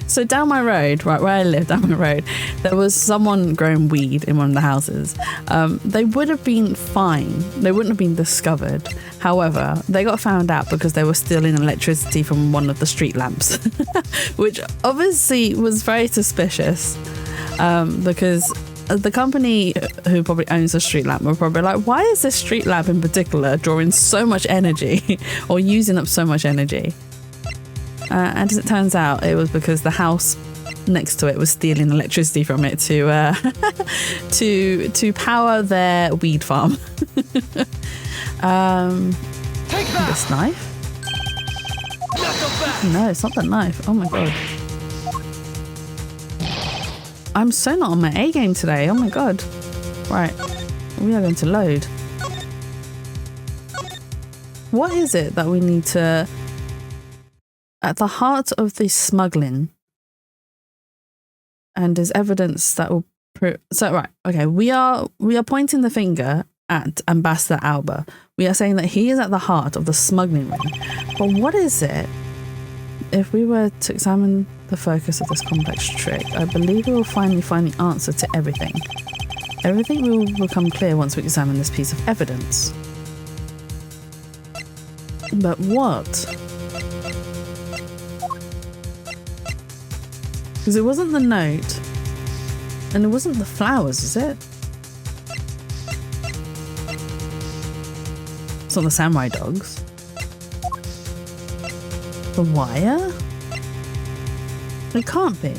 so down my road, right where I live, down my road, there was someone growing weed in one of the houses. They would have been fine. They wouldn't have been discovered. However, they got found out because they were stealing electricity from one of the street lamps, which obviously was very suspicious, because the company who probably owns the street lamp were probably like, why is this street lamp in particular drawing so much energy or using up so much energy? And as it turns out, it was because the house next to it was stealing electricity from it to power their weed farm. Take that. This knife? No, it's not that knife. Oh my god. I'm so not on my A game today. Oh my god. Right, we are going to load. What is it that we need to... At the heart of the smuggling, and there's evidence that will prove... So, right, okay, we are pointing the finger at Ambassador Alba. We are saying that he is at the heart of the smuggling ring. But what is it? If we were to examine the focus of this complex trick, I believe we will finally find the answer to everything. Everything will become clear once we examine this piece of evidence. But what? Because it wasn't the note, and it wasn't the flowers, is it? It's not the samurai dogs. The wire? It can't be.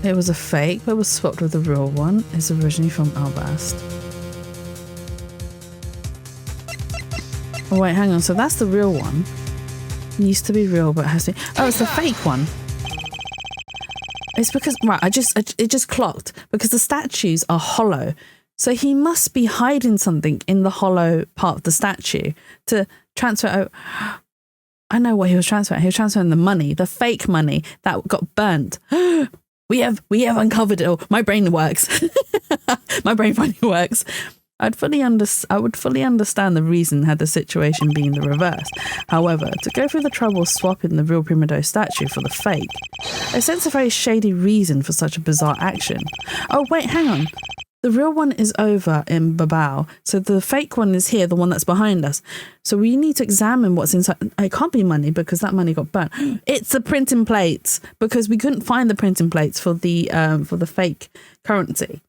It was a fake, but was swapped with the real one. It's originally from Albast. Oh wait, hang on. So that's the real one. It used to be real, but it has to be... Oh, it's the fake one. It's because... Right, it just clocked. Because the statues are hollow. So he must be hiding something in the hollow part of the statue to transfer... Oh, I know what he was transferring. He was transferring the money, the fake money that got burnt. We have uncovered it all. My brain works. My brain finally works. I would fully understand the reason had the situation been the reverse. However, to go through the trouble of swapping the real Prima Dose statue for the fake, I sense a very shady reason for such a bizarre action. Oh wait, hang on. The real one is over in Babao, so the fake one is here, the one that's behind us. So we need to examine what's inside. It can't be money because that money got burnt. It's the printing plates, because we couldn't find the printing plates for the fake currency.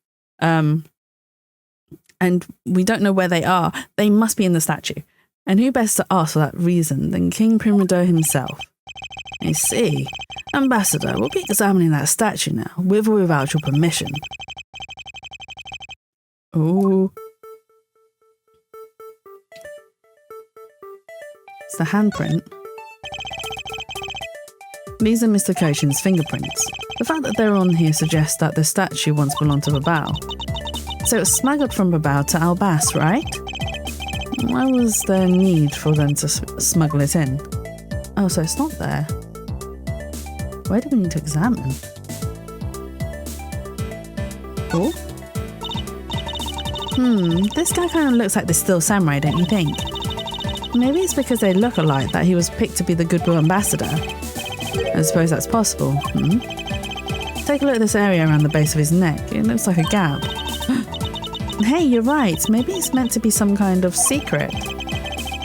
And we don't know where they are. They must be in the statue. And who best to ask for that reason than King Primado himself? I see. Ambassador, we'll be examining that statue now, with or without your permission. Ooh. It's the handprint. These are Mr. Koshin's fingerprints. The fact that they're on here suggests that the statue once belonged to Babao. So it was smuggled from Babao to Albas, right? Why was there need for them to smuggle it in? Oh, so it's not there. Where do we need to examine? Oh? This guy kind of looks like the still samurai, don't you think? Maybe it's because they look alike that he was picked to be the goodwill ambassador. I suppose that's possible. Take a look at this area around the base of his neck. It looks like a gap. Hey, you're right. Maybe it's meant to be some kind of secret.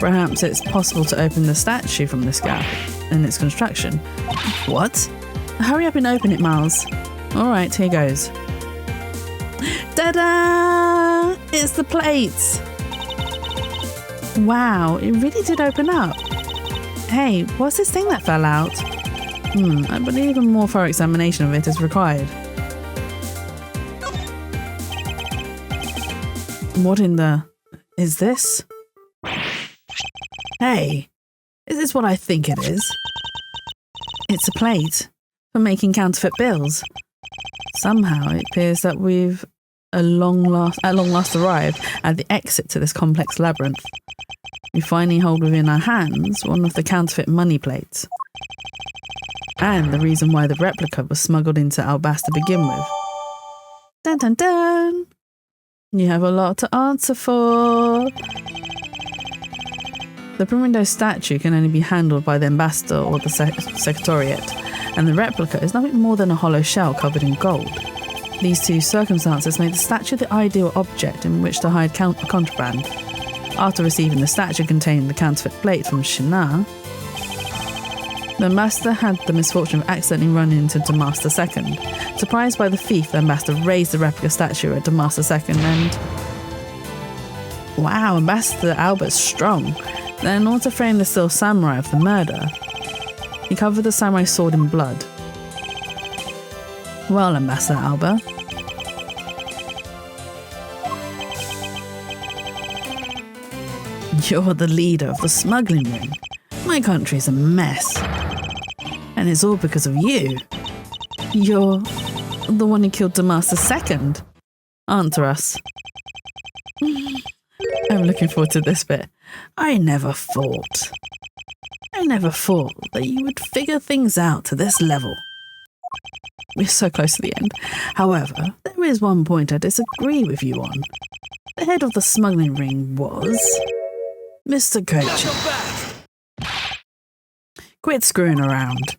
Perhaps it's possible to open the statue from this gap in its construction. What? Hurry up and open it, Miles. All right, here goes. Ta-da! It's the plates. Wow, it really did open up. Hey, what's this thing that fell out? I believe a more thorough examination of it is required. What in the... is this? Hey, is this what I think it is? It's a plate for making counterfeit bills. Somehow it appears that we've at long last arrived at the exit to this complex labyrinth. We finally hold within our hands one of the counterfeit money plates. And the reason why the replica was smuggled into Albas to begin with. Dun dun dun! You have a lot to answer for. The Premiere statue can only be handled by the ambassador or the secretariat, and the replica is nothing more than a hollow shell covered in gold. These two circumstances made the statue the ideal object in which to hide contraband. After receiving the statue containing the counterfeit plate from Shinar, the ambassador had the misfortune of accidentally running into Demaster II. Surprised by the thief, the ambassador raised the replica statue at Demaster II and... Wow, Ambassador Albert's strong. Then, in order to frame the still samurai of the murder, he covered the samurai sword in blood. Well, Ambassador Albert, you're the leader of the smuggling ring. My country's a mess. And it's all because of you. You're the one who killed Demaster II. Answer us. I'm looking forward to this bit. I never thought that you would figure things out to this level. We're so close to the end. However, there is one point I disagree with you on. The head of the smuggling ring was... Mr. Coach. Quit screwing around.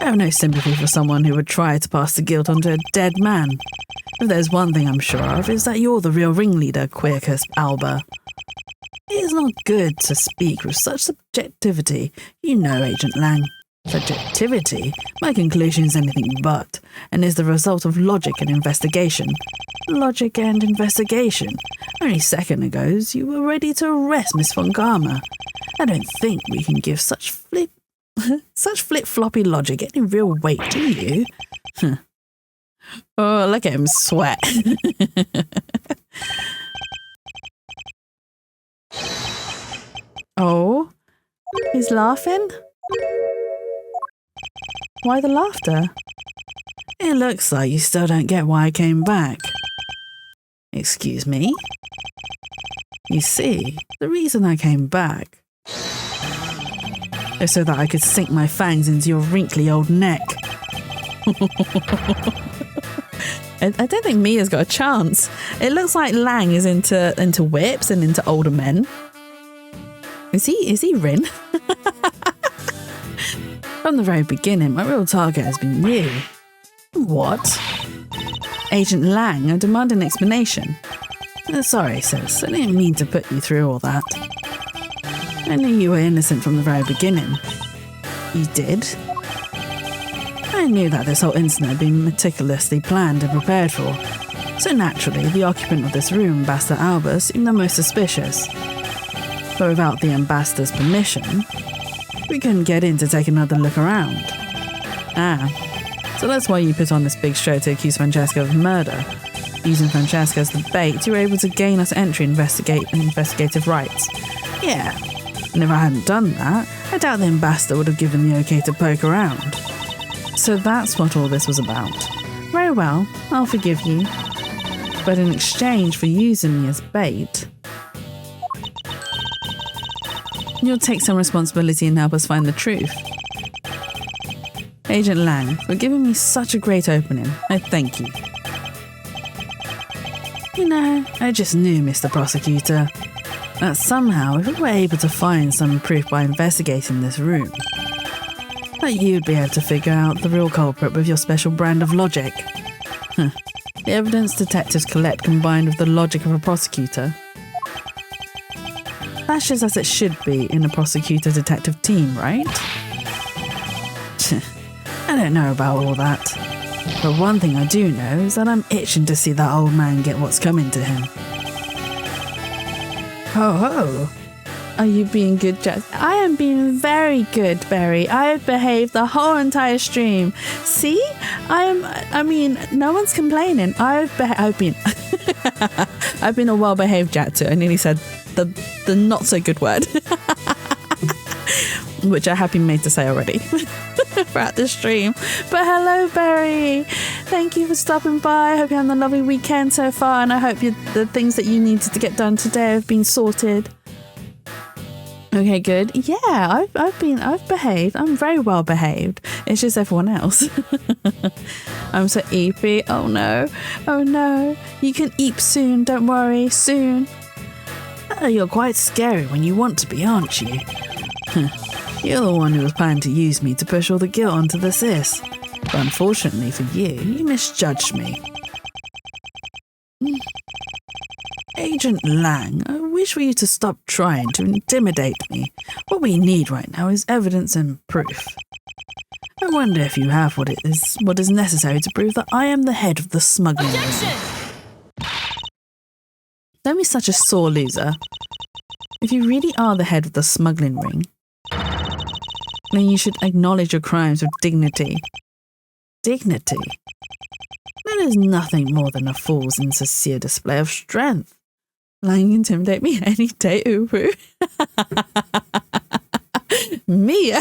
I have no sympathy for someone who would try to pass the guilt onto a dead man. If there's one thing I'm sure of, is that you're the real ringleader, Quercus Alba. It is not good to speak with such subjectivity, you know, Agent Lang. Subjectivity? My conclusion is anything but, and is the result of logic and investigation. Logic and investigation. Only a second ago, you were ready to arrest Miss Von Garma. I don't think we can give such flip-floppy logic any real weight, do you? Oh, look at him sweat. Oh, he's laughing? Why the laughter? It looks like you still don't get why I came back. Excuse me? You see, the reason I came back is so that I could sink my fangs into your wrinkly old neck. I don't think Mia's got a chance. It looks like Lang is into whips and into older men. Is he Rin? From the very beginning, my real target has been you. What? Agent Lang, I demand an explanation. Sorry, sis, I didn't mean to put you through all that. I knew you were innocent from the very beginning. You did? I knew that this whole incident had been meticulously planned and prepared for. So naturally, the occupant of this room, Ambassador Albert, seemed the most suspicious. But without the ambassador's permission, we couldn't get in to take another look around. So that's why you put on this big show to accuse Francesca of murder. Using Francesca as the bait, you were able to gain us entry investigative rights. Yeah, and if I hadn't done that, I doubt the ambassador would have given the okay to poke around. So that's what all this was about. Very well, I'll forgive you. But in exchange for using me as bait, you'll take some responsibility and help us find the truth. Agent Lang, for giving me such a great opening. I thank you. You know, I just knew, Mr. Prosecutor, that somehow if we were able to find some proof by investigating this room, that you'd be able to figure out the real culprit with your special brand of logic. The evidence detectives collect combined with the logic of a prosecutor. That's just as it should be in a prosecutor-detective team, right? I don't know about all that. But one thing I do know is that I'm itching to see that old man get what's coming to him. Ho ho! Are you being good, Jess? I am being very good, Barry. I have behaved the whole entire stream. See? I mean, no one's complaining. I've been I've been a well-behaved Jatsu. I nearly said the not so good word. Which I have been made to say already throughout the stream. But hello, Barry. Thank you for stopping by. I hope you're having a lovely weekend so far, and I hope the things that you needed to get done today have been sorted. Okay, good. Yeah, I've behaved. I'm very well behaved. It's just everyone else. I'm so eepy. Oh no. You can eep soon. Don't worry. Soon. You're quite scary when you want to be, aren't you? You're the one who was planning to use me to push all the guilt onto the sis. But unfortunately for you misjudged me. Agent Lang, I wish for you to stop trying to intimidate me. What we need right now is evidence and proof. I wonder if you have what is necessary to prove that I am the head of the smuggling ring. Don't be such a sore loser. If you really are the head of the smuggling ring, then you should acknowledge your crimes with dignity. Dignity? That is nothing more than a fool's insincere display of strength. Lang intimidate me any day, Uru. Mia.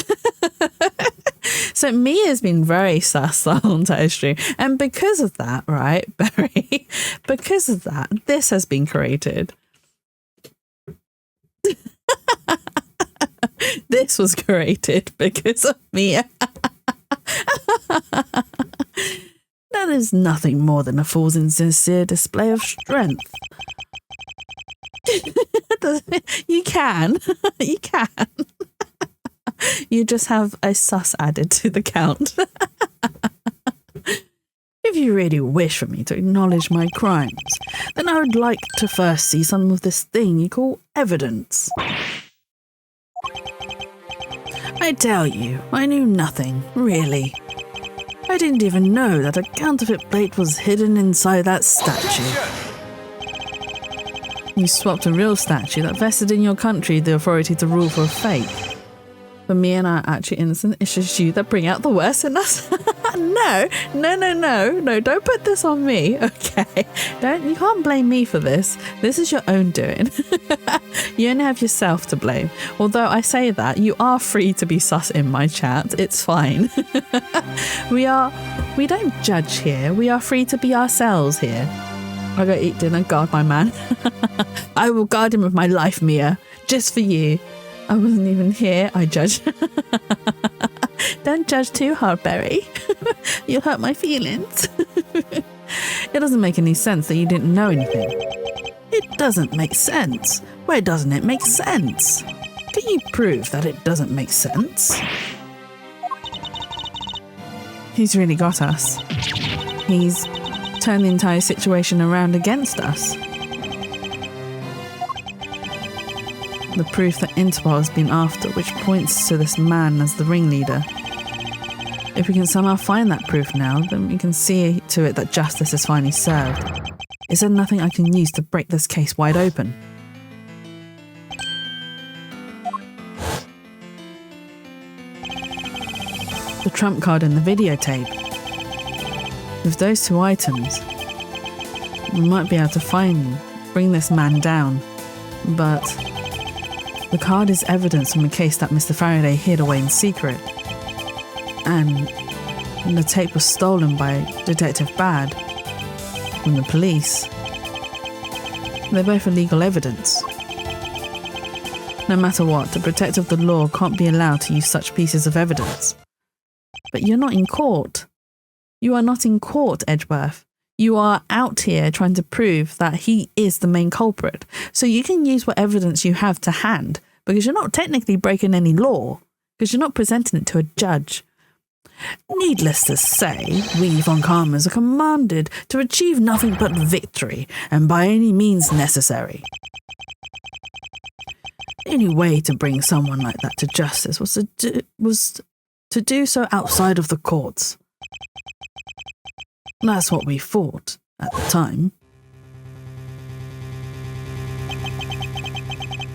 So Mia's been very sus the whole entire stream. And because of that, right, Barry, because of that, this has been created. This was created because of Mia. That is nothing more than a fool's insincere display of strength. You can. You just have a sus added to the count. If you really wish for me to acknowledge my crimes, then I would like to first see some of this thing you call evidence. I tell you, I knew nothing, really. I didn't even know that a counterfeit plate was hidden inside that statue. You swapped a real statue that vested in your country the authority to rule for a fake. For me and our actually innocent, it's just you that bring out the worst in us. No, don't put this on me, okay? You can't blame me for this. This is your own doing. You only have yourself to blame. Although I say that, you are free to be sus in my chat. It's fine. We don't judge here. We are free to be ourselves here. I go eat dinner, guard my man. I will guard him with my life, Mia. Just for you. I wasn't even here, I judge. Don't judge too hard, Barry. You'll hurt my feelings. It doesn't make any sense that you didn't know anything. It doesn't make sense. Where doesn't it make sense? Can you prove that it doesn't make sense? He's really got us. He's turned the entire situation around against us. The proof that Intuos has been after, which points to this man as the ringleader. If we can somehow find that proof now, then we can see to it that justice is finally served. Is there nothing I can use to break this case wide open? The trump card in the videotape. With those two items, we might be able to bring this man down, but the card is evidence from a case that Mr. Faraday hid away in secret. And the tape was stolen by Detective Bad from the police. They're both illegal evidence. No matter what, the protector of the law can't be allowed to use such pieces of evidence. But you're not in court. You are not in court, Edgeworth. You are out here trying to prove that he is the main culprit. So you can use what evidence you have to hand because you're not technically breaking any law because you're not presenting it to a judge. Needless to say, we von Karmas are commanded to achieve nothing but victory and by any means necessary. The only way to bring someone like that to justice was to do so outside of the courts. That's what we thought at the time.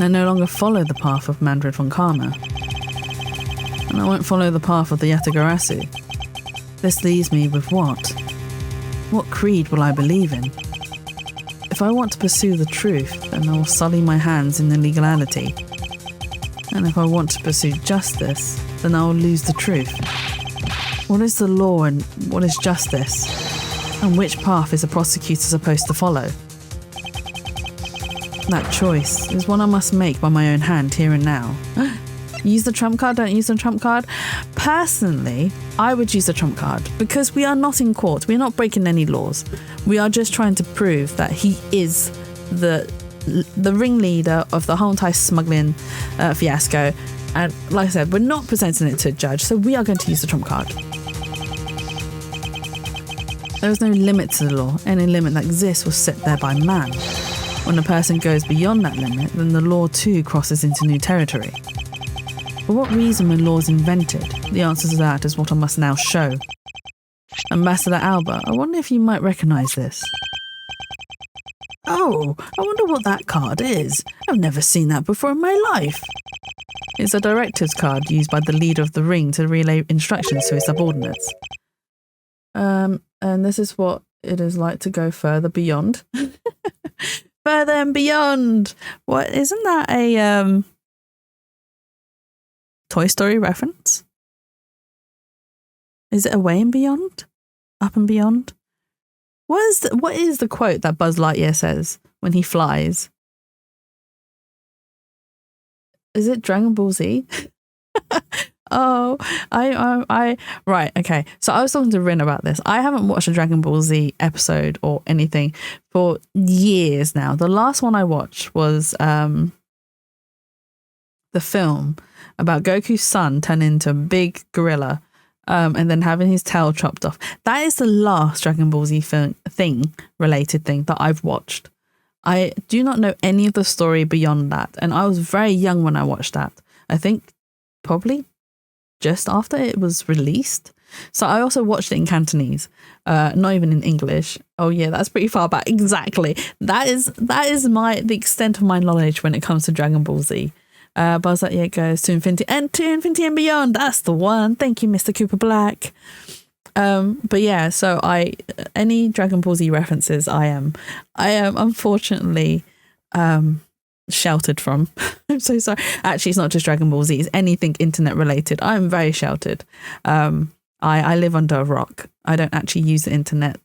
I no longer follow the path of Manfred von Karma. And I won't follow the path of the Yatagarasu. This leaves me with what? What creed will I believe in? If I want to pursue the truth, then I will sully my hands in illegality. And if I want to pursue justice, then I will lose the truth. What is the law and what is justice? And which path is a prosecutor supposed to follow? That choice is one I must make by my own hand here and now. Use the trump card, don't use the trump card. Personally, I would use the trump card because we are not in court. We're not breaking any laws. We are just trying to prove that he is the ringleader of the whole entire smuggling fiasco. And like I said, we're not presenting it to a judge, so we are going to use the trump card. There is no limit to the law. Any limit that exists was set there by man. When a person goes beyond that limit, then the law too crosses into new territory. For what reason were laws invented? The answer to that is what I must now show. Ambassador Alba, I wonder if you might recognise this. Oh, I wonder what that card is. I've never seen that before in my life. It's a director's card used by the leader of the ring to relay instructions to his subordinates. And this is what it is like to go further beyond. Further and beyond! What, isn't that a Toy Story reference? Is it away and beyond? Up and beyond? What is the quote that Buzz Lightyear says when he flies? Is it Dragon Ball Z? Oh, right, okay. So I was talking to Rin about this. I haven't watched a Dragon Ball Z episode or anything for years now. The last one I watched was the film about Goku's son turning into a big gorilla and then having his tail chopped off. That is the last Dragon Ball Z related thing that I've watched. I do not know any of the story beyond that. And I was very young when I watched that. I think probably just after it was released. So I also watched it in Cantonese, not even in English. Oh yeah, that's pretty far back. Exactly. That is the extent of my knowledge when it comes to Dragon Ball Z. Buzz Lightyear goes to infinity and beyond. That's the one. Thank you, Mr. Cooper Black. But yeah, so any Dragon Ball Z references I am unfortunately sheltered from. I'm so sorry. Actually, it's not just Dragon Ball Z, it's anything internet related. I'm very sheltered. I live under a rock. I don't actually use the internet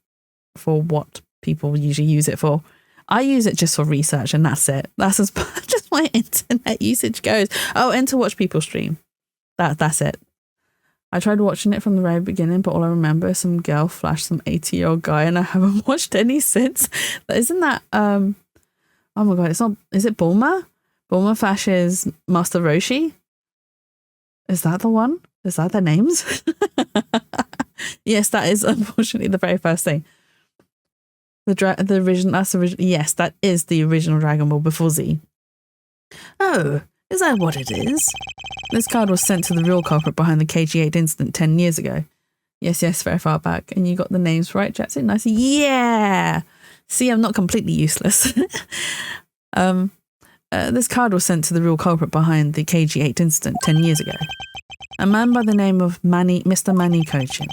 for what people usually use it for. I use it just for research and that's it. That's as just my internet usage goes. Oh, and to watch people stream. That's it. I tried watching it from the very beginning, but all I remember is some girl flashed some 80-year-old guy and I haven't watched any since. Isn't that oh my god, is it Bulma? Bulma flashes Master Roshi? Is that the one? Is that their names? Yes, that is unfortunately the very first thing. The original, yes, that is the original Dragon Ball before Z. Oh, is that what it is? This card was sent to the real culprit behind the KG8 incident 10 years ago. Yes, very far back. And you got the names right, Jackson? Nice. Yeah! See, I'm not completely useless. This card was sent to the real culprit behind the KG8 incident 10 years ago. A man by the name of Mr. Manny Cochin.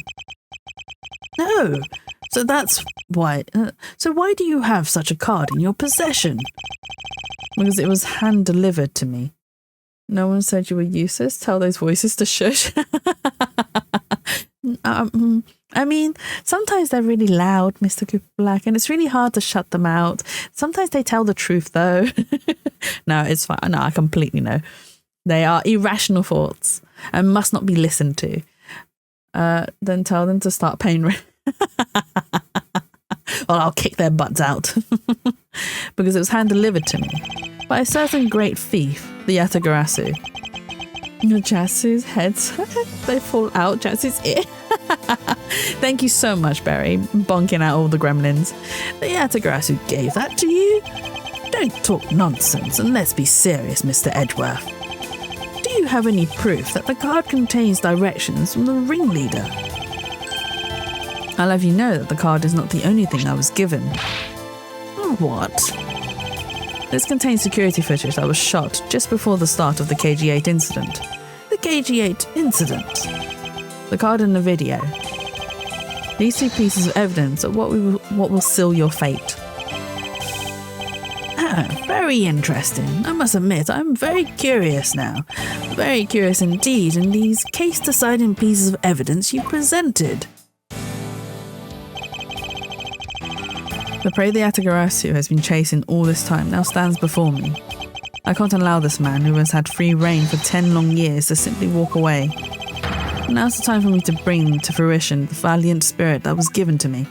No, so that's why. So why do you have such a card in your possession? Because it was hand delivered to me. No one said you were useless. Tell those voices to shush. I mean, sometimes they're really loud, Mr. Cooper Black, and it's really hard to shut them out. Sometimes they tell the truth, though. No, it's fine. No, I completely know. They are irrational thoughts and must not be listened to. Then tell them to start paying rent. Well, I'll kick their butts out. Because it was hand-delivered to me by a certain great thief, the Yatagarasu. Jatsu's heads, they fall out Jatsu's ear. Thank you so much, Barry, bonking out all the gremlins. The Yatagarasu gave that to you? Don't talk nonsense, and let's be serious, Mr. Edgeworth. Do you have any proof that the card contains directions from the ringleader? I'll have you know that the card is not the only thing I was given. What? This contains security footage that was shot just before the start of the KG8 incident. The KG8 incident. The card and the video. These two pieces of evidence are what will seal your fate. Ah, very interesting. I must admit, I'm very curious now. Very curious indeed in these case-deciding pieces of evidence you presented. The prey the Yatagarasu has been chasing all this time now stands before me. I can't allow this man who has had free reign for 10 long years to simply walk away. Now's the time for me to bring to fruition the valiant spirit that was given to me.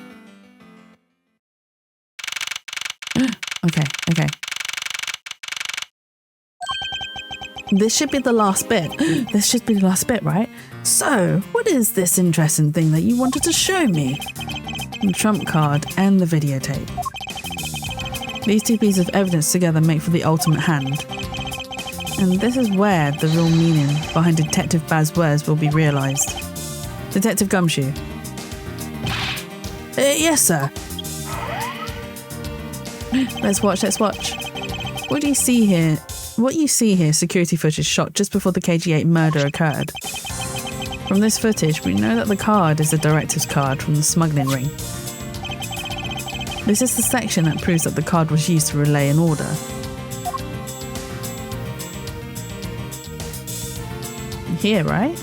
Okay. This should be the last bit. This should be the last bit, right? So, what is this interesting thing that you wanted to show me? The trump card and the videotape. These two pieces of evidence together make for the ultimate hand. And this is where the real meaning behind Detective Baz's words will be realised. Detective Gumshoe. Yes, sir. Let's watch. What you see here is security footage shot just before the KG8 murder occurred. From this footage, we know that the card is the director's card from the smuggling ring. This is the section that proves that the card was used to relay an order. Here, right?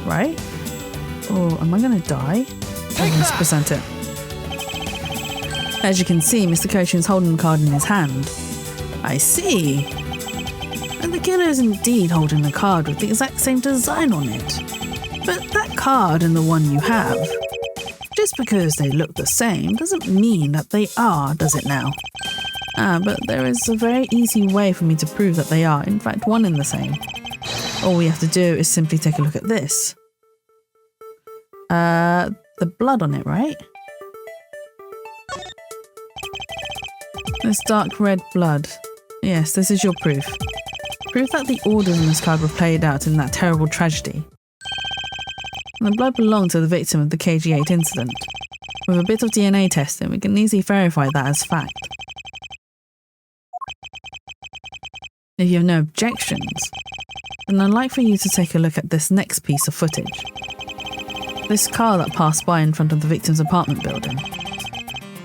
Right? Or am I going to die? Let's present it. As you can see, Mr. Cochin is holding the card in his hand. I see. And the killer is indeed holding the card with the exact same design on it. But that card and the one you have, just because they look the same doesn't mean that they are, does it now? But there is a very easy way for me to prove that they are, in fact, one and the same. All we have to do is simply take a look at this. The blood on it, right? This dark red blood. Yes, this is your proof. Proof that the orders in this card were played out in that terrible tragedy. And the blood belonged to the victim of the KG8 incident. With a bit of DNA testing, we can easily verify that as fact. If you have no objections, then I'd like for you to take a look at this next piece of footage. This car that passed by in front of the victim's apartment building.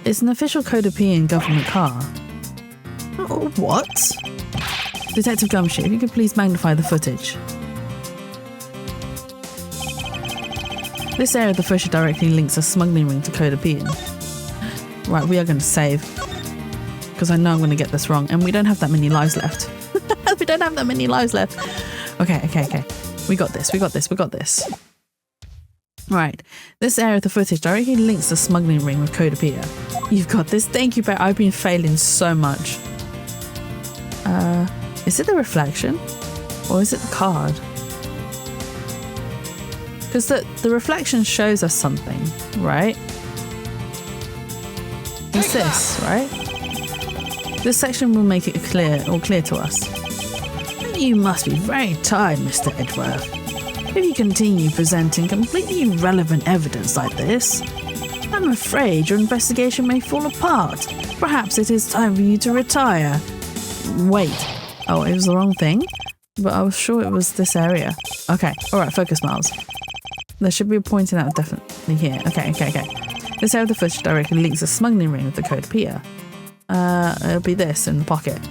It's an official Codopian government car. Oh, what? Detective Gumshoe, if you could please magnify the footage. This area of the footage directly links a smuggling ring to Codopian. Right, we are going to save. Because I know I'm going to get this wrong, and we don't have that many lives left. We don't have that many lives left. Okay. We got this. Right, this area of the footage directly links the smuggling ring with Codapia. You've got this. Thank you, Barry. I've been failing so much. Is it the reflection? Or is it the card? Because the reflection shows us something, right? It's this, right? This section will make it clear to us. You must be very tired, Mr. Edgeworth. If you continue presenting completely irrelevant evidence like this, I'm afraid your investigation may fall apart. Perhaps it is time for you to retire. Wait. Oh, it was the wrong thing? But I was sure it was this area. Okay, alright, focus, Miles. There should be a pointing out definitely here. Okay. This area of the footage directly links the smuggling ring with the code Pia. It'll be this in the pocket.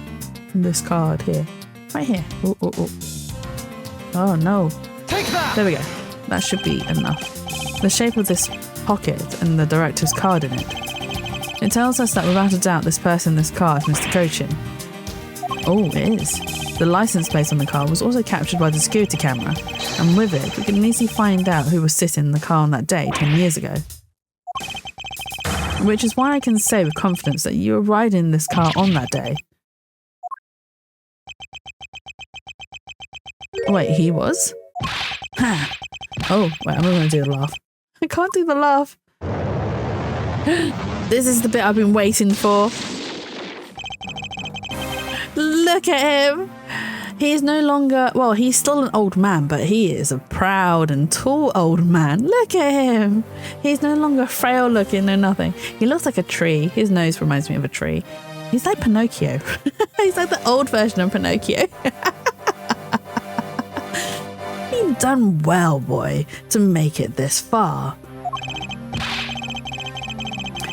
This card here. Right here. Ooh. Oh no. Take that! There we go. That should be enough. The shape of this pocket and the director's card in it. It tells us that without a doubt this person in this card is Mr. Cochin. Oh, it is. The license plate on the car was also captured by the security camera, and with it, we can easily find out who was sitting in the car on that day 10 years ago. Which is why I can say with confidence that you were riding this car on that day. Wait, he was? Ha! Oh, wait, I'm not going to do the laugh. I can't do the laugh. This is the bit I've been waiting for. Look at him. He's no longer, well, he's still an old man, but he is a proud and tall old man. Look at him. He's no longer frail looking, no nothing. He looks like a tree. His nose reminds me of a tree. He's like Pinocchio. He's like the old version of Pinocchio. You've done well, boy, to make it this far.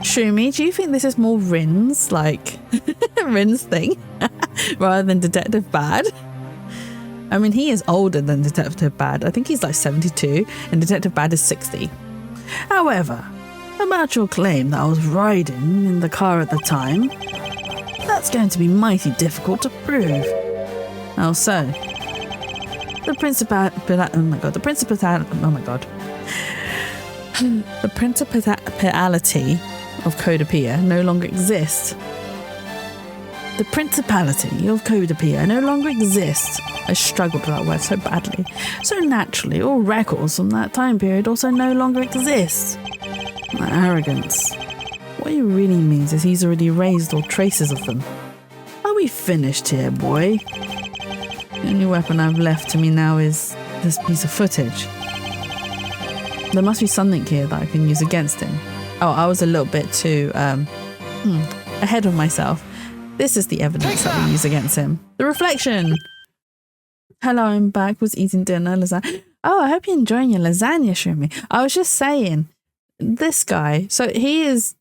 Shroomy, do you think this is more Rin's, like, Rin's thing, rather than Detective Bad? I mean, he is older than Detective Bad. I think he's like 72, and Detective Bad is 60. However, about your claim that I was riding in the car at the time, that's going to be mighty difficult to prove. How so? The principality of Codapia no longer exists. The principality of Codapia no longer exists. I struggled with that word so badly. So naturally, all records from that time period also no longer exist. My arrogance. What he really means is he's already erased all traces of them. Are we finished here, boy? The only weapon I've left to me now is this piece of footage. There must be something here that I can use against him. Oh, I was a little bit too ahead of myself. This is the evidence that we use against him. The reflection! Hello, I'm back. Was eating dinner, lasagna. Oh, I hope you're enjoying your lasagna, Shroomy. I was just saying, this guy, so he is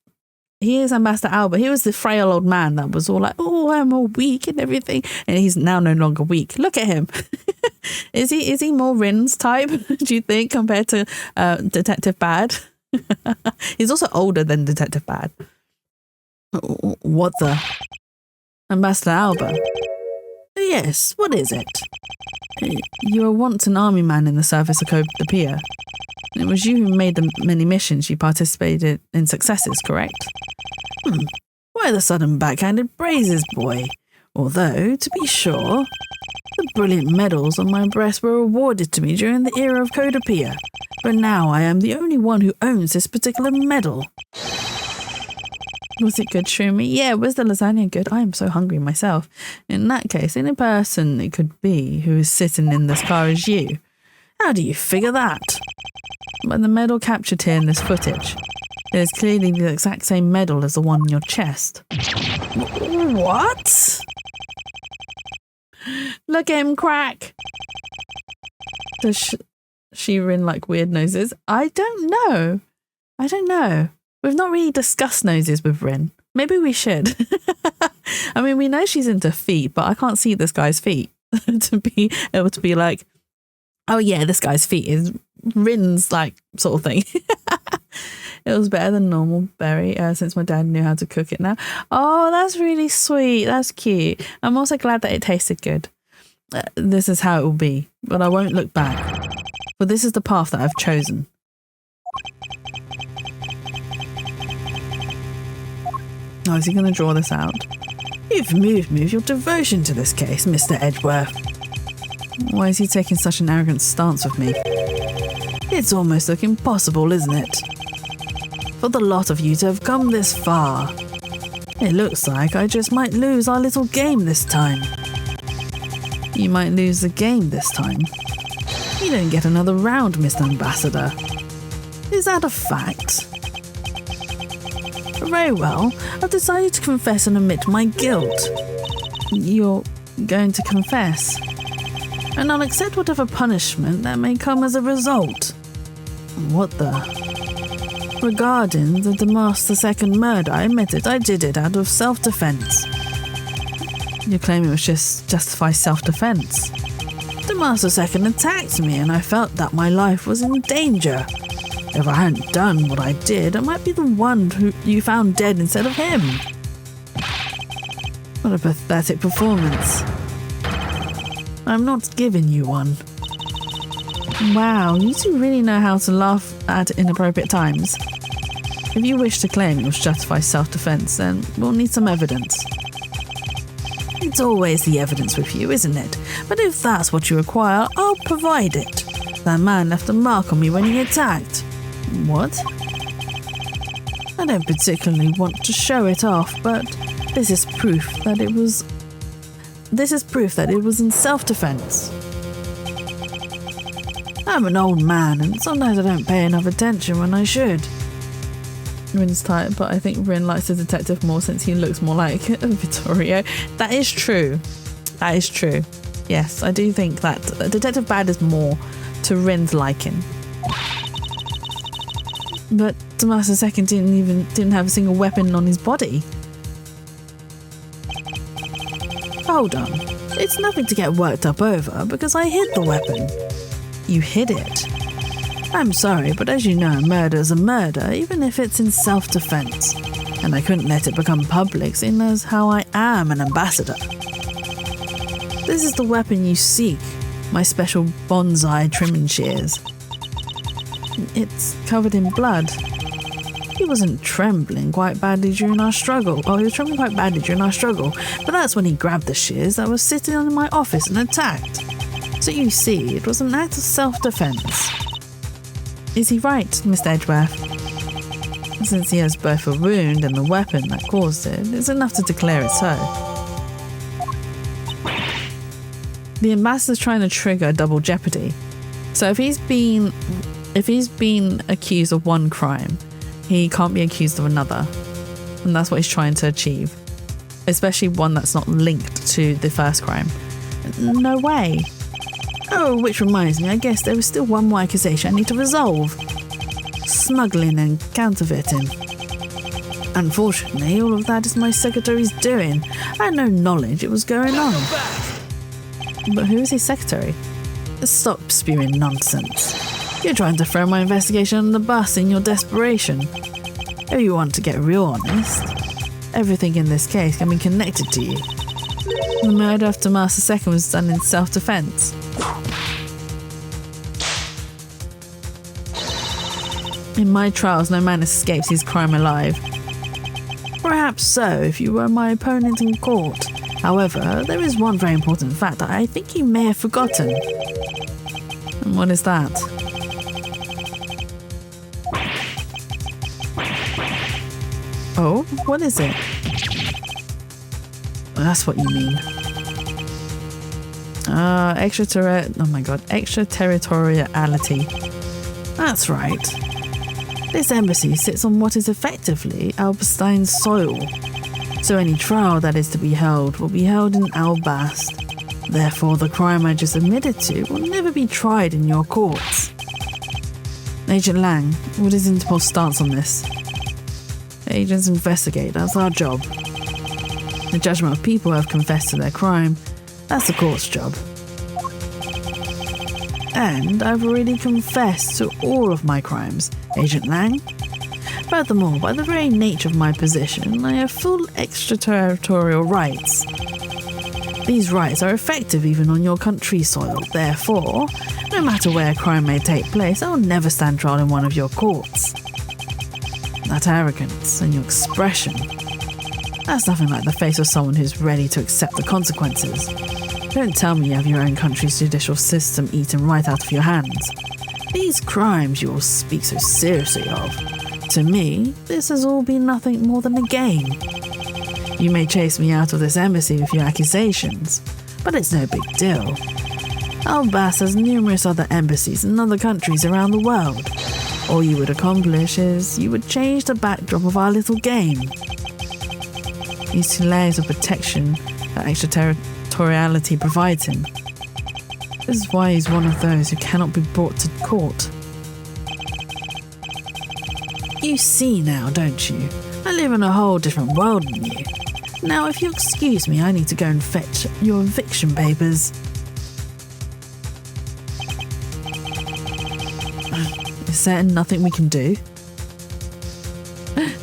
Ambassador Albert. He was the frail old man that was all like, oh, I'm all weak and everything. And he's now no longer weak. Look at him. Is he more Rin's type, do you think, compared to Detective Bad? He's also older than Detective Bad. What the? Ambassador Albert? Yes, what is it? You were once an army man in the service of Codapia. It was you who made the many missions you participated in successes, correct? Why the sudden backhanded praises, boy? Although, to be sure, the brilliant medals on my breast were awarded to me during the era of Codapia, but now I am the only one who owns this particular medal. Was it good, Shroomy? Yeah, was the lasagna good? I am so hungry myself. In that case, the only person it could be who is sitting in this car is you. How do you figure that? By the medal captured here in this footage. It is clearly the exact same medal as the one on your chest. What? Look at him crack. Does she rin like weird noses? I don't know. We've not really discussed noses with Rin. Maybe we should. I mean, we know she's into feet, but I can't see this guy's feet to be able to be like, oh yeah, this guy's feet is Rin's like sort of thing. It was better than normal berry since my dad knew how to cook it now. Oh, that's really sweet. That's cute. I'm also glad that it tasted good. This is how it will be, but I won't look back. For this is the path that I've chosen. Oh, is he going to draw this out? You've moved me with your devotion to this case, Mr. Edgeworth. Why is he taking such an arrogant stance with me? It's almost looking impossible, isn't it? For the lot of you to have come this far. It looks like I just might lose our little game this time. You might lose the game this time. You don't get another round, Mr. Ambassador. Is that a fact? Very well, I've decided to confess and admit my guilt. You're going to confess? And I'll accept whatever punishment that may come as a result. What the? Regarding the Damask II murder, I admit it, I did it out of self-defense. You claim it was just justified self-defense. Damask II attacked me and I felt that my life was in danger. If I hadn't done what I did, I might be the one who you found dead instead of him. What a pathetic performance. I'm not giving you one. Wow, you two really know how to laugh at inappropriate times. If you wish to claim it was justified self-defense, then we'll need some evidence. It's always the evidence with you, isn't it? But if that's what you require, I'll provide it. That man left a mark on me when he attacked. What? I don't particularly want to show it off, but this is proof that it was in self-defense. I'm an old man, and sometimes I don't pay enough attention when I should. Rin's tight, but I think Rin likes the detective more since he looks more like Vittorio. That is true. That is true. Yes, I do think that Detective Bad is more to Rin's liking. But Tommaso II didn't have a single weapon on his body. Hold on. It's nothing to get worked up over because I hid the weapon. You hid it. I'm sorry, but as you know, murder is a murder, even if it's in self-defense. And I couldn't let it become public, seeing as how I am an ambassador. This is the weapon you seek, my special bonsai trimming shears. It's covered in blood. He wasn't trembling quite badly during our struggle. Oh, he was trembling quite badly during our struggle, but that's when he grabbed the shears that was sitting in my office and attacked. So you see, it was an act of self-defense. Is he right, Mr. Edgeworth? Since he has both a wound and the weapon that caused it, it's enough to declare it so. The ambassador's trying to trigger double jeopardy. So if he's been accused of one crime, he can't be accused of another. And that's what he's trying to achieve. Especially one that's not linked to the first crime. No way. Oh, which reminds me, I guess there was still one more accusation I need to resolve. Smuggling and counterfeiting. Unfortunately, all of that is my secretary's doing. I had no knowledge it was going on. But who is his secretary? Stop spewing nonsense. You're trying to throw my investigation under the bus in your desperation. If you want to get real honest, everything in this case can be connected to you. The murder of Tommaso II was done in self-defense. In my trials, no man escapes his crime alive. Perhaps so, if you were my opponent in court. However, there is one very important fact that I think you may have forgotten. And what is that? Oh, what is it? Oh, that's what you mean. Extraterritoriality. That's right. This embassy sits on what is effectively Albastein's soil. So any trial that is to be held will be held in Albast. Therefore, the crime I just admitted to will never be tried in your courts. Agent Lang, what is Interpol's stance on this? Agents investigate, that's our job. The judgment of people who have confessed to their crime, that's the court's job. And I've already confessed to all of my crimes, Agent Lang. Furthermore, by the very nature of my position, I have full extraterritorial rights. These rights are effective even on your country's soil. Therefore, no matter where a crime may take place, I will never stand trial in one of your courts. That arrogance and your expression, that's nothing like the face of someone who's ready to accept the consequences. Don't tell me you have your own country's judicial system eaten right out of your hands. These crimes you all speak so seriously of, to me, this has all been nothing more than a game. You may chase me out of this embassy with your accusations, but it's no big deal. Albast has numerous other embassies in other countries around the world. All you would accomplish is you would change the backdrop of our little game. These two layers of protection that extraterritoriality provides him. This is why he's one of those who cannot be brought to court. You see now, don't you? I live in a whole different world than you. Now, if you'll excuse me, I need to go and fetch your eviction papers. Is there nothing we can do?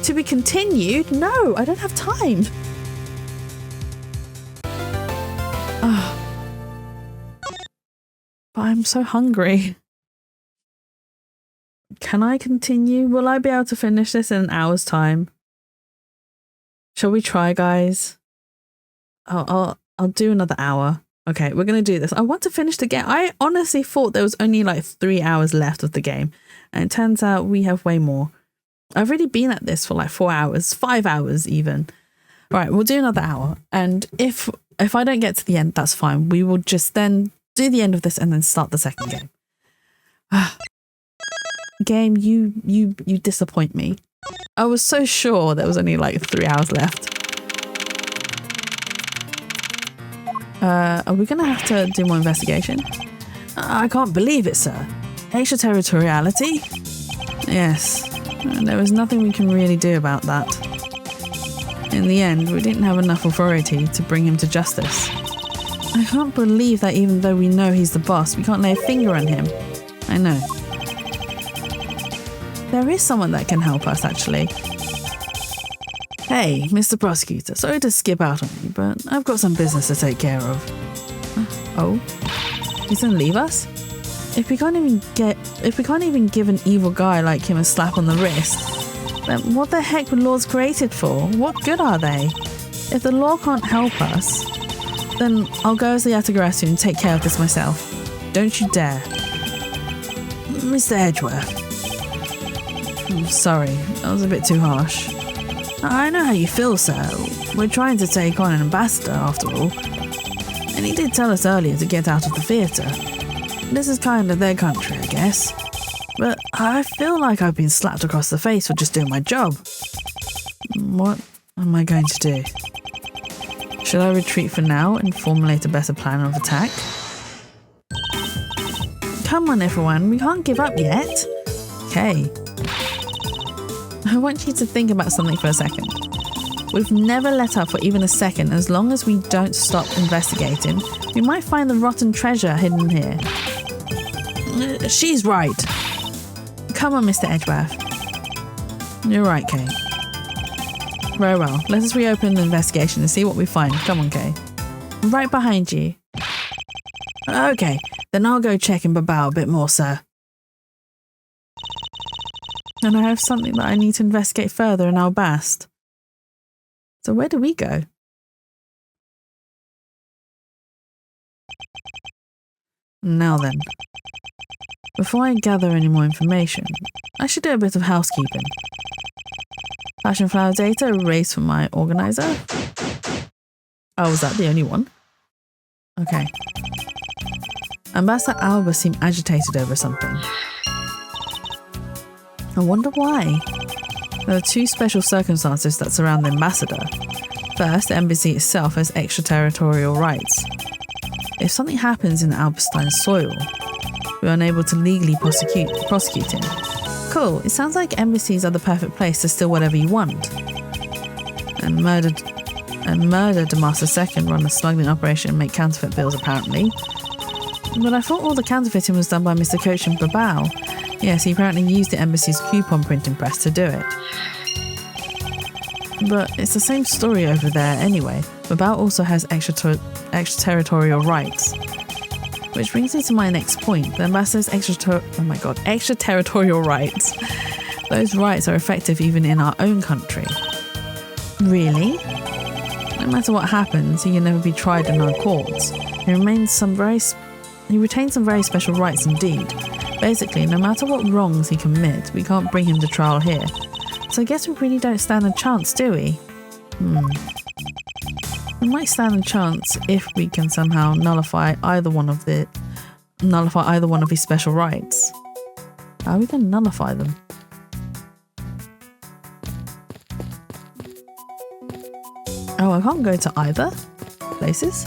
To be continued? No, I don't have time. I'm so hungry. Can I continue? Will I be able to finish this in an hour's time? Shall we try, guys? I'll do another hour. Okay, we're going to do this. I want to finish the game. I honestly thought there was only like 3 hours left of the game. And it turns out we have way more. I've already been at this for like 4 hours, 5 hours even. Right, we'll do another hour. And if I don't get to the end, that's fine. We will just then do the end of this and then start the second game. Game, you disappoint me. I was so sure there was only like 3 hours left. Are we going to have to do more investigation? I can't believe it, sir. Extraterritoriality? Yes. There was nothing we can really do about that. In the end, we didn't have enough authority to bring him to justice. I can't believe that even though we know he's the boss, we can't lay a finger on him. I know. There is someone that can help us, actually. Hey, Mr. Prosecutor, sorry to skip out on you, but I've got some business to take care of. Oh? He's gonna leave us? If we can't even give an evil guy like him a slap on the wrist, then what the heck were laws created for? What good are they? If the law can't help us, then I'll go as the Atagarasu and take care of this myself. Don't you dare. Mr. Edgeworth. I'm sorry, that was a bit too harsh. I know how you feel, sir. We're trying to take on an ambassador, after all. And he did tell us earlier to get out of the theatre. This is kind of their country, I guess. But I feel like I've been slapped across the face for just doing my job. What am I going to do? Should I retreat for now and formulate a better plan of attack? Come on, everyone. We can't give up yet. Okay. I want you to think about something for a second. We've never let up for even a second. As long as we don't stop investigating, we might find the rotten treasure hidden here. She's right. Come on, Mr. Edgeworth. You're right, Kay. Very well. Let us reopen the investigation and see what we find. Come on, Kay. Right behind you. Okay, then I'll go check in Babao a bit more, sir. And I have something that I need to investigate further in Albast. So where do we go? Now then, before I gather any more information, I should do a bit of housekeeping. Fashion flower data erased from my organizer. Oh, was that the only one? Okay. Ambassador Alba seemed agitated over something. I wonder why. There are two special circumstances that surround the ambassador. First, the embassy itself has extraterritorial rights. If something happens in Albastine soil, we are unable to legally prosecute him. Cool, it sounds like embassies are the perfect place to steal whatever you want. And murder Damasus II run a smuggling operation and make counterfeit bills, apparently. But I thought all the counterfeiting was done by Mr. Coach in Babao. Yes, he apparently used the embassy's coupon printing press to do it. But it's the same story over there anyway. Babao also has extraterritorial rights. Which brings me to my next point. The ambassador's extraterritorial rights. Those rights are effective even in our own country. Really? No matter what happens, he can never be tried in our courts. He retains some very special rights indeed. Basically, no matter what wrongs he commits, we can't bring him to trial here. So I guess we really don't stand a chance, do we? We might stand a chance if we can somehow nullify either one of his special rights. How are we going to nullify them? Oh, I can't go to either places?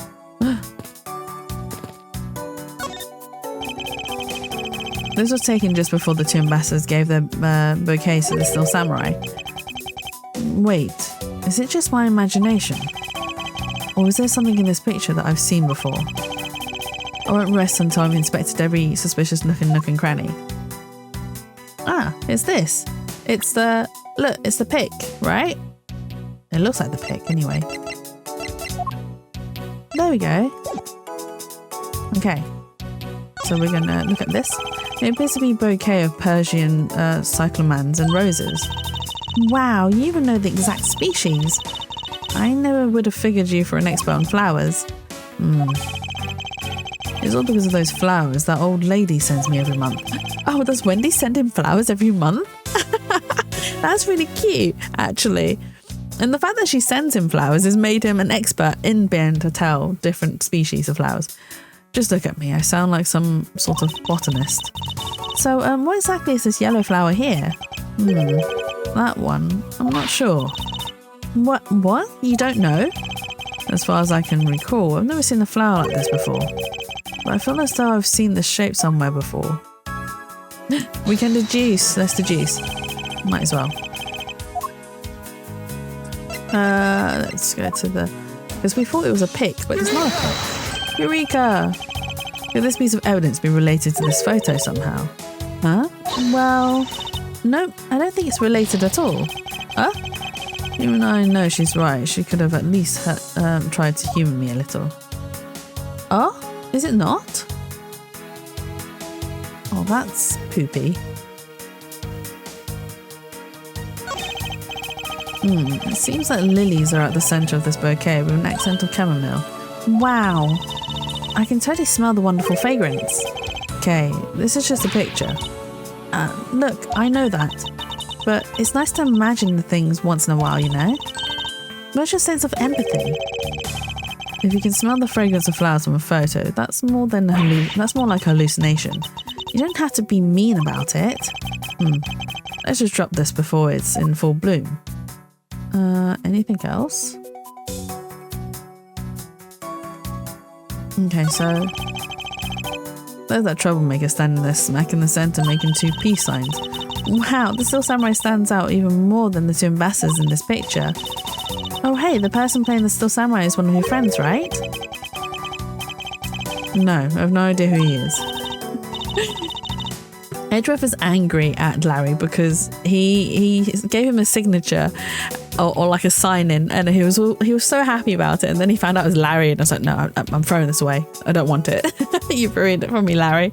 This was taken just before the two ambassadors gave their bouquets to the Still Samurai. Wait, is it just my imagination? Or is there something in this picture that I've seen before? I won't rest until I've inspected every suspicious nook and cranny. Ah, it's this. It's the pic, right? It looks like the pic, anyway. There we go. Okay. So we're going to look at this. It appears to be a bouquet of Persian cyclamens and roses. Wow, you even know the exact species. I never would have figured you for an expert on flowers. It's all because of those flowers that old lady sends me every month. Oh, does Wendy send him flowers every month? That's really cute, actually. And the fact that she sends him flowers has made him an expert in being able to tell different species of flowers. Just look at me, I sound like some sort of botanist. So, what exactly is this yellow flower here? That one, I'm not sure. What? You don't know? As far as I can recall, I've never seen a flower like this before. But I feel as though I've seen this shape somewhere before. We can deduce. Let's deduce. Might as well. Let's go to the... Because we thought it was a pic, but it's not a pic. Eureka! Could this piece of evidence be related to this photo somehow? Huh? Well... Nope, I don't think it's related at all. Huh? Even though I know she's right, she could have at least tried to humour me a little. Oh? Is it not? Oh, that's poopy. It seems like lilies are at the centre of this bouquet with an accent of chamomile. Wow! I can totally smell the wonderful fragrance. Okay, this is just a picture. Look, I know that. But it's nice to imagine the things once in a while, you know? Where's your sense of empathy? If you can smell the fragrance of flowers from a photo, that's more like hallucination. You don't have to be mean about it. Let's just drop this before it's in full bloom. Anything else? Okay, so there's that troublemaker standing there smack in the centre making two peace signs. Wow, the Still Samurai stands out even more than the two ambassadors in this picture. Oh hey, the person playing the Still Samurai is one of your friends, right? No, I have no idea who he is. Edgeworth is angry at Larry because he gave him a signature or like a sign in, and he was so happy about it, and then he found out it was Larry, and I was like, no, I'm throwing this away. I don't want it. You've ruined it for me, Larry.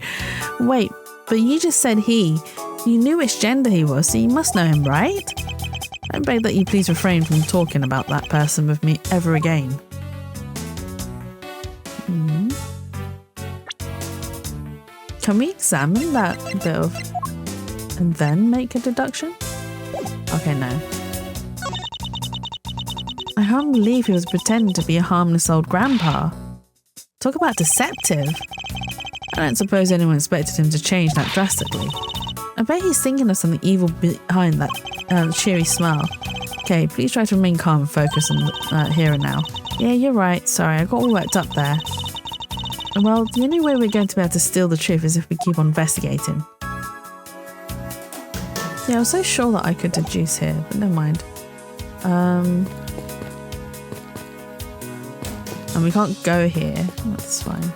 Wait, but you just said he. You knew which gender he was, so you must know him, right? I beg that you please refrain from talking about that person with me ever again. Can we examine that bit of... and then make a deduction? Okay, no. I can't believe he was pretending to be a harmless old grandpa. Talk about deceptive. I don't suppose anyone expected him to change that drastically. I bet he's thinking of something evil behind that cheery smile. Okay, please try to remain calm and focus on here and now. Yeah, you're right. Sorry, I got all worked up there. Well, the only way we're going to be able to steal the truth is if we keep on investigating. Yeah, I was so sure that I could deduce here, but never mind. And we can't go here. That's fine.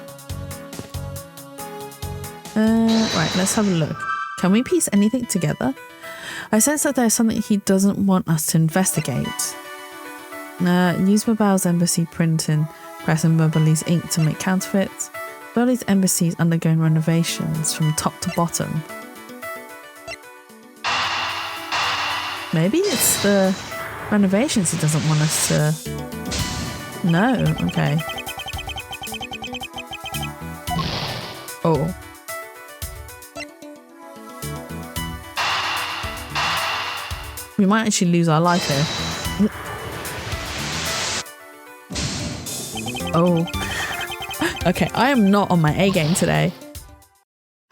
Right, let's have a look. Can we piece anything together? I sense that there's something he doesn't want us to investigate. Use Mobile's embassy printing press and Mobile's ink to make counterfeits. Mobile's embassy is undergoing renovations from top to bottom. Maybe it's the renovations he doesn't want us to... No, okay. Oh. We might actually lose our life here. Oh. Okay, I am not on my A game today.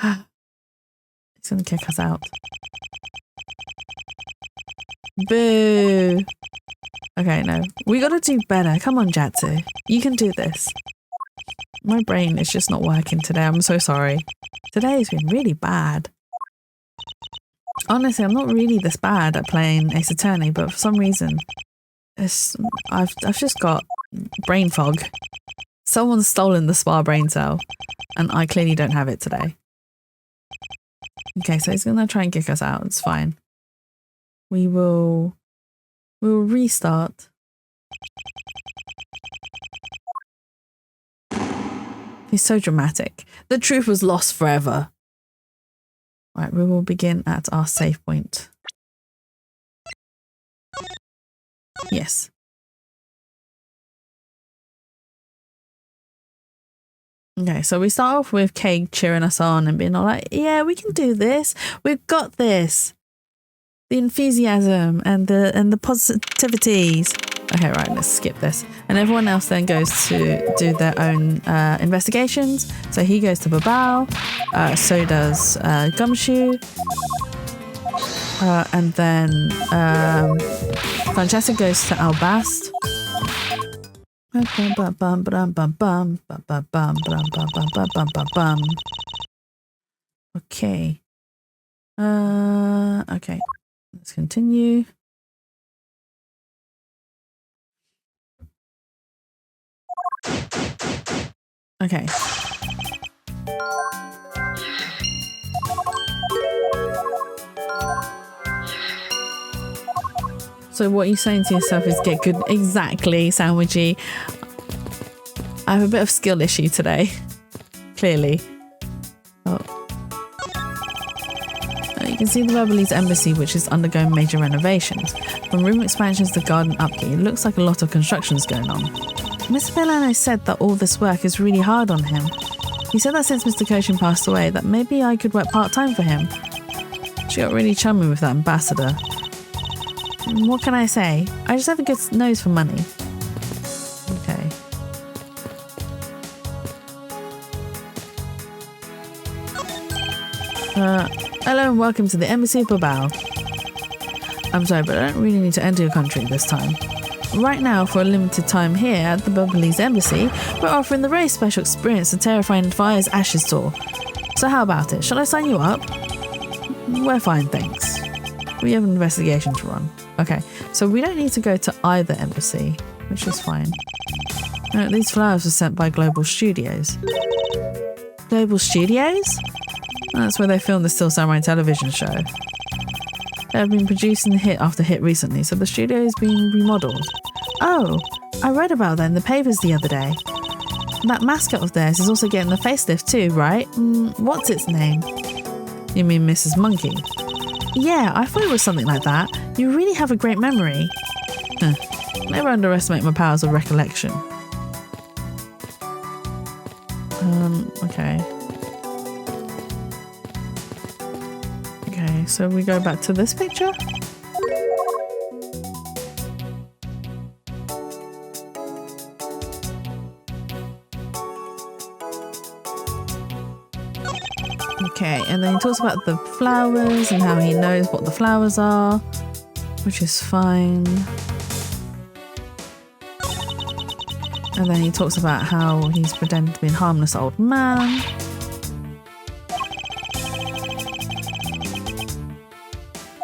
It's gonna kick us out. Boo. Okay, no. We gotta do better. Come on, Jatsu. You can do this. My brain is just not working today. I'm so sorry. Today has been really bad. Honestly, I'm not really this bad at playing Ace Attorney, but for some reason, I've just got brain fog. Someone's stolen the spa brain cell, and I clearly don't have it today. Okay, so he's gonna try and kick us out. It's fine. We'll restart. He's so dramatic. The truth was lost forever. Right, we will begin at our save point. Yes. Okay, so we start off with Kay cheering us on and being all like, yeah, we can do this. We've got this. The enthusiasm and the positivities. Okay, right, let's skip this. And everyone else then goes to do their own investigations. So he goes to Babao, so does Gumshoe. And then Francesca goes to Albast. Okay. Okay. Let's continue. Okay. So what you're saying to yourself is get good. Exactly, Sandwichy. I have a bit of skill issue today. Clearly. Oh. You can see the Bubbly's embassy, which is undergoing major renovations. From room expansions to garden upkeep, it looks like a lot of construction's going on. Mr. Villano said that all this work is really hard on him. He said that since Mr. Koshin passed away, that maybe I could work part-time for him. She got really chummy with that ambassador. What can I say? I just have a good nose for money. Okay. Hello and welcome to the Embassy of Babao. I'm sorry, but I don't really need to enter your country this time. Right now, for a limited time here at the Bubbly's Embassy, we're offering the very special experience, the Terrifying Fire's Ashes Tour. So how about it? Shall I sign you up? We're fine, thanks. We have an investigation to run. Okay, so we don't need to go to either embassy, which is fine. These flowers were sent by Global Studios. Global Studios? That's where they filmed the Still Samurai television show. They have been producing hit after hit recently, so the studio is being remodeled. Oh, I read about that in the papers the other day. That mascot of theirs is also getting a facelift too, right? What's its name? You mean Mrs. Monkey? Yeah, I thought it was something like that. You really have a great memory. Never underestimate my powers of recollection. Okay. Okay, so we go back to this picture. Okay, and then he talks about the flowers and how he knows what the flowers are, which is fine. And then he talks about how he's pretending to be a harmless old man.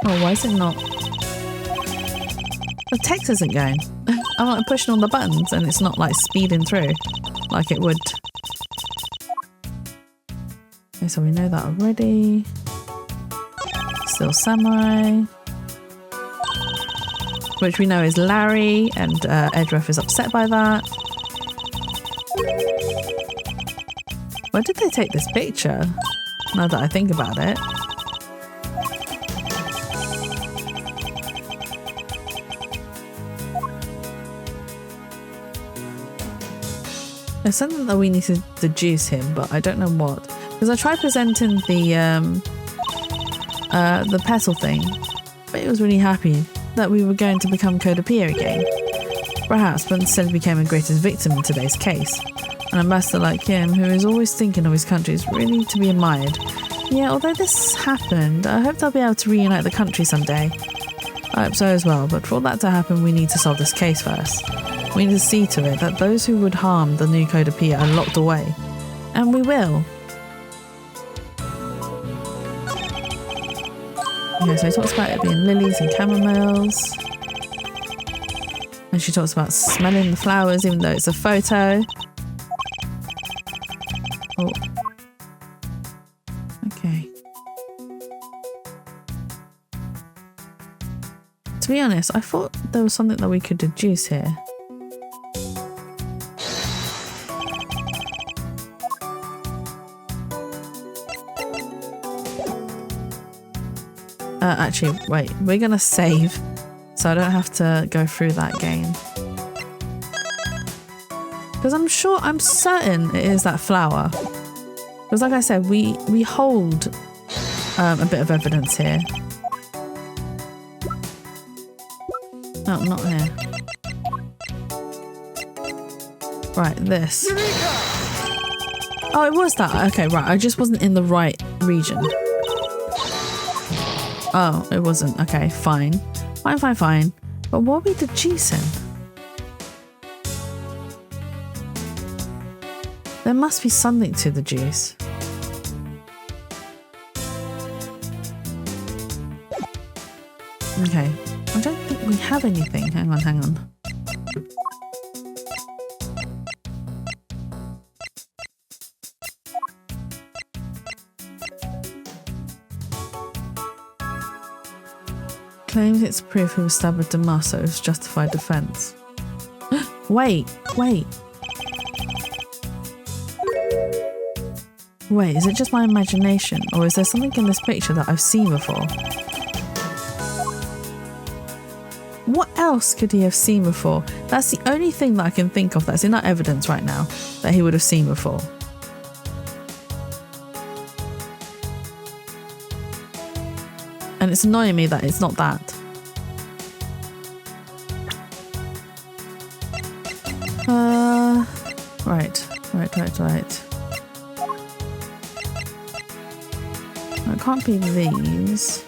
Oh, why is it not? The text isn't going. I'm like pushing on the buttons and it's not like speeding through like it would. Okay, so we know that already. Still Samurai. Which we know is Larry, and Edruff is upset by that. Where did they take this picture? Now that I think about it. There's something that we need to deduce here, but I don't know what. Because I tried presenting the petal thing, but it was really happy that we were going to become Codapia again. Perhaps, but instead became a greatest victim in today's case. An ambassador like him, who is always thinking of his country, is really to be admired. Yeah, although this happened, I hope they'll be able to reunite the country someday. I hope so as well, but for all that to happen, we need to solve this case first. We need to see to it that those who would harm the new Codapia are locked away. And we will. Okay, so he talks about it being lilies and chamomiles. And she talks about smelling the flowers even though it's a photo. Oh. Okay. To be honest, I thought there was something that we could deduce here. Actually, wait, we're gonna save so I don't have to go through that game. Because I'm certain it is that flower. Because like I said, we hold a bit of evidence here. No, not here. Right, this. Oh, it was that. Okay, right. I just wasn't in the right region. Oh, it wasn't. Okay, fine. Fine. But what are we deducing? There must be something to the juice. Okay. I don't think we have anything. Hang on. Claims it's proof he was stabbed with the so it's justified defense. Wait, is it just my imagination, or is there something in this picture that I've seen before? What else could he have seen before? That's the only thing that I can think of that's in that evidence right now that he would have seen before. And it's annoying me that it's not that. Right. It can't be these.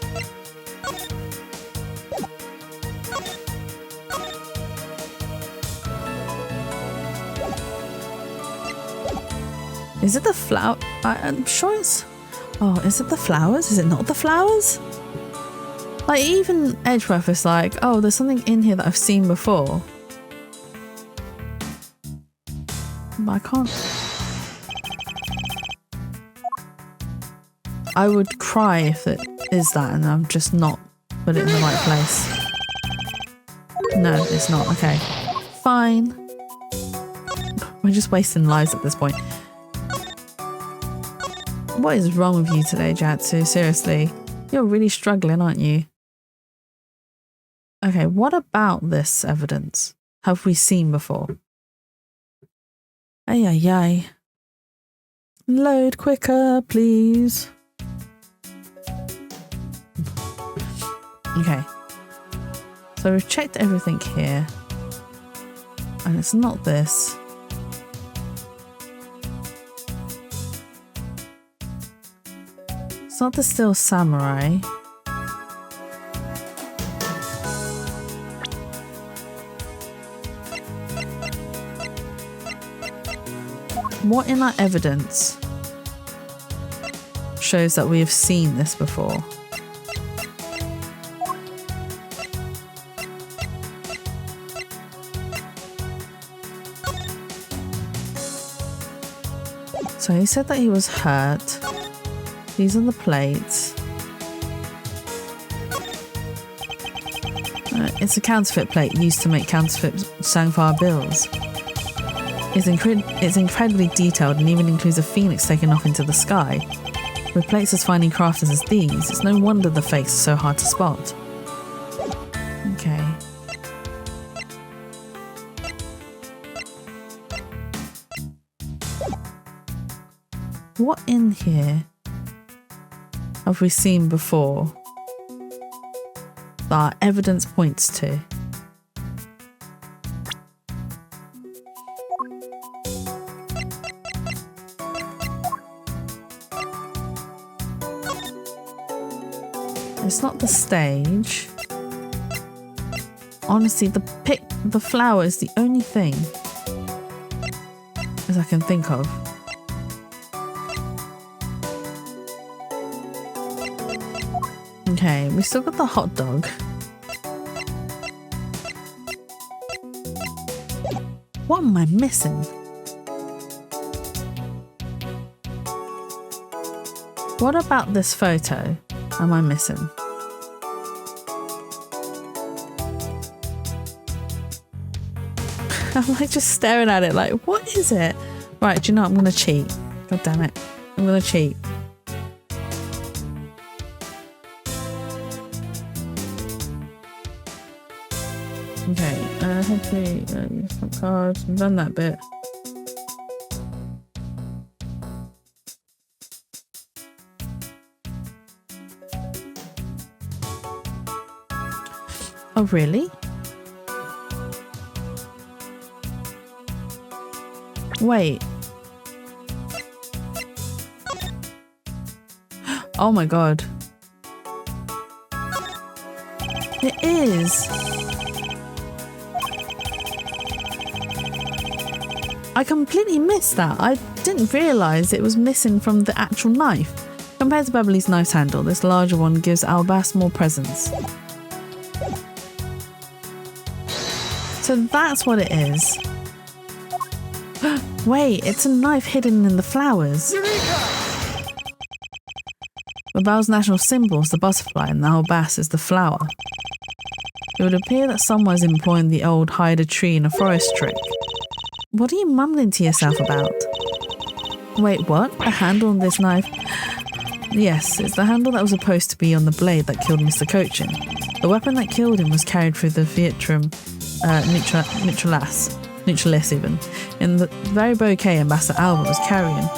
Is it the flower? I'm sure it's... Oh, is it the flowers? Is it not the flowers? Like, even Edgeworth is like, oh, there's something in here that I've seen before. But I can't... I would cry if it is that and I'm just not put it in the right place. No, it's not. Okay. Fine. We're just wasting lives at this point. What is wrong with you today, Jatsu? Seriously. You're really struggling, aren't you? Okay, what about this evidence? Have we seen before? Ay. Load quicker, please. Okay. So we've checked everything here. And it's not this. It's not the Still Samurai. What in our evidence shows that we have seen this before? So he said that he was hurt. These are the plates. It's a counterfeit plate used to make counterfeit Sangfar bills. It's incredibly detailed and even includes a phoenix taken off into the sky. With plates as finely crafted as these, it's no wonder the fakes are so hard to spot. Okay. What in here have we seen before that our evidence points to? It's not the stage. Honestly, the flower is the only thing as I can think of. Okay, we still got the hot dog. What am I missing? What about this photo am I missing? I'm like just staring at it like, what is it? Right, do you know what? I'm gonna cheat. God damn it. I'm gonna cheat. hopefully use some cards. I've done that bit. Oh, really? Wait. Oh my god. It is. I completely missed that. I didn't realise it was missing from the actual knife. Compared to Beverly's knife handle, this larger one gives Albas more presence. So that's what it is. Wait, it's a knife hidden in the flowers. The Babel's national symbol is the butterfly and the Albas is the flower. It would appear that someone is employing the old hide a tree in a forest trick. What are you mumbling to yourself about? Wait, what? The handle on this knife? Yes, it's the handle that was supposed to be on the blade that killed Mr. Cochin. The weapon that killed him was carried through the Vietrum Neutralis even, in the very bouquet Ambassador Alba was carrying.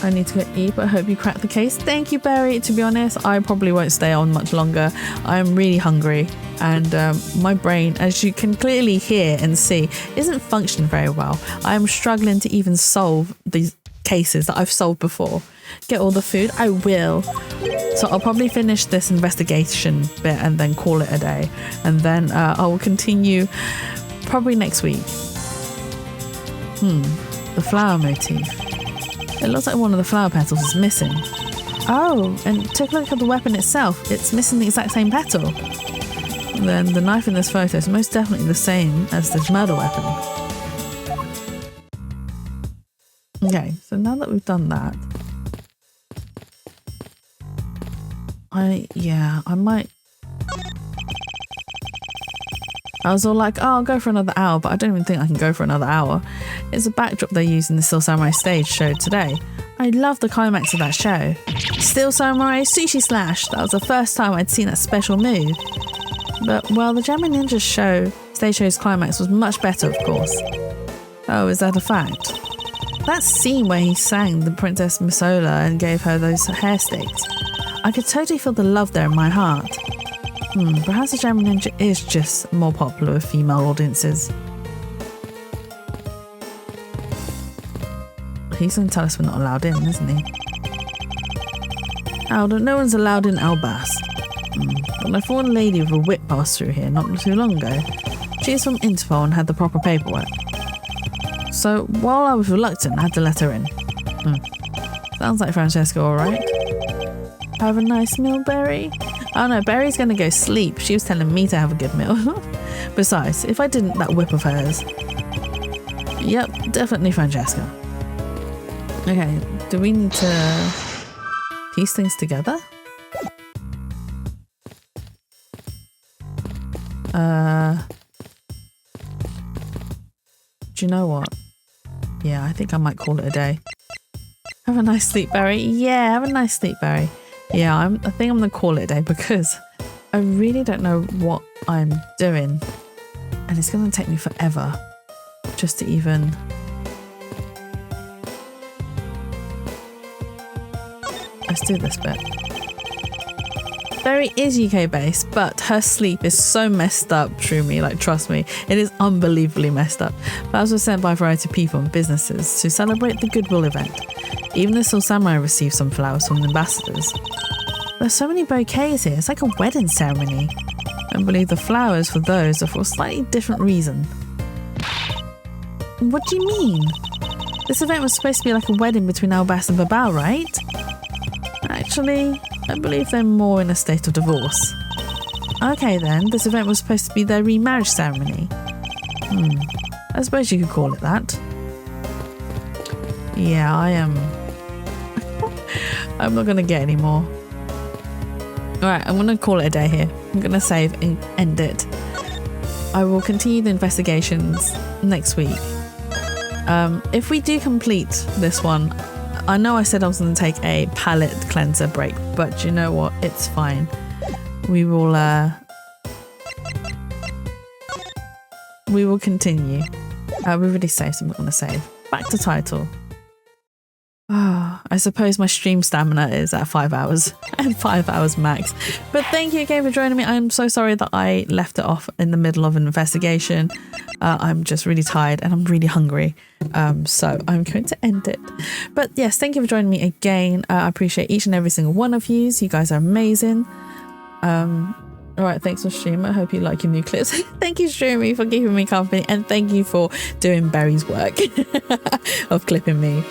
I need to go eat, but I hope you crack the case. Thank you, Barry. To be honest, I probably won't stay on much longer. I'm really hungry, and my brain, as you can clearly hear and see, isn't functioning very well. I am struggling to even solve these cases that I've solved before. Get all the food? I will. So I'll probably finish this investigation bit and then call it a day. And then I will continue probably next week. The flower motif. It looks like one of the flower petals is missing. Oh, and take a look at the weapon itself. It's missing the exact same petal. And then the knife in this photo is most definitely the same as this murder weapon. Okay, so now that we've done that, I might. I was all like, oh, I'll go for another hour, but I don't even think I can go for another hour. It's a backdrop they used in the Steel Samurai stage show today. I love the climax of that show. Steel Samurai Sushi Slash. That was the first time I'd seen that special move. But, well, the Jammin' Ninja stage show's climax was much better, of course. Oh, is that a fact? That scene where he sang the Princess Misola and gave her those hair sticks. I could totally feel the love there in my heart. Perhaps the Jammin' Ninja is just more popular with female audiences. He's going to tell us we're not allowed in, isn't he? Alden, no one's allowed in Albas. But I saw a lady with a whip passed through here not too long ago. She's from Interpol and had the proper paperwork. So while I was reluctant, I had to let her in. Sounds like Francesca, alright? Have a nice meal, Barry? Oh no, Barry's gonna go sleep. She was telling me to have a good meal. Besides, if I didn't, that whip of hers. Yep, definitely Francesca. Okay, do we need to piece things together? Do you know what? Yeah, I think I might call it a day. Have a nice sleep, Barry. Yeah, have a nice sleep, Barry. Yeah, I think I'm going to call it a day because I really don't know what I'm doing. And it's going to take me forever just to even... Let's do this bit. Barry is UK based, but her sleep is so messed up, Trumi, like trust me, it is unbelievably messed up. Flowers were sent by a variety of people and businesses to celebrate the Goodwill event. Even the Soul Samurai received some flowers from the ambassadors. There's so many bouquets here, it's like a wedding ceremony. I believe the flowers for those are for a slightly different reason. What do you mean? This event was supposed to be like a wedding between Albas and Babao, right? Actually, I believe they're more in a state of divorce. Okay then, this event was supposed to be their remarriage ceremony. I suppose you could call it that. Yeah, I am... I'm not going to get any more. Alright, I'm going to call it a day here. I'm going to save and end it. I will continue the investigations next week. If we do complete this one, I know I said I was going to take a palette cleanser break, but you know what? It's fine. We will we will continue. We already saved, so I'm not going to save. Back to title. I suppose my stream stamina is at 5 hours and 5 hours max. But thank you again for joining me. I'm so sorry that I left it off in the middle of an investigation. I'm just really tired and I'm really hungry. So I'm going to end it. But yes, thank you for joining me again. I appreciate each and every single one of you. You guys are amazing. All right, thanks for streaming. I hope you like your new clips. Thank you, Streamy, for keeping me company. And thank you for doing Barry's work of clipping me.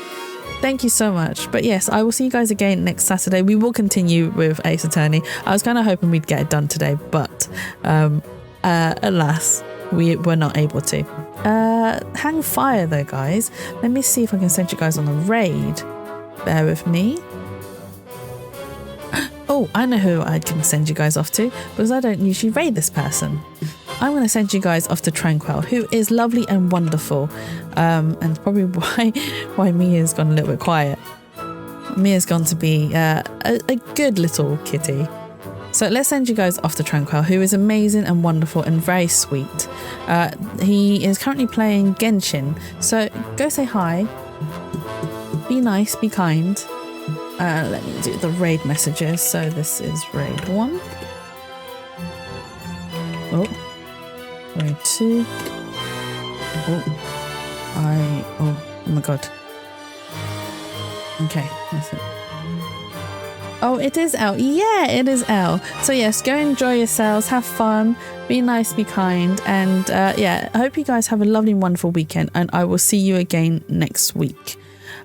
Thank you so much. But yes, I will see you guys again next Saturday. We will continue with Ace Attorney. I was kind of hoping we'd get it done today, but alas, we were not able to. Hang fire though, guys. Let me see if I can send you guys on a raid. Bear with me. Oh, I know who I can send you guys off to, because I don't usually raid this person. I'm going to send you guys off to Tranquil, who is lovely and wonderful. And probably why Mia's gone a little bit quiet. Mia's gone to be a good little kitty. So let's send you guys off to Tranquil, who is amazing and wonderful and very sweet. He is currently playing Genshin. So go say hi. Be nice, be kind. Let me do the raid messages. So this is raid 1. Oh. Raid 2. Oh my god. Okay, that's it. Oh, it is L. Yeah, it is L. So yes, go enjoy yourselves, have fun, be nice, be kind, and yeah, I hope you guys have a lovely, wonderful weekend, and I will see you again next week.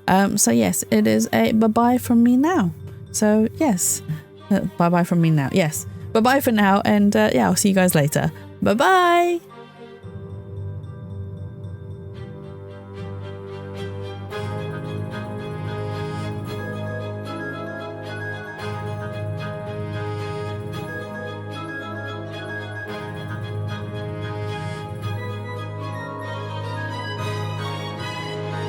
So yes, it is a bye-bye from me now. So yes, bye-bye from me now. Yes, bye-bye for now, and yeah, I'll see you guys later. Bye-bye!